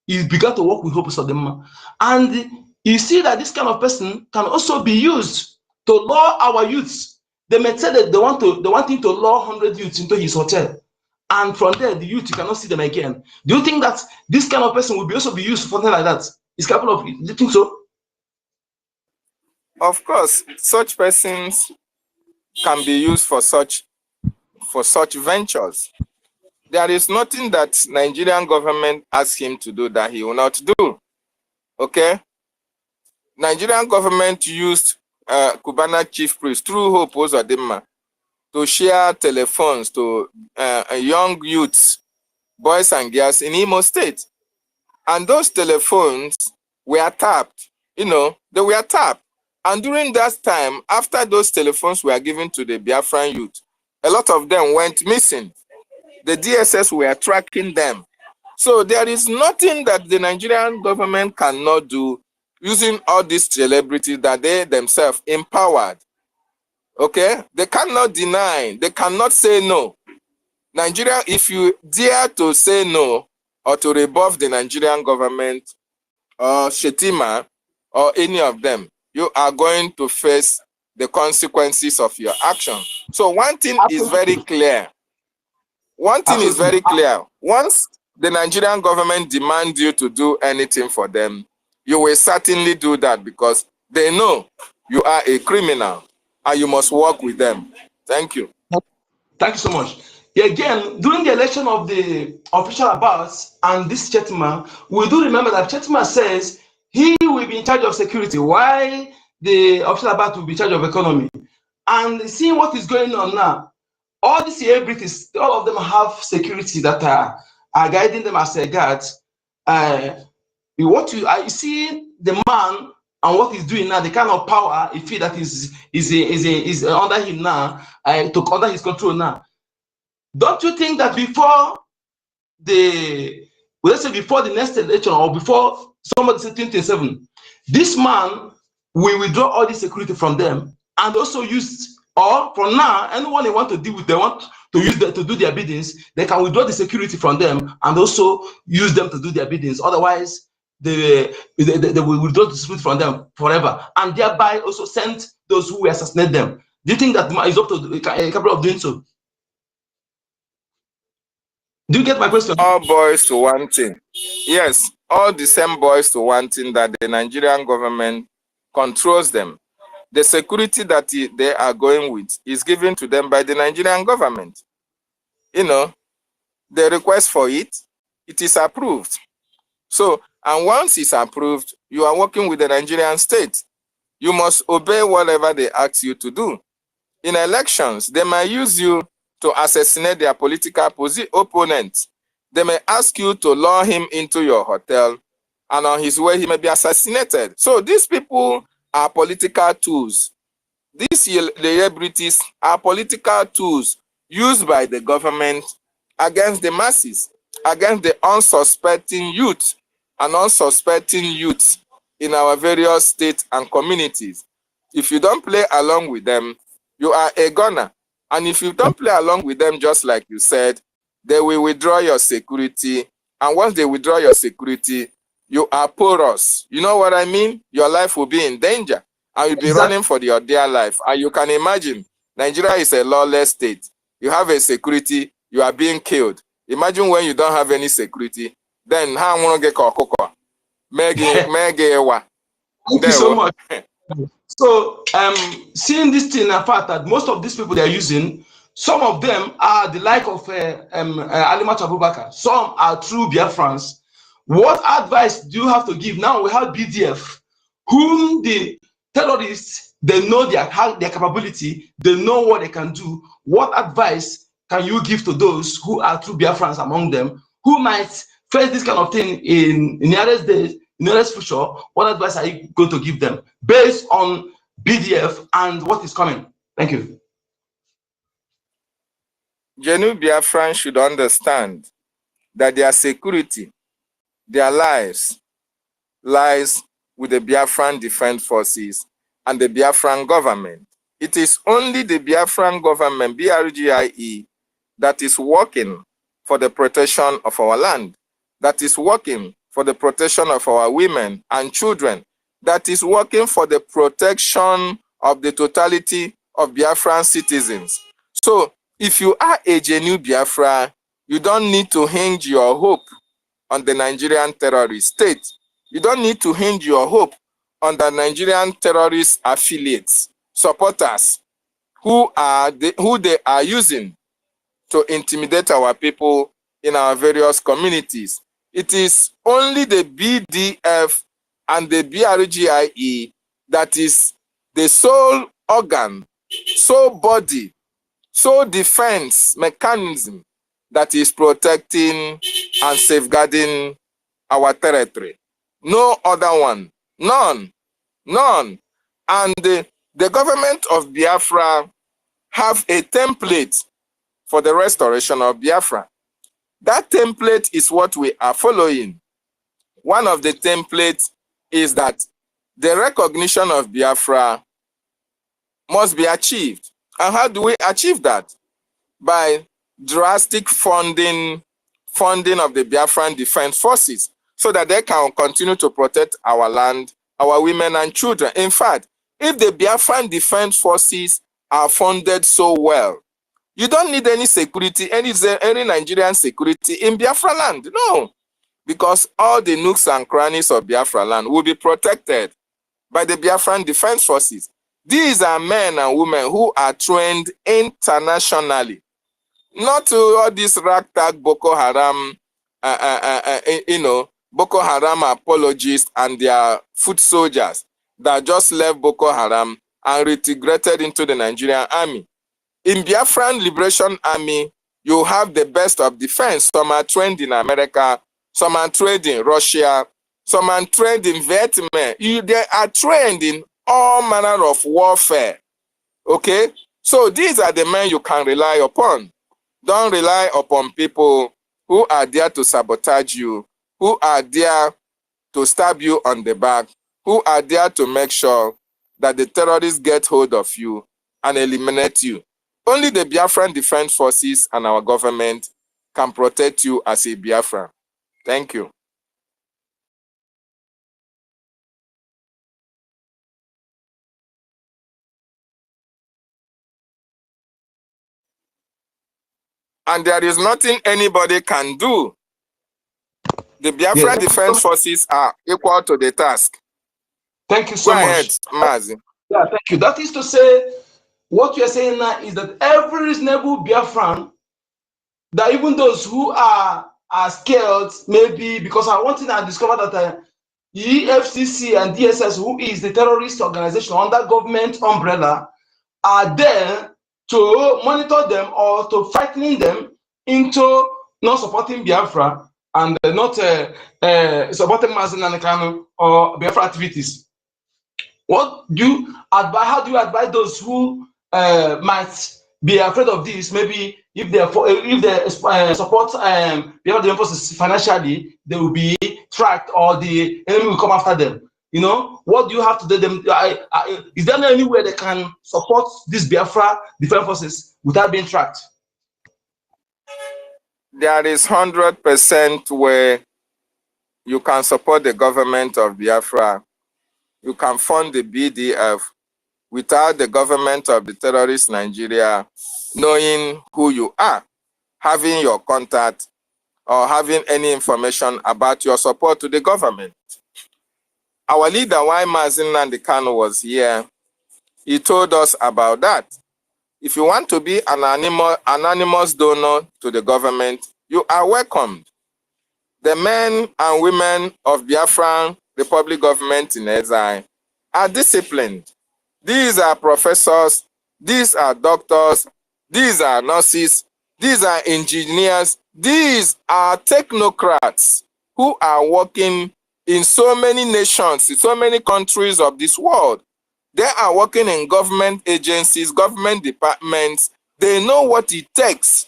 he began to work with Hope Sodema. And you see that this kind of person can also be used to lure our youths. They may say that they want him to lure 100 youths into his hotel. And from there, the youth, you cannot see them again. Do you think that this kind of person will also be used for something like that? Is capable of it? Do you think so? Of course, such persons can be used for such ventures. There is nothing that Nigerian government asks him to do that he will not do. Okay? Nigerian government used Cubana chief priest through Hope Uzodinma to share telephones to young youths, boys and girls in Imo State. And those telephones were tapped. You know, they were tapped. And during that time, after those telephones were given to the Biafran youth, a lot of them went missing. The DSS were tracking them. So there is nothing that the Nigerian government cannot do using all these celebrities that they themselves empowered. Okay? They cannot deny, they cannot say no. Nigeria, if you dare to say no or to rebuff the Nigerian government or Shetima or any of them, you are going to face the consequences of your action. So one thing is very clear. One thing is very clear. Once the Nigerian government demands you to do anything for them, you will certainly do that because they know you are a criminal and you must work with them. Thank you. Thank you so much. Yeah, again, during the election of the official Abbas and this Chetima, we do remember that Chetima says he will be in charge of security while the official Abbas will be in charge of economy. And seeing what is going on now, all these celebrities, all of them have security that are guiding them as a guard. I see the man and what he's doing now, the kind of power he feel that is under him now, took under his control now. Don't you think that before the next election or before somebody says 2027, this man will withdraw all the security from them and also use, or from now, anyone they want to deal with, they want to use them to do their biddings, they can withdraw the security from them and also use them to do their biddings. Otherwise, they will withdraw the security from them forever and thereby also send those who assassinate them. Do you think that is up to the capable of doing so? Do you get my question? All boys to one thing. Yes, all the same boys to one thing that the Nigerian government controls them. The security that they are going with is given to them by the Nigerian government. You know, the request for it is approved. So, and once it's approved, you are working with the Nigerian state. You must obey whatever they ask you to do. In elections, they might use you to assassinate their political opponent. They may ask you to lure him into your hotel, and on his way, he may be assassinated. So these people are political tools. These celebrities are political tools used by the government against the masses, against the unsuspecting youth and unsuspecting youths in our various states and communities. If you don't play along with them, you are a gunner. And if you don't play along with them, just like you said, they will withdraw your security. And once they withdraw your security, you are porous. You know what I mean? Your life will be in danger. And you'll be running for your dear life. And you can imagine, Nigeria is a lawless state. You have a security, you are being killed. Imagine when you don't have any security, then how am I going to get caught? Thank you so much. So, seeing this thing, in fact, that most of these people they are using, some of them are the like of Alimat Abubakar. Some are true Biafrans. What advice do you have to give? Now we have BDF, whom the terrorists, they know their capability, they know what they can do. What advice can you give to those who are true Biafrans among them, who might face this kind of thing in nearest days, nearest future? What advice are you going to give them based on BDF and what is coming? Thank you. Genuine Biafrans should understand that their security, their lives, lies with the Biafran Defense Forces and the Biafran government. It is only the Biafran government, BRGIE, that is working for the protection of our land, that is working for the protection of our women and children, that is working for the protection of the totality of Biafran citizens. So, if you are a genuine Biafra, you don't need to hinge your hope on the Nigerian terrorist state. You don't need to hinge your hope on the Nigerian terrorist affiliates, supporters, who they are using to intimidate our people in our various communities. It is only the BDF and the BRGIE that is the sole organ, sole body, sole defense mechanism that is protecting and safeguarding our territory. No other one. None. None. And the government of Biafra have a template for the restoration of Biafra. That template is what we are following. One of the templates is that the recognition of Biafra must be achieved. And how do we achieve that? By drastic funding of the Biafran Defense Forces so that they can continue to protect our land, our women and children. In fact, if the Biafran Defense Forces are funded so well, you don't need any security, any Nigerian security in Biafra land. No, because all the nooks and crannies of Biafra land will be protected by the Biafran Defense Forces. These are men and women who are trained internationally. Not to all this ragtag Boko Haram, Boko Haram apologists and their foot soldiers that just left Boko Haram and reintegrated into the Nigerian army. In Biafran Liberation Army, you have the best of defense. Some are trained in America, some are trained in Russia, some are trained in Vietnam. They are trained in all manner of warfare. Okay? So these are the men you can rely upon. Don't rely upon people who are there to sabotage you, who are there to stab you on the back, who are there to make sure that the terrorists get hold of you and eliminate you. Only the Biafran Defense Forces and our government can protect you as a Biafran. Thank you. And there is nothing anybody can do. The Biafran Defense Forces are equal to the task. Thank you so much. Go ahead, Mazi. Yeah, thank you. That is to say, what you are saying now is that every reasonable Biafran, that even those who are scared, maybe because one thing I discovered that EFCC and DSS, who is the terrorist organization under government umbrella, are there to monitor them or to frightening them into not supporting Biafra and not supporting Mazi Kanu or Biafra activities. What do you advise? How do you advise those who might be afraid of this? Maybe if they support Biafra forces financially, they will be tracked or the enemy will come after them. You know, what do you have to do them? Is there any way they can support these Biafra defense forces without being tracked? There is 100% where you can support the government of Biafra. You can fund the BDF without the government of the terrorist Nigeria knowing who you are, having your contact, or having any information about your support to the government. Our leader, why Mazi Kanu was here, he told us about that. If you want to be an anonymous donor to the government, you are welcomed. The men and women of Biafran Republic government in exile are disciplined. These are professors, these are doctors, these are nurses, these are engineers, these are technocrats who are working in so many nations, in so many countries of this world. They are working in government agencies, government departments. They know what it takes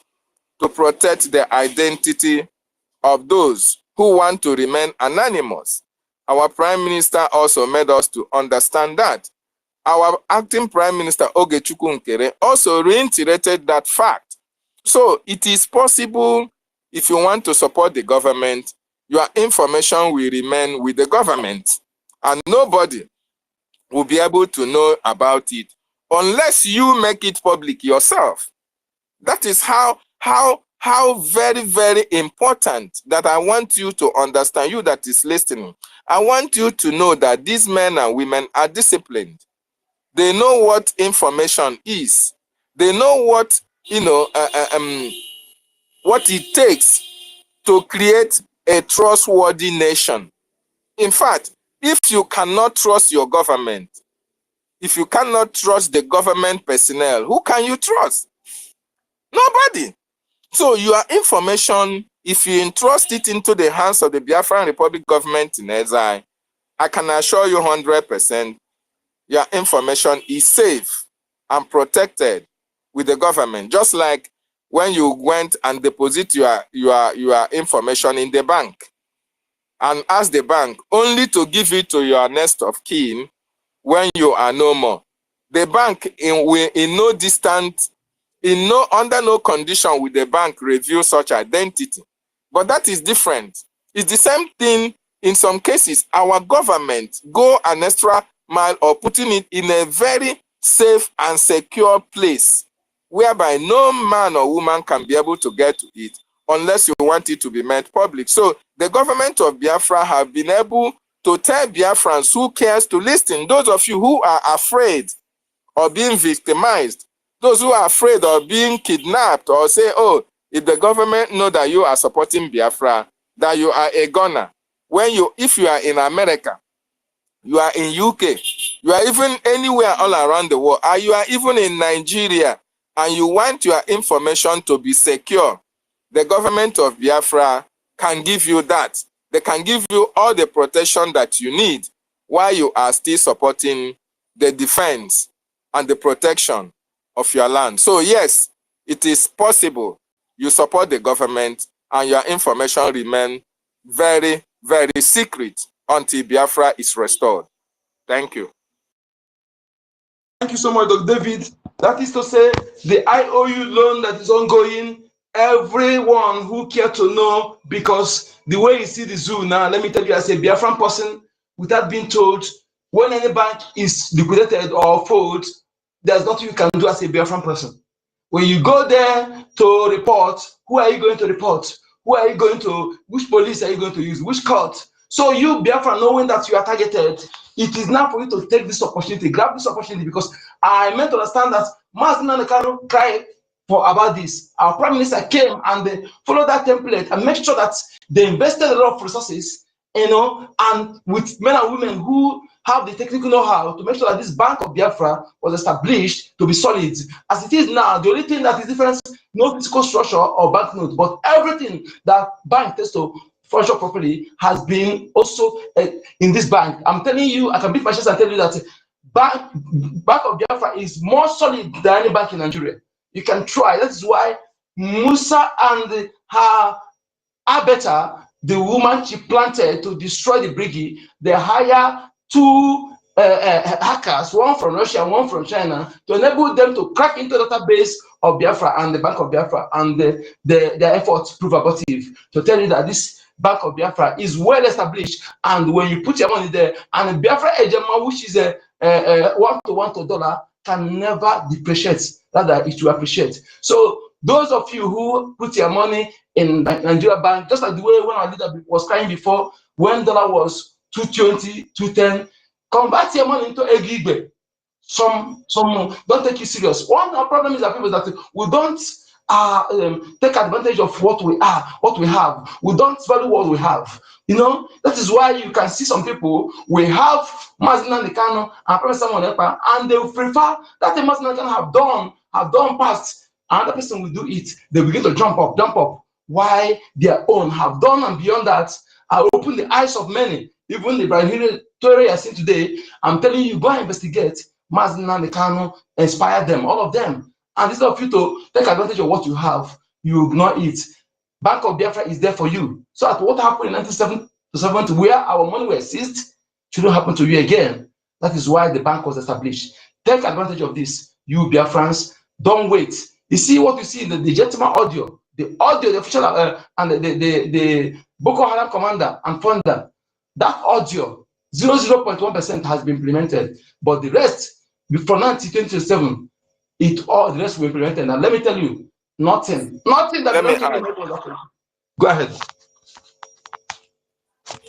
to protect the identity of those who want to remain anonymous. Our Prime Minister also made us to understand that. Our acting Prime Minister, Ogechukwu also reiterated that fact. So it is possible, if you want to support the government, your information will remain with the government and nobody will be able to know about it unless you make it public yourself. That is how very, very important that I want you to understand, you that is listening. I want you to know that these men and women are disciplined. They know what information is. They know what, what it takes to create a trustworthy nation. In fact, if you cannot trust your government, if you cannot trust the government personnel, who can you trust? Nobody. So your information, if you entrust it into the hands of the Biafran Republic government in exile, I can assure you 100% your information is safe and protected with the government. Just like when you went and deposit your information in the bank and ask the bank only to give it to your next of kin when you are no more. The bank under no condition will the bank review such identity. But that is different. It's the same thing in some cases. Our government go an extra mile or putting it in a very safe and secure place whereby no man or woman can be able to get to it unless you want it to be made public. So the government of Biafra have been able to tell Biafrans who cares to listen. Those of you who are afraid of being victimized, those who are afraid of being kidnapped or say, oh, if the government know that you are supporting Biafra, that you are a gunner. If you are in America, you are in UK, you are even anywhere all around the world, or you are even in Nigeria, and you want your information to be secure, the government of Biafra can give you that. They can give you all the protection that you need while you are still supporting the defense and the protection of your land. So yes, it is possible you support the government and your information remain very, very secret until Biafra is restored. Thank you. Thank you so much, Dr. David. That is to say, the IOU loan that is ongoing, everyone who care to know, because the way you see the zoo now, let me tell you as a Biafran person, without being told, when any bank is liquidated or fold, there's nothing you can do as a Biafran person. When you go there to report, who are you going to report? Which police are you going to use? Which court? So you, Biafra, knowing that you are targeted, it is now for you to take this opportunity, grab this opportunity, because I meant to understand that Mazina Nekano cried for about this. Our Prime Minister came and they followed that template and make sure that they invested a lot of resources, and with men and women who have the technical know-how to make sure that this Bank of Biafra was established to be solid. As it is now, the only thing that is different, no physical structure or banknote, but everything that bank takes to function properly has been also in this bank. I'm telling you, I can beat my chest and tell you that Bank of Biafra is more solid than any bank in Nigeria. You can try. That is why Musa and her Abeta, the woman she planted to destroy the BRGIE, they hire two hackers, one from Russia, one from China, to enable them to crack into the database of Biafra and the Bank of Biafra, and their efforts prove abortive, to tell you that this Bank of Biafra is well established, and when you put your money there, and the Biafra Ejema, which is a 1 to dollar, can never depreciate, rather it will appreciate. So those of you who put your money in Nigeria Bank, just like the way when our leader was crying before, when dollar was 220, 210, convert your money into EKID. Some don't take you serious. One of the problem is that people that we don't take advantage of what we are, what we have. We don't value what we have. That is why you can see some people, we have Mazina Nikano and Professor Monepa, and they will prefer that the Mazina Nikano have done past. Another person will do it. They begin to jump up. Why their own have done and beyond that, I open the eyes of many. Even the Biafran story I see today, I'm telling you, go and investigate. Mazina Nikano inspire them, all of them. And instead of you to take advantage of what you have, you ignore it. Bank of Biafra is there for you. So that what happened in 1970, where our money was seized, shouldn't happen to you again. That is why the bank was established. Take advantage of this, you Biafrans. Don't wait. You see what you see in the legitimate audio, the official and the Boko Haram commander and founder. That audio, 0.1% has been implemented, but the rest, from 2027, the rest will be implemented. And let me tell you, nothing that Go ahead.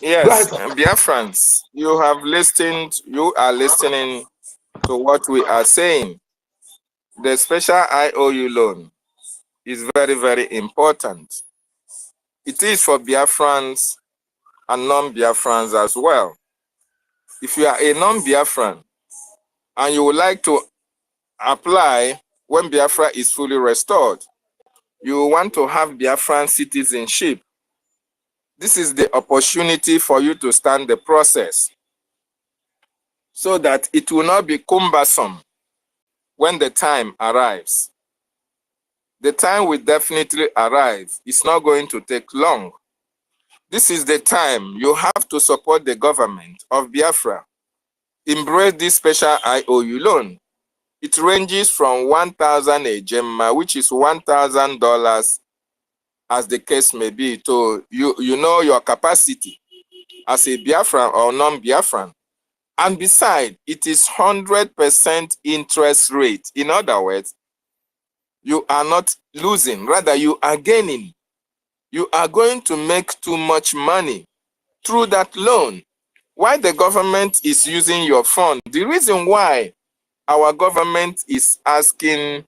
Yes, Biafrans, you are listening to what we are saying. The special IOU loan is very, very important. It is for Biafrans and non-Biafrans as well. If you are a non-Biafran and you would like to apply when Biafra is fully restored, you want to have Biafran citizenship, this is the opportunity for you to start the process so that it will not be cumbersome when the time arrives. The time will definitely arrive. It's not going to take long. This is the time you have to support the government of Biafra. Embrace this special IOU loan. It ranges from 1,000 a gemma, which is $1,000 as the case may be, to you know your capacity as a Biafran or non-Biafran. And besides, it is 100% interest rate. In other words, you are not losing, rather you are gaining. You are going to make too much money through that loan. Why the government is using your fund? The reason why our government is asking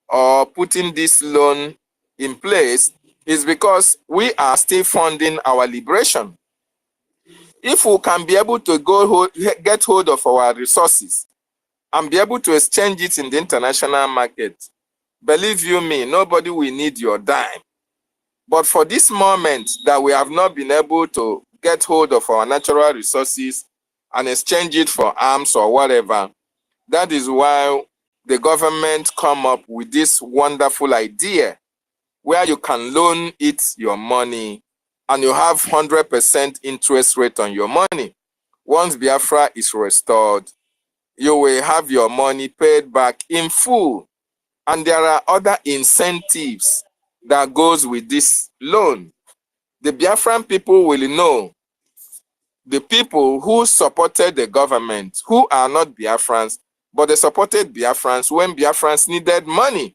or putting this loan in place is because we are still funding our liberation. If we can be able to get hold of our resources and be able to exchange it in the international market, believe you me, nobody will need your dime. But for this moment that we have not been able to get hold of our natural resources and exchange it for arms or whatever, that is why the government come up with this wonderful idea where you can loan it your money and you have 100% interest rate on your money. Once Biafra is restored, you will have your money paid back in full. And there are other incentives that goes with this loan. The Biafran people will know the people who supported the government, who are not Biafrans, but they supported Biafrans when Biafrans needed money.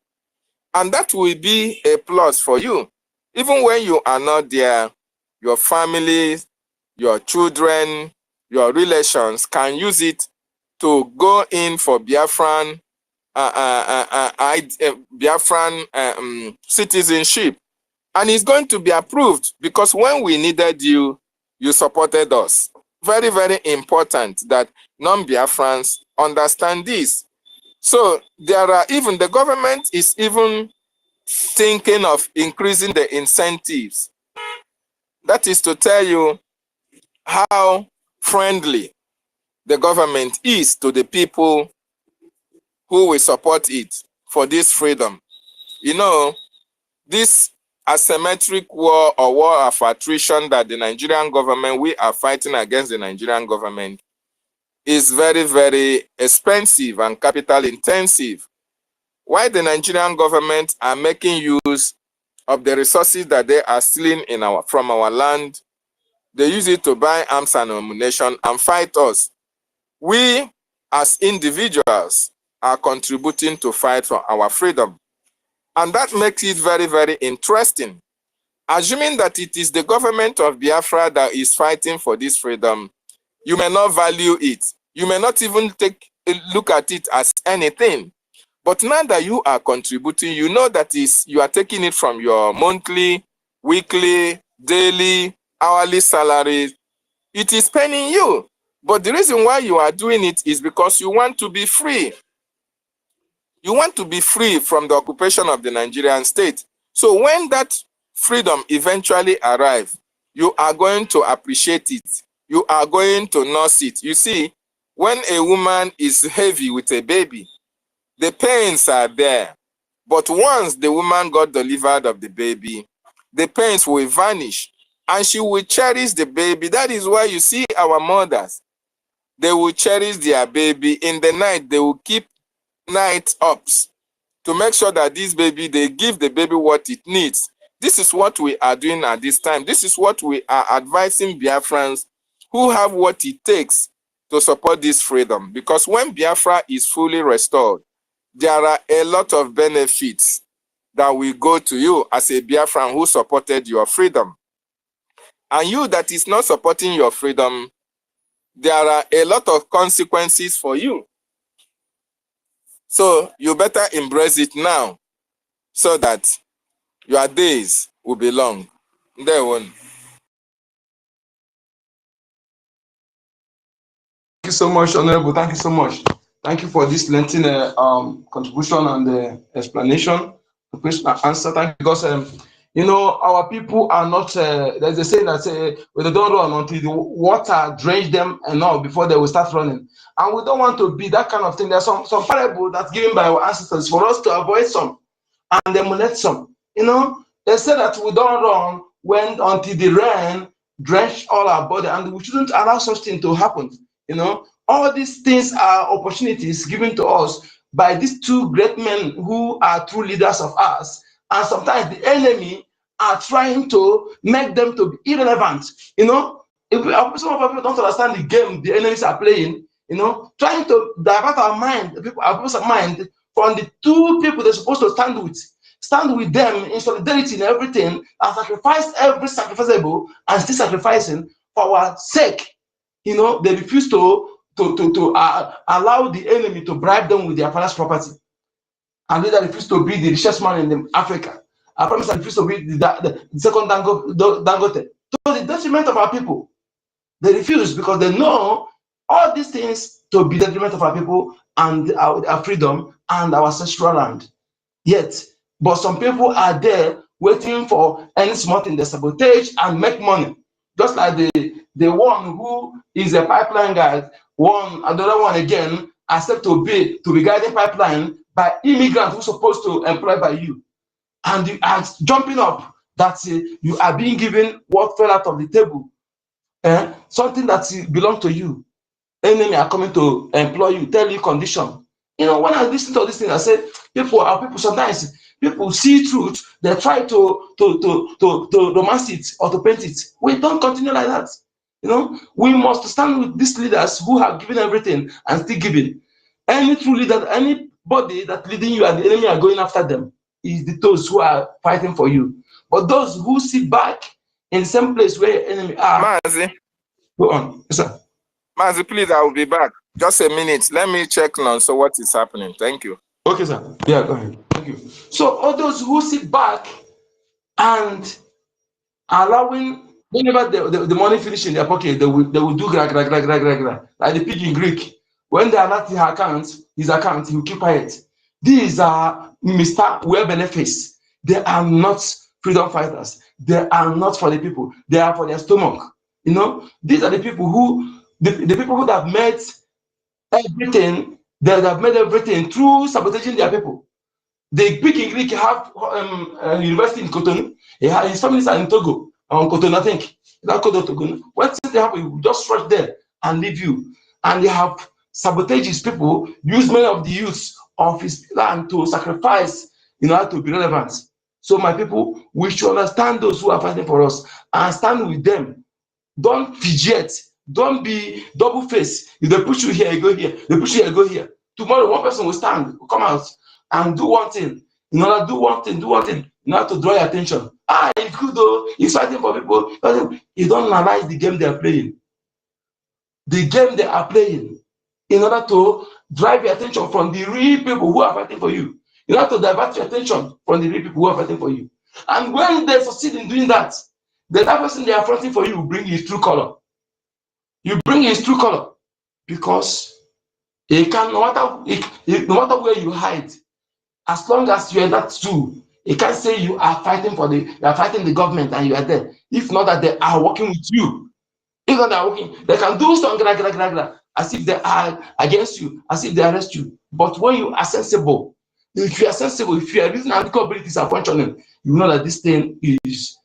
And that will be a plus for you. Even when you are not there, your family, your children, your relations can use it to go in for Biafran citizenship. And it's going to be approved because when we needed you, you supported us. Very, very important that non-Biafrans understand this. So there are even, the government is even thinking of increasing the incentives. That is to tell you how friendly the government is to the people who will support it for this freedom. You know, this asymmetric war or war of attrition that the Nigerian government, we are fighting against the Nigerian government, is very, very expensive and capital intensive. Why the Nigerian government are making use of the resources that they are stealing from our land, they use it to buy arms and ammunition and fight us. We, as individuals, are contributing to fight for our freedom. And that makes it very, very interesting. Assuming that it is the government of Biafra that is fighting for this freedom, you may not value it. You may not even take a look at it as anything. But now that you are contributing, you know that you are taking it from your monthly, weekly, daily, hourly salary. It is paying you. But the reason why you are doing it is because you want to be free. You want to be free from the occupation of the Nigerian state. So when that freedom eventually arrives, you are going to appreciate it. You are going to nurse it. You see, when a woman is heavy with a baby, the pains are there. But once the woman got delivered of the baby, the pains will vanish and she will cherish the baby. That is why you see our mothers. They will cherish their baby. In the night, they will keep night ups to make sure that this baby, they give the baby what it needs. This is what we are doing at this time. This is what we are advising Biafrans who have what it takes to support this freedom. Because when Biafra is fully restored, there are a lot of benefits that will go to you as a Biafran who supported your freedom. And you that is not supporting your freedom, there are a lot of consequences for you. So you better embrace it now so that your days will be long. There one. Thank you so much, Honorable. Thank you so much. Thank you for this lengthy contribution and explanation. question and answer. Thank you, because you know, our people are not. There's a saying that say when they don't run until the water drains them enough before they will start running, and we don't want to be that kind of thing. There's some parable that's given by our ancestors for us to avoid some and emulate some. You know, they say that we don't run when until the rain drench all our body, and we shouldn't allow such thing to happen. You know, all these things are opportunities given to us by these two great men who are true leaders of us, and sometimes the enemy are trying to make them to be irrelevant. You know, if some of our people don't understand the game the enemies are playing, you know, trying to divert our mind, our people's mind from the two people they're supposed to stand with them in solidarity in everything, and sacrifice every sacrificable, and still sacrificing for our sake. You know, they refuse to allow the enemy to bribe them with their father's property, and they refuse to be the richest man in Africa. I promise I refuse to be the second Dangote. So the detriment of our people, they refuse because they know all these things to be the detriment of our people and our freedom and our ancestral land. Yet, but some people are there waiting for any small thing, they sabotage and make money. Just like the one who is a pipeline guy, another one again, accept to be guiding pipeline by immigrants who supposed to employ by you. And you are jumping up that you are being given what fell out of the table, something that belongs to you. Enemy are coming to employ you, tell you condition. You know, when I listen to this thing, I say people sometimes people see truth, they try to romance it or to paint it. We don't continue like that. You know, we must stand with these leaders who have given everything and still giving. Any true leader, anybody that leading you and the enemy are going after them is those who are fighting for you. But those who sit back in the same place where your enemy are. Mazi, go on. Yes, sir. Mazi, please, I will be back. Just a minute. Let me check now. So what is happening? Thank you. Okay, sir. Yeah, go ahead. Thank you. So all those who sit back and allowing, whenever the money finish in their pocket, they will do like the pig in Greek. When they alert his account, he will keep quiet. These are Mr. Well benefits. They are not freedom fighters. They are not for the people. They are for their stomach. You know, these are the people who the people who have made everything. They have made everything through sabotaging their people. The Greek in Greek have university in Cotonou. His families are in Togo, on Cotonou, I think. Togo. What they have, we just rush there and leave you. And they have sabotaged his people, use many of the youths of his land to sacrifice in order to be relevant. So my people, we should understand those who are fighting for us and stand with them. Don't fidget. Don't be double-faced. If they push you here, you go here. They push you here, you go here. Tomorrow, one person will stand, will come out, and do one thing. In order to do one thing, in order to draw your attention. It's good though. He's fighting for people. You don't analyze the game they are playing. The game they are playing in order to drive your attention from the real people who are fighting for you. In order to divert your attention from the real people who are fighting for you. And when they succeed in doing that, the other person they are fighting for you will bring his true color. You bring his true color because it can, no matter where you hide, as long as you are not true, you can't say you are fighting the government and you are there. If not that they are working with you. If not they are working, they can do something as if they are against you, as if they arrest you. But when you are sensible, if you are reason and abilities are functioning, you know that this thing is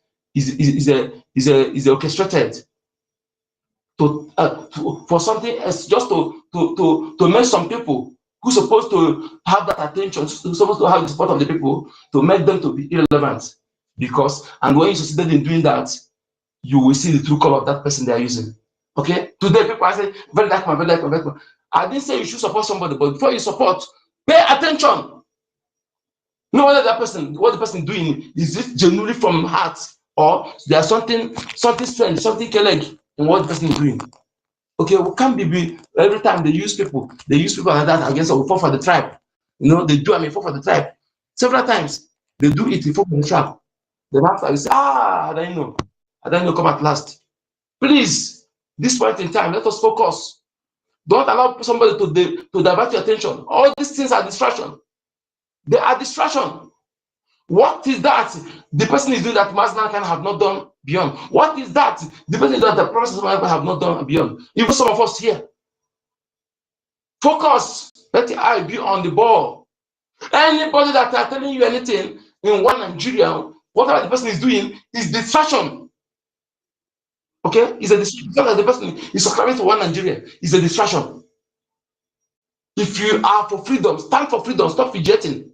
orchestrated for something else, just to make some people who's supposed to have that attention, who's supposed to have the support of the people, to make them to be irrelevant. And when you succeeded in doing that, you will see the true color of that person they are using. Okay? Today, people are saying, very dark man, very dark man, very dark man. I didn't say you should support somebody, but before you support, pay attention. Know whether what the person doing, is it genuinely from heart, or there's something strange, something kelleg in what the person is doing. Okay, we can't be every time they use people like that against us, we fall for the tribe. You know, they do, fall for the tribe. Several times, they do it, they fall for the tribe. Then after, you say, I don't know, come at last. Please, this point in time, let us focus. Don't allow somebody to divert your attention. All these things are distraction. They are distraction. What is that the person is doing that Mazda can have not done beyond? What is that the person is doing that the Prophet have not done beyond? Even some of us here. Focus. Let the eye be on the ball. Anybody that are telling you anything in one Nigeria, whatever the person is doing is distraction. Okay? It's a distraction. The person is subscribing to one Nigeria. It's a distraction. If you are for freedom, stand for freedom. Stop fidgeting.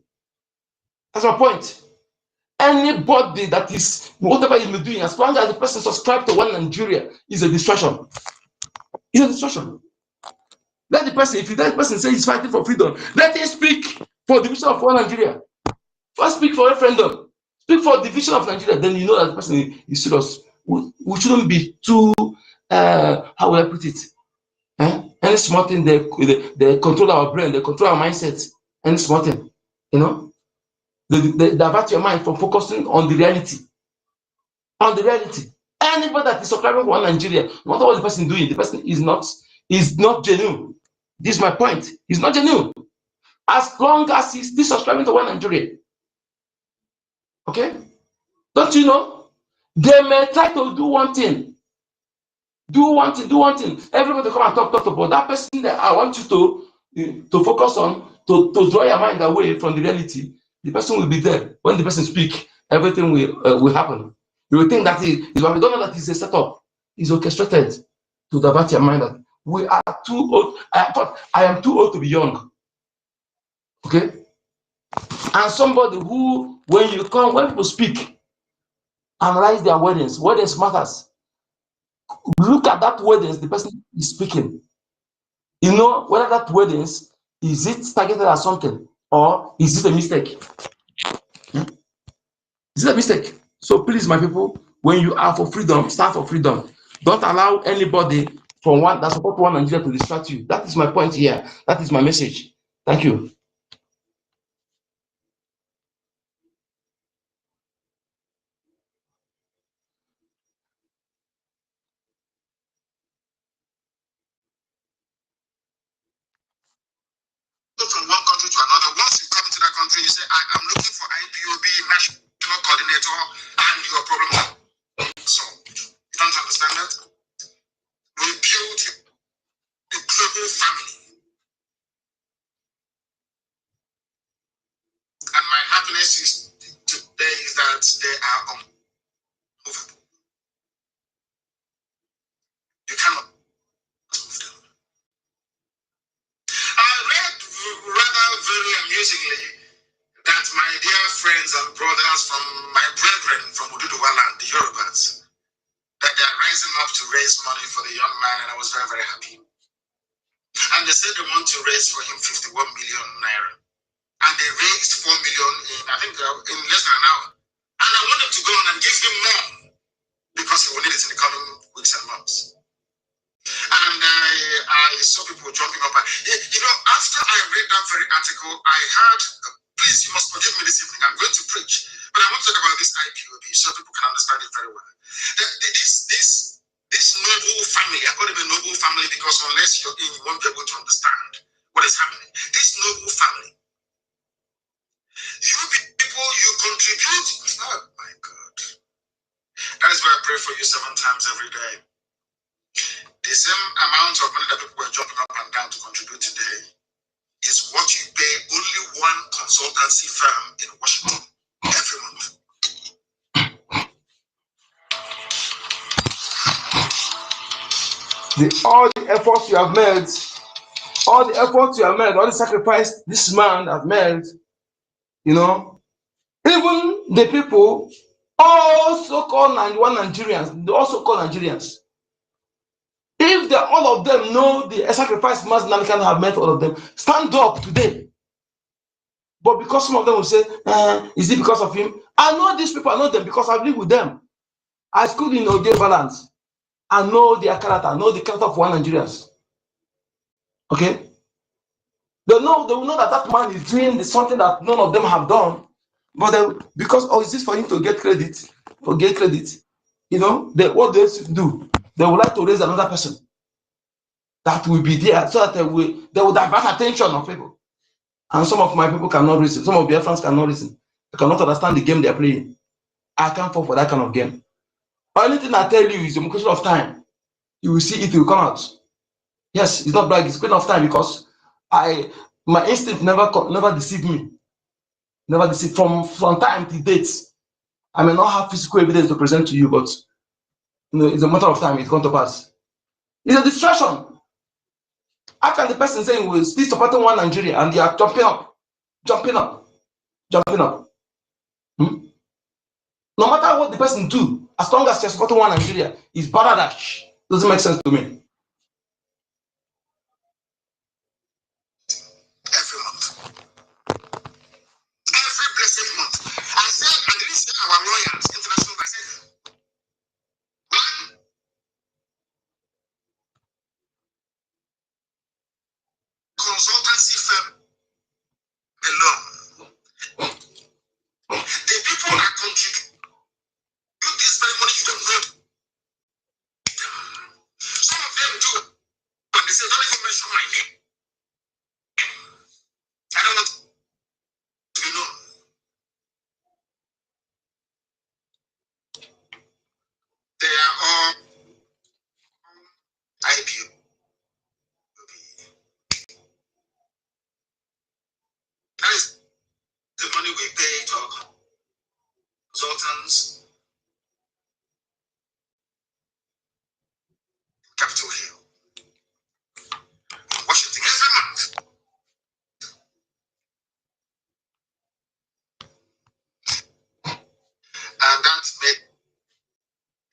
That's my point. Anybody that is whatever you may be doing, as long as the person subscribes to one Nigeria, is a distraction. It's a distraction. Let the person, if that person says he's fighting for freedom, let him speak for the division of one Nigeria. First, speak for referendum. Speak for division of Nigeria. Then you know that the person is serious. We shouldn't be too. How will I put it? Any small thing they control our brain, they control our mindset. Any small thing, you know. They divert your mind from focusing on the reality. On the reality. Anybody that is subscribing to one Nigeria, no matter what the person is doing, the person is not genuine. This is my point. He's not genuine. As long as he's still subscribing to one Nigeria. Okay? Don't you know? They may try to do one thing. Do one thing. Everybody come and talk about that person that I want you to focus on, to draw your mind away from the reality. The person will be there. When the person speak, everything will happen. You will think that we don't know that it's a setup. It's orchestrated to divert your mind that we are too old. I am too old to be young. Okay? And somebody who, when people speak, analyze their wordings matters. Look at that wordings the person is speaking. You know whether that wordings is it targeted at something or is it a mistake? Is it a mistake? So please, my people, when you are for freedom, stand for freedom. Don't allow anybody from one that support one Nigeria to distract you. That is my point here. That is my message. Thank you. From one country to another, once you come into that country, you say, I'm looking for IPOB national coordinator, and your problems are solved. You don't understand that? We built a global family. And my happiness today is that they are unmovable. You cannot move them. I read rather very amusingly that my dear friends and brothers from my brethren from Ududuwa land, the Yorubas, that they are rising up to raise money for the young man, and I was very, very happy. And they said they want to raise for him 51 million naira. And they raised 4 million in, I think, in less than an hour. And I want them to go on and give him more because he will need it in the coming weeks and months. And I saw people jumping up. You know, after I read that very article, I heard, please, you must forgive me this evening, I'm going to preach. But I want to talk about this IPOB so people can understand it very well. This noble family, I call it a noble family because unless you're in, you won't be able to understand what is happening. This noble family, you people, you contribute. Oh my God. That is why I pray for you 7 times every day. The same amount of money that people were jumping up and down to contribute today is what you pay only one consultancy firm in Washington every month. All the efforts you have made, all the sacrifice this man has made, you know, even the people also call Nigerians, they also call Nigerians. If all of them know the sacrifice Mazda can have made for all of them, stand up today. But because some of them will say, is it because of him? I know these people, I know them because I've lived with them. I schooled in OGOJA balance. I know their character, I know the character of one Nigerians. Okay? They will know that man is doing something that none of them have done. But because, is this for him to get credit? You know, what they do, they would like to raise another person that will be there so that they will divert attention of people. And some of my people cannot reason. Some of BIAFRANS cannot reason. I cannot understand the game they're playing. I can't fall for that kind of game. Only thing I tell you is a question of time. You will see it will come out. Yes, it's not bad. It's a question of time because my instinct never deceive me. Never deceive. From time to date, I may not have physical evidence to present to you, but it's a matter of time. It's going to pass. It's a distraction. How can the person saying we're still supporting one Nigeria and they are jumping up? No matter what the person do, as long as they're supporting one Nigeria, it's baradash. Doesn't make sense to me. Every month. Every blessed month. I said, I didn't say our lawyers, international, I said, one consultancy firm alone. The people that contribute this very money, you don't know. Some of them do, but they say, don't even mention my name. I don't want to be known. They are all IPO. That is the money we pay to our consultants in Capitol Hill, in Washington, every month. And that made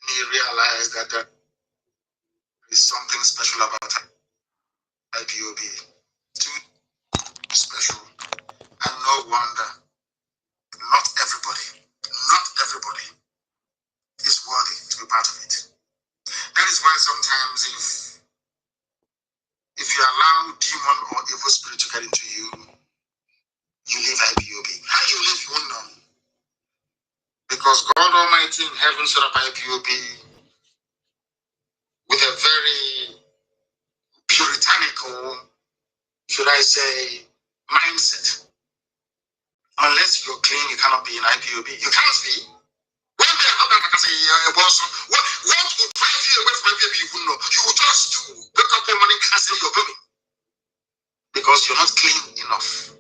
me realize that there is something special about IPOB. Too special. And no wonder not everybody is worthy to be part of it. That is why sometimes if you allow demon or evil spirit to get into you, you leave IPOB. How you leave, you won't know. Because God Almighty in heaven set up IPOB with a very puritanical, should I say, mindset. Unless you're clean, you cannot be in IPOB. You can't be. One day, how can I say, what will drive you away from IPOB? You will know. You will just wake up in the morning and say you're going. Because you're not clean enough.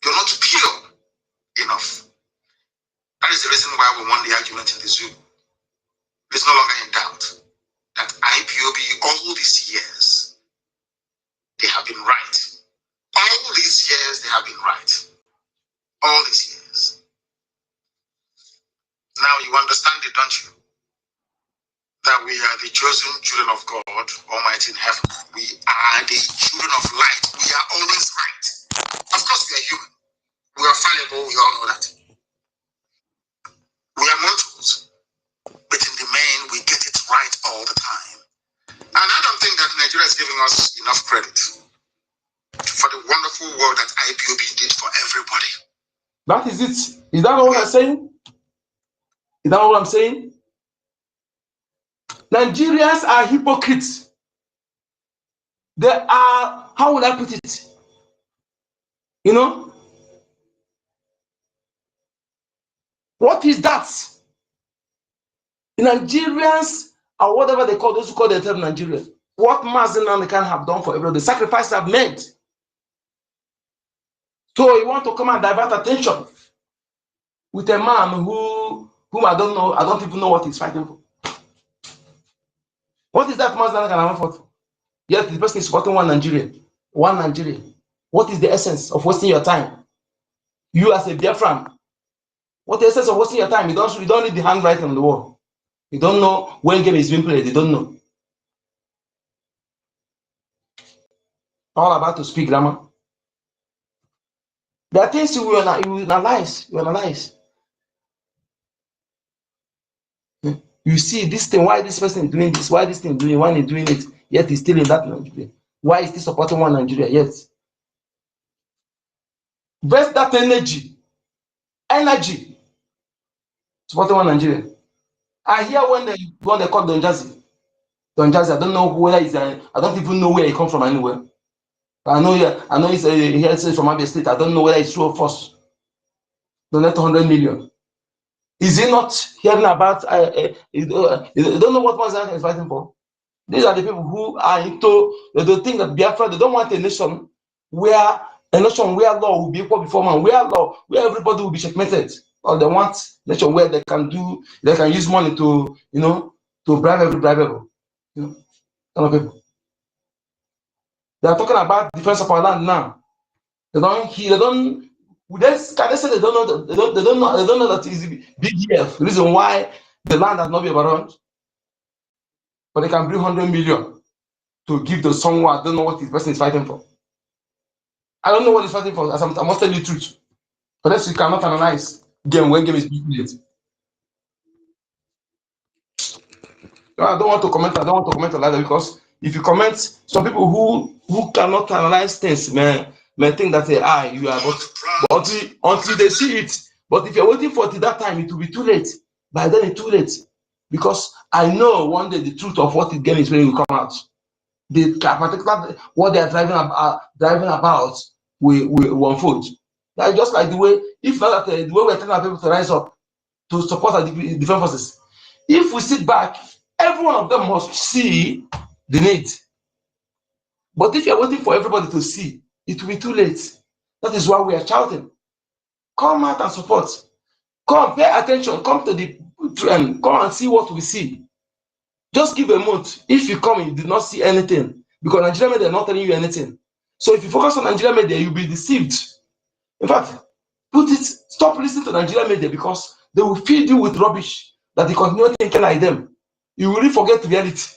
You're not pure enough. That is the reason why we won the argument in the zoo. It's no longer in doubt that IPOB, all these years, they have been right. All these years, they have been right. All these years. Now you understand it, don't you? That we are the chosen children of God, Almighty in heaven. We are the children of light. We are always right. Of course, we are human. We are fallible. We all know that. We are mortals. But in the main, we get it right all the time. And I don't think that Nigeria is giving us enough credit for the wonderful work that IPOB did for everybody. That is it. Is that what I'm saying? Is that what I'm saying? Nigerians are hypocrites. They are, how would I put it? You know? What is that? Nigerians are whatever they call those who call themselves Nigerians. What Mazen and can have done for everybody, the sacrifice I've made. So you want to come and divert attention with a man whom I don't know, I don't even know what he's fighting for. What is that Mazen can have fought for? Yes, the person is supporting one Nigeria. One Nigeria. What is the essence of wasting your time? You as a Biafran, what is the essence of wasting your time? You don't read the handwriting on the wall. You don't know when game is being played. You don't know. All about to speak grammar. There are things you analyze. You analyze. You see this thing, why this person is doing this, why this thing is doing, why he's doing it, yet he's still in that Nigeria. Why is he supporting one Nigeria? Yet. Invest that energy supporting one Nigeria. I hear when they call Don Jazzy, I don't know where he's. I don't even know where he comes from anywhere. I know he's from Abia State. I don't know whether it's true or false. donate 100 million. Is he not hearing about? You don't know what Mazi is fighting for. These are the people who are into. They don't think that Biafra. They don't want a nation where law will be equal before man, where everybody will be checkmated. Or they want a nation where they can use money to to bribe everybody. Kind of people. They are talking about defense of our land now. Can they say they don't know that is BGF, the reason why the land has not been overrun? But they can bring 100 million to give to someone. I don't know what this person is fighting for. I don't know what he's fighting for. I must tell you the truth. But that's you cannot analyze game when game is being played. I don't want to comment on that because if you comment, some people who cannot analyze things may think that you are but until they see it. But if you're waiting for it at that time, it will be too late. By then it's too late. Because I know one day the truth of what the game is playing will come out. The particular what they are driving about will unfold. That's just like the way, if not that the way we're telling our people to rise up to support our defense forces. If we sit back, every one of them must see the need. But if you're waiting for everybody to see, it will be too late. That is why we are shouting. Come out and support. Come, pay attention. Come to the trend. Come and see what we see. Just give a month. If you come, you do not see anything. Because Nigerian media are not telling you anything. So if you focus on Nigerian media, you'll be deceived. In fact, stop listening to Nigerian media because they will feed you with rubbish that you continue thinking like them. You will really forget reality.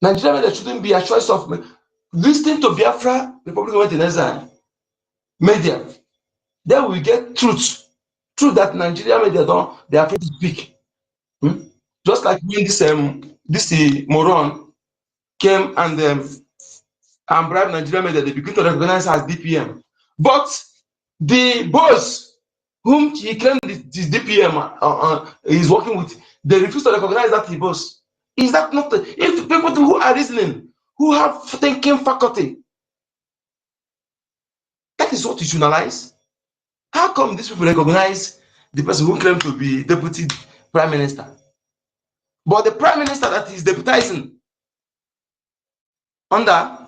Nigerian media shouldn't be a choice of listening to Biafra, Republic went in exile media. Then we get truth that Nigerian media they are afraid to speak. Just like when this moron came and bribed Nigerian media, they begin to recognize her as DPM. But the boss whom he claimed this DPM is working with, they refuse to recognize that he boss. Is that not if people who are reasoning, who have thinking faculty, that is what you should analyze? How come these people recognize the person who claimed to be deputy prime minister? But the prime minister that is deputizing under,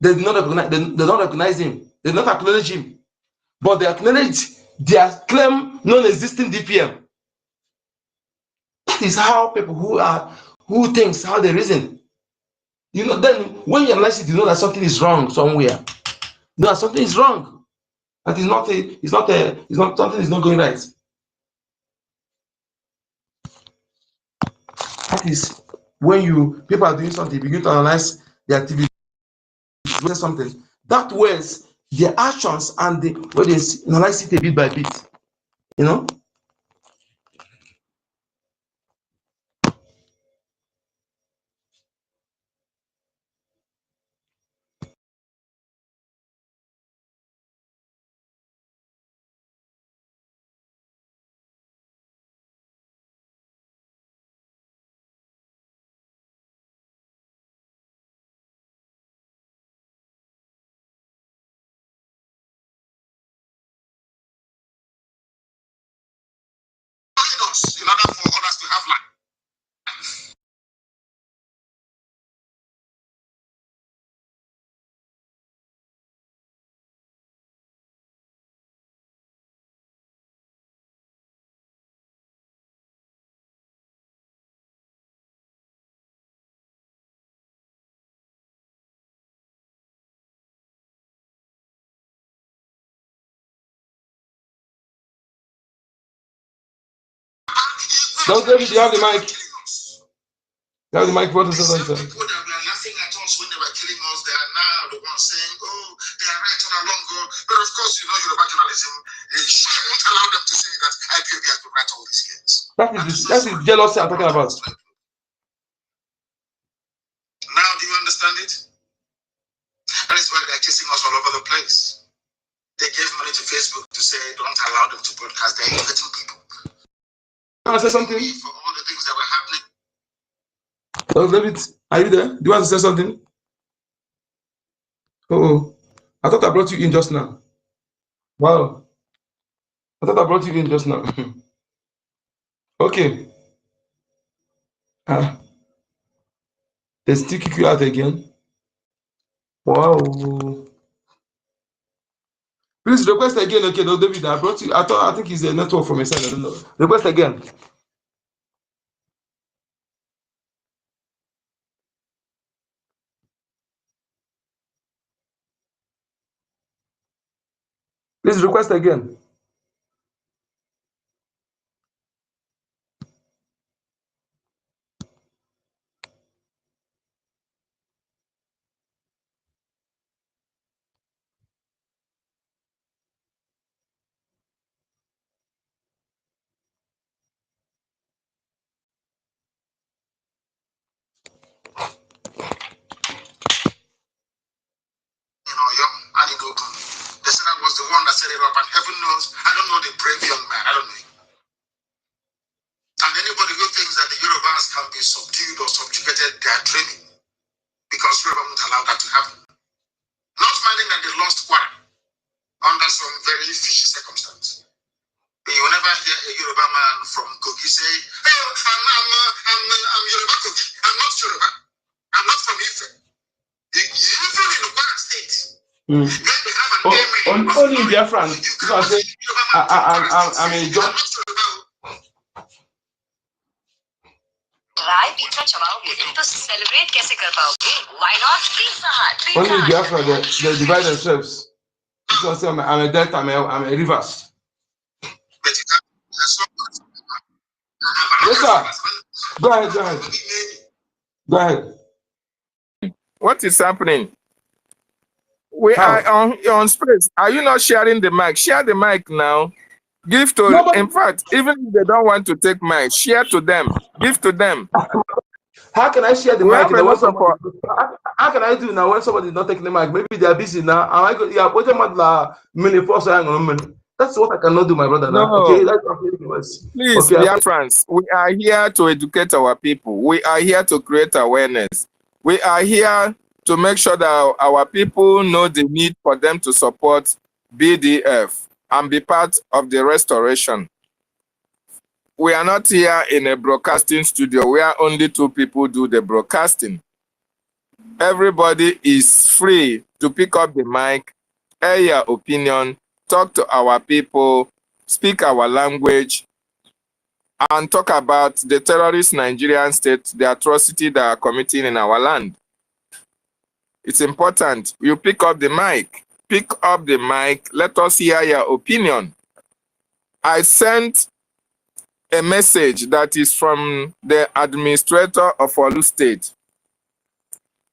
they do not recognize him. They do not acknowledge him. But they acknowledge their claim non-existing DPM. That is how people who thinks, how they reason. Then when you analyze it, you know that something is wrong somewhere. You know that something is wrong. That is not something is not going right. That is when people are doing something, you begin to analyze the activity, something. That was their actions and the way they analyze it a bit by bit. In order for others to have life. Don't David, you have the mic. You have the mic. What is it? People that were laughing at us when they were killing us, they are now the ones saying, oh, they are right all along. But of course, Yoruba journalism, sure won't allow them to say that IPOB has been right all these years. That is jealousy I'm talking about. Now, do you understand it? That is why they're chasing us all over the place. They gave money to Facebook to say, don't allow them to broadcast. They're inviting people. Can I say something? For all the things that were happening. Oh, David, are you there? Do you want to say something? Oh, I thought I brought you in just now. Wow. I thought I brought you in just now. Okay. They still kick you out again. Wow. Please request again. Okay, no, David, I brought you. I think it's a network from a side. I don't know. Request again. Please request again. And he go, the senator was the one that set it up, and heaven knows, I don't know the brave young man, I don't know him. And anybody who thinks that the Yorubas can be subdued or subjugated, they are dreaming, because Yoruba won't allow that to happen. Not minding that they lost Kwara under some very fishy circumstance. You will never hear a Yoruba man from Kogi say, "Oh, I'm Yoruba Kogi. I'm not Yoruba. I'm not from Ife." Even in the Kwara State, when they have an amen, only in BIAFRANS. You can say, I'm a job. तो celebrate कैसे कर पाओगे? Why not Pizza Hut? Only in Biafra they divide themselves. You can say I'm a Delta, I'm a Rivers. Yes, sir. Go ahead. Go ahead. What is happening? We are on space. Are you not sharing the mic? Share the mic now. Give to, in fact, even if they don't want to take mic, share to them. Give to them. How can I share the mic? How can I do now when somebody is not taking the mic? Maybe they are busy now. That's what I cannot do, my brother. No. Now. Okay, please, okay, BIAFRANS, we are here to educate our people. We are here to create awareness. We are here to make sure that our people know the need for them to support BDF and be part of the restoration. We are not here in a broadcasting studio where only two people do the broadcasting. Everybody is free to pick up the mic, air your opinion, talk to our people, speak our language, and talk about the terrorist Nigerian state, the atrocity they are committing in our land. It's important. You pick up the mic. Pick up the mic. Let us hear your opinion. I sent a message that is from the administrator of Olu State,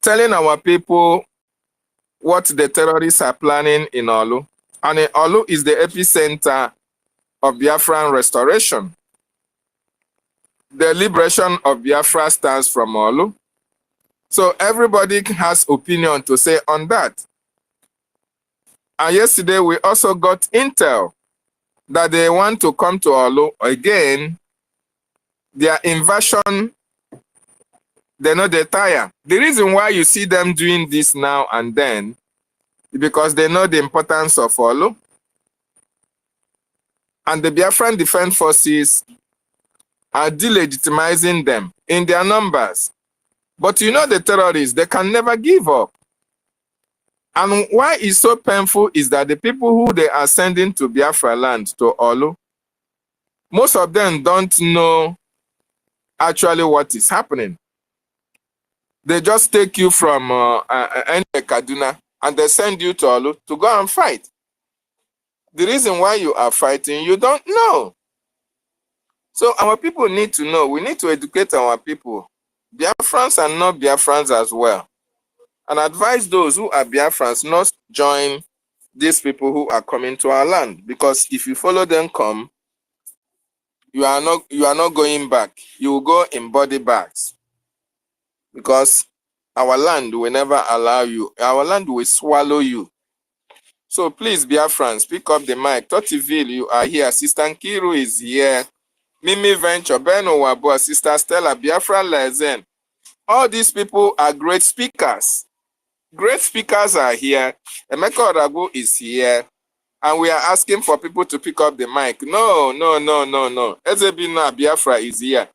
telling our people what the terrorists are planning in Olu. And Olu is the epicenter of Biafran restoration. The liberation of Biafra stands from Olu. So everybody has opinion to say on that. And yesterday we also got intel that they want to come to Olu again. Their invasion, they know they tire. The reason why you see them doing this now and then is because they know the importance of Olu. And the Biafran Defense Forces are delegitimizing them in their numbers. But you know the terrorists, they can never give up. And why it's so painful is that the people who they are sending to Biafra land, to Olu, most of them don't know actually what is happening. They just take you from Kaduna and they send you to Olu to go and fight. The reason why you are fighting, you don't know. So our people need to know. We need to educate our people. Biafrans and not Biafrans as well. And advise those who are Biafrans not join these people who are coming to our land. Because if you follow them come, you are not going back. You will go in body bags. Because our land will never allow you. Our land will swallow you. So please, Biafrans, pick up the mic. Totiville, you are here. Sister Nkiru is here. Mimi Venture, Beno Wabu, Sister Stella, Biafra Lezen. All these people are great speakers. Great speakers are here. Emeka Oragu is here. And we are asking for people to pick up the mic. No. Ezebina Biafra is here.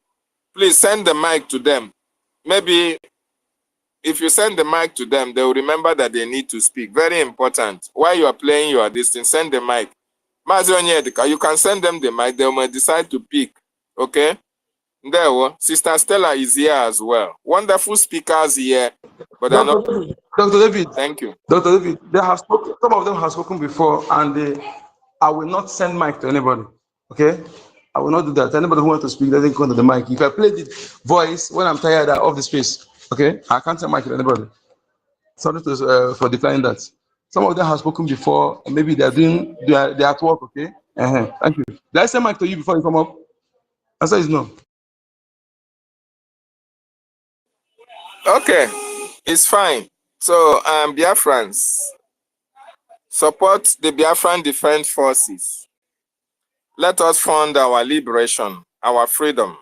Please send the mic to them. Maybe if you send the mic to them, they will remember that they need to speak. Very important. While you are playing your distance, send the mic. You can send them the mic. They may decide to pick. Okay? There, Sister Stella is here as well. Wonderful speakers here. But they're not. Dr. David. Thank you. Dr. David, they have spoken, some of them have spoken before, and I will not send mic to anybody. Okay? I will not do that. Anybody who wants to speak doesn't come to the mic. If I play the voice when I'm tired of the space, okay? I can't send mic to anybody. Sorry for declining that. Some of them have spoken before, and maybe they're at work, okay? Thank you. Did I send mic to you before you come up? Answer is no. Okay, it's fine. So, Biafrans, support the Biafran Defense Forces. Let us fund our liberation, our freedom.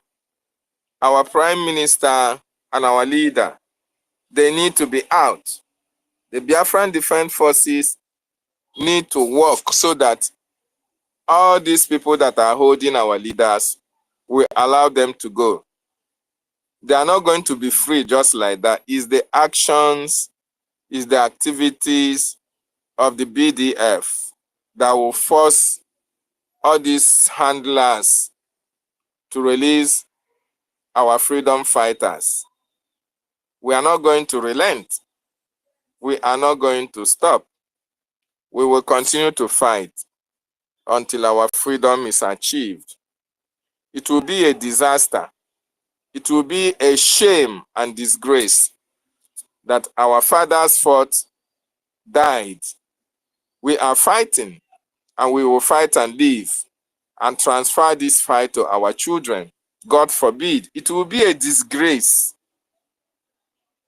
Our Prime Minister and our leader, they need to be out. The Biafran Defense Forces need to work so that all these people that are holding our leaders, we allow them to go. They are not going to be free just like that. It's the actions, it's the activities of the BDF that will force all these handlers to release our freedom fighters. We are not going to relent. We are not going to stop. We will continue to fight until our freedom is achieved. It will be a disaster. It will be a shame and disgrace that our fathers fought, died. We are fighting, and we will fight and live and transfer this fight to our children. God forbid. It will be a disgrace.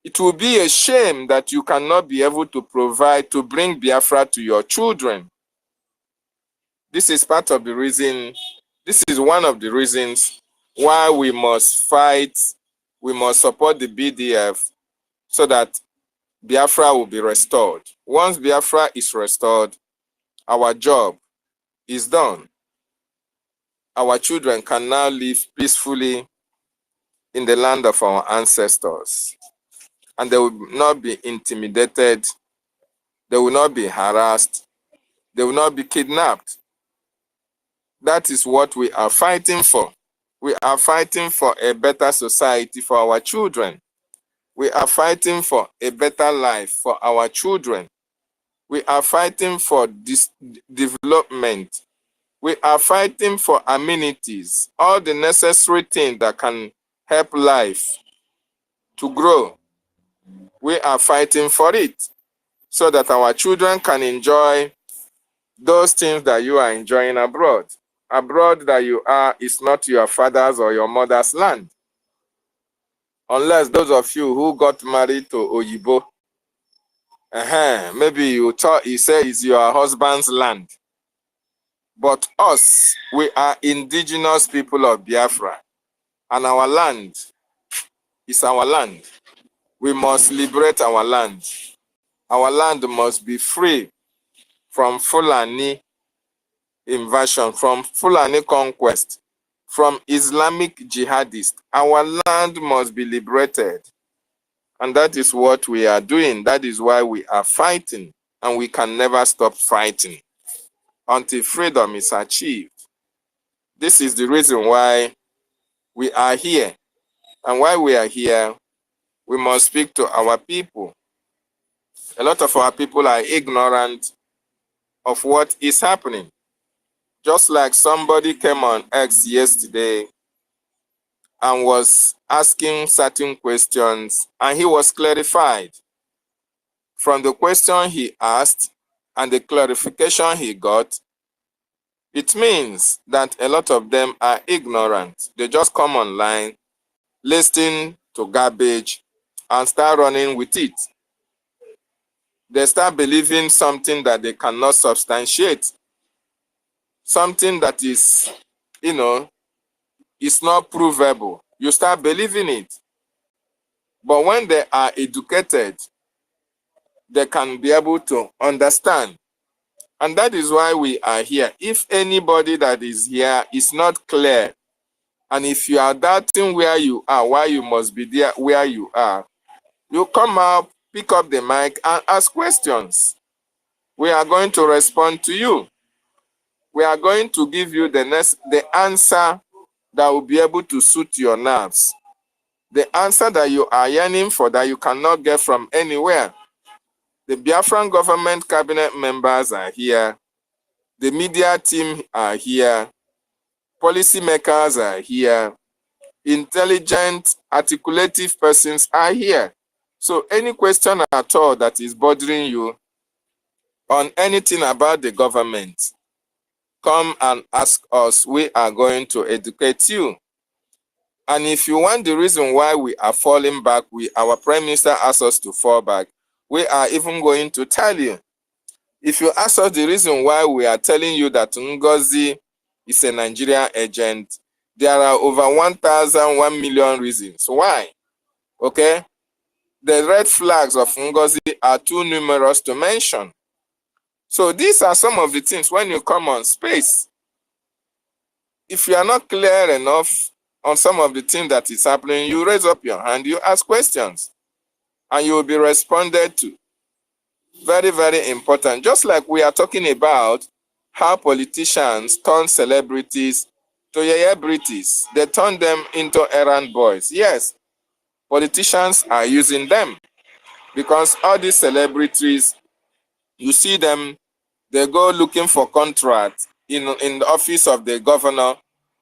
It will be a shame that you cannot be able to provide, to bring Biafra to your children. This is part of the reason, this is one of the reasons why we must fight, we must support the BDF so that Biafra will be restored. Once Biafra is restored, our job is done. Our children can now live peacefully in the land of our ancestors. And they will not be intimidated, they will not be harassed, they will not be kidnapped. That is what we are fighting for. We are fighting for a better society for our children. We are fighting for a better life for our children. We are fighting for this development. We are fighting for amenities, all the necessary things that can help life to grow. We are fighting for it so that our children can enjoy those things that you are enjoying abroad. Abroad that you are is not your father's or your mother's land. Unless those of you who got married to Oyibo, maybe you thought he said it's your husband's land. But us, we are indigenous people of Biafra, and our land is our land. We must liberate our land. Our land must be free from Fulani invasion, from Fulani conquest, from Islamic jihadists. Our land must be liberated. And that is what we are doing. That is why we are fighting. And we can never stop fighting until freedom is achieved. This is the reason why we are here. And while we are here, we must speak to our people. A lot of our people are ignorant of what is happening. Just like somebody came on X yesterday and was asking certain questions, and he was clarified. From the question he asked and the clarification he got, it means that a lot of them are ignorant. They just come online, listen to garbage, and start running with it. They start believing something that they cannot substantiate. Something that is, is not provable. You start believing it. But when they are educated, they can be able to understand. And that is why we are here. If anybody that is here is not clear, and if you are doubting where you are, why you must be there where you are, you come up, pick up the mic, and ask questions. We are going to respond to you. We are going to give you the answer that will be able to suit your nerves. The answer that you are yearning for, that you cannot get from anywhere. The Biafran government cabinet members are here. The media team are here. Policymakers are here. Intelligent, articulative persons are here. So any question at all that is bothering you on anything about the government, come and ask us. We are going to educate you. And if you want the reason why we are falling back, our Prime Minister asked us to fall back, we are even going to tell you. If you ask us the reason why we are telling you that NGOZI is a Nigerian agent, there are over 1 million reasons. Why? Okay? The red flags of NGOZI are too numerous to mention. So these are some of the things when you come on space. If you are not clear enough on some of the things that is happening, you raise up your hand, you ask questions, and you will be responded to. Very, very important. Just like we are talking about how politicians turn celebrities to celebrities. They turn them into errand boys. Yes, politicians are using them because all these celebrities, you see them, they go looking for contracts in the office of the governor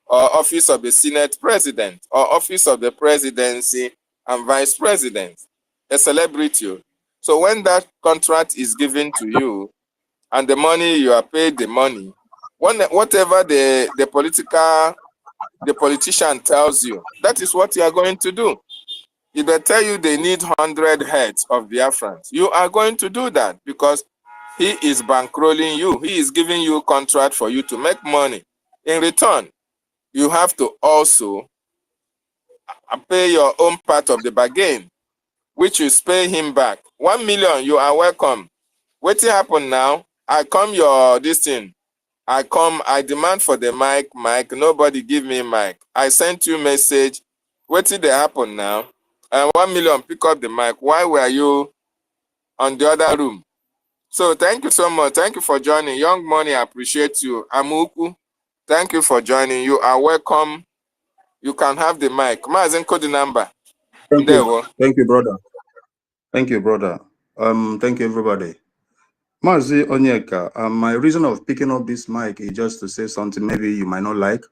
or office of the Senate president or office of the presidency and vice president, a celebrity. So when that contract is given to you and the money, you are paid the money, whatever the politician tells you, that is what you are going to do. If they tell you they need 100 heads of Biafrans, you are going to do that because he is bankrolling you. He is giving you a contract for you to make money. In return, you have to also pay your own part of the bargain, which is pay him back. 1 million, you are welcome. What happen now? I come your this thing. I demand for the mic. Nobody give me mic. I sent you message. What did they happen now? And 1 million, pick up the mic. Why were you on the other room? So thank you so much. Thank you for joining. Young Money, I appreciate you. Amuku, thank you for joining. You are welcome. You can have the mic. Mazen, code the number. Thank you. Thank you, brother. Thank you, brother. Thank you, everybody. Mazi Onyeka, my reason of picking up this mic is just to say something maybe you might not like,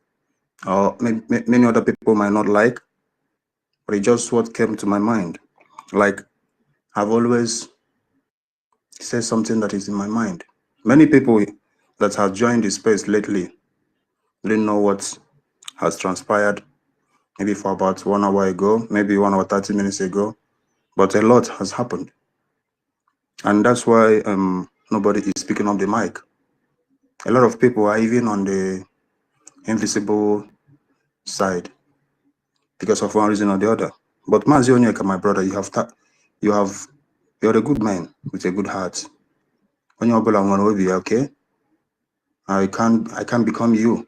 or many other people might not like, but it's just what came to my mind. Like, I've always said something that is in my mind. Many people that have joined the space lately didn't know what has transpired, maybe for about 1 hour ago, maybe 1 hour 30 minutes ago, but a lot has happened. And that's why nobody is picking up the mic. A lot of people are even on the invisible side because of one reason or the other. But Mazi Onyeka, my brother, you're a good man with a good heart. Okay? I can't become you,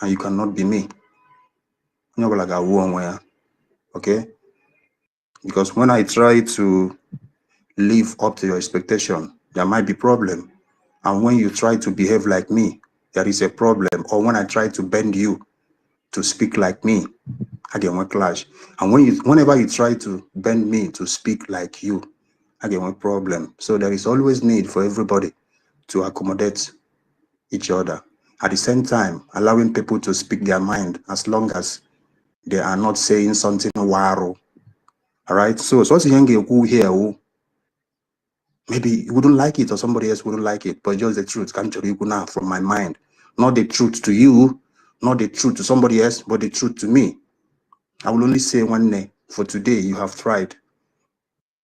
and you cannot be me. Okay? Because when I try to live up to your expectation, there might be problem. And when you try to behave like me, there is a problem. Or when I try to bend you to speak like me, again, we clash. And whenever you try to bend me to speak like you, again, one problem. So there is always need for everybody to accommodate each other. At the same time, allowing people to speak their mind as long as they are not saying something waro. All right. So what's the here? Maybe you wouldn't like it or somebody else wouldn't like it, but just the truth come to you now from my mind. Not the truth to you, not the truth to somebody else, but the truth to me. I will only say one name. For today, you have tried.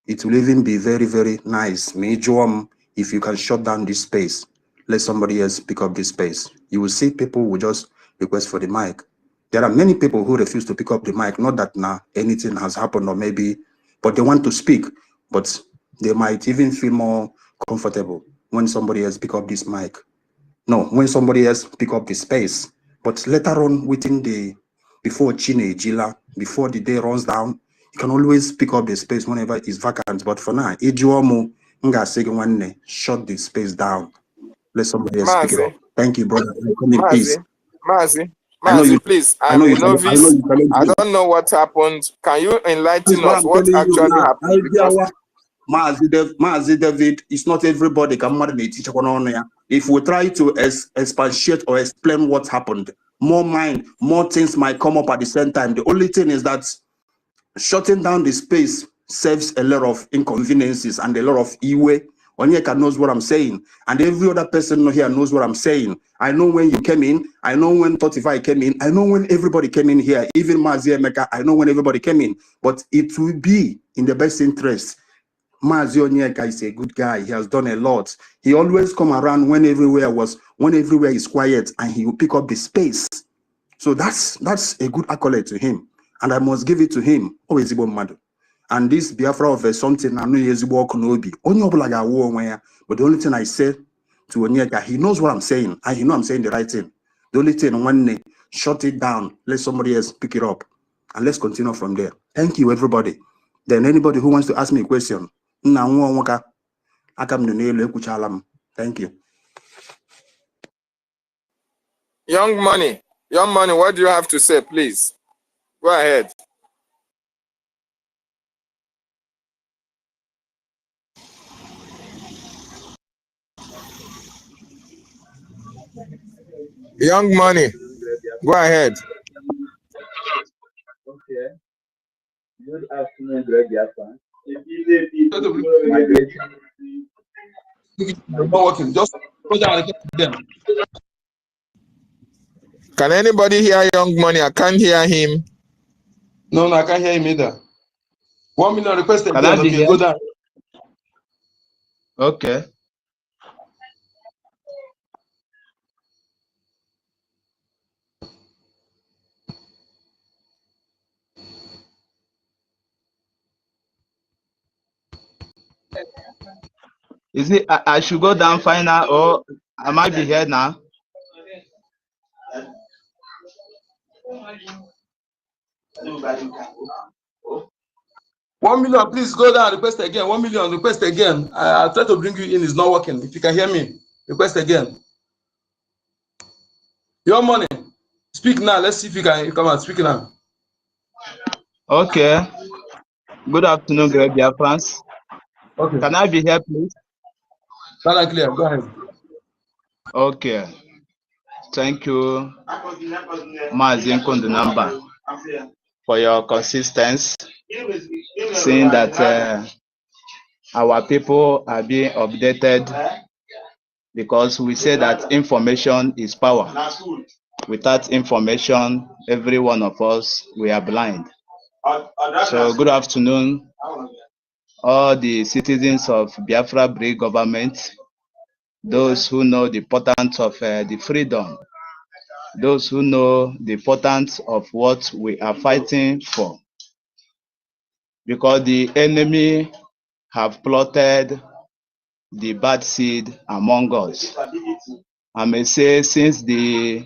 It will even be very, very nice. If you can shut down this space, let somebody else pick up this space. You will see people will just request for the mic. There are many people who refuse to pick up the mic. Not that now anything has happened or maybe, but they want to speak. But They might even feel more comfortable when somebody else pick up this mic. No, when somebody else pick up the space. But later on, within the, before Chine, Jila, before the day runs down, you can always pick up the space whenever it's vacant. But for now, Ijuomu, shut the space down. Let somebody else pick it up. Mazi, Thank you, brother. Come in peace. I know you. Please. I I'm know a you. I know novice. you challenge I me. don't know what happened. Can you This enlighten is what us? I'm What telling you actually now. happened? Because Mazi David, it's not everybody can teach. If we try to expatiate or explain what happened, more things might come up at the same time. The only thing is that shutting down the space saves a lot of inconveniences and a lot of iwe. Onyeka knows what I'm saying, and every other person here knows what I'm saying. I know when you came in, I know when 35 came in, I know when everybody came in here, even Mazi Emeka, I know when everybody came in, but it will be in the best interest. Mazi Onyeka is a good guy. He has done a lot. He always come around when everywhere is quiet, and he will pick up the space. So that's a good accolade to him, and I must give it to him. Always Madu. And this Biafra of something I know he walk nobi. But the only thing I say to Onyeka, he knows what I'm saying, and he know I'm saying the right thing. The only thing, one shut it down, let somebody else pick it up, and let's continue from there. Thank you, everybody. Then anybody who wants to ask me a question, thank you. Young Money, what do you have to say, please? Go ahead. Young Money, go ahead. Okay. Good afternoon, BRGIE. Not working. Just go down and get them. Can anybody hear Young Money? I can't hear him. No, I can't hear him either. 1 million request again. Can I be Okay, here? go down. Okay. Is it I should go down final, or I might be here now? $1 million, please go down. Request again. 1 million. Request again. I'll try to bring you in. It's not working. If you can hear me, request again. Your money. Speak now. Let's see if you can come and speak now. Okay. Good afternoon, BIAFRANS. Okay. Can I be here, please? Loud and clear. Go ahead. Okay. Thank you, Mazin Kundunamba, for your consistency, seeing that our people are being updated, because we say that information is power. Without information, every one of us, we are blind. So good afternoon, all the citizens of Biafra BRGIE government, those who know the importance of the freedom, those who know the importance of what we are fighting for. Because the enemy have plotted the bad seed among us. I may say since the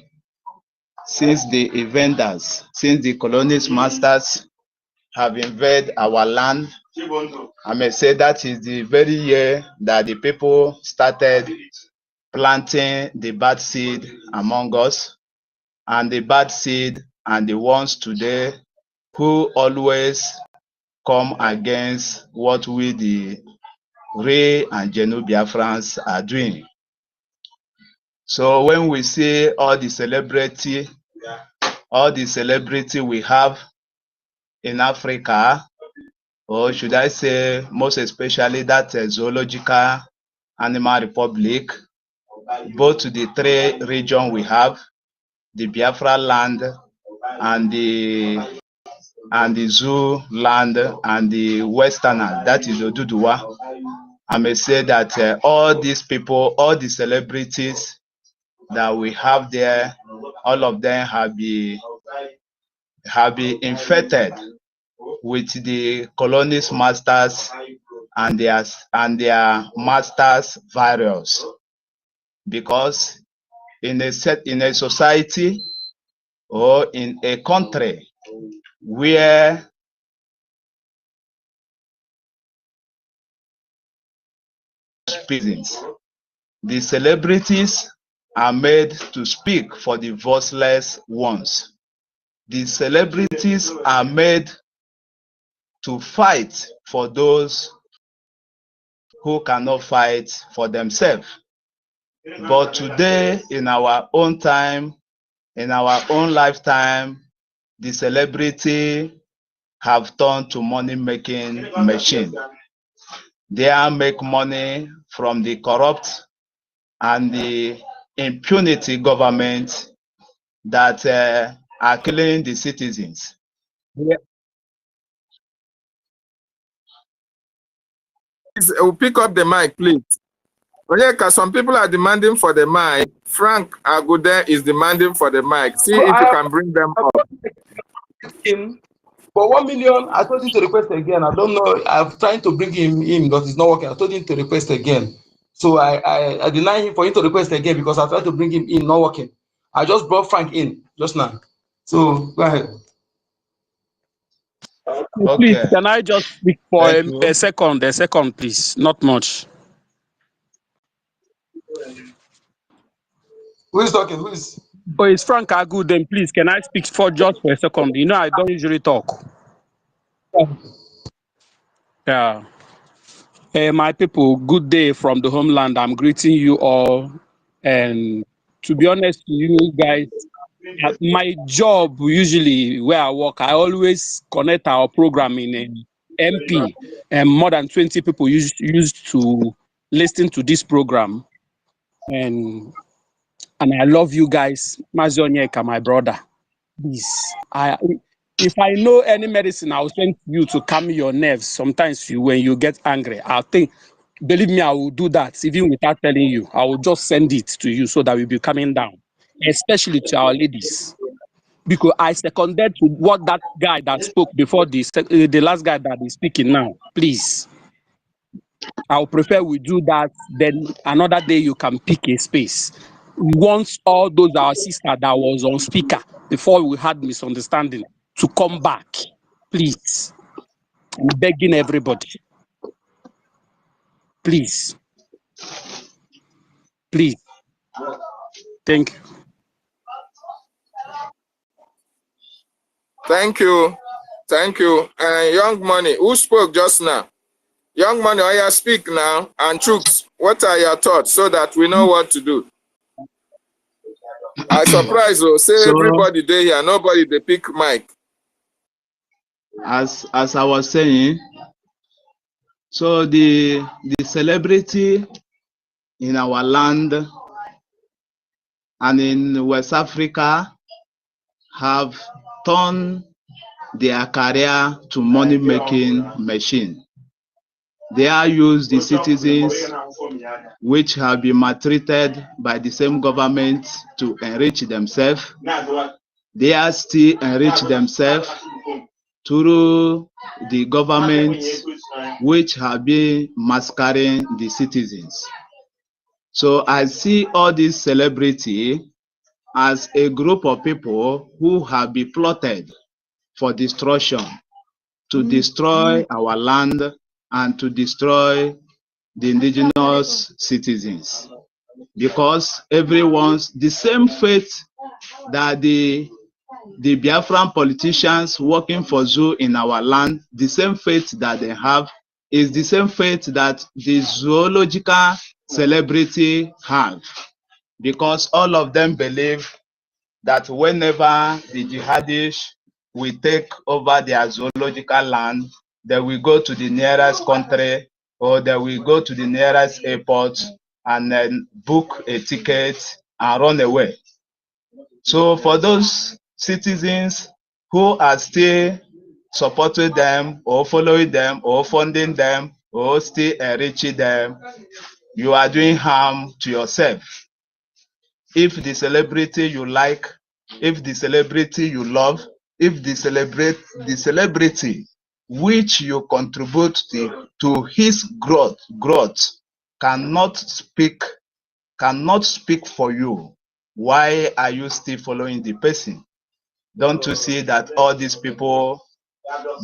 invaders, since the colonist masters have invaded our land, I may say that is the very year that the people started planting the bad seed among us, and the bad seed and the ones today who always come against what we, the Ray and Genu Biafrans, are doing. So when we see all the celebrity we have in Africa, or should I say most especially that zoological animal republic, both to the three regions we have, the Biafra land and the zoo land and the westerner, that is Oduduwa. I may say that all these people, all the celebrities that we have there, all of them have been infected with the colonist masters and their masters various, because in a society or in a country where prisons, the celebrities are made to speak for the voiceless ones. The celebrities are made to fight for those who cannot fight for themselves. But today, in our own time, in our own lifetime, the celebrity have turned to money-making machine. They are make money from the corrupt and the impunity government that are killing the citizens. Yeah. Please, pick up the mic, please. Onyeka, some people are demanding for the mic. Frank Agude is demanding for the mic. See if you can bring them up. For 1 million, I told him to request again. I don't know. I'm trying to bring him in, but it's not working. I told him to request again. So I deny him for him to request again because I tried to bring him in, not working. I just brought Frank in just now. So go ahead. Okay. Please, can I just speak for Thank a second, please? Not much. Who is talking? Who is? Oh, it's Frank Agu. Then please, can I speak for just for a second? You know, I don't usually talk. Yeah. Hey, my people, good day from the homeland. I'm greeting you all. And to be honest to you guys, my job usually where I work, I always connect our program in MP, and more than 20 people used to listen to this program. And I love you guys. Mazonyeka, my brother. Please, if I know any medicine, I'll send you to calm your nerves. Sometimes when you get angry, believe me, I will do that even without telling you. I will just send it to you so that we'll be coming down, especially to our ladies. Because I seconded to what that guy that spoke before the last guy that is speaking now. Please, I would prefer we do that. Then another day you can pick a space. Once all those our sister that was on speaker before we had misunderstanding to come back, please. I'm begging everybody. Please. Please. Thank you. Thank you. Thank you. Young Money, who spoke just now? Young Money, I speak now. And Chooks, what are your thoughts so that we know what to do? I surprise you. Say So, everybody there here, nobody they pick mic. as I was saying, so the celebrity in our land and in West Africa have turned their career to money-making machine. They are used the citizens which have been maltreated by the same government to enrich themselves. They are still enrich themselves through the government which have been massacring the citizens. So I see all these celebrity as a group of people who have been plotted for destruction, to destroy our land and to destroy the indigenous citizens. Because everyone's the same fate that the Biafran politicians working for zoo in our land, the same fate that they have is the same fate that the zoological celebrity have. Because all of them believe that whenever the jihadists will take over their zoological land, they will go to the nearest country or they will go to the nearest airport and then book a ticket and run away. So for those citizens who are still supporting them or following them or funding them or still enriching them, you are doing harm to yourself. If the celebrity you like, if the celebrity you love, if the celebrity which you contribute to his growth cannot speak for you. Why are you still following the person? Don't you see that all these people,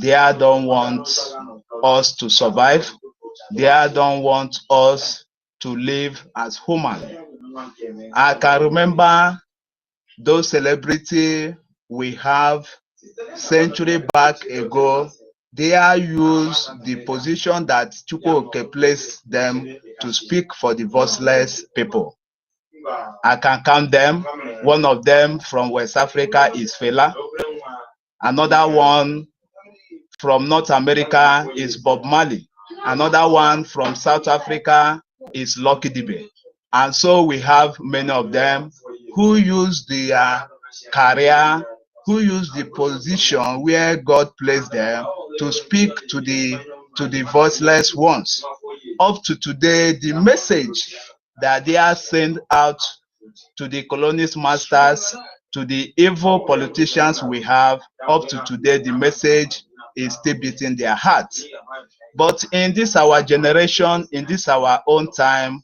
they don't want us to survive? They don't want us to live as human. I can remember those celebrities we have century back ago. They are used the position that Chukwuoke placed them to speak for the voiceless people. I can count them. One of them from West Africa is Fela. Another one from North America is Bob Marley. Another one from South Africa is Lucky Dube. And so we have many of them who use their career, who use the position where God placed them to speak to the voiceless ones. Up to today, the message that they are sent out to the colonist masters, to the evil politicians we have, up to today, the message is still beating their hearts. But in this our generation, in this our own time,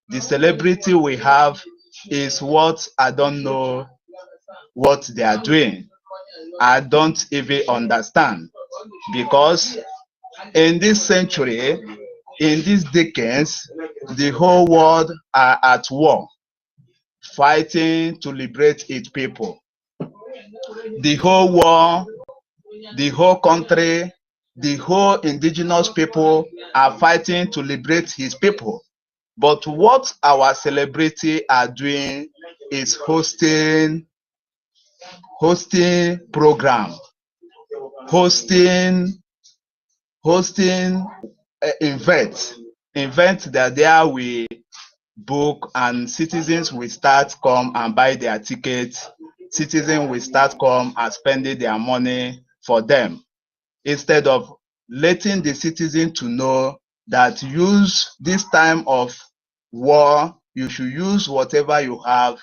the celebrity we have is what I don't know what they are doing. I don't even understand, because in this century, in these decades, the whole world are at war, fighting to liberate its people. The whole war, the whole country, the whole indigenous people are fighting to liberate his people. But what our celebrity are doing is hosting program, hosting events that there we book, and citizens will start come and buy their tickets. Citizens will start come and spending their money for them, instead of letting the citizen to know that use this time of war, you should use whatever you have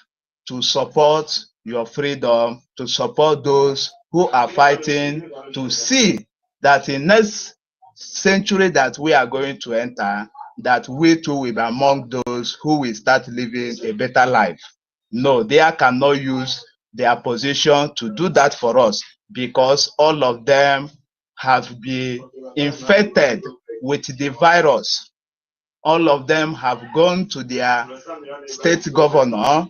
to support your freedom, to support those who are fighting, to see that in next century that we are going to enter, that we too will be among those who will start living a better life. No, they cannot use their position to do that for us, because all of them have been infected with the virus. All of them have gone to their state governor.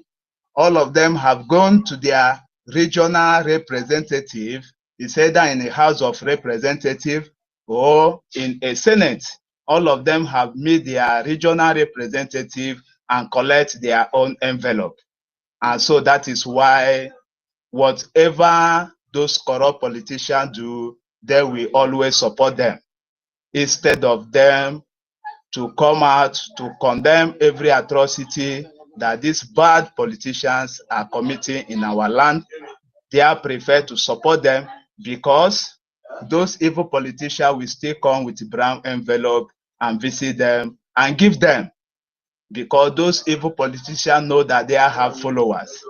All of them have gone to their regional representative. It's either in the House of Representatives or in a Senate. All of them have made their regional representative and collect their own envelope. And so that is why whatever those corrupt politicians do, they will always support them, instead of them to come out to condemn every atrocity that these bad politicians are committing in our land. They are prefer to support them, because those evil politicians will still come with brown envelope and visit them and give them, because those evil politicians know that they have followers.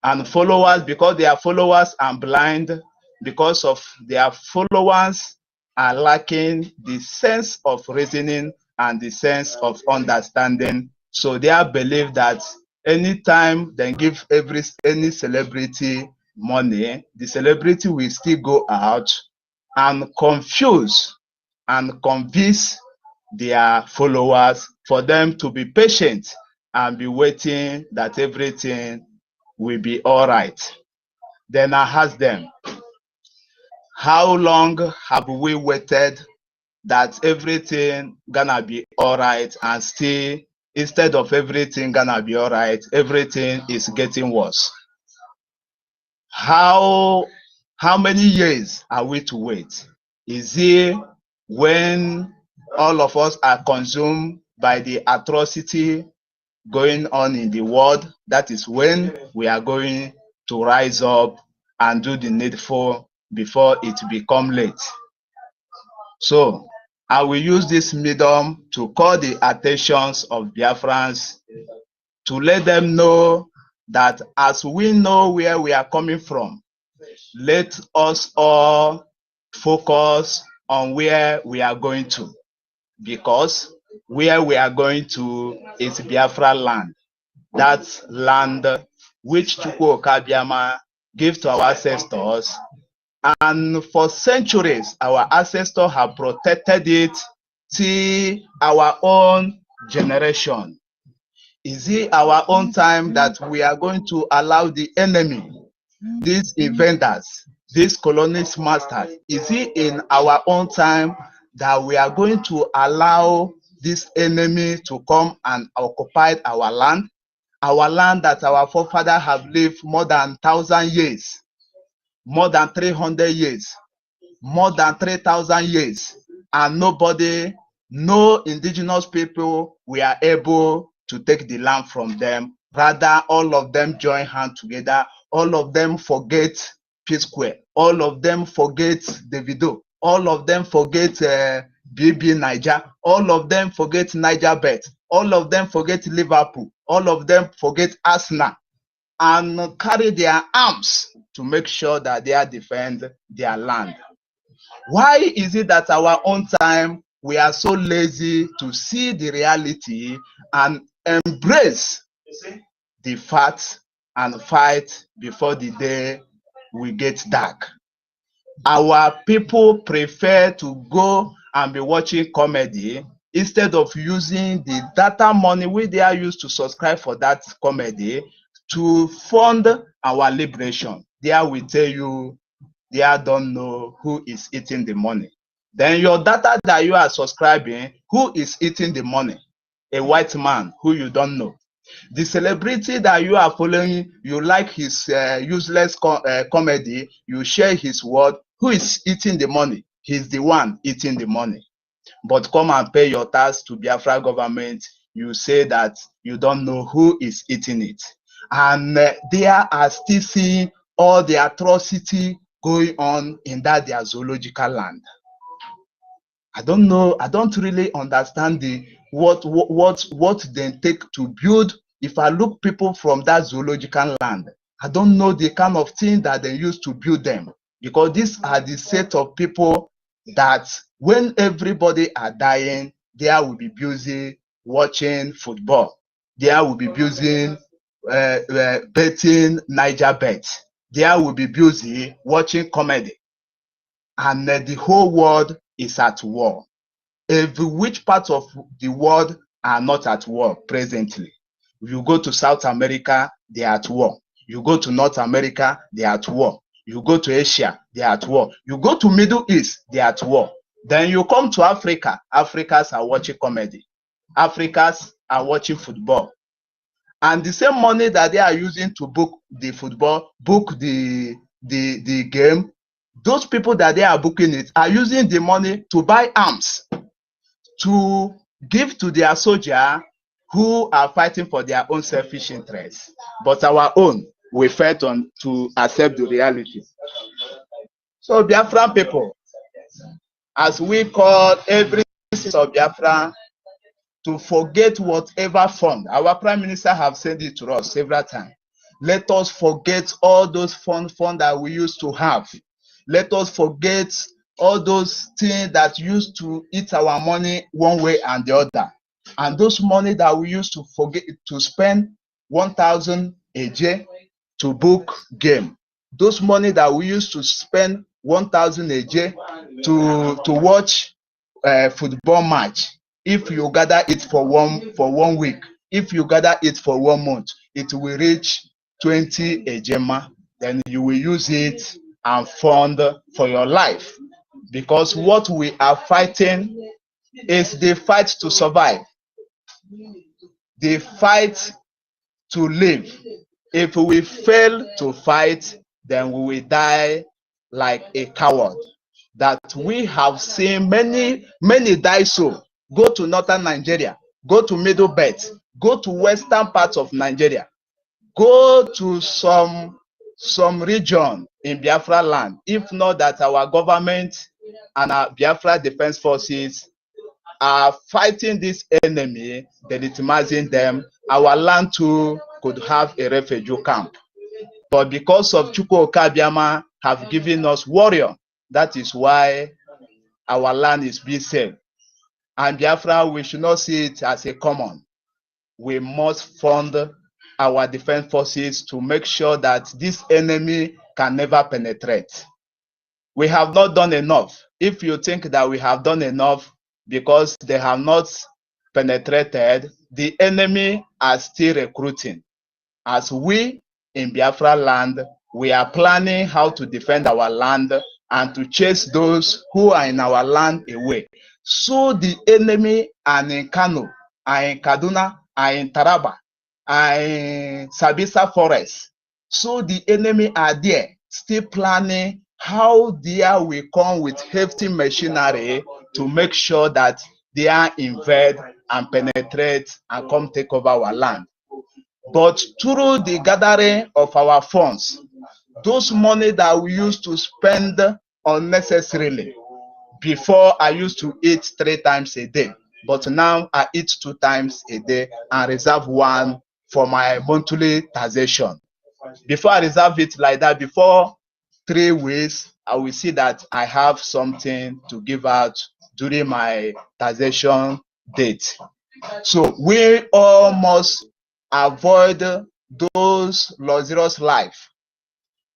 And followers, because their followers are blind, because of their followers are lacking the sense of reasoning and the sense of understanding. So they believe that anytime they give any celebrity money, the celebrity will still go out and confuse and convince their followers for them to be patient and be waiting that everything will be all right. Then I ask them, how long have we waited that everything gonna be all right, and still, instead of everything gonna be all right, everything is getting worse? How many years are we to wait? Is it when all of us are consumed by the atrocity going on in the world? That is when we are going to rise up and do the needful before it become late. So I will use this medium to call the attentions of Biafrans, to let them know that as we know where we are coming from, let us all focus on where we are going to, because where we are going to is Biafra land. That land which Chukwu Okabiama gave to our ancestors, and for centuries our ancestors have protected it till our own generation. Is it our own time that we are going to allow the enemy, these invaders, these colonist masters, is it in our own time that we are going to allow this enemy to come and occupy our land? Our land that our forefathers have lived more than 1,000 years, more than 300 years, more than 3,000 years, and nobody, no indigenous people were able to take the land from them. Rather, all of them join hands together. All of them forget P-Square. All of them forget Davido. All of them forget BB Niger. All of them forget Niger Bet. All of them forget Liverpool. All of them forget Arsenal, and carry their arms to make sure that they defend their land. Why is it that our own time we are so lazy to see the reality and embrace the facts and fight before the day we get dark? Our people prefer to go and be watching comedy instead of using the data money which they are used to subscribe for that comedy to fund our liberation. There we tell you, they don't know who is eating the money. Then your data that you are subscribing, who is eating the money? A white man who you don't know. The celebrity that you are following, you like his useless comedy, you share his word. Who is eating the money? He's the one eating the money. But come and pay your tax to Biafra government, you say that you don't know who is eating it. And they are still seeing all the atrocity going on in that their zoological land. I don't know, I don't really understand what they take to build. If I look people from that zoological land, I don't know the kind of thing that they use to build them, because these are the set of people that when everybody are dying, there will be busy watching football. There will be busy betting Niger Bet. There will be busy watching comedy. And the whole world is at war. Which part of the world are not at war presently? You go to South America, they are at war. You go to North America, they are at war. You go to Asia, they are at war. You go to Middle East, they are at war. Then you come to Africa, Africans are watching comedy. Africans are watching football. And the same money that they are using to book the football, book the game, those people that they are booking it are using the money to buy arms, to give to their soldiers who are fighting for their own selfish interests. But our own, we failed to accept the reality. So Biafran people, as we call every citizen of Biafra to forget whatever fund, our Prime Minister have said it to us several times. Let us forget all those fund that we used to have. Let us forget all those things that used to eat our money one way and the other. And those money that we used to forget to spend 1,000 a day to book game. Those money that we used to spend 1,000 a day to watch football match. If you gather it for one week, if you gather it for 1 month, it will reach 20 a jema. Then you will use it and fund for your life. Because what we are fighting is the fight to survive, the fight to live. If we fail to fight, then we will die like a coward. That we have seen many die so. Go to northern Nigeria, go to Middle Belt, go to western parts of Nigeria, go to some region in Biafra land. If not that our government and our Biafra Defense Forces are fighting this enemy, delegitimizing them, our land too could have a refugee camp. But because of Chukwu Okabiama have given us warrior, that is why our land is being saved. And Biafra, we should not see it as a common. We must fund our defense forces to make sure that this enemy can never penetrate. We have not done enough. If you think that we have done enough because they have not penetrated, the enemy are still recruiting. As we in Biafra land, we are planning how to defend our land and to chase those who are in our land away. So the enemy are in Kano, are in Kaduna, are in Taraba, are in Sabisa Forest. So the enemy are there, still planning how they will come with hefty machinery to make sure that they are invade and penetrate and come take over our land. But through the gathering of our funds, those money that we used to spend unnecessarily, before I used to eat 3 times a day, but now I eat 2 times a day and reserve 1 for my monthly taxation. Before I reserve it like that, before 3 weeks, I will see that I have something to give out during my taxation date. So we all must avoid those luxurious life,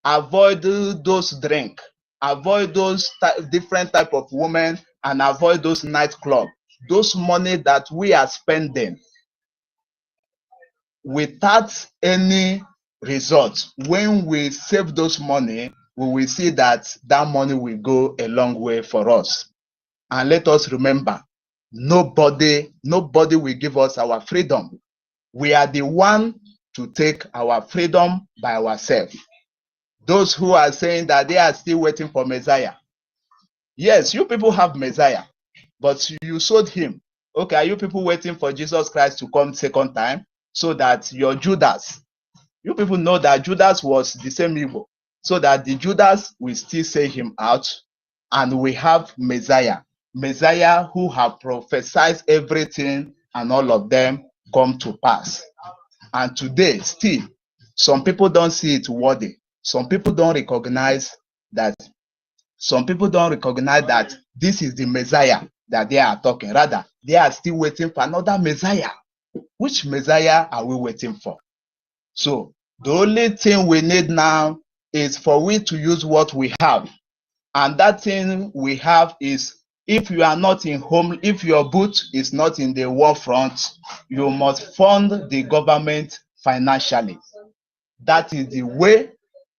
avoid those drink, avoid those different type of women, and avoid those nightclub. Those money that we are spending without any result, when we save those money, we will see that that money will go a long way for us. And let us remember, nobody will give us our freedom. We are the one to take our freedom by ourselves. Those who are saying that they are still waiting for Messiah. Yes, you people have Messiah, but you sold him. Okay, are you people waiting for Jesus Christ to come second time so that your Judas, you people know that Judas was the same evil, so that the Judas will still say him out, and we have Messiah who have prophesied everything and all of them come to pass. And today, still, some people don't see it worthy. Some people don't recognize that. Some people don't recognize that this is the Messiah that they are talking. Rather, they are still waiting for another Messiah. Which Messiah are we waiting for? So, the only thing we need now is for we to use what we have. And that thing we have is, if you are not in home, if your boot is not in the war front, you must fund the government financially. That is the way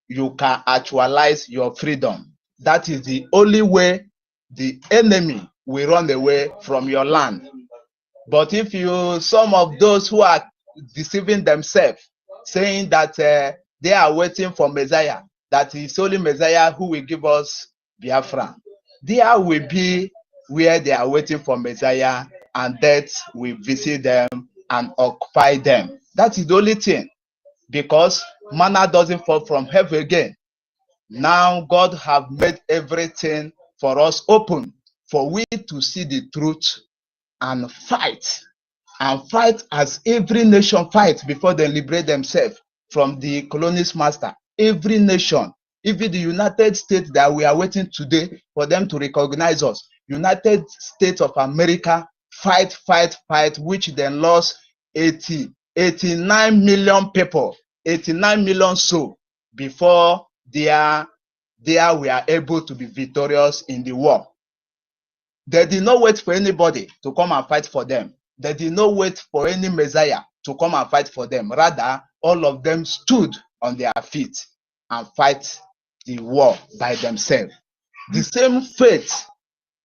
you can actualize your freedom. That is the only way the enemy will run away from your land. But if you, some of those who are deceiving themselves, saying that they are waiting for Messiah, that it's only Messiah who will give us Biafra, there will be where they are waiting for Messiah, and death will visit them and occupy them. That is the only thing, because manna doesn't fall from heaven again. Now God have made everything for us open, for we to see the truth and fight as every nation fight before they liberate themselves from the colonist master. Every nation, even the United States that we are waiting today for them to recognize us. United States of America fight, which then lost 89 million people, 89 million souls before they were able to be victorious in the war. They did not wait for anybody to come and fight for them. They did not wait for any Messiah to come and fight for them. Rather, all of them stood on their feet and fight the war by themselves. The same fate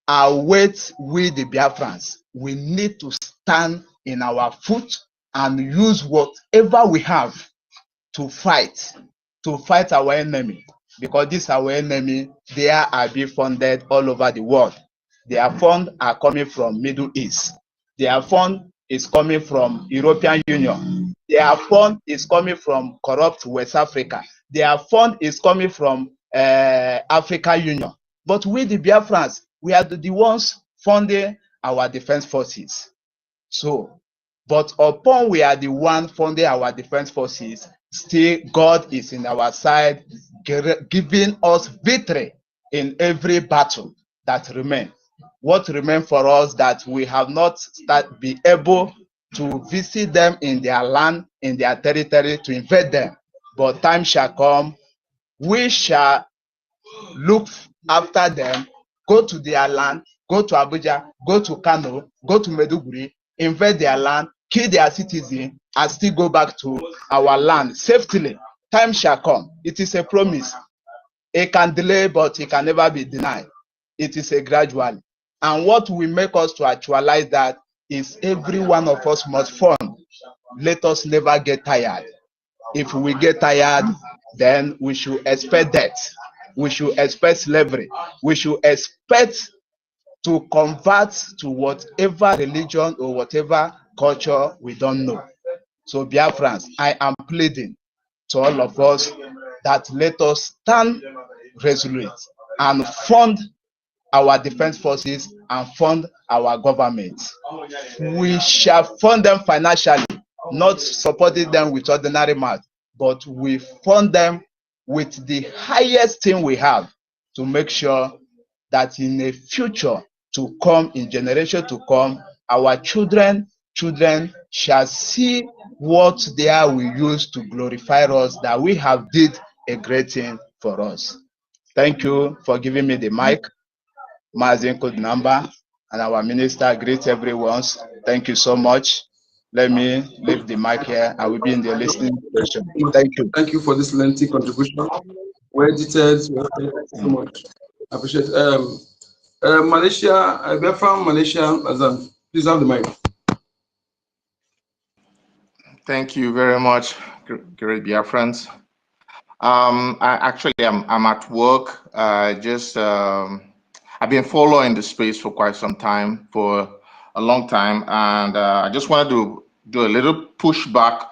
awaits we the Biafrans. We need to stand in our foot and use whatever we have to fight our enemy. Because this our enemy, they are being funded all over the world. Their funds are coming from Middle East. Their fund is coming from European Union. Their fund is coming from corrupt West Africa. Their fund is coming from African Union. But we, the Biafrans, we are the ones funding our defense forces. So, but upon we are the one funding our defense forces, still God is in our side, giving us victory in every battle that remains. what remains for us that we have not be able to visit them in their land, in their territory, to invade them. But time shall come, we shall look after them, go to their land, go to Abuja, go to Kano, go to Meduguri, invade their land, kill their citizens, and still go back to our land safely. Time shall come. It is a promise. It can delay, but it can never be denied. It is a gradual. And what will make us to actualize that is every one of us must fund. Let us never get tired. If we get tired, then we should expect death. We should expect slavery. We should expect to convert to whatever religion or whatever culture we don't know. So, Biafrans, I am pleading to all of us that let us stand resolute and fund our defense forces and fund our government. We shall fund them financially, not supporting them with ordinary math, but we fund them with the highest thing we have to make sure that in a future to come, in generation to come, our children shall see what they will use to glorify us, that we have did a great thing for us. Thank you for giving me the mic. Mazin code number and our minister greet everyone. Thank you so much. Let me leave the mic here. I will be in the listening session. Thank you. Thank you for this lengthy contribution. Well detailed. Thank you so much. I appreciate it. Malaysia, Biafran Malaysia, Azan, please have the mic. Thank you very much, great Biafrans. I'm at work. I've been following the space for quite some time, for a long time, and I just wanted to do a little pushback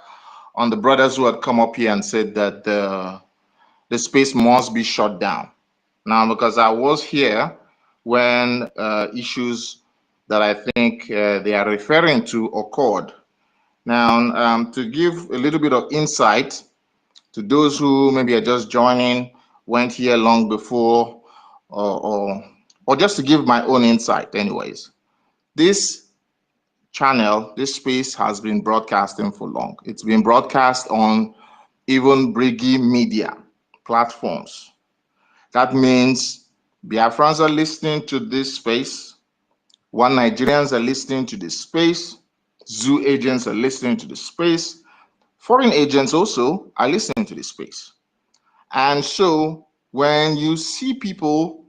on the brothers who had come up here and said that the space must be shut down. Now, because I was here when issues that I think they are referring to occurred. Now, to give a little bit of insight to those who maybe are just joining, went here long before, or just to give my own insight anyways. This channel, this space has been broadcasting for long. It's been broadcast on even BRGIE media platforms. That means Biafrans are listening to this space, One Nigerians are listening to this space, zoo agents are listening to this space, foreign agents also are listening to this space. And so when you see people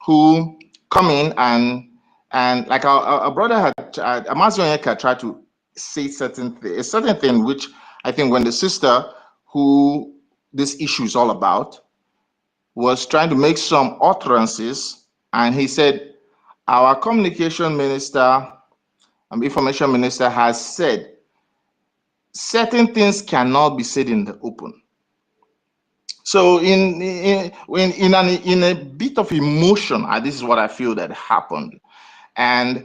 who come in and like our brother had, Amazonyeka tried to say a certain thing, which I think when the sister who this issue is all about was trying to make some utterances, and he said, our communication minister, information minister has said certain things cannot be said in the open. So in a bit of emotion, this is what I feel that happened, and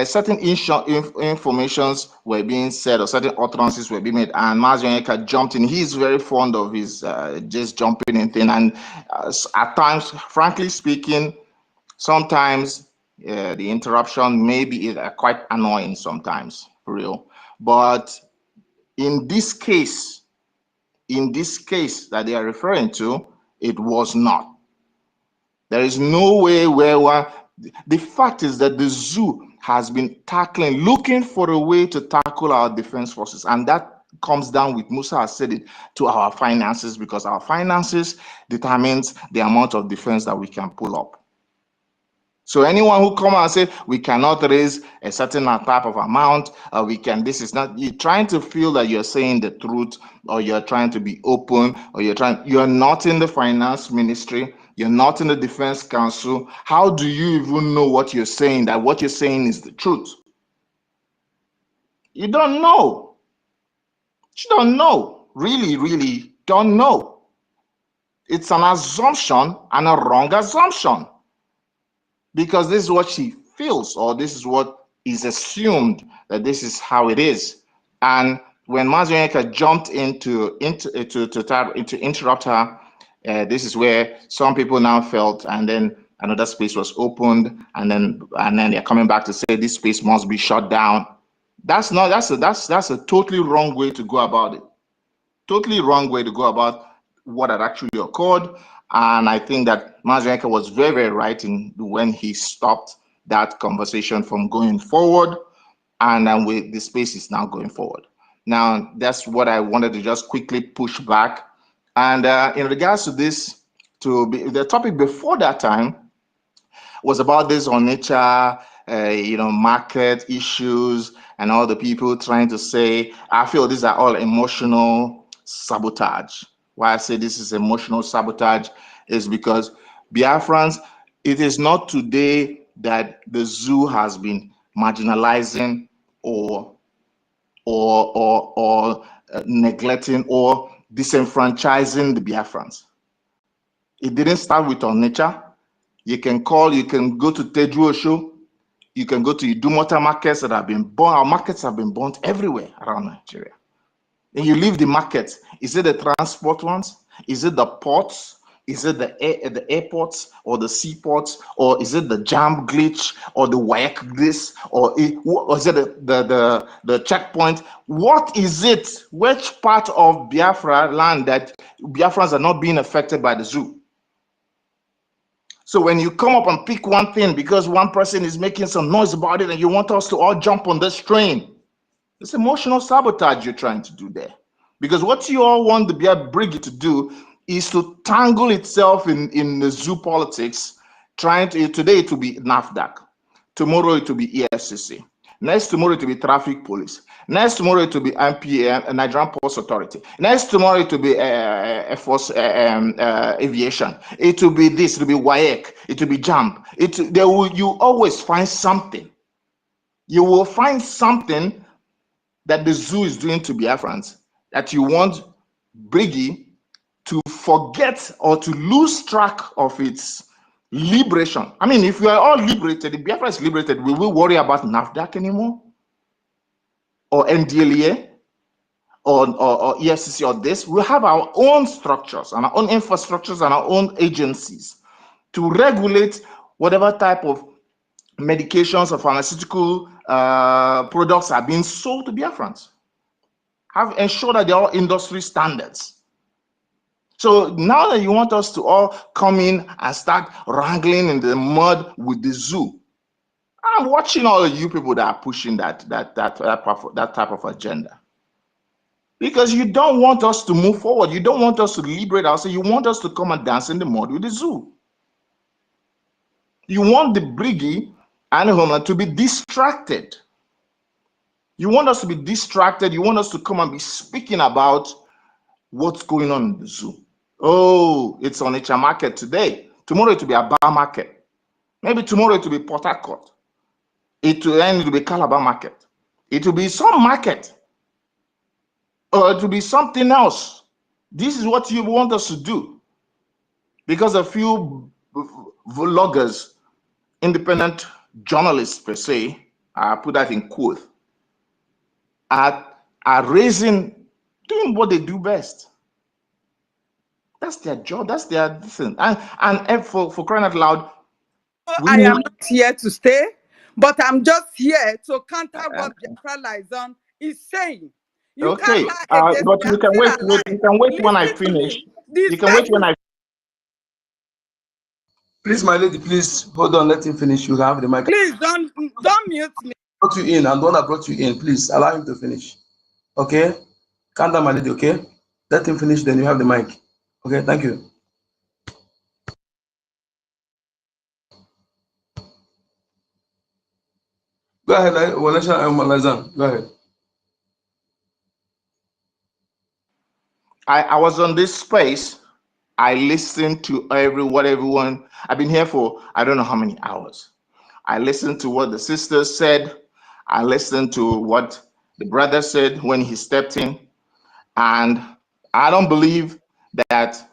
certain informations were being said, or certain utterances were being made, and Mazonyeka jumped in. He's very fond of his just jumping in thing, and at times, frankly speaking, sometimes the interruption may be quite annoying sometimes, for real. But in this case that they are referring to, it was not. There is no way where the fact is that the zoo has been looking for a way to tackle our defense forces, and that comes down with Musa has said it, to our finances, because our finances determines the amount of defense that we can pull up. So anyone who come and say we cannot raise a certain type of amount, this is not, you're trying to feel that you're saying the truth, or you're trying to be open, or you're not in the finance ministry, you're not in the defense council. How do you even know what you're saying, that what you're saying is the truth? You don't know. You don't know. Really don't know. It's an assumption, and a wrong assumption. Because this is what she feels, or this is what is assumed, that this is how it is. And when Mazonyeka jumped in to interrupt her, this is where some people now felt, and then another space was opened, and then they're coming back to say this space must be shut down. That's a totally wrong way to go about it. Totally wrong way to go about what had actually occurred. And I think that Mazienka was very, very right in when he stopped that conversation from going forward. And then the space is now going forward. Now, that's what I wanted to just quickly push back. And in regards to this, the topic before that time was about this on nature, market issues, and all the people trying to say, I feel these are all emotional sabotage. Why I say this is emotional sabotage is because Biafrans, it is not today that the zoo has been marginalizing or neglecting or disenfranchising the Biafrans. It didn't start with Onitsha. You can go to Teju Osho, you can go to Idumota markets that have been burnt. Our markets have been burnt everywhere around Nigeria. And you leave the markets. Is it the transport ones? Is it the ports? Is it the airports or the seaports? Or is it the jam glitch or the WAEC this? Or is it the checkpoint? What is it? Which part of Biafra land that Biafrans are not being affected by the zoo? So when you come up and pick one thing because one person is making some noise about it and you want us to all jump on this train, it's emotional sabotage you're trying to do there. Because what you all want the BRGIE to do is to tangle itself in the zoo politics, today it will be NAFDAC, tomorrow it will be EFCC, next tomorrow it will be traffic police, next tomorrow it will be NPA, Nigerian Ports Authority, next tomorrow it will be Air Force Aviation, it will be this, it will be WAEC, it will be JAMB. You always find something. You will find something that the zoo is doing to Biafrans that you want BRGIE to forget or to lose track of its liberation. I mean, if we are all liberated, if Biafra is liberated, will we worry about NAFDAC anymore? Or NDLEA? Or EFCC or this? We have our own structures and our own infrastructures and our own agencies to regulate whatever type of medications or pharmaceutical products are being sold to Biafrans. Ensure that they're all industry standards. So now that you want us to all come in and start wrangling in the mud with the zoo, I'm watching all of you people that are pushing that type of agenda. Because you don't want us to move forward. You don't want us to liberate ourselves. You want us to come and dance in the mud with the zoo. You want the BRGIE and Homeland to be distracted. You want us to be distracted. You want us to come and be speaking about what's going on in the zoo. Oh, it's on Onitsha market today. Tomorrow it will be a Aba market. Maybe tomorrow it will be Port Harcourt. It will be Calabar market. It will be some market. Or it will be something else. This is what you want us to do. Because a few vloggers, independent journalists per se, I put that in quote, are doing what they do best. That's their job. That's their thing. And for crying out loud, I am not here to stay, but I'm just here to counter what Biafra Liaison is saying. You okay, can't but you can wait. You can wait when I finish. You can wait when I. Please, my lady, please hold on. Let him finish. You have the mic. Please don't mute me. Brought you in, and the one that brought you in, please allow him to finish. Okay, calm down, my lady. Okay, let him finish. Then you have the mic. Okay, thank you. Go ahead, Go ahead. I was on this space. I listened to everyone. I've been here for I don't know how many hours. I listened to what the sisters said. I listened to what the brother said when he stepped in. And I don't believe that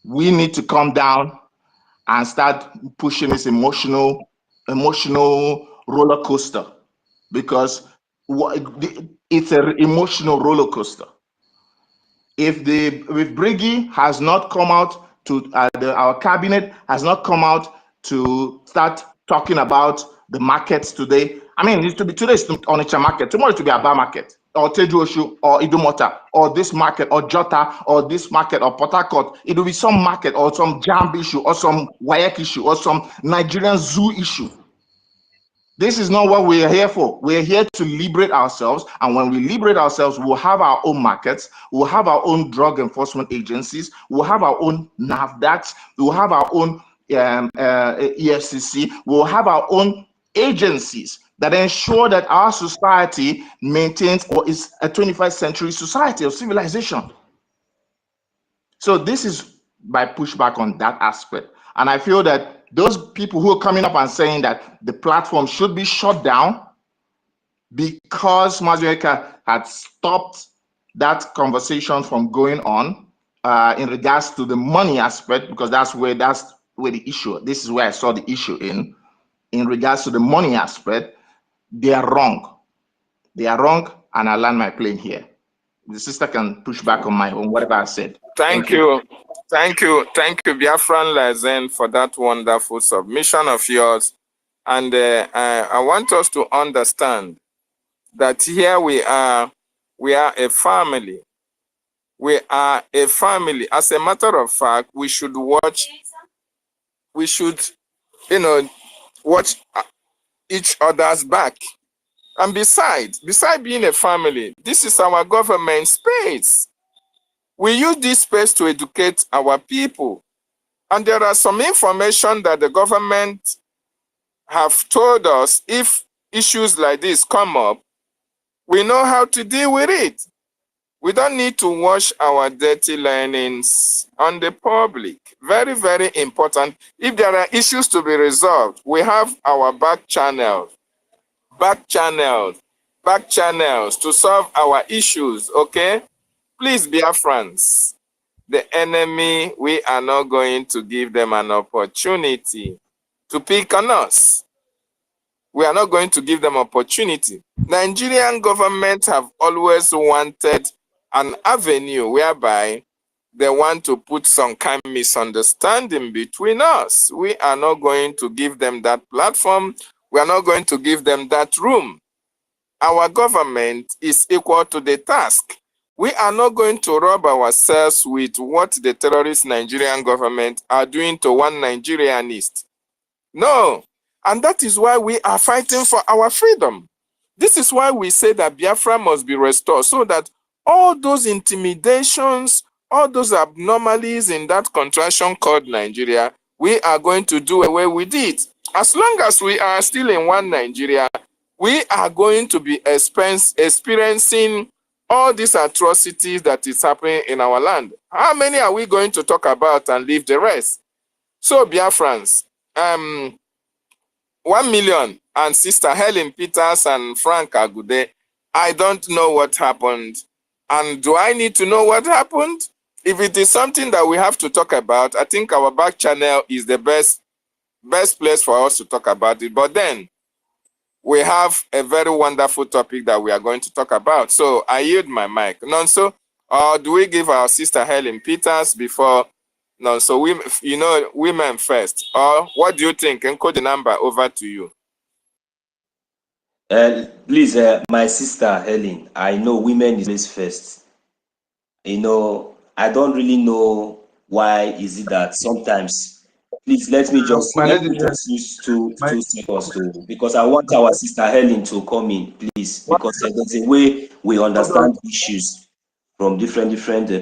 we need to come down and start pushing this emotional roller coaster, because it's an emotional roller coaster. If BRGIE has not come out to our cabinet has not come out to start talking about the markets today. I mean, it's to be today is Onitsha market, tomorrow is to be Aba market, or Tejuoshu, or Idumota, or this market, or Jota, or this market, or Port Harcourt. It will be some market, or some Jamb issue, or some Wayek issue, or some Nigerian zoo issue. This is not what we're here for. We're here to liberate ourselves. And when we liberate ourselves, we'll have our own markets. We'll have our own drug enforcement agencies. We'll have our own NAFDACs. We'll have our own EFCC. We'll have our own agencies that ensure that our society maintains or is a 21st century society of civilization. So this is by pushback on that aspect. And I feel that those people who are coming up and saying that the platform should be shut down because Mazueka had stopped that conversation from going on in regards to the money aspect, because that's where the issue, this is where I saw the issue in regards to the money aspect. They are wrong. They are wrong, and I land my plane here. The sister can push back on my own, whatever I said. Thank you, Biafran Lazen, for that wonderful submission of yours. And I want us to understand that here we are a family. We are a family. As a matter of fact, we should watch, watch each other's back. And besides being a family, this is our government space. We use this space to educate our people. And there are some information that the government have told us, if issues like this come up, we know how to deal with it. We don't need to wash our dirty linens on the public. Very, very important. If there are issues to be resolved, we have our back channels to solve our issues, okay? Please, Biafrans, the enemy, we are not going to give them an opportunity to pick on us. We are not going to give them opportunity. Nigerian government have always wanted an avenue whereby they want to put some kind of misunderstanding between us. We are not going to give them that platform. We are not going to give them that room. Our government is equal to the task. We are not going to rub ourselves with what the terrorist Nigerian government are doing to one Nigerianist. No. And that is why we are fighting for our freedom. This is why we say that Biafra must be restored, so that all those intimidations, all those abnormalities in that contraction called Nigeria, we are going to do away with it. As long as we are still in one Nigeria, we are going to be experiencing all these atrocities that is happening in our land. How many are we going to talk about and leave the rest? So, Biafrans, 1 million and Sister Helen Peters and Frank Agude, I don't know what happened. And do I need to know what happened? If it is something that we have to talk about, I think our back channel is the best place for us to talk about it. But then, we have a very wonderful topic that we are going to talk about. So I yield my mic. Nonso, or do we give our Sister Helen Peters before? Nonso, women first. Or what do you think? And code the number over to you. Please, my sister Helen, I know women is first. I don't really know why is it that sometimes. Please let me just use two seconds because I want our sister Helen to come in, please, because there's a way we understand issues from different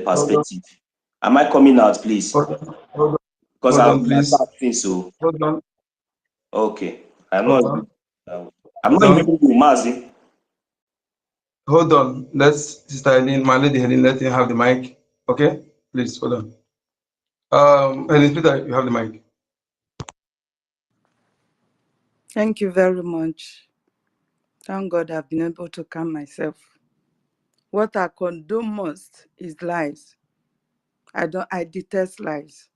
perspectives. Am I coming out, please? Because I'm not so. Okay, I'm not hearing you, Mazi. Hold on. Let's Sister Helen, my lady Helen, let him have the mic. Okay, please hold on. Helen Peter, you have the mic. Thank you very much. Thank God I've been able to calm myself. What I condone most is lies. I detest lies.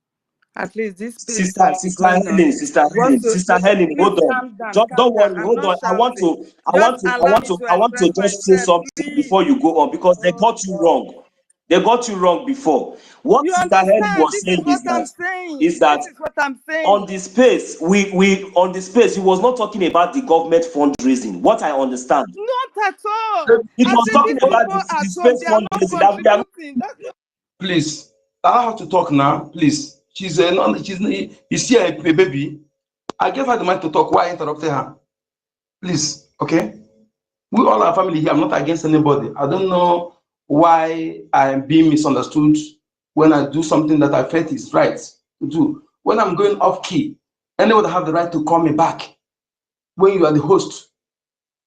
At least this Sister Helen, hold on. Don't worry, hold on. I want to just say something before you go on, because they got you wrong. They got you wrong before. What You Sister Helen understand? was This saying is what I'm saying. is that This is what I'm on saying. the space, on the space, he was not talking about the government fundraising. What I understand, Not at all. it I was said talking these about people the at home, space they are not fundraising. contributing. Please, allow her to talk now, please. She's here a baby. I gave her the mic to talk. Why I interrupted her? Please, okay? We all are family here. I'm not against anybody. I don't know why I'm being misunderstood when I do something that I felt is right to do. When I'm going off key, anyone have the right to call me back when you are the host,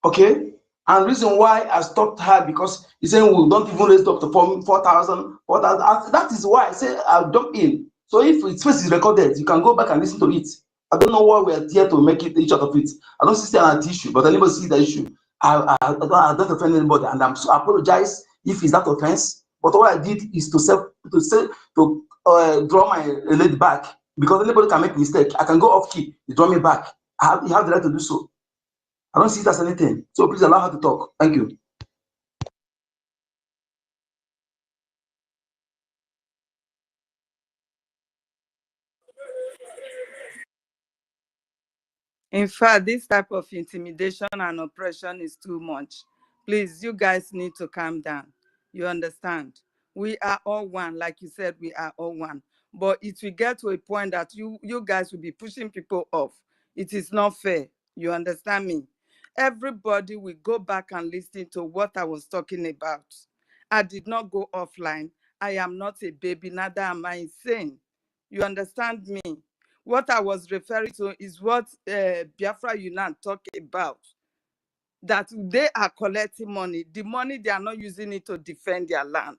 okay? And reason why I stopped her because he said we don't even raise up to 4,000. That is why I say I'll jump in. So if its face is recorded, you can go back and listen to it. I don't know why we're here to make it each out of it. I don't see an issue, but anybody see the issue. I don't offend anybody, and I apologize if it's that offense. But what I did is to draw my lady back because anybody can make mistake. I can go off key, you draw me back. You have the right to do so. I don't see it as anything. So please allow her to talk. Thank you. In fact, this type of intimidation and oppression is too much. Please, you guys need to calm down. You understand? We are all one. Like you said, we are all one. But it will get to a point that you guys will be pushing people off. It is not fair. You understand me? Everybody will go back and listen to what I was talking about. I did not go offline. I am not a baby, neither am I insane. You understand me? What I was referring to is what Biafra Unite talk about, that they are collecting money. The money, they are not using it to defend their land.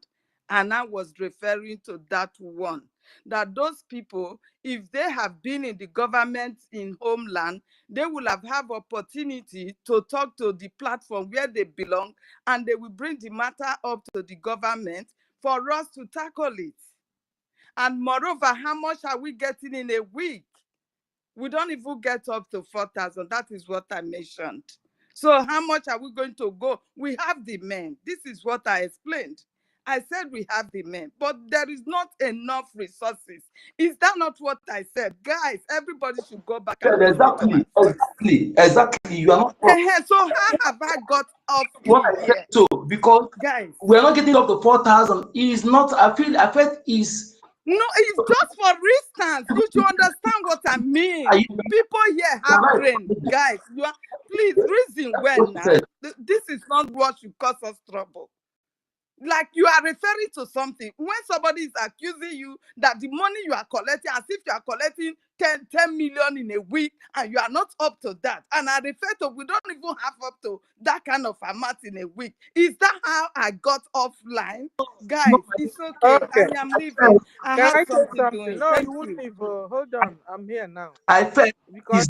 And I was referring to that one, that those people, if they have been in the government in homeland, they will have opportunity to talk to the platform where they belong, and they will bring the matter up to the government for us to tackle it. And moreover, how much are we getting in a week? We don't even get up to 4,000. That is what I mentioned. So how much are we going to go? We have the men. This is what I explained. I said we have the men, but there is not enough resources. Is that not what I said? Guys, everybody should go back and listen to my voice. Exactly. You are not wrong. So how have I got off What key I here? said so because Guys, we are not getting up to 4,000. Is not. I felt is. No, it's just for instance. You should understand what I mean. People here have brain, guys. You are, please reason well now. This is not what should cause us trouble. Like you are referring to something. When somebody is accusing you that the money you are collecting, as if you are collecting 10 million in a week, and you are not up to that. And I refer to, we don't even have up to that kind of amount in a week. Is that how I got offline? Guys, it's okay. Okay. I am leaving. I Can have I say something something? doing. No, Thank you won't you. leave. Hold on. I'm here now. I felt Because is.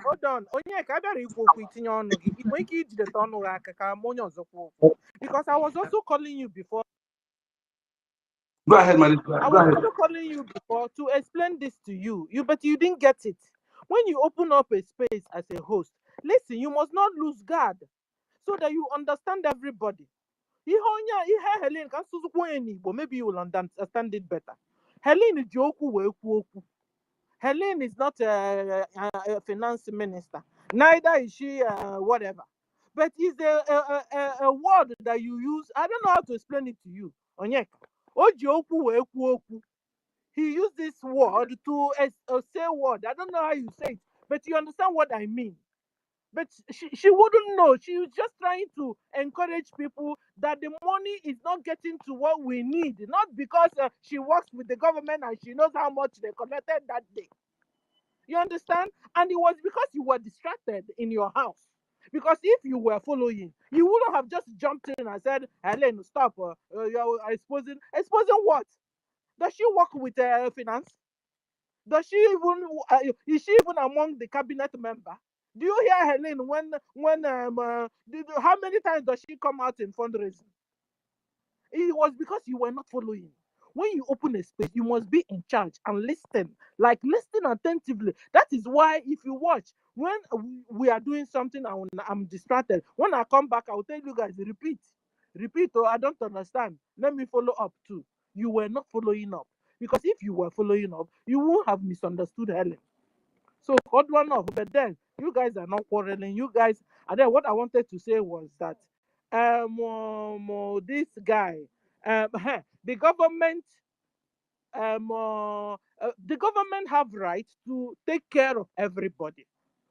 hold on. Onye ka abịara ikwu okwu itinye ọnụ gị. Ị nwere ike ijideta ọnụ gị aka ka m onye ọzọ kwuo okwu. Because I was also calling you before. Go ahead, Malik. I was also calling you before to explain this to you. But you didn't get it. When you open up a space as a host, listen, you must not lose guard so that you understand everybody. Ihe Helen ka nsụzụkwu onye n'Igbo, maybe you will understand it better. Helen ji okwu wee kwuo okwu. Helen is not a finance minister. Neither is she whatever. But it's a word that you use. I don't know how to explain it to you. Onyeka. O ji okwu wee kwuo okwu. He used this word to say word. I don't know how you say it, but you understand what I mean. But she wouldn't know. She was just trying to encourage people that the money is not getting to what we need. Not because she works with the government and she knows how much they collected that day. You understand? And it was because you were distracted in your house. Because if you were following, you wouldn't have just jumped in and said, Helen, stop. You're exposing. Exposing what? Does she work with finance? Does she even is she even among the cabinet member? Do you hear Helen when how many times does she come out in fundraising? It was because you were not following. When you open a space, you must be in charge and listen. Like listen attentively. That is why if you watch, when we are doing something and I'm distracted, when I come back, I will tell you guys, repeat. Repeat, oh, I don't understand. Let me follow up too. You were not following up. Because if you were following up, you won't have misunderstood Helen. So hold one off. But then you guys are not quarreling. You guys, and then what I wanted to say was that this guy, the government the government have right to take care of everybody,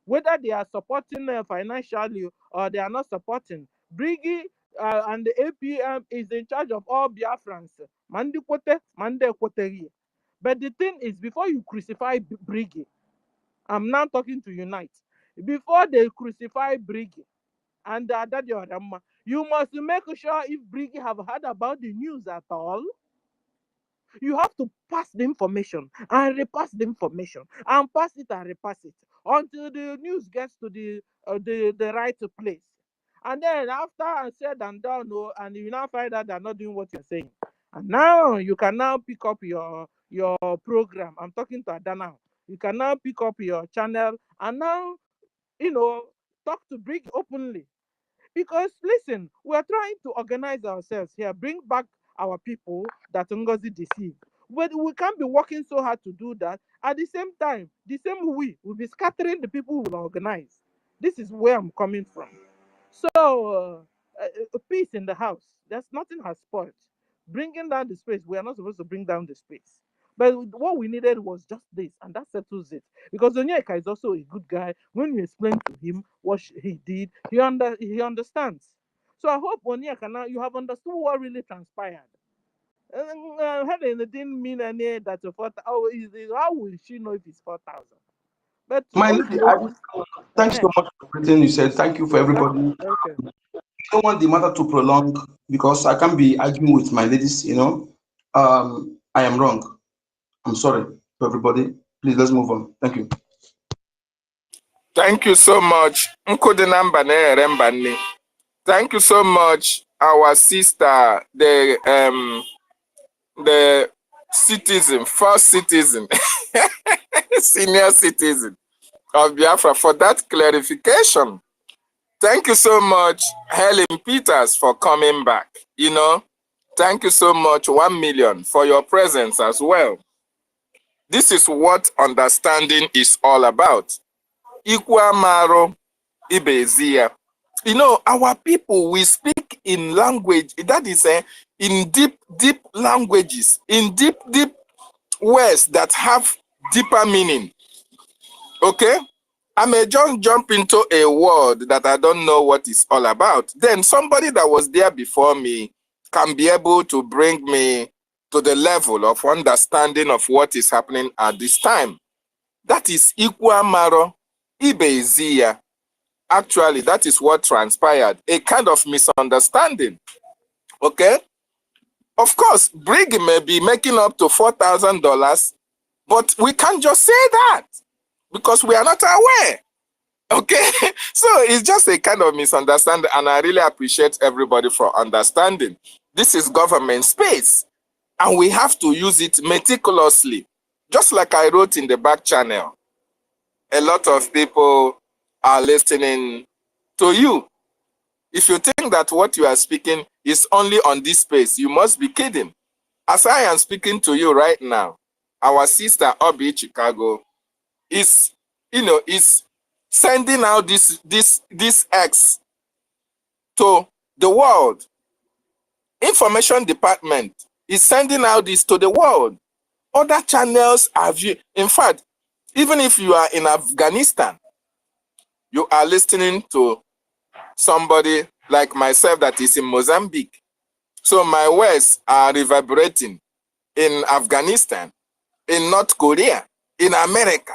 whether they are supporting financially or they are not supporting. BRGIE and the APM is in charge of all Biafrans. Mandi kwote, mande kwoterie. But the thing is, before you crucify BRGIE, I'm now talking to Unite. Before they crucify BRGIE and Adadio Adama, you must make sure if BRGIE have heard about the news at all. You have to pass the information and repass the information and pass it and repass it until the news gets to the right place. And then after I said and done, and you now find out they're not doing what you're saying. And now you can now pick up your program. I'm talking to Ada now. You can now pick up your channel and now, talk to BRGIE openly. Because listen, we're trying to organize ourselves here, bring back our people that NGOZI deceived. But we can't be working so hard to do that. At the same time, the same we will be scattering the people who will organize. This is where I'm coming from. So, peace in the house. There's nothing has spoiled. Bringing down the space, we are not supposed to bring down the space. But what we needed was just this, and that settles it. Because Onyeka is also a good guy. When you explain to him what he did, he understands. So I hope Onyeka now you have understood what really transpired. Helen didn't mean any that how will she know if it's 4,000? But My once lady, thanks so much for everything you said. Thank you for everybody. okay. I don't want the matter to prolong because I can't be arguing with my ladies, I am wrong. I'm sorry to everybody. Please, let's move on. Thank you. Thank you so much. Thank you so much, our sister, the citizen, first citizen, senior citizen of Biafra, for that clarification. Thank you so much, Helen Peters, for coming back. Thank you so much, 1 million, for your presence as well. This is what understanding is all about. Ikwamaro ibezia. Our people, we speak in language, that is in deep languages, in deep words that have deeper meaning. Okay? I may just jump into a word that I don't know what it's all about. Then somebody that was there before me can be able to bring me to the level of understanding of what is happening at this time. That is Ikwamaro Ibezia. Actually, that is what transpired. A kind of misunderstanding. Okay? Of course, BRGIE may be making up to $4,000, but we can't just say that because we are not aware. Okay? So it's just a kind of misunderstanding, and I really appreciate everybody for understanding. This is government space, and we have to use it meticulously. Just like I wrote in the back channel, a lot of people are listening to you. If you think that what you are speaking is only on this space, you must be kidding. As I am speaking to you right now, our sister Obi Chicago is sending out this X to the world. Information department is sending out this to the world. Other channels are viewing. In fact, even if you are in Afghanistan, you are listening to somebody like myself that is in Mozambique. So my words are reverberating in Afghanistan, in North Korea, in America.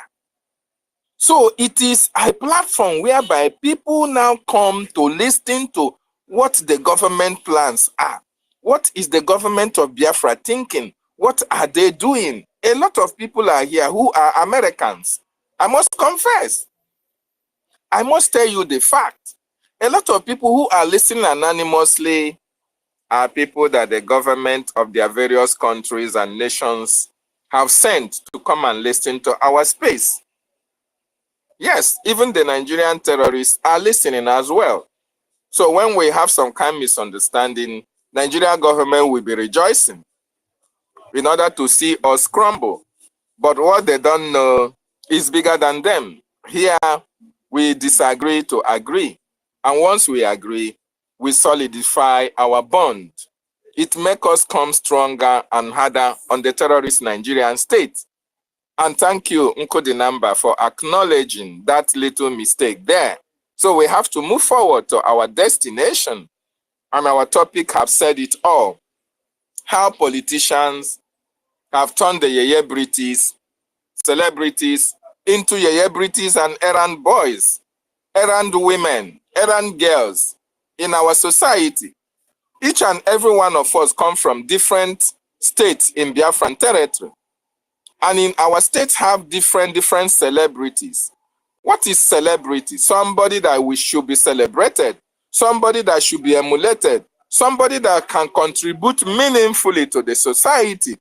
So it is a platform whereby people now come to listen to what the government plans are. What is the government of Biafra thinking? What are they doing? A lot of people are here who are Americans. I must confess. I must tell you the fact. A lot of people who are listening anonymously are people that the government of their various countries and nations have sent to come and listen to our space. Yes, even the Nigerian terrorists are listening as well. So when we have some kind of misunderstanding, Nigerian government will be rejoicing in order to see us crumble. But what they don't know is bigger than them. Here, we disagree to agree. And once we agree, we solidify our bond. It makes us come stronger and harder on the terrorist Nigerian state. And thank you, Nkodinamba, for acknowledging that little mistake there. So we have to move forward to our destination. And our topic have said it all. How politicians have turned the Yeye celebrities into Yeye and errand boys, errand women, errand girls in our society. Each and every one of us come from different states in Biafran territory. And in our states have different celebrities. What is celebrity? Somebody that we should be celebrated, somebody that should be emulated, somebody that can contribute meaningfully to the society,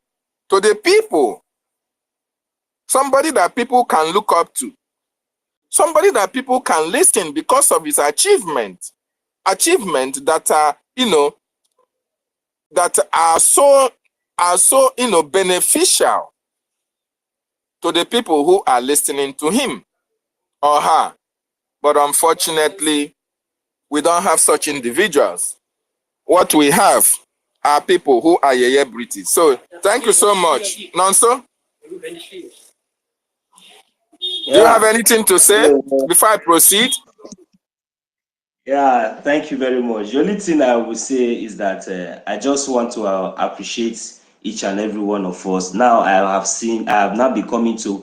to the people, somebody that people can look up to, somebody that people can listen because of his achievement that are, that are so beneficial to the people who are listening to him or her. But unfortunately, we don't have such individuals. What we have are people who are Yeye. So thank you so much. Nonso? Do you have anything to say before I proceed? Yeah, thank you very much. The only thing I would say is that I just want to appreciate each and every one of us. Now I have now beginning to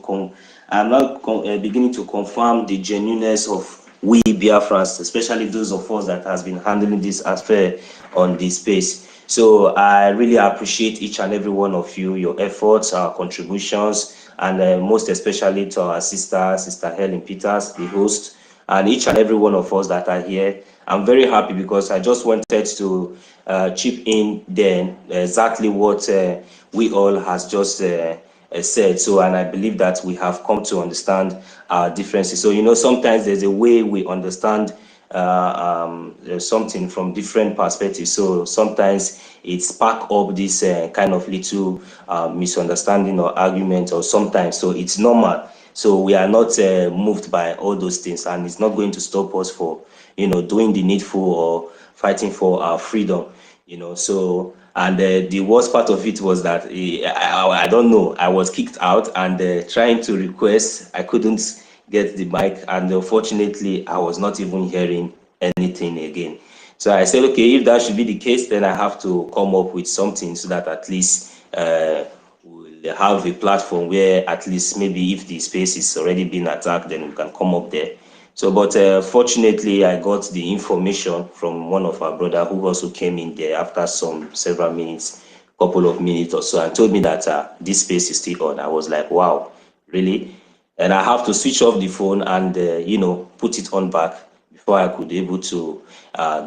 confirm the genuineness of we Biafrans, especially those of us that has been handling this affair on this space. So I really appreciate each and every one of you, your efforts, our contributions, and most especially to our Sister Helen Peters, the host, and each and every one of us that are here. I'm very happy because I just wanted to chip in then exactly what we all has just said. So, and I believe that we have come to understand our differences. So, sometimes there's a way we understand something from different perspectives. So sometimes it spark up this kind of little misunderstanding or argument, or sometimes, so it's normal. So we are not moved by all those things, and it's not going to stop us for, doing the needful or fighting for our freedom, So, and the worst part of it was that I don't know, I was kicked out, and trying to request, I couldn't get the mic, and unfortunately, I was not even hearing anything again. So I said, okay, if that should be the case, then I have to come up with something so that at least we'll have a platform where at least maybe if the space is already been attacked, then we can come up there. So, but fortunately, I got the information from one of our brother who also came in there after several minutes, couple of minutes or so, and told me that this space is still on. I was like, wow, really? And I have to switch off the phone and, put it on back before I could be able to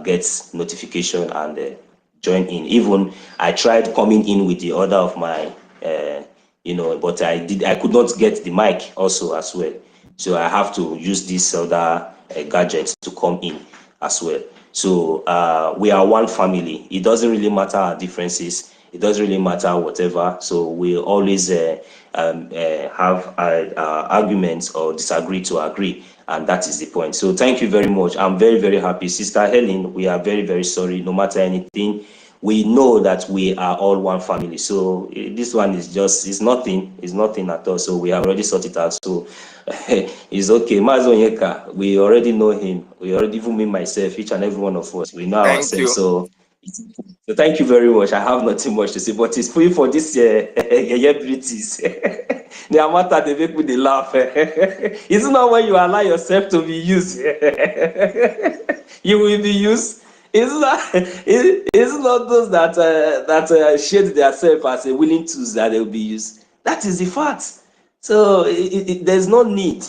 get notification and join in. Even I tried coming in with the order of my, but I could not get the mic also as well. So I have to use this other gadget to come in as well. So we are one family. It doesn't really matter our differences. It doesn't really matter whatever. So we always have arguments or disagree to agree. And that is the point. So thank you very much. I'm very, very happy. Sister Helen, we are very, very sorry. No matter anything, we know that we are all one family. So this one is it's nothing at all. So we have already sorted it out. So it's okay. Mazonyeka, we already know him. We already, even me myself, each and every one of us, we know ourselves. So thank you very much. I have nothing much to say, but it's free for this British. The amount that they make me they laugh. It's not when you allow yourself to be used. You will be used. It's not those that shade themselves as a willing tools that they will be used. That is the fact. So there's no need.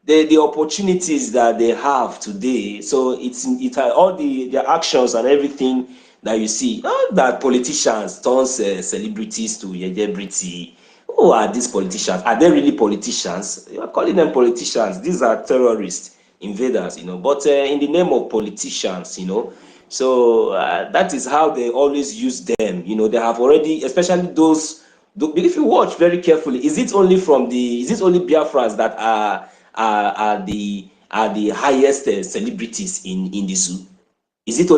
The opportunities that they have today. So it's all their actions and everything that you see. Not that politicians turn celebrities to celebrity. Who are these politicians? Are they really politicians? You are calling them politicians. These are terrorists. invaders, you know. But in the name of politicians, you know, so that is how they always use them. You know, they have already, especially those. If you watch very carefully, is it only Biafrans that are the highest celebrities in the zoo?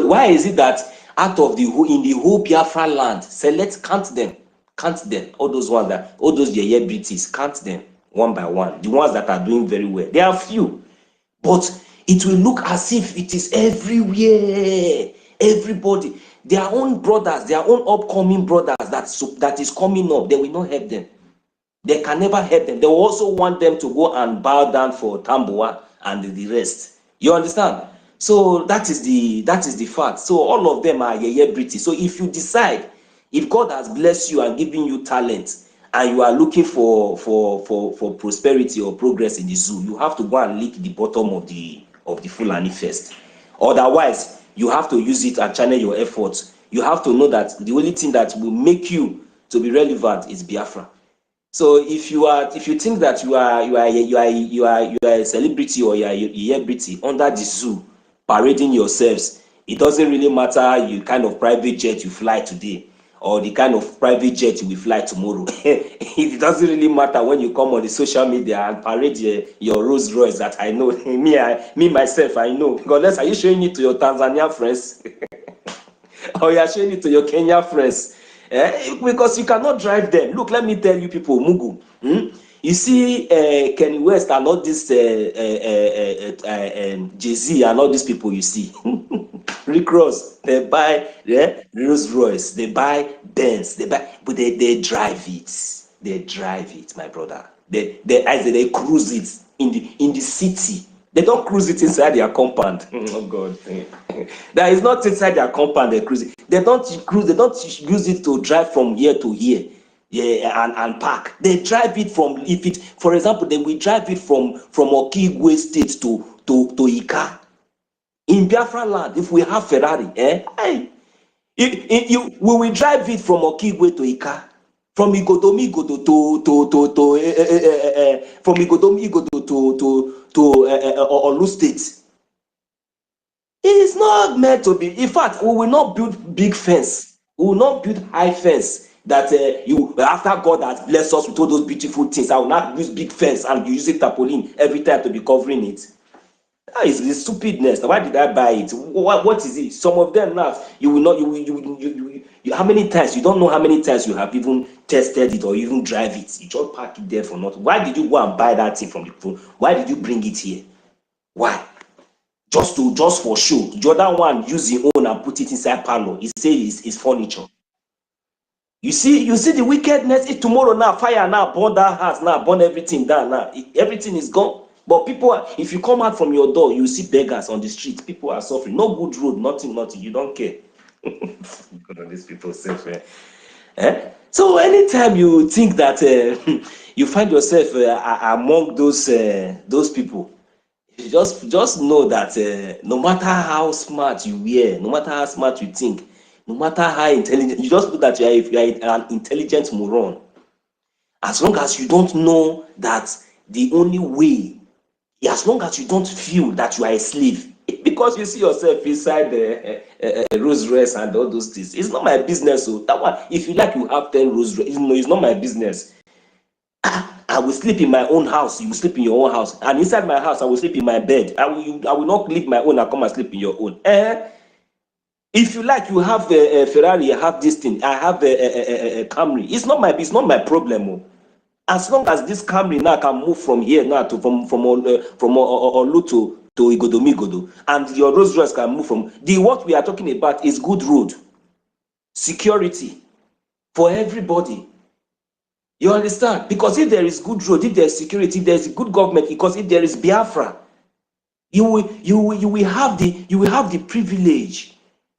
Why is it that out of the whole Biafra land, count them, all those British, count them one by one, the ones that are doing very well. There are few, but it will look as if it is everywhere. Everybody, their own brothers, their own upcoming brothers that is coming up, they will not help them. They can never help them. They will also want them to go and bow down for Tambua and the rest. You understand? So that is the fact. So all of them are British. So if you decide, if God has blessed you and given you talent, and you are looking for prosperity or progress in the zoo, you have to go and lick the bottom of the Fulani first. Otherwise, you have to use it and channel your efforts. You have to know that the only thing that will make you to be relevant is Biafra. So if you think that you are a celebrity or you are a celebrity under the zoo, parading yourselves, it doesn't really matter you kind of private jet you fly today or the kind of private jet you will fly tomorrow. It doesn't really matter when you come on the social media and parade your Rolls Royce that I know. me myself, I know. Because are you showing it to your Tanzania friends? Or you are showing it to your Kenya friends? Because you cannot drive them. Look, let me tell you people, Mugu. You see Kenny West and all this Jay-Z and all these people you see. Rick Ross, they buy Rolls Royce, they buy Benz, but they drive it. They drive it, my brother. They cruise it in the city. They don't cruise it inside their compound. Oh God. That is not inside their compound they cruise it. They don't use it to drive from here to here. Yeah, and park. They drive it from, for example, they will drive it from Okigwe State to Ika. In Biafra land, if we have Ferrari, we will drive it from Okigwe to Ika. From Igodomi to Olu State. It is not meant to be. In fact, we will not build big fence. We will not build high fence that after God has blessed us with all those beautiful things, I will not use big fence and use it tarpaulin every time to be covering it. That is the stupidness. Why did I buy it? What is it? Some of them now, how many times? You don't know how many times you have even tested it or even drive it. You just park it there for nothing. Why did you go and buy that thing from the phone? Why did you bring it here? Why? Just for show. The other one use his own and put it inside parlor. He says it's furniture. You see the wickedness. Tomorrow now, fire now, burn that house now, burn everything down now. Everything is gone. But people, if you come out from your door, you see beggars on the street. People are suffering. No good road, nothing. You don't care. God of these people self. So anytime you think that you find yourself among those people, you just know that no matter how smart you wear, no matter how smart you think, no matter how intelligent, you just know that you are an intelligent moron. As long as you don't know that the only way, as long as you don't feel that you are a slave, because you see yourself inside the Rolls Royce and all those things, it's not my business. So that one, if you like, you have 10 Rolls Royce. It's not my business. I will sleep in my own house. You will sleep in your own house, and inside my house, I will sleep in my bed. I will not leave my own and come and sleep in your own. If you like, you have a Ferrari. I have this thing. I have a Camry. It's not my problem. As long as this Camry now can move from here now to from Olu to Igodomigodo, and your Rolls Royce can move from what we are talking about is good road security for everybody. You understand? Because if there is good road, if there is security, if there is good government, because if there is Biafra, you will have the privilege.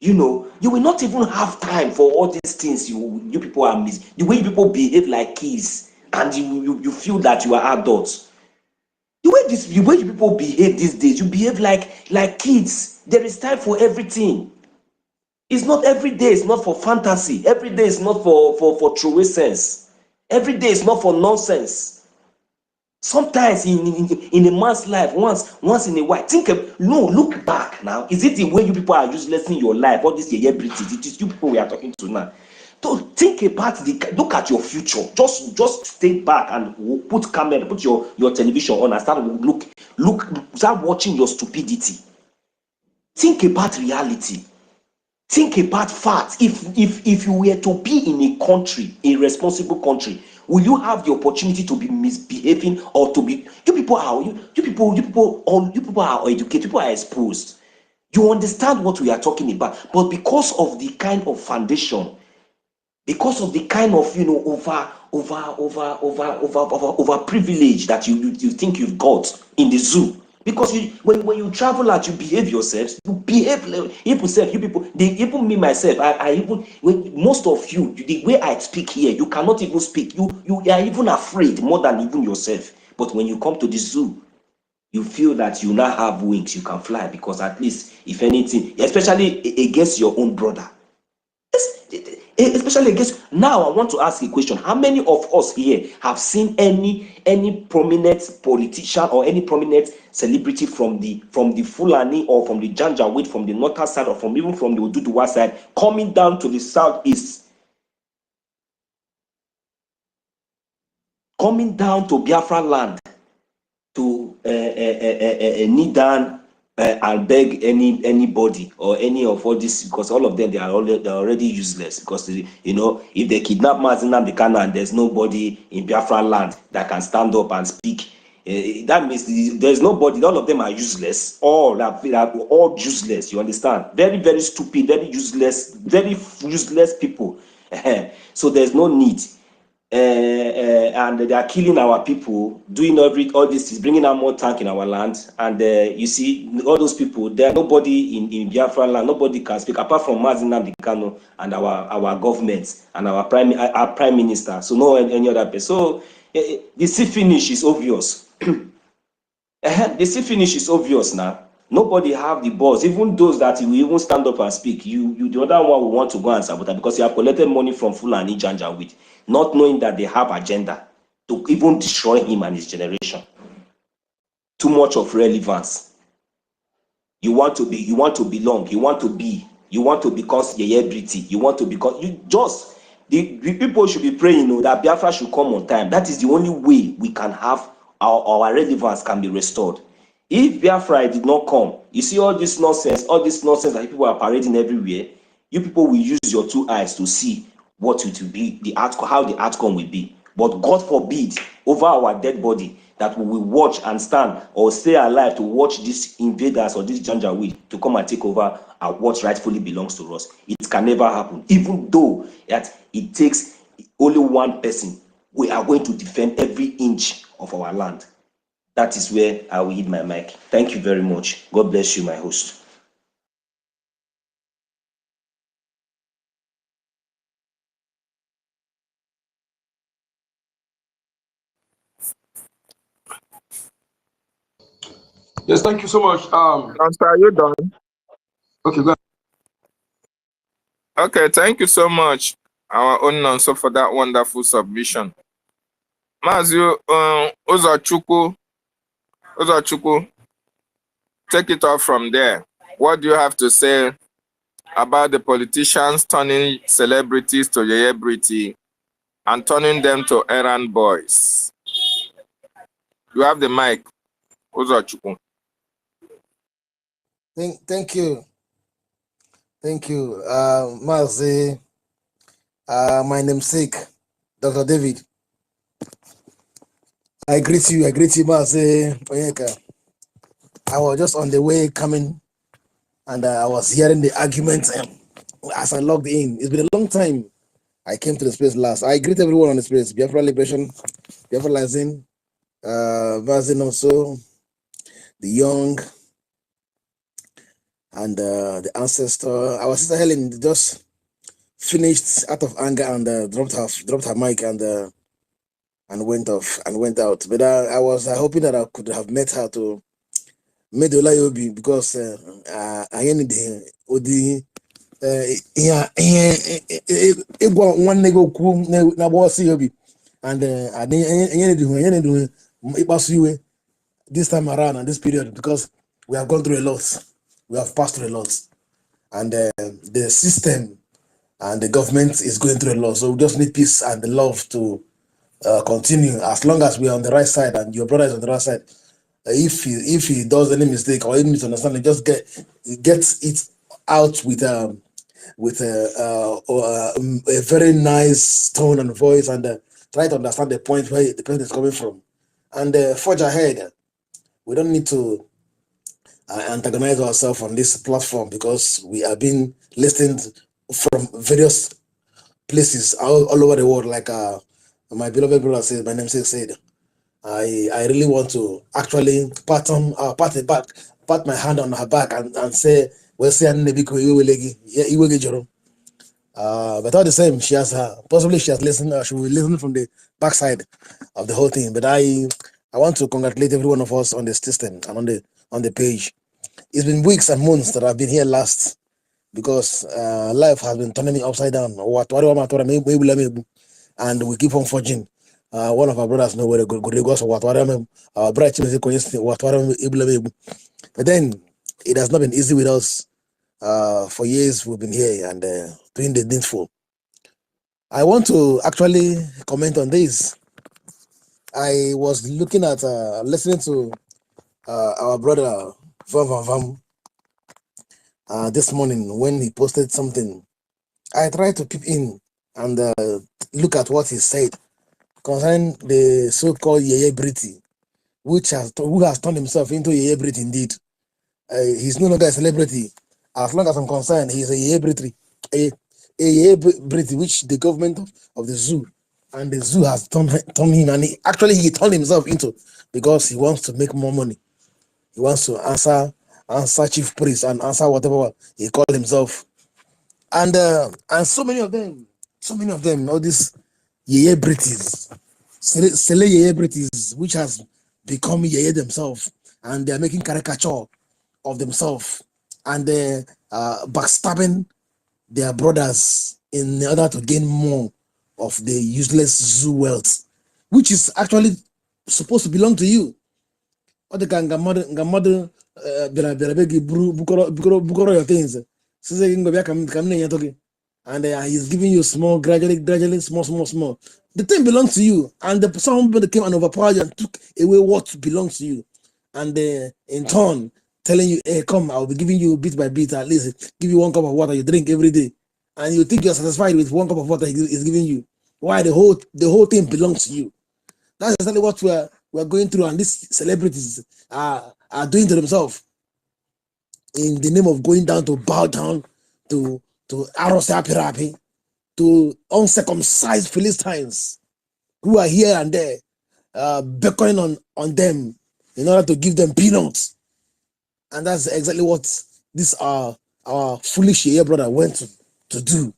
You know, you will not even have time for all these things you people are missing. The way people behave like kids, and you feel that you are adults. The way you people behave these days, you behave like kids. There is time for everything. It's not every day. It's not for fantasy. Every day is not for true sense. Every day is not for nonsense. Sometimes in a man's life, once in a while, look back now. Is it the way you people are useless in your life? All this British, it is you people we are talking to now. So think about look at your future. Just stay back and put camera, put your television on and start watching your stupidity. Think about reality. Think about facts. If you were to be in a country, a responsible country, will you have the opportunity to be misbehaving or to be? You people are educated. People are exposed. You understand what we are talking about, but because of the kind of foundation, because of the kind of over privilege that you think you've got in the zoo. Because when you travel out, you behave yourselves. You behave you people. Even me myself, most of you, the way I speak here, you cannot even speak. You are even afraid more than even yourself. But when you come to the zoo, you feel that you now have wings, you can fly, because at least, if anything, especially against your own brother. Especially against, now I want to ask a question. How many of us here have seen any prominent politician or any prominent celebrity from the Fulani or from the Janjaweed, from the northern side, or even from the Oduduwa side, coming down to the southeast, coming down to Biafra land to kneel down and beg anybody or any of all this, because all of them, they're already useless, because if they kidnap Mazi Nnamdi Kanu and there's nobody in Biafra land that can stand up and speak, that means there's nobody. All of them are useless. All useless. You understand? Very, very stupid, very useless people. So there's no need. And they are killing our people, doing all this is bringing out more tank in our land. And you see, all those people, there nobody in Biafra land, nobody can speak apart from Mazi Nnamdi Kanu and our government and our prime minister. So no any other person. So the sea finish is obvious. The sea finish is obvious now. Nobody have the balls, even those that will even stand up and speak. You the other one will want to go and sabotage, because you have collected money from Fulani Janjaweed, not knowing that they have agenda to even destroy him and his generation. Too much of relevance. You want to belong, you want to because celebrity, you want to because the people should be praying, that Biafra should come on time. That is the only way we can have our relevance can be restored. If Biafra did not come, you see all this nonsense that people are parading everywhere, you people will use your two eyes to see what it will be, how the outcome will be. But God forbid, over our dead body, that we will watch and stand or stay alive to watch these invaders or these Janjaweed to come and take over what rightfully belongs to us. It can never happen, even though that it takes only one person. We are going to defend every inch of our land. That is where I will hit my mic. Thank you very much. God bless you, my host. Yes, thank you so much. Pastor, are you done? Okay, go ahead. Okay, thank you so much, our own Nonso, for that wonderful submission. Mazio Uzochukwu, take it off from there. What do you have to say about the politicians turning celebrities to celebrity and turning them to errand boys? You have the mic, Uzochukwu. Thank you. Mazi, my namesake, Dr. David. I greet you, Mazi Onyeka. I was just on the way coming, and I was hearing the argument as I logged in. It's been a long time I came to the space last. I greet everyone on the space. Biafra Liberation, Biafra Lazin, Mazi also, the young, and the ancestor. Our sister Helen just finished out of anger and dropped her mic and went out. But I was hoping that I could have met her to meet Olayobi, because I ended the one nego na boss Yobi, and I didn't do this time around and this period, because we have gone through a lot. We have passed through a lot. And the system and the government is going through a lot. So we just need peace and the love to continue, as long as we are on the right side and your brother is on the right side. If he does any mistake or any misunderstanding, just get it out with a very nice tone and voice, and try to understand the point where the person is coming from, and forge ahead. We don't need to antagonize ourselves on this platform, because we are being listened from various places all over the world. Like my beloved brother said, my namesake said, I really want to actually pat my hand on her back and say, well, say but all the same, she has possibly she has listened. She will listen from the backside of the whole thing. But I want to congratulate every one of us on the system and on the page. It's been weeks and months that I've been here last, because life has been turning me upside down. And we keep on forging. One of our brothers know where the good goes. Our bright, but then it has not been easy with us. For years we've been here and doing the needful. I want to actually comment on this. I was looking at listening to our brother Vam this morning when he posted something. I tried to peep in and look at what he said concerning the so-called Yeye Briti, who has turned himself into Yeye Briti indeed. He's no longer a celebrity. As long as I'm concerned, he's a Yeye Briti, a Yeye Briti, which the government of the zoo and the zoo has turned him, and he turned himself into, because he wants to make more money. He wants to answer chief priest and answer whatever he called himself. And so many of them, all these Yeye Britis, Sele Yeye Britis, which has become Yeye themselves, and they're making caricature of themselves, and they're backstabbing their brothers in order to gain more of the useless zoo wealth, which is actually supposed to belong to you. Your things. And he's giving you small, gradually, small. The thing belongs to you, and somebody came and overpowered you and took away what belongs to you, and in turn telling you, hey, come, I'll be giving you bit by bit, at least give you 1 cup of water you drink every day, and you think you're satisfied with 1 cup of water he's giving you. Why? The whole thing belongs to you. That's exactly what we're going through, and these celebrities are doing to themselves in the name of going down to bow down to Arosapi, to uncircumcised Philistines who are here and there, beckoning on them in order to give them peanuts. And that's exactly what this our foolish Yeye brother went to do.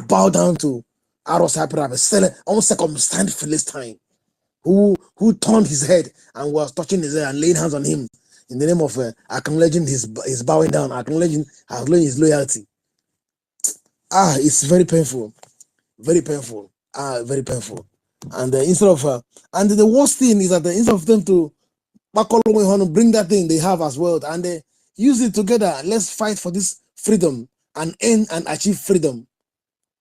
Bow down to Arosapi, uncircumcised Philistine who turned his head and was touching his head and laying hands on him in the name of acknowledging his bowing down, acknowledging his loyalty. It's very painful, very painful, very painful. And instead of and the worst thing is that instead of them to bring that thing they have as well and they use it together, let's fight for this freedom and end and achieve freedom,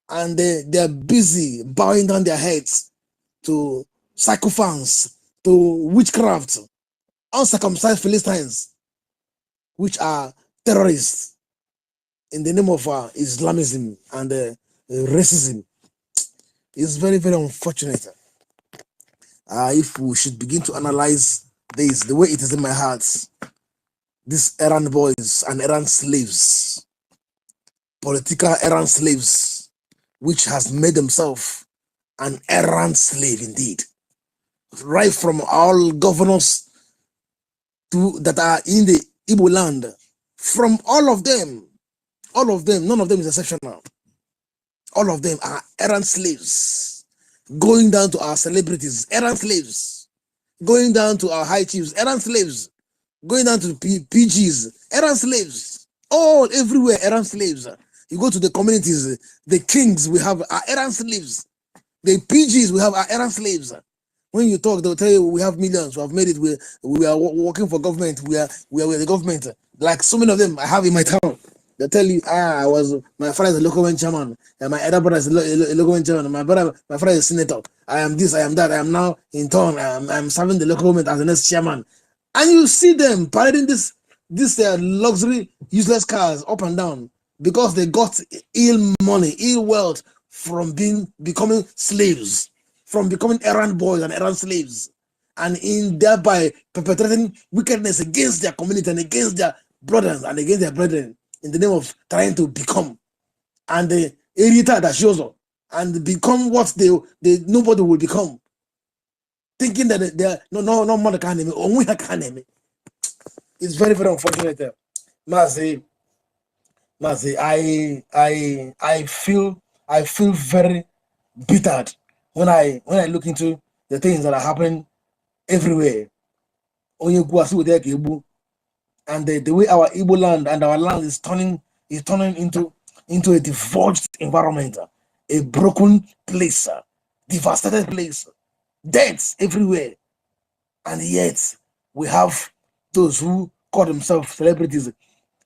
and they're busy bowing down their heads to sycophants, to witchcraft, uncircumcised Philistines, which are terrorists in the name of Islamism and racism. It's very, very unfortunate. If we should begin to analyze this, the way it is in my heart, these errand boys and errand slaves, political errand slaves, which has made themselves an errand slave indeed. Right from all governors that are in the Igbo land, from all of them, none of them is exceptional. All of them are errand slaves, going down to our celebrities, errand slaves, going down to our high chiefs, errand slaves, going down to PGs, errand slaves, all everywhere, errand slaves. You go to the communities, the kings we have our errand slaves, the PGs we have our errand slaves, When you talk, they'll tell you we have millions, we have made it, we are working for government, we are the government. Like so many of them I have in my town. They'll tell you, my father is a local government chairman, and my other brother is a local government chairman, my father is a senator. I am this, I am that, I am now in town, I'm serving the local government as the next chairman. And you see them parading this luxury, useless cars up and down because they got ill money, ill wealth from becoming slaves, from becoming errand boys and errand slaves, and in thereby perpetrating wickedness against their community and against their brothers and against their brethren in the name of trying to become and the irrita that shows up and become what they nobody will become, thinking that they are no more the enemy or we are enemy. It's very, very unfortunate. Mazi, I feel very bittered when I look into the things that are happening everywhere. And the way our Igbo land and our land is turning into a divulged environment, a broken place, devastated place, deaths everywhere. And yet we have those who call themselves celebrities,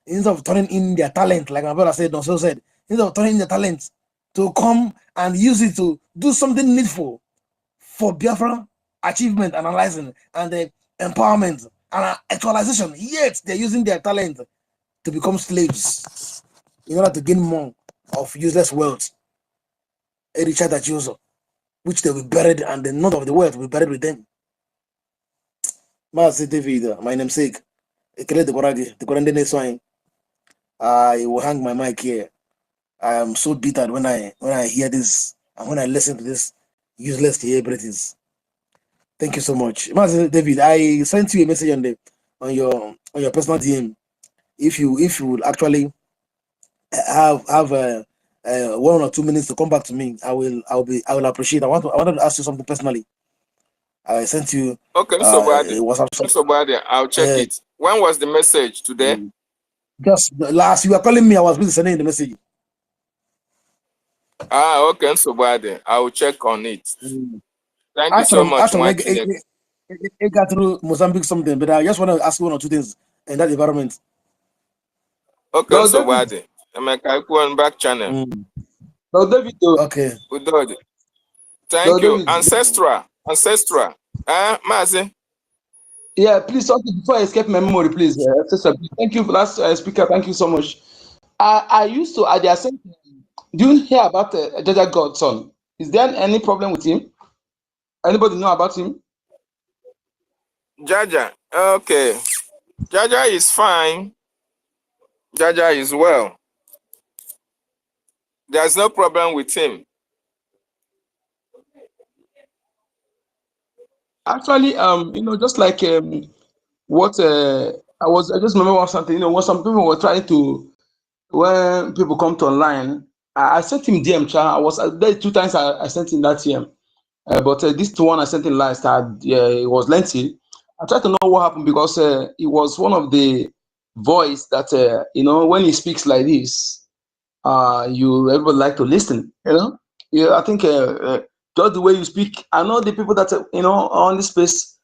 instead of turning in their talent, like my brother said, Nonso said, instead of turning in their talent to come and use it to do something needful for Biafra achievement, analyzing, and the empowerment and actualization, yet they're using their talent to become slaves in order to gain more of useless wealth, a richer that use, which they will be buried, and the none of the wealth will be buried with them. Master David, my namesake, I will hang my mic here. I am so bitter when I hear this and when I listen to this useless celebrities. Thank you so much, Master David. I sent you a message on your personal DM. If you would actually have 1 or 2 minutes to come back to me, I will appreciate. I wanted to ask you something personally. I sent you. Okay, WhatsApp. I'll check it. When was the message today? Just last you were calling me, I was busy sending the message. Okay, I will check on it. Thank you so much. I got through Mozambique something, but I just want to ask you 1 or 2 things in that environment. Okay, I'm back channel. Okay. Thank you. Ancestral. Mazi. Yeah, please, before I escape my memory, please. Thank you for that, speaker. Thank you so much. I used to, at the assembly, do you hear about Jaja Godson? Is there any problem with him? Anybody know about him? Jaja. Okay. Jaja is fine. Jaja is well. There's no problem with him. Actually, just like what I just remember something. When some people were trying to, when people come to online, I sent him DM. I was there 2 times. I sent him that DM, but this one I sent him last. It was lengthy. I tried to know what happened because it was one of the voice that when he speaks like this, everybody like to listen. I think just the way you speak. I know the people that on this space.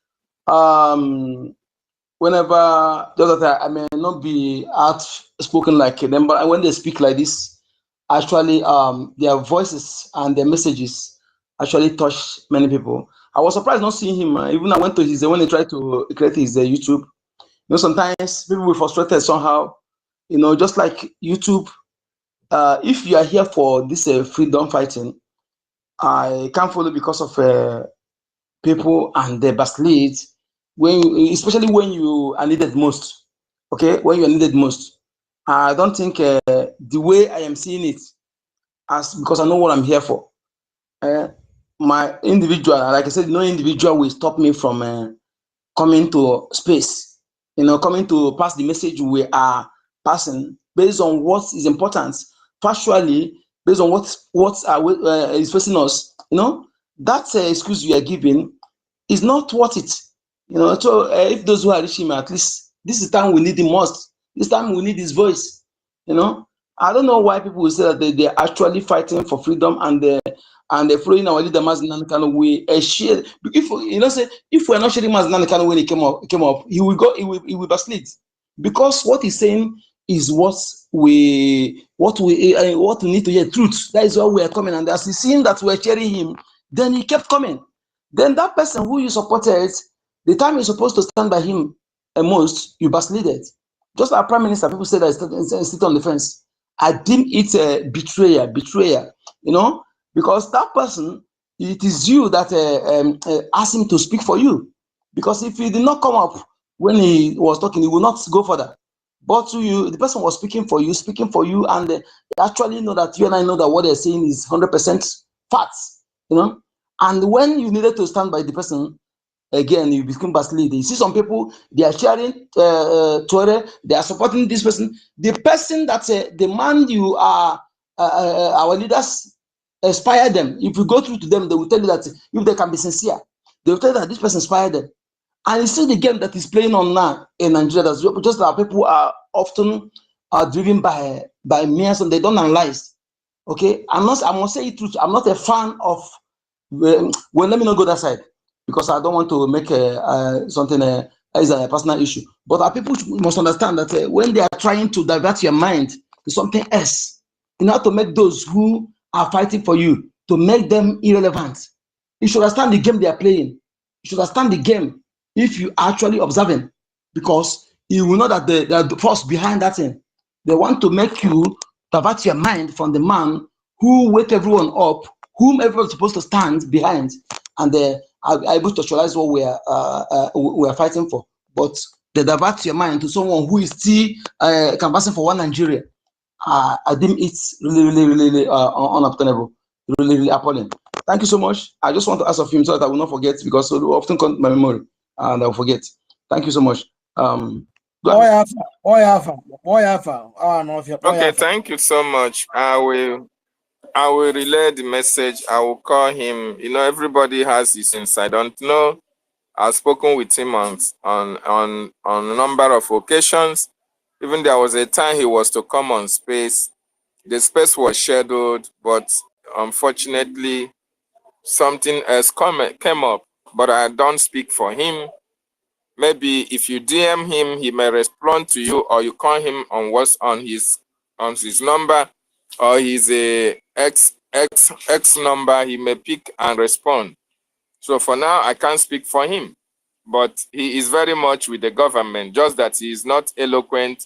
Whenever just that I may not be outspoken like them, but when they speak like this, actually their voices and their messages actually touch many people. I was surprised not seeing him. Even I went to his when he tried to create his YouTube. Sometimes people will frustrated somehow. Just like YouTube. If you are here for this freedom fighting, I can't follow because of people and the backslid. Especially when you are needed most, okay, when you are needed most. I don't think the way I am seeing it, as because I know what I'm here for. My individual, like I said, no individual will stop me from coming to space. Coming to pass the message we are passing based on what is important, factually based on what is facing us. That excuse you are giving is not worth it. So if those who are reaching me, at least this is time we need the most. This time we need his voice. I don't know why people will say that they are actually fighting for freedom and they're following our leader Mazinan Kanu way a share. If you know, say if we're not sharing Mazinan Kanu when he came up, he will backslid, because what he's saying is what we need to hear, truth. That is why we are coming, and as he seen that we're cheering him, then he kept coming. Then that person who you supported, the time you're supposed to stand by him most, you backslided. Just like Prime Minister, people say that it's sit on the fence. I deem it a betrayer, you know, because that person, it is you that asked him to speak for you. Because if he did not come up when he was talking, he will not go further. But to you, the person was speaking for you, and they actually know that you and I know that what they're saying is 100% facts, you know. And when you needed to stand by the person, again, you become backslid. You see some people, they are sharing Twitter, they are supporting this person. The person that the man you are, our leaders inspire them. If you go through to them, they will tell you that if they can be sincere, they will tell you that this person inspired them. And you see the game that is playing on now in Nigeria, just that people are often driven by means and they don't analyze. Okay, I must say it truth. I'm not a fan of. Well, let me not go that side, because I don't want to make something as a personal issue. But people must understand that when they are trying to divert your mind to something else, in order to make those who are fighting for you, to make them irrelevant, you should understand the game they are playing. You should understand the game if you actually observing, because you will know that they are the force behind that thing. They want to make you divert your mind from the man who wake everyone up, whom everyone's supposed to stand behind, and they are able to actualize what we are fighting for. But they divert your mind to someone who is still canvassing for one Nigeria. I think it's really unobtainable, really appalling. Thank you so much. I just want to ask of him so that I will not forget, because so often come to my memory and I'll forget. Thank you so much. Okay, thank you so much. I will relay the message. I will call him. You know, everybody has his sense. I don't know. I've spoken with him on a number of occasions. Even there was a time he was to come on space. The space was scheduled, but unfortunately, something else came up. But I don't speak for him. Maybe if you DM him, he may respond to you, or you call him on what's on his number, or his X number. He may pick and respond. So for now, I can't speak for him, but he is very much with the government. Just that he is not eloquent,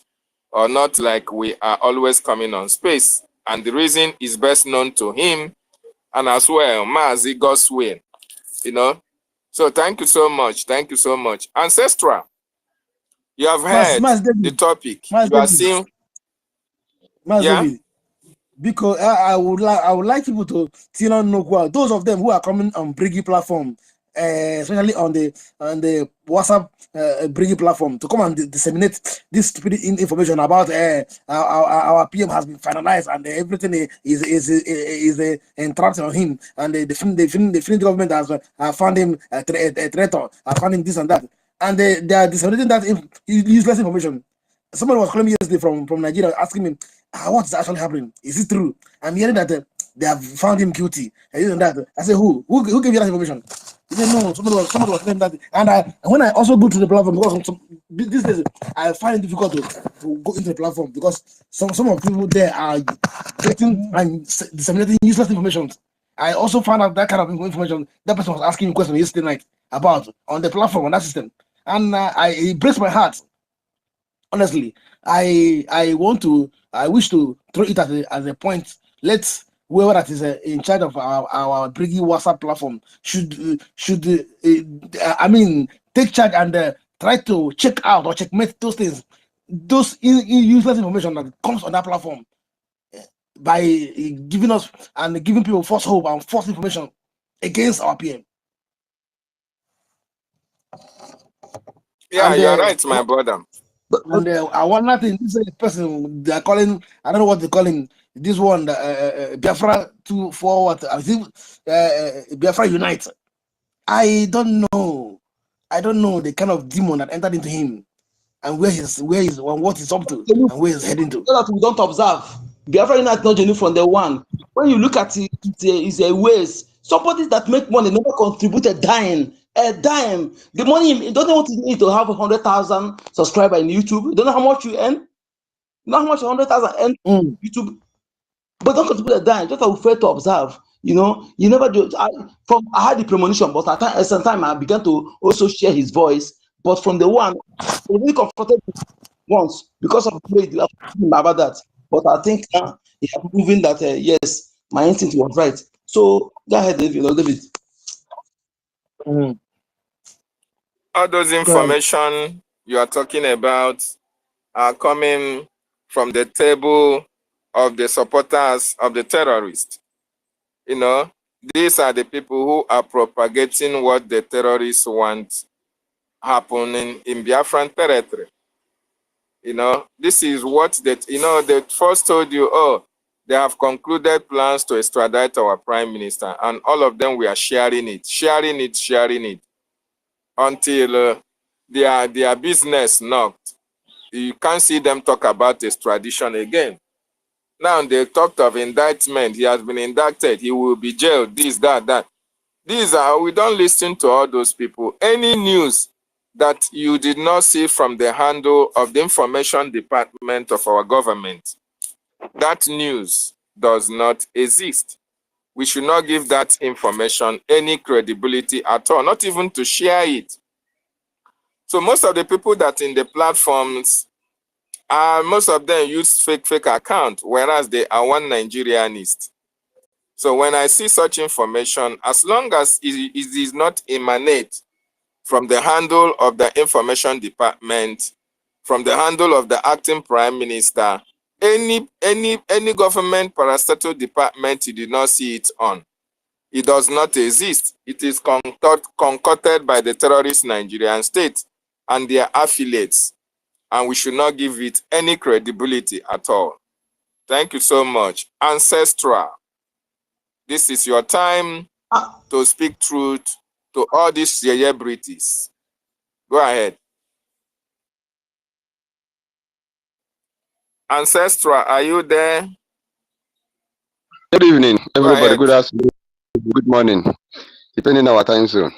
or not like we are always coming on space. And the reason is best known to him, and as well, Mazi God's will, you know. So thank you so much. Thank you so much. Ancestral, you have heard the topic. You are seeing. David, because I would like people to know those of them who are coming on BRGIE platform, especially on the WhatsApp BRGIE platform, to come and disseminate this stupid information about our PM has been finalized and everything is entrapped on him, and the Finnish government has found him a traitor, has found him this and that, and they are disseminating that useless information. Somebody was calling me yesterday from Nigeria, asking me, what's actually happening? Is it true? I'm hearing that they have found him guilty. And that. I said, who gave you that information? He said, no, somebody was telling that. And when I also go to the platform, because these days I find it difficult to go into the platform, because some of the people there are getting and disseminating useless information. I also found out that kind of information that person was asking me a question yesterday night about on the platform, on that system. And it breaks my heart. Honestly, I wish to throw it as a point. Let's, whoever that is in charge of our BRGIE WhatsApp platform should take charge and try to check out or checkmate those things, those useless information that comes on that platform, by giving us and giving people false hope and false information against our PM. Yeah, and, you're right, my brother. And I want nothing. This person they are calling, I don't know what they call him. This one, Biafra 2-4, what I think, Biafra Unite. I don't know the kind of demon that entered into him, and where he's what he's up to, and where he's heading to. So that we don't observe. Biafra Unite not genuine from the one. When you look at it, it's a waste. Somebody that make money never contribute a dime. A dime. The money, you don't know what you need to have 100,000 subscribers in YouTube. You don't know how much you earn. Not how much 100,000 earn YouTube. But don't contribute a dime. Just I fair to observe. You know, you never do. I had the premonition, but at some time I began to also share his voice. But from the one, I was really comfortable once because of the way you about that. But I think he has proven that yes, my instinct was right. So go ahead, David. All those information you are talking about are coming from the table of the supporters of the terrorists. You know, these are the people who are propagating what the terrorists want happening in Biafran territory. You know, this is what that, you know, they first told you, oh, they have concluded plans to extradite our prime minister, and all of them were sharing it, until their business knocked. You can't see them talk about extradition again. Now they talked of indictment. He has been indicted. He will be jailed. This, that. We don't listen to all those people. Any news that you did not see from the handle of the information department of our government, that news does not exist. We should not give that information any credibility at all, not even to share it. So most of the people that in the platforms, most of them use fake account, whereas they are one Nigerianist. So when I see such information, as long as it is not emanate from the handle of the information department, from the handle of the acting prime minister, any government parastatal department, you did not see it on. It does not exist. It is concocted by the terrorist Nigerian state and their affiliates, and we should not give it any credibility at all. Thank you so much. Ancestral, this is your time to speak truth to all these celebrities. Go ahead. Ancestral, are you there? Good evening, everybody. Good afternoon. Good morning, depending on our time zone.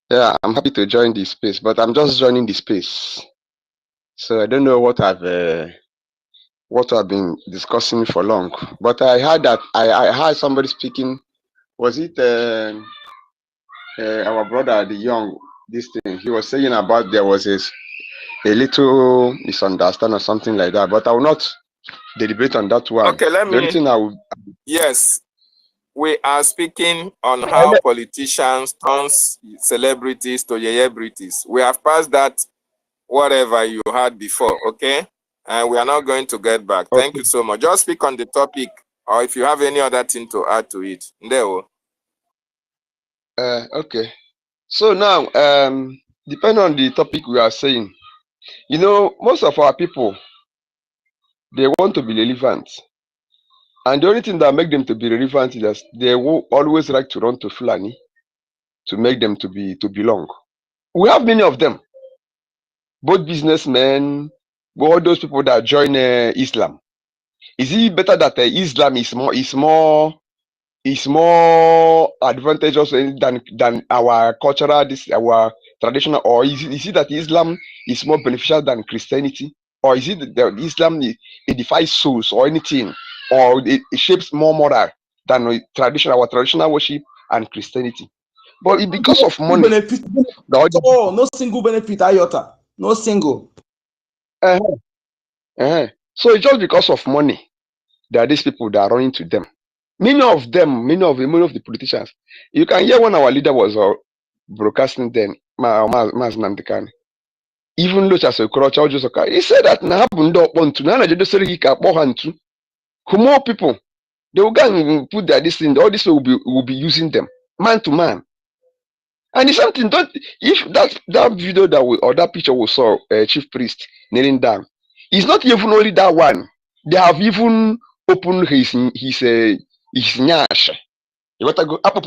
Yeah, I'm happy to join this space, but I'm just joining the space, so I don't know what I've been discussing for long. But I heard that I heard somebody speaking. Was it our brother, the young? This thing he was saying about there was a little misunderstanding or something like that. But I will not deliberate on that one. Okay, let me. Yes, we are speaking on how politicians turn celebrities to celebrities. We have passed that, whatever you had before, okay? And we are not going to get back. Okay. Thank you so much. Just speak on the topic, or if you have any other thing to add to it. Okay. So now, depending on the topic we are saying, you know, most of our people, they want to be relevant. And the only thing that make them to be relevant is that they will always like to run to Fulani to make them to belong. We have many of them, both businessmen, all those people that join Islam. Is it better that Islam is more advantageous than our cultural, our traditional, or is it that Islam is more beneficial than Christianity, or is it that Islam edifies souls or anything, or it shapes more moral than our traditional worship and Christianity? But because of money, no single benefit, iota, no single. So it's just because of money that these people that are running to them. Many of the politicians. You can hear when our leader was broadcasting then, even though he said that more people, they will go and put their this thing, all this will be using them man to man. And it's something, if that video or that picture we saw chief priest kneeling down, it's not even only that one. They have even opened his nyash. You got to go up.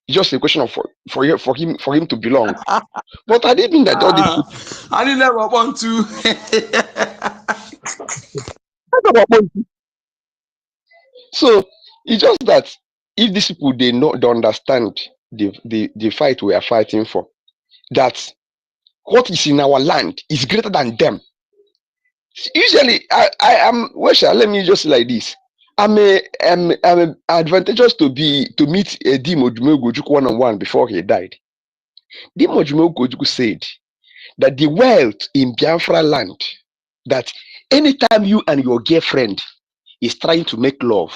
It's just a question of for him to belong. But I didn't mean that all the I didn't ever want to. So it's just that if these people they understand the fight we are fighting for, that what is in our land is greater than them. Usually, I am. Well, let me just say like this. I'm advantageous to meet Dimo Ojukwu one-on-one before he died. Dimo Ojukwu said that the wealth in Biafra land, that anytime you and your girlfriend is trying to make love,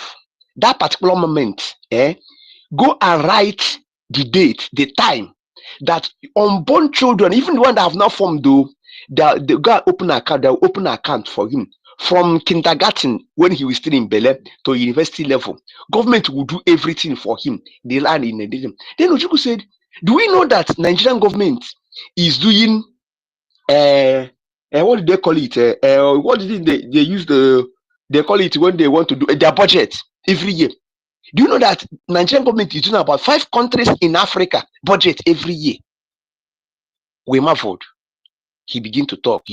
that particular moment, go and write the date, the time, that unborn children, even the one that have not formed, though, they go and open an account, they'll open an account for him. From kindergarten, when he was still in Bele, to university level, government will do everything for him. They land in a day. Then Ojukwu said, do we know that Nigerian government is doing what do they call it? What did they use they call it when they want to do their budget every year? Do you know that Nigerian government is doing about 5 countries in Africa budget every year? We marveled. He began to talk.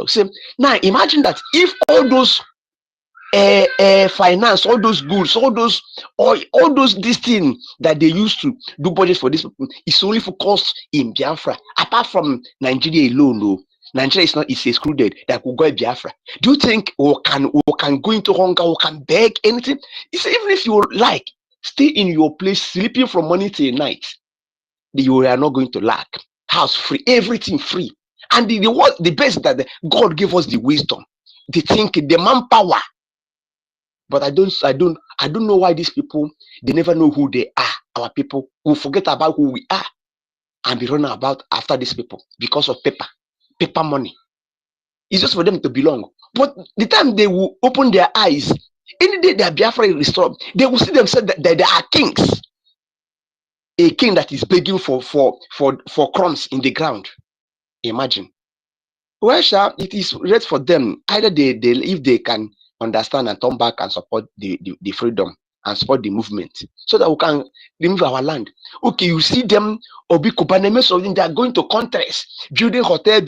So now imagine that if all those finance, all those goods, all those this thing that they used to do budget for this people is only focused in Biafra. Apart from Nigeria alone, though, Nigeria is excluded. That will go to Biafra. Do you think we can go into hunger? We can beg anything? It's even if you like, stay in your place, sleeping from morning till night, you are not going to lack. House free, everything free. And the best that God gave us the wisdom, the thinking, the manpower. But I don't know why these people, they never know who they are. Our people will forget about who we are and be running about after these people because of paper money. It's just for them to belong. But the time they will open their eyes, any day their Biafra is restored, they will see themselves that they are kings. A king that is begging for crumbs in the ground. Imagine. Well, it is right for them. Either they if they can understand and turn back and support the freedom and support the movement, so that we can remove our land. Okay, you see them Obi Kubaneme, so they are going to countries, building hotel,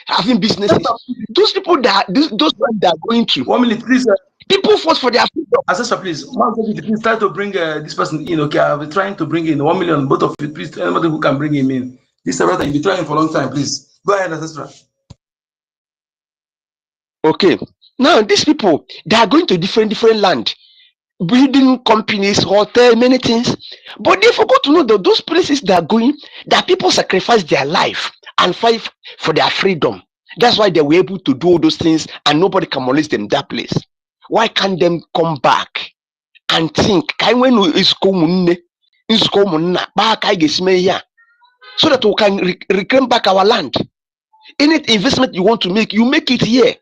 having businesses. Those people that are going to 1 minute, please. People fought for their freedom. Assessor, please. Please try to bring this person in. Okay, I'll be trying to bring in 1 million. Both of you, please. Anybody who can bring him in. This is everything. You've been trying for a long time. Please go ahead, Assessor. Okay. Now these people, they are going to different land, building companies, hotel, many things. But they forgot to know that those places they are going, that people sacrifice their life and fight for their freedom. That's why they were able to do all those things, and nobody can molest them that place. Why can't them come back and think, so that we can reclaim back our land? Any investment you want to make, you make it here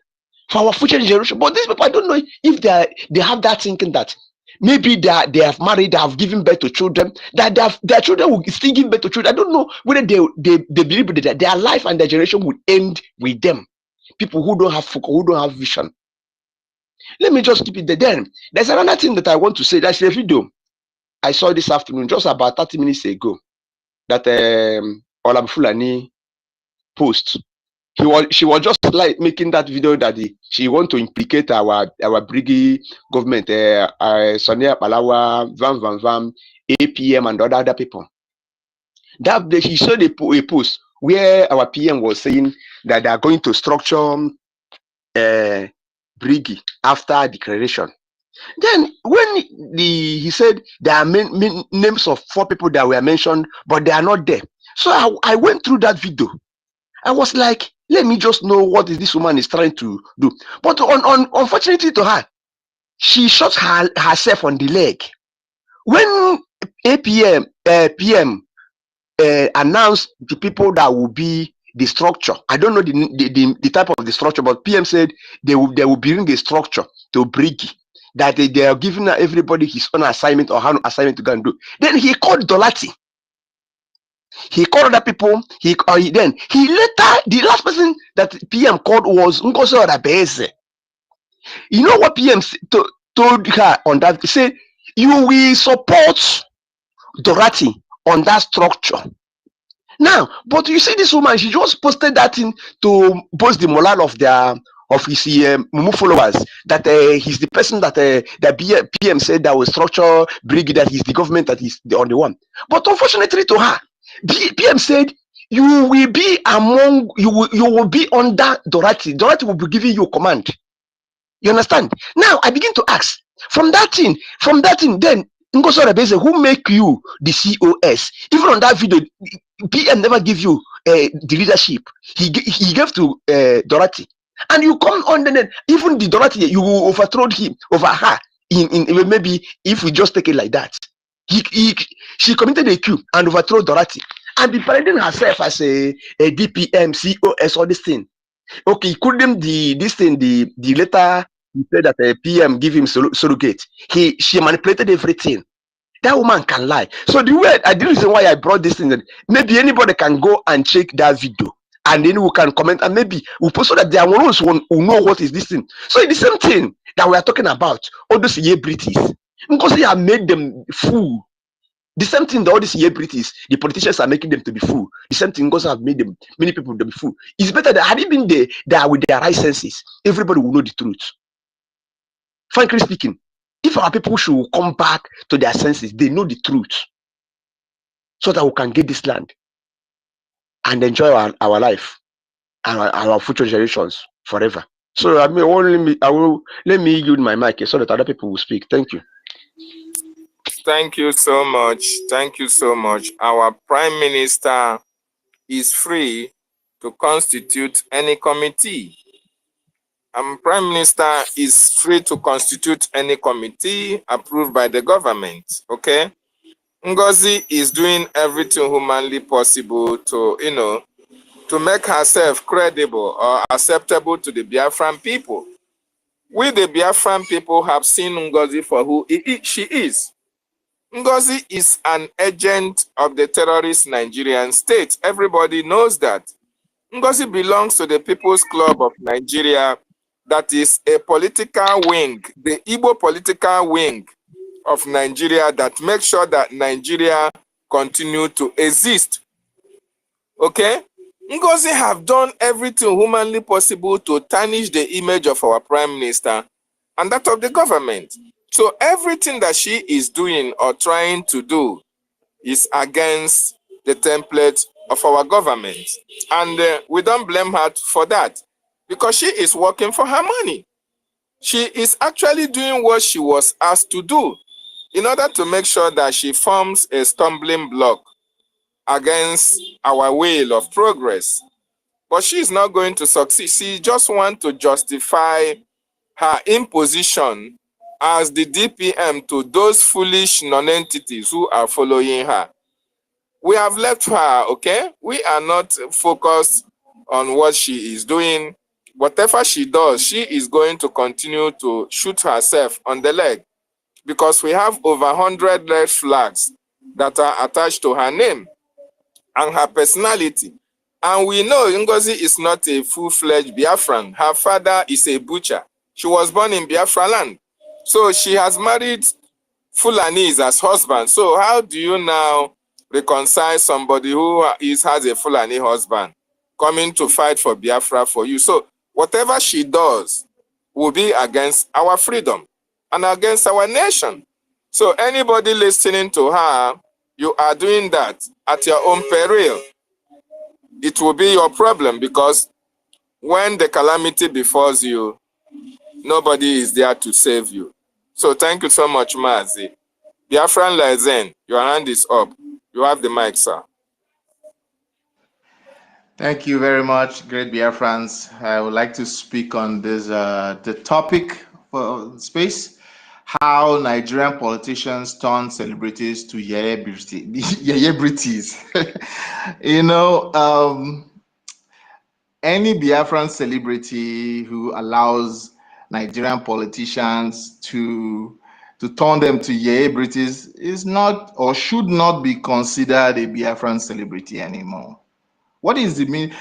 for our future generation. But these people, I don't know if they have that thinking that maybe they have married, they have given birth to children, that their children will still give birth to children. I don't know whether they believe that their life and their generation will end with them. People who don't have focus, who don't have vision. Let me just keep it there. Then there's another thing that I want to say. That's a video I saw this afternoon, just about 30 minutes ago, that Olam Fulani post. She was just like making that video that she want to implicate our BRGIE government, Sonia Palawa, Vam, APM, and other people. That day she showed a post where our PM was saying that they are going to structure BRGIE after declaration. Then when he said there are names of 4 people that were mentioned, but they are not there. So I went through that video. I was like, let me just know what this woman is trying to do. But unfortunately to her, she shot herself on the leg. When PM announced the people that will be the structure, I don't know the type of the structure, but PM said they will bring a structure to BRGIE, that they are giving everybody his own assignment or how assignment to go and do. Then he called Dolati. He called other people. He later, the last person that PM called was NGOZI Orabeze. You know what PM told her on that? He said, you will support Dorati on that structure. Now, but you see this woman, she just posted that thing to boost the morale of of his Mumu followers that he's the person that the PM said that will structure BRGIE, that he's the government, that he's the only one. But unfortunately to her, the PM said you will be among, you will be under Dorati. Dorati will be giving you command. You understand? Now I begin to ask, from that thing, then Ngozi Orebeze, who make you the COS? Even on that video, PM never give you the leadership. He gave to Dorati, and you come on then even the Dorati, you overthrow him over her. In maybe if we just take it like that, she committed a coup and overthrow Dorati, and be parading herself as a DPM, COS, all this thing. Okay, couldn't the letter he said that the PM give him surrogate. She manipulated everything. That woman can lie. So the reason why I brought this in, maybe anybody can go and check that video, and then we can comment, and maybe we post so that there are ones who know what is this thing. So it's the same thing that we are talking about. All those celebrities, because they have made them fool. The same thing that all these celebrities, the politicians are making them to be fool. The same thing also have made them, many people to be fool. It's better that had it been there with their right senses, everybody will know the truth. Frankly speaking, if our people should come back to their senses, they know the truth, so that we can get this land and enjoy our life and our future generations forever. So I mean, let me use my mic so that other people will speak. Thank you. Thank you so much. Thank you so much. Our Prime Minister is free to constitute any committee. Prime Minister is free to constitute any committee approved by the government. Okay? Ngozi is doing everything humanly possible to, to make herself credible or acceptable to the Biafran people. We, the Biafran people, have seen Ngozi for who she is. Ngozi is an agent of the terrorist Nigerian state. Everybody knows that. Ngozi belongs to the People's Club of Nigeria, that is a political wing, the Igbo political wing of Nigeria that makes sure that Nigeria continue to exist. Okay? Ngozi have done everything humanly possible to tarnish the image of our Prime Minister and that of the government. So everything that she is doing or trying to do is against the template of our government. And we don't blame her for that, because she is working for her money. She is actually doing what she was asked to do in order to make sure that she forms a stumbling block against our will of progress. But she is not going to succeed. She just wants to justify her imposition as the DPM to those foolish non-entities who are following her. We have left her, okay? We are not focused on what she is doing. Whatever she does, she is going to continue to shoot herself on the leg, because we have over 100 red flags that are attached to her name and her personality. And we know Ngozi is not a full-fledged Biafran. Her father is a butcher. She was born in Biafra land. So she has married Fulanis as husband. So how do you now reconcile somebody who has a Fulani husband coming to fight for Biafra for you? So whatever she does will be against our freedom and against our nation. So anybody listening to her, you are doing that at your own peril. It will be your problem, because when the calamity befalls you, nobody is there to save you. So thank you so much, Mazi. Biafran Lezen, your hand is up. You have the mic, sir. Thank you very much, great Biafrans. I would like to speak on this the topic for space: how Nigerian politicians turn celebrities to celebrities. You know, any Biafran celebrity who allows Nigerian politicians to turn them to celebrities is not or should not be considered a Biafran celebrity anymore. What is the meaning?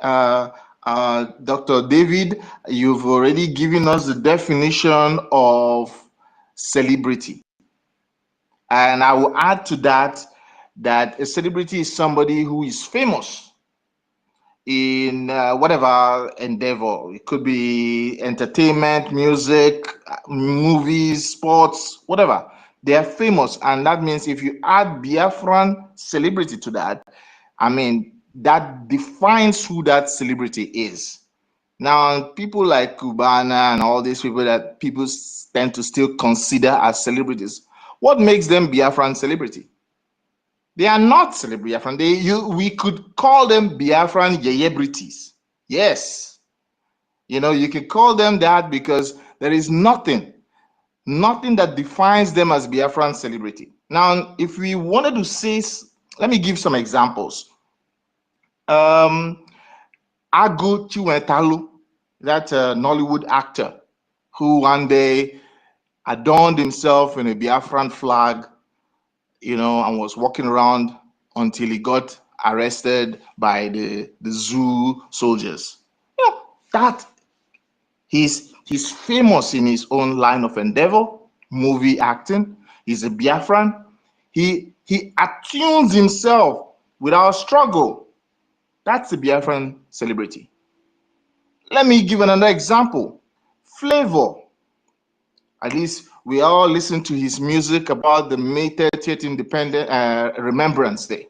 Dr. David, you've already given us the definition of celebrity. And I will add to that a celebrity is somebody who is famous. in whatever endeavor. It could be entertainment, music, movies, sports, whatever. They are famous, and that means if you add Biafran celebrity to that, I mean, that defines who that celebrity is. Now, people like Cubana and all these people that people tend to still consider as celebrities, what makes them Biafran celebrity? They are not Biafran. We could call them Biafran Yeyebrities. Yes. You know, you could call them that because there is nothing that defines them as Biafran celebrity. Now, if we wanted to say, let me give some examples. Agu Chiwetalu, that Nollywood actor who one day adorned himself in a Biafran flag, you know, and was walking around until he got arrested by the zoo soldiers. You know, that he's famous in his own line of endeavor, movie acting. He's a Biafran. He attunes himself without struggle. That's a Biafran celebrity. Let me give another example. Flavor. At least we all listen to his music about the May 30th Independent Remembrance Day.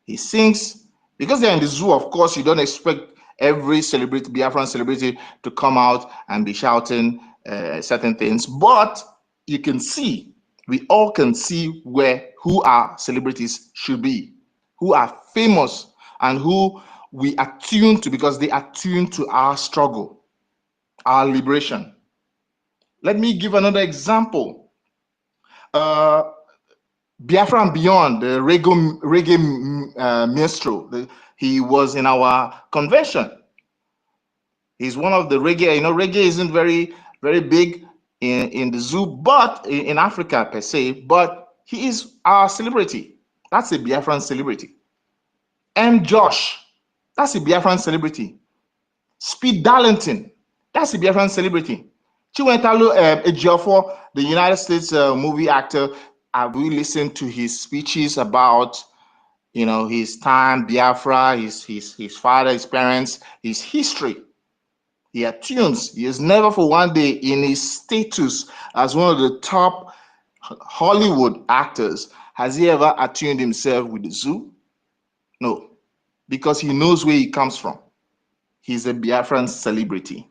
He sings, because they're in the zoo, of course, you don't expect every celebrity, Biafran celebrity, to come out and be shouting certain things. But you can see, we all can see who our celebrities should be, who are famous and who we attune to because they attune to our struggle, our liberation. Let me give another example. Biafra and Beyond, the reggae minstrel. He was in our convention. He's one of the reggae. You know, reggae isn't very big in the zoo, but in Africa per se. But he is our celebrity. That's a Biafran celebrity. M. Josh, that's a Biafran celebrity. Speed Darlington, that's a Biafran celebrity. Chiwetalu Ejiofor, the United States movie actor, have we listened to his speeches about, you know, his time, Biafra, his father, his parents, his history. He attunes. He is never for one day in his status as one of the top Hollywood actors. Has he ever attuned himself with the zoo? No, because he knows where he comes from. He's a Biafran celebrity.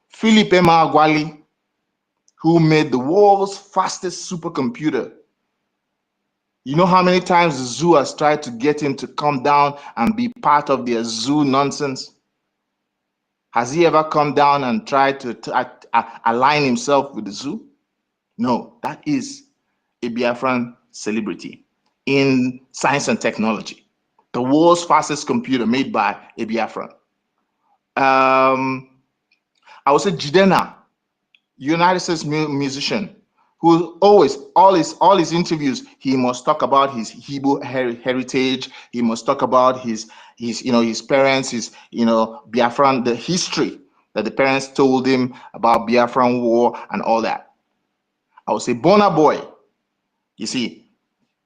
Philip Emeagwali, who made the world's fastest supercomputer. You know how many times the zoo has tried to get him to come down and be part of their zoo nonsense? Has he ever come down and tried to align himself with the zoo? No, that is a Biafran celebrity in science and technology. The world's fastest computer made by a Biafran. I would say Jidena, United States musician, who always, all his interviews, he must talk about his Igbo heritage. He must talk about his parents, his Biafran, the history that the parents told him about Biafran war and all that. I would say Burna Boy. You see,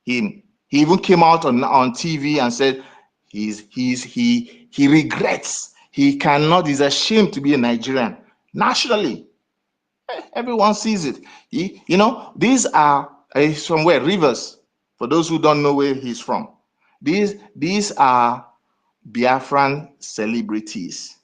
he even came out on TV and said he regrets, he cannot, he's ashamed to be a Nigerian nationally. Everyone sees it. These are somewhere Rivers. For those who don't know where he's from, these are Biafran celebrities.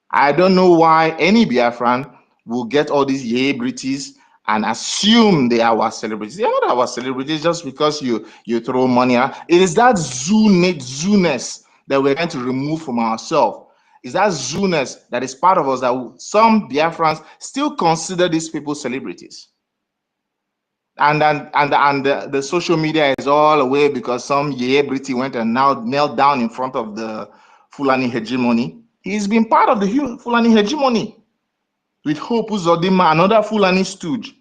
I don't know why any Biafran will get all these celebrities and assume they are our celebrities. They are not our celebrities just because you throw money out. It is that zoo-ness that we're trying to remove from ourselves. Is that zoo-ness that is part of us that some Biafrans still consider these people celebrities. And the social media is all away because some celebrity went and now knelt down in front of the Fulani hegemony. He's been part of the Fulani hegemony with Hope Uzodinma, another Fulani stooge.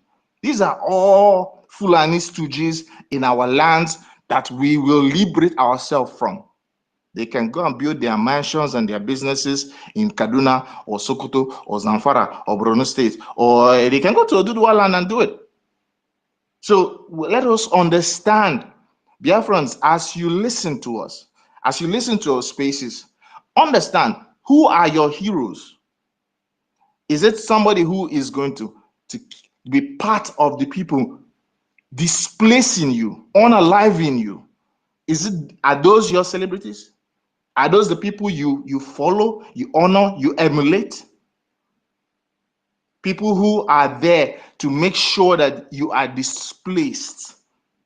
These are all Fulani stooges in our lands that we will liberate ourselves from. They can go and build their mansions and their businesses in Kaduna or Sokoto or Zamfara or Borno State, or they can go to Oduduwa land and do it. So let us understand, Biafrans, as you listen to us, as you listen to our spaces, Understand, who are your heroes? Is it somebody who is going to be part of the people displacing you, unaliving you? Are those your celebrities? Are those the people you follow, you honor, you emulate? People who are there to make sure that you are displaced.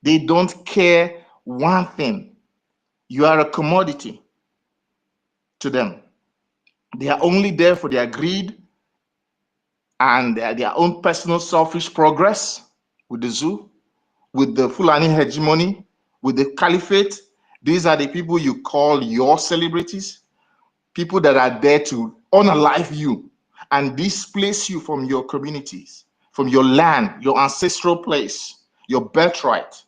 They don't care one thing. You are a commodity to them. They are only there for their greed and their own personal selfish progress with the zoo, with the Fulani hegemony, with the caliphate. These are the people you call your celebrities, people that are there to unalive you and displace you from your communities, from your land, your ancestral place, your birthright.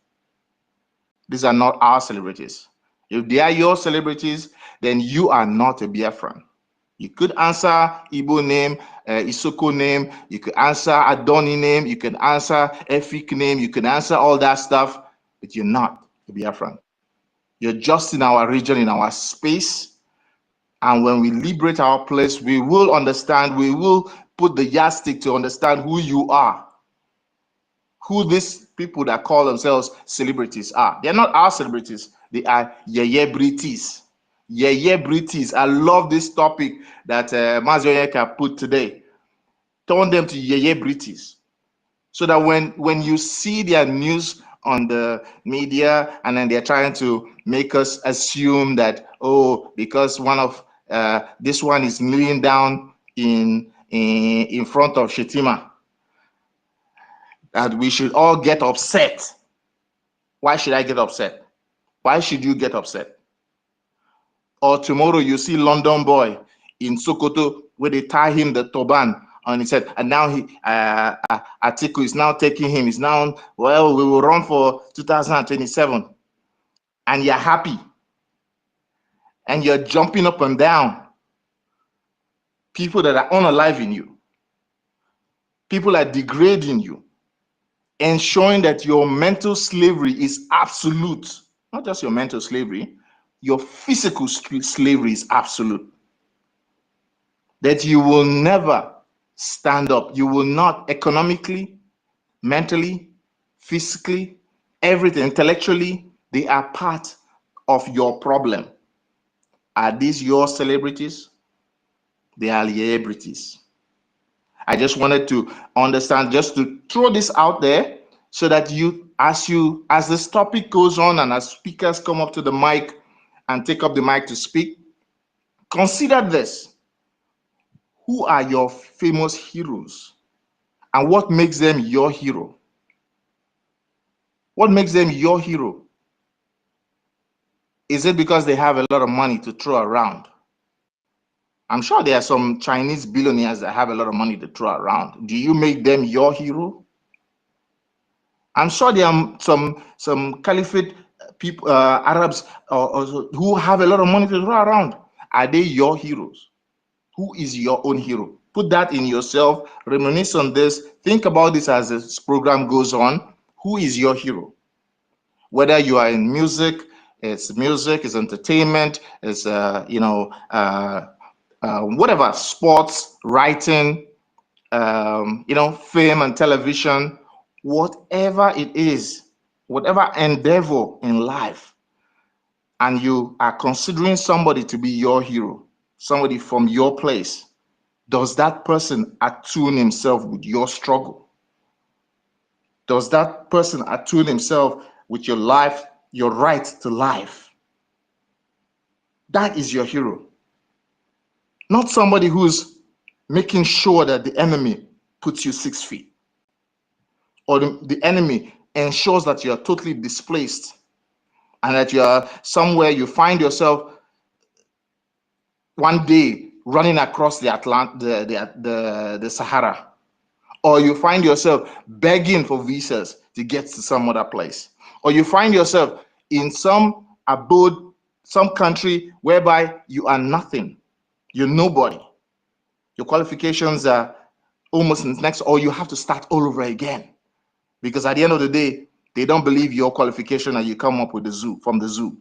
These are not our celebrities. If they are your celebrities, then you are not a Biafran. You could answer Igbo name, Isoko name, you could answer Adoni name, you can answer EFIK name, you can answer all that stuff, but you're not a Biafran. You're just in our region, in our space. And when we liberate our place, we will understand, we will put the yardstick to understand who you are, who these people that call themselves celebrities are. They're not our celebrities, they are Yeye-Britis. Yeye-Britis. I love this topic that Mazioyeka put today. Turn them to Yeye-Britis. So that when you see their news on the media and then they're trying to make us assume that, oh, because one of this one is kneeling down in front of Shetima, that we should all get upset. Why should I get upset? Why should you get upset? Or tomorrow you see London boy in Sokoto where they tie him the turban and he said, and now Atiku is now taking him. He's now, well, we will run for 2027. And you're happy. And you're jumping up and down. People that are unaliving you. People are degrading you. Ensuring that your mental slavery is absolute. Not just your mental slavery, your physical slavery is absolute. That you will never stand up. You will not economically, mentally, physically, everything, intellectually, they are part of your problem. Are these your celebrities? They are celebrities. I just wanted to understand, just to throw this out there so that as this topic goes on and as speakers come up to the mic and take up the mic to speak, consider this. Who are your famous heroes? And what makes them your hero? What makes them your hero? Is it because they have a lot of money to throw around? I'm sure there are some Chinese billionaires that have a lot of money to throw around. Do you make them your hero? I'm sure there are some caliphate people, Arabs, who have a lot of money to throw around. Are they your heroes? Who is your own hero? Put that in yourself, reminisce on this, think about this as this program goes on. Who is your hero? Whether you are in music, it's entertainment, it's whatever, sports, writing, film and television, whatever it is, whatever endeavor in life, and you are considering somebody to be your hero, somebody from your place, does that person attune himself with your struggle? Does that person attune himself with your life, your right to life? That is your hero. Not somebody who's making sure that the enemy puts you 6 feet, or the enemy ensures that you are totally displaced and that you are somewhere, you find yourself one day running across the Sahara, or you find yourself begging for visas to get to some other place, or you find yourself in some abode, some country whereby you are nothing, you're nobody, your qualifications are almost next, or you have to start all over again, because at the end of the day, they don't believe your qualification and you come up with the zoo from the zoo.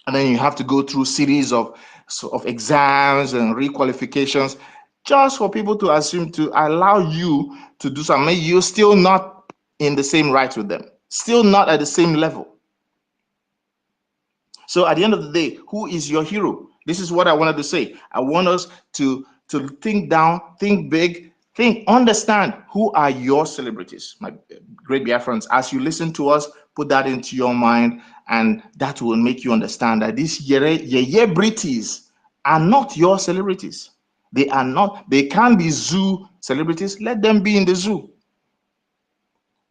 and then you have to go through series of exams and requalifications just for people to assume to allow you to do something. You're still not in the same right with them, still not at the same level. So at the end of the day, who is your hero? This is what I wanted to say. I want us to think down, think big, understand who are your celebrities, my great Biafrans. As you listen to us, put that into your mind, and that will make you understand that these Britis are not your celebrities. They are not, they can be zoo celebrities, let them be in the zoo.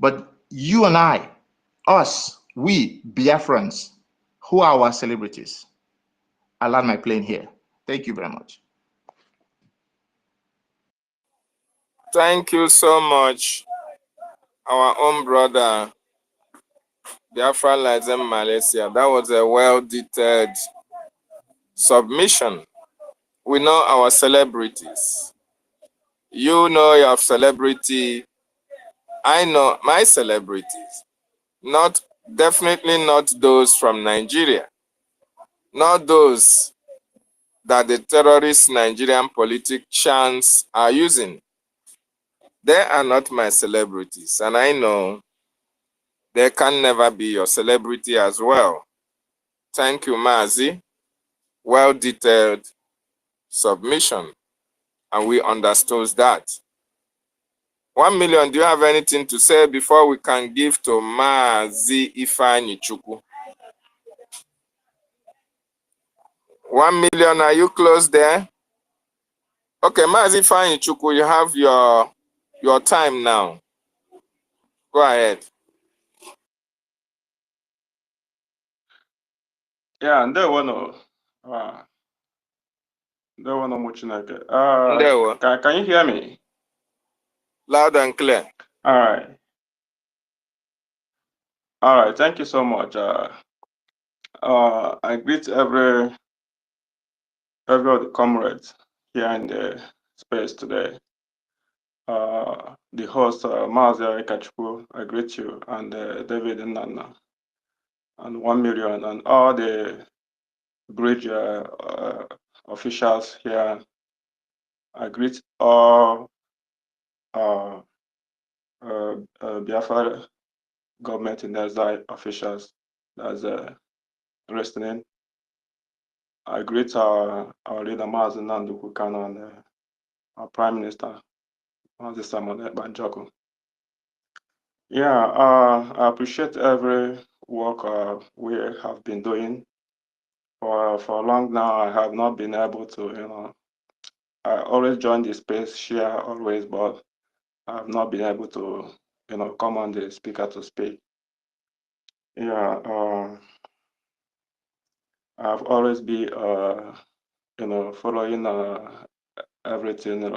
But you and I, us, we Biafrans, who are our celebrities? I'll land my plane here. Thank you very much. Thank you so much, our own brother, Biafra Lives in Malaysia. That was a well-detailed submission. We know our celebrities. You know your celebrity. I know my celebrities. Definitely not those from Nigeria. Not those that the terrorist Nigerian politicians are using. They are not my celebrities, and I know they can never be your celebrity as well. Thank you, Mazi. Well-detailed submission, and we understood that. 1 million, do you have anything to say before we can give to Mazi Ifeanyi-Chukwu? 1 million, are you close there? Okay, Mazi Ifeanyi-Chukwu, you have your time now. Go ahead. Yeah, ndewo no. Ndewo no Muchineke. Ndewo. Can you hear me? Loud and clear. All right. All right. Thank you so much. I greet every of the comrades here in the space today. The host, Mazia Ikachukwu, I greet you, and David and Nana, and 1 million, and all the bridge officials here. I greet all Biafra government in exile officials that's listening. I greet our leader, Mazi Nanduku Kano, and our Prime Minister, Mazi Simon Banjoko. Yeah, I appreciate every work we have been doing. For long now, I have not been able to, I always join the space, share always, but I have not been able to, come on the speaker to speak. Yeah, I've always been, following everything,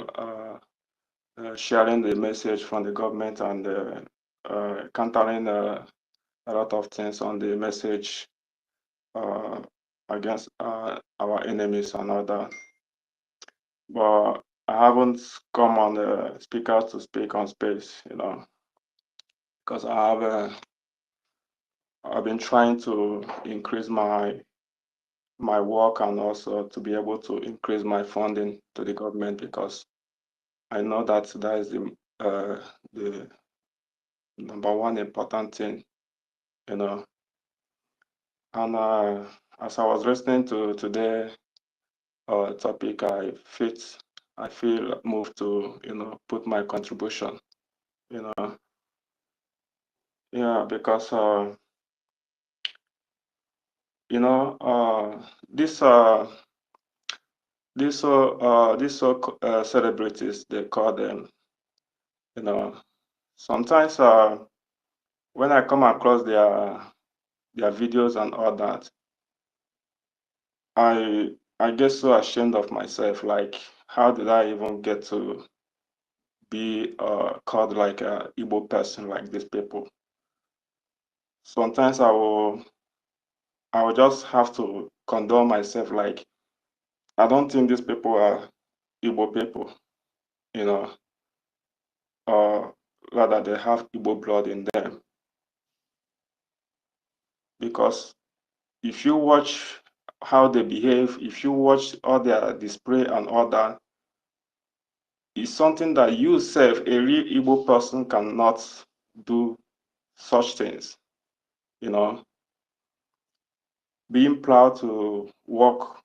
sharing the message from the government, and countering a lot of things on the message against our enemies and all that. But I haven't come on the speaker to speak on space, because I've been trying to increase my work, and also to be able to increase my funding to the government, because I know that that is the number one important thing, And as I was listening to today's topic, I feel moved to put my contribution, yeah, because these celebrities, they call them, sometimes when I come across their videos and all that, I get so ashamed of myself. Like, how did I even get to be called like a Igbo person like these people? Sometimes I will just have to condone myself. Like, I don't think these people are Igbo people, or rather they have Igbo blood in them. Because if you watch how they behave, if you watch all their display and all that, it's something that you self, a real Igbo person, cannot do such things. You know, being proud to walk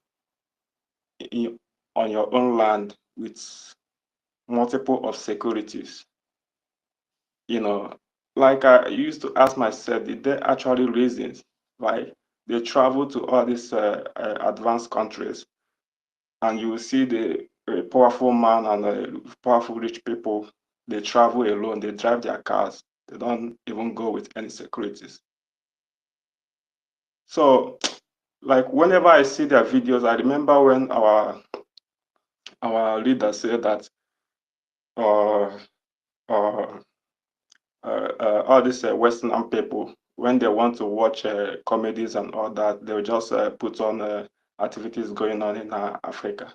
on your own land with multiple of securities. You know, like I used to ask myself, did there actually reasons why they travel to all these advanced countries, and you will see the powerful man and powerful rich people, they travel alone, they drive their cars, they don't even go with any securities. So, like whenever I see their videos, I remember when our leader said that all these Western people, when they want to watch comedies and all that, they'll just put on activities going on in Africa.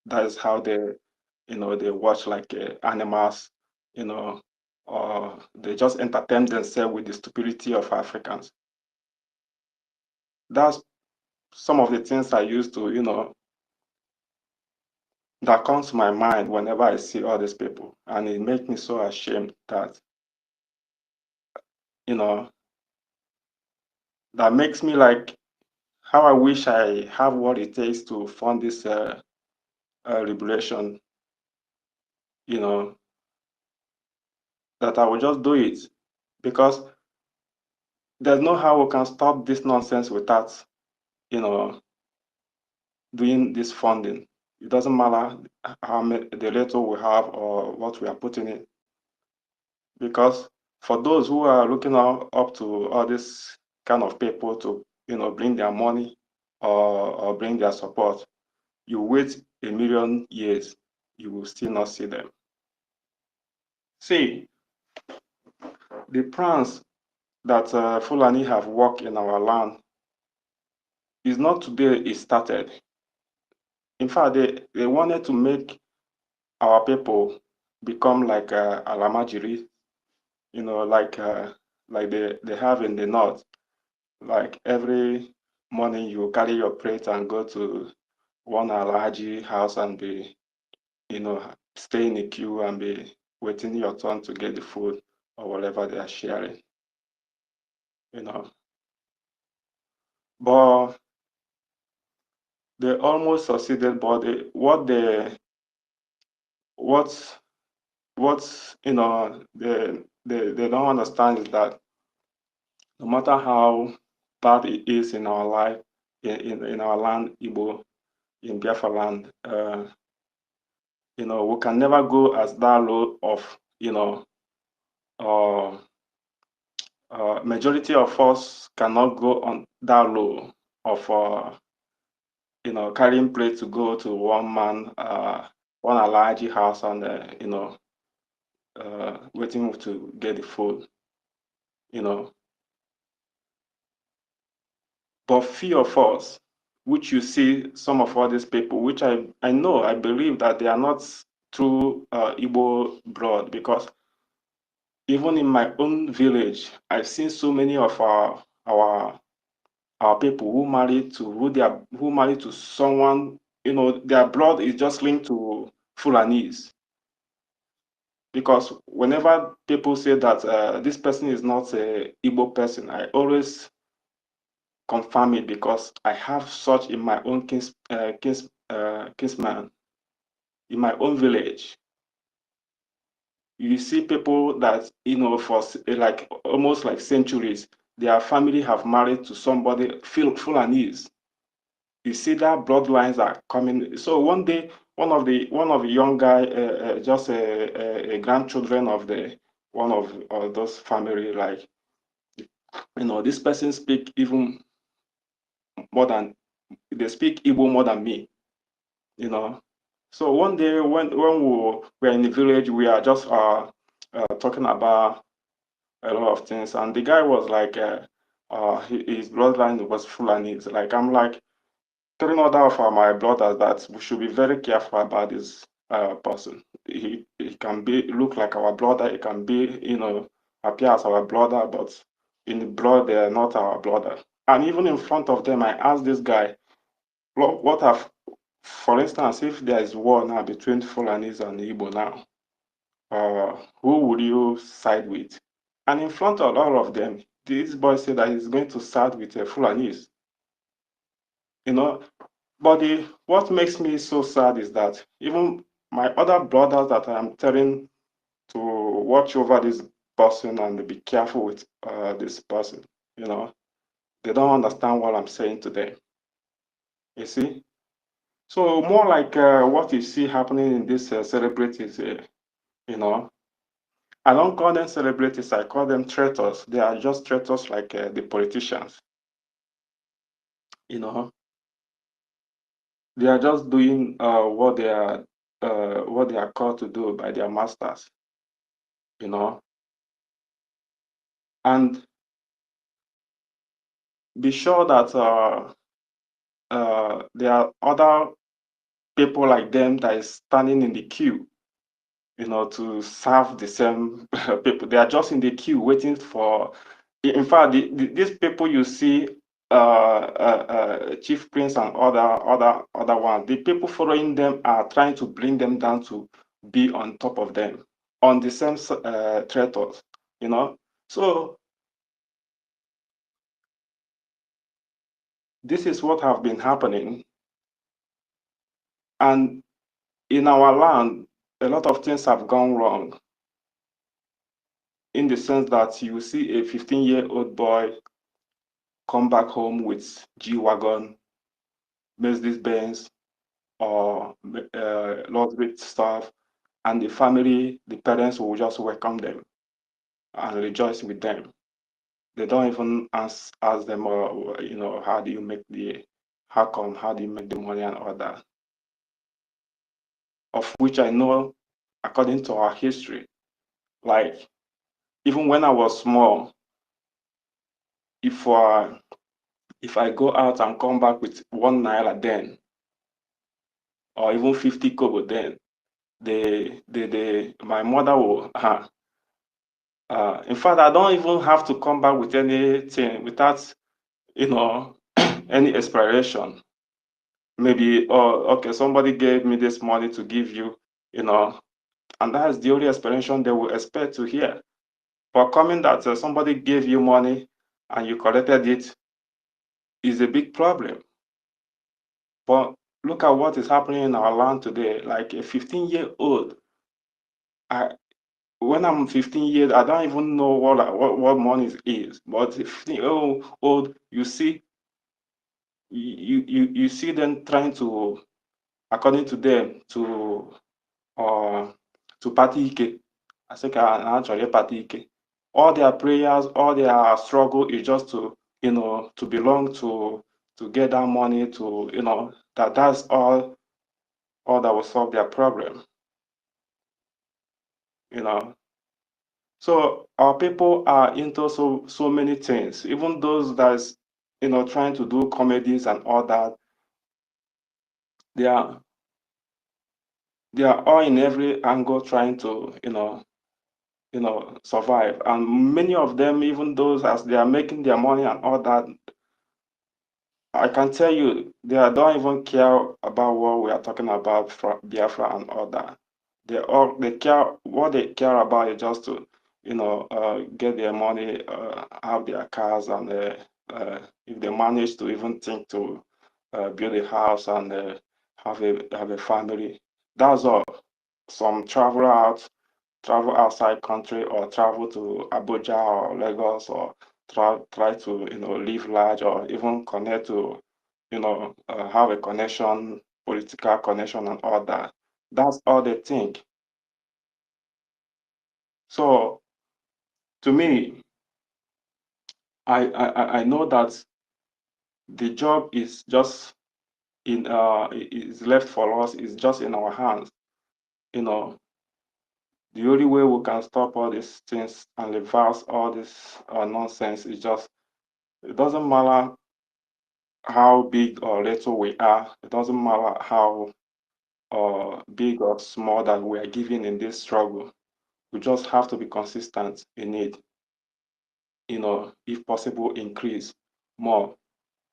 That is how they, they watch like animals, or they just entertain themselves with the stupidity of Africans. That's some of the things I used to, that comes to my mind whenever I see all these people, and it makes me so ashamed that, that makes me like, how I wish I have what it takes to fund this liberation, that I will just do it, because there's no how we can stop this nonsense without, doing this funding. It doesn't matter how many, the little we have or what we are putting in, because for those who are looking up to all this kind of people to, bring their money or bring their support, you wait a million years, you will still not see them. See, the plans that Fulani have worked in our land is not today it started. In fact, they wanted to make our people become like Alamajiri, like they have in the north. Like every morning you carry your plate and go to one Alhaji house and be, stay in the queue and be waiting your turn to get the food or whatever they are sharing, But they almost succeeded, but they don't understand is that no matter how bad it is in our life, in our land, Igbo, in Biafra land, we can never go as that low of, majority of us cannot go on that low of, carrying plate to go to one man, one Alhaji house and, waiting to get the food, But few of us, which you see some of all these people, which I know, I believe that they are not true Igbo blood, because even in my own village, I've seen so many of our people who married to someone, their blood is just linked to Fulanese. Because whenever people say that this person is not a Igbo person, I always confirm it, because I have such in my own kinsman, in my own village. You see people that, for like almost like centuries, their family have married to somebody Fulanese. You see that bloodlines are coming. So one day, one of the young guy, just a grandchildren of the one of those family, like, this person speak even more than, they speak Igbo more than me, So one day when we were in the village, we are just talking about a lot of things, and the guy was like, his bloodline was Fulanese. Like, I'm like telling other of my brothers that we should be very careful about this person. He can look like our brother. He can be, appear as our brother, but in the blood they are not our brother. And even in front of them, I asked this guy, what have, for instance, if there is war now between Fulanis and Igbo now, who would you side with? And in front of all of them, this boy said that he's going to side with the Fulanis. You know, but what makes me so sad is that even my other brothers that I'm telling to watch over this person and be careful with this person, you know, they don't understand what I'm saying to them. You see? So more like what you see happening in these celebrities, you know, I don't call them celebrities, I call them traitors. They are just traitors like the politicians, you know. They are just doing what they are called to do by their masters, you know. And be sure that there are other people like them that is standing in the queue, you know, to serve the same people. They are just in the queue waiting for. In fact, these people you see, Chief Prince and other ones, the people following them are trying to bring them down to be on top of them, on the same traitors, you know. So this is what have been happening, and in our land, a lot of things have gone wrong. In the sense that you see a 15-year-old boy come back home with G-Wagon, Mercedes-Benz, or luxury stuff, and the family, the parents will just welcome them and rejoice with them. They don't even ask them, you know, how do you make how do you make the money and all that. Of which I know, according to our history, like even when I was small, if I go out and come back with 1 naira then, or even 50 kobo then, my mother will, in fact, I don't even have to come back with anything without, you know, any expiration. Maybe, oh, okay, somebody gave me this money to give you, you know, and that is the only explanation they will expect to hear. For coming that somebody gave you money and you collected it is a big problem. But look at what is happening in our land today. Like a 15-year-old, when I'm 15 years, I don't even know what money is. But 15-year-old, you see, you see them trying to, according to them, to party Ike. I think actually party Ike. All their prayers, all their struggle is just to, you know, to belong to get that money, to, you know, that's all that will solve their problem, you know. So our people are into so many things, even those that's, you know, trying to do comedies and all that. They are all in every angle trying to, you know, survive. And many of them, even those as they are making their money and all that, I can tell you, they don't even care about what we are talking about from Biafra and all that. They care, what they care about is just to, you know, get their money, have their cars, and if they manage to even think to build a house and have a family, that's all. Some travel outside country, or travel to Abuja or Lagos, or try to, you know, live large, or even connect to, you know, have a connection, political connection and all that. That's all they think. So to me, I know that the job is just is left for us, is just in our hands. You know, the only way we can stop all these things and reverse all this nonsense is just, it doesn't matter how big or little we are. It doesn't matter how big or small that we are giving in this struggle. We just have to be consistent in it. You know, if possible, increase more.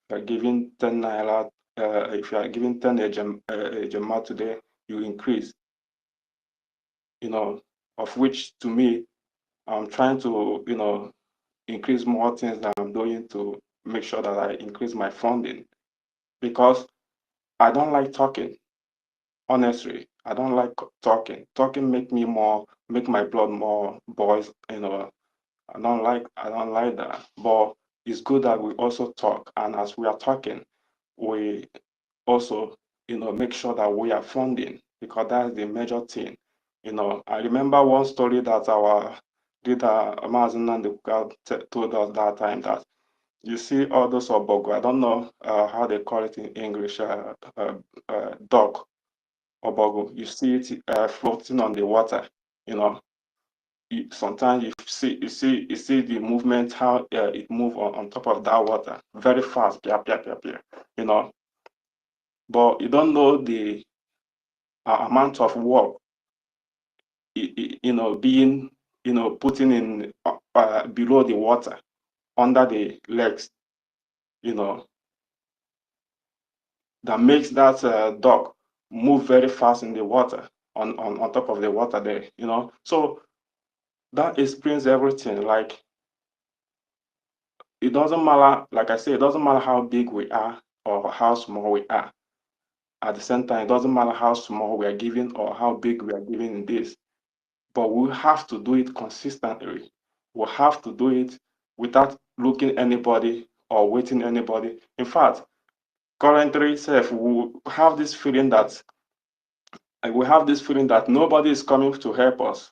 You're giving 10 naira if you are giving 10 Ejema today, you increase, you know, of which to me, I'm trying to, you know, increase more things that I'm doing to make sure that I increase my funding, because I don't like talking. Honestly, I don't like talking. Talking make my blood more boils, you know. I don't like that. But it's good that we also talk, and as we are talking, we also, you know, make sure that we are funding, because that's the major thing. You know, I remember one story that our leader Mazen told us that time, that you see all those obogo, I don't know how they call it in English, dog obogo. You see it floating on the water. You know, sometimes you see the movement, how it move on top of that water very fast, you know. But you don't know the amount of work, you know, being, you know, putting in below the water, under the legs, you know, that makes that dog move very fast in the water, on top of the water there, you know. So that explains everything. Like, it doesn't matter, like I say, it doesn't matter how big we are or how small we are. At the same time, it doesn't matter how small we are giving or how big we are giving in this, but we have to do it consistently. We have to do it without looking anybody or waiting anybody. In fact, currently, we have this feeling that nobody is coming to help us.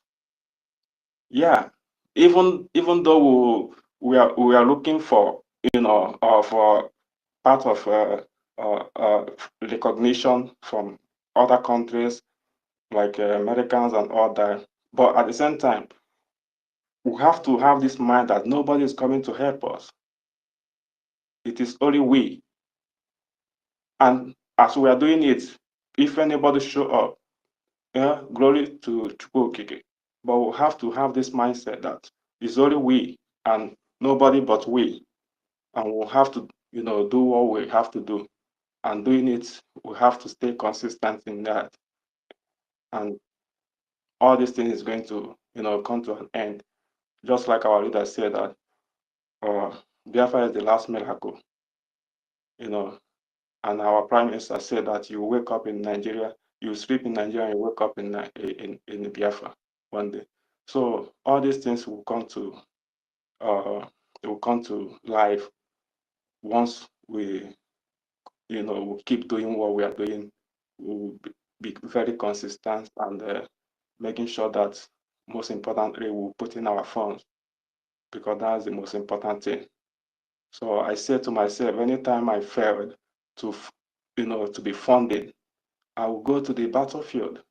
Yeah, even though we are looking for, you know, for part of recognition from other countries like Americans and all that, but at the same time, we have to have this mind that nobody is coming to help us. It is only we. And as we are doing it, if anybody show up, yeah, glory to Chukwokike. But we have to have this mindset that it's only we and nobody but we. And we'll have to, you know, do what we have to do. And doing it, we have to stay consistent in that. And all this thing is going to, you know, come to an end. Just like our leader said that Biafra is the last miracle, you know. And our prime minister said that you wake up in Nigeria, you sleep in Nigeria, and you wake up in Biafra one day. So all these things will come to life once we, you know, we keep doing what we are doing. We'll be very consistent, and making sure that, most importantly, we'll put in our funds, because that's the most important thing. So I said to myself, anytime I failed to, you know, to be funded, I will go to the battlefield,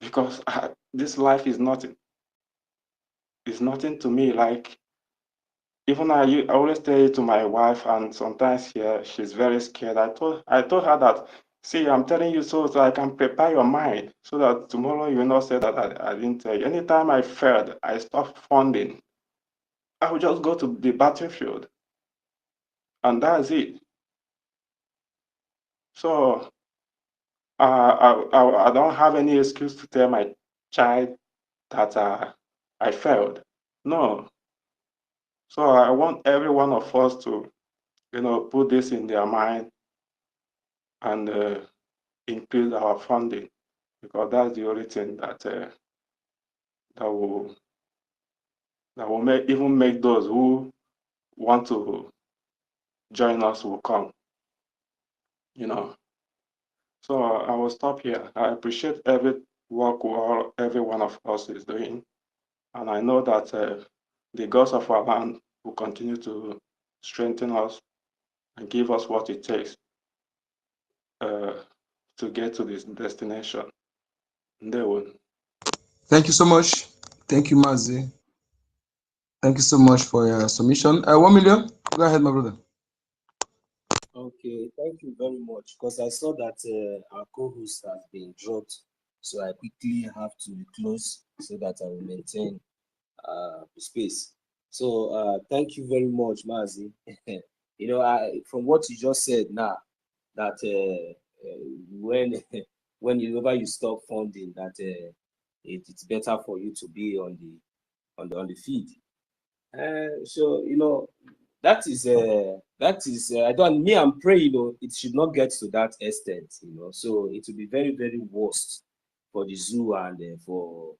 because this life is nothing. It's nothing to me. Like, even I always tell it to my wife, and sometimes here she's very scared. I told her that, see, I'm telling you so I can prepare your mind, so that tomorrow you will not say that I didn't tell you. Anytime I failed, I stopped funding, I will just go to the battlefield, and that's it. So I don't have any excuse to tell my child that I failed. No. So I want every one of us to, you know, put this in their mind, and increase our funding, because that's the only thing that will make those who want to join us will come. You know. So I will stop here. I appreciate every work every one of us is doing, and I know that the gods of our land will continue to strengthen us and give us what it takes to get to this destination. Ndewo. Thank you so much. Thank you, Mazi. Thank you so much for your submission. 1 million. Go ahead, my brother. Okay, thank you very much. Because I saw that our co-host has been dropped, so I quickly have to close so that I will maintain the space. So thank you very much, Mazi. You know, from what you just said now, that when whenever you stop funding, that it's better for you to be on the field. So that is I don't me I'm praying it should not get to that extent, so it will be very, very worst for the zoo and for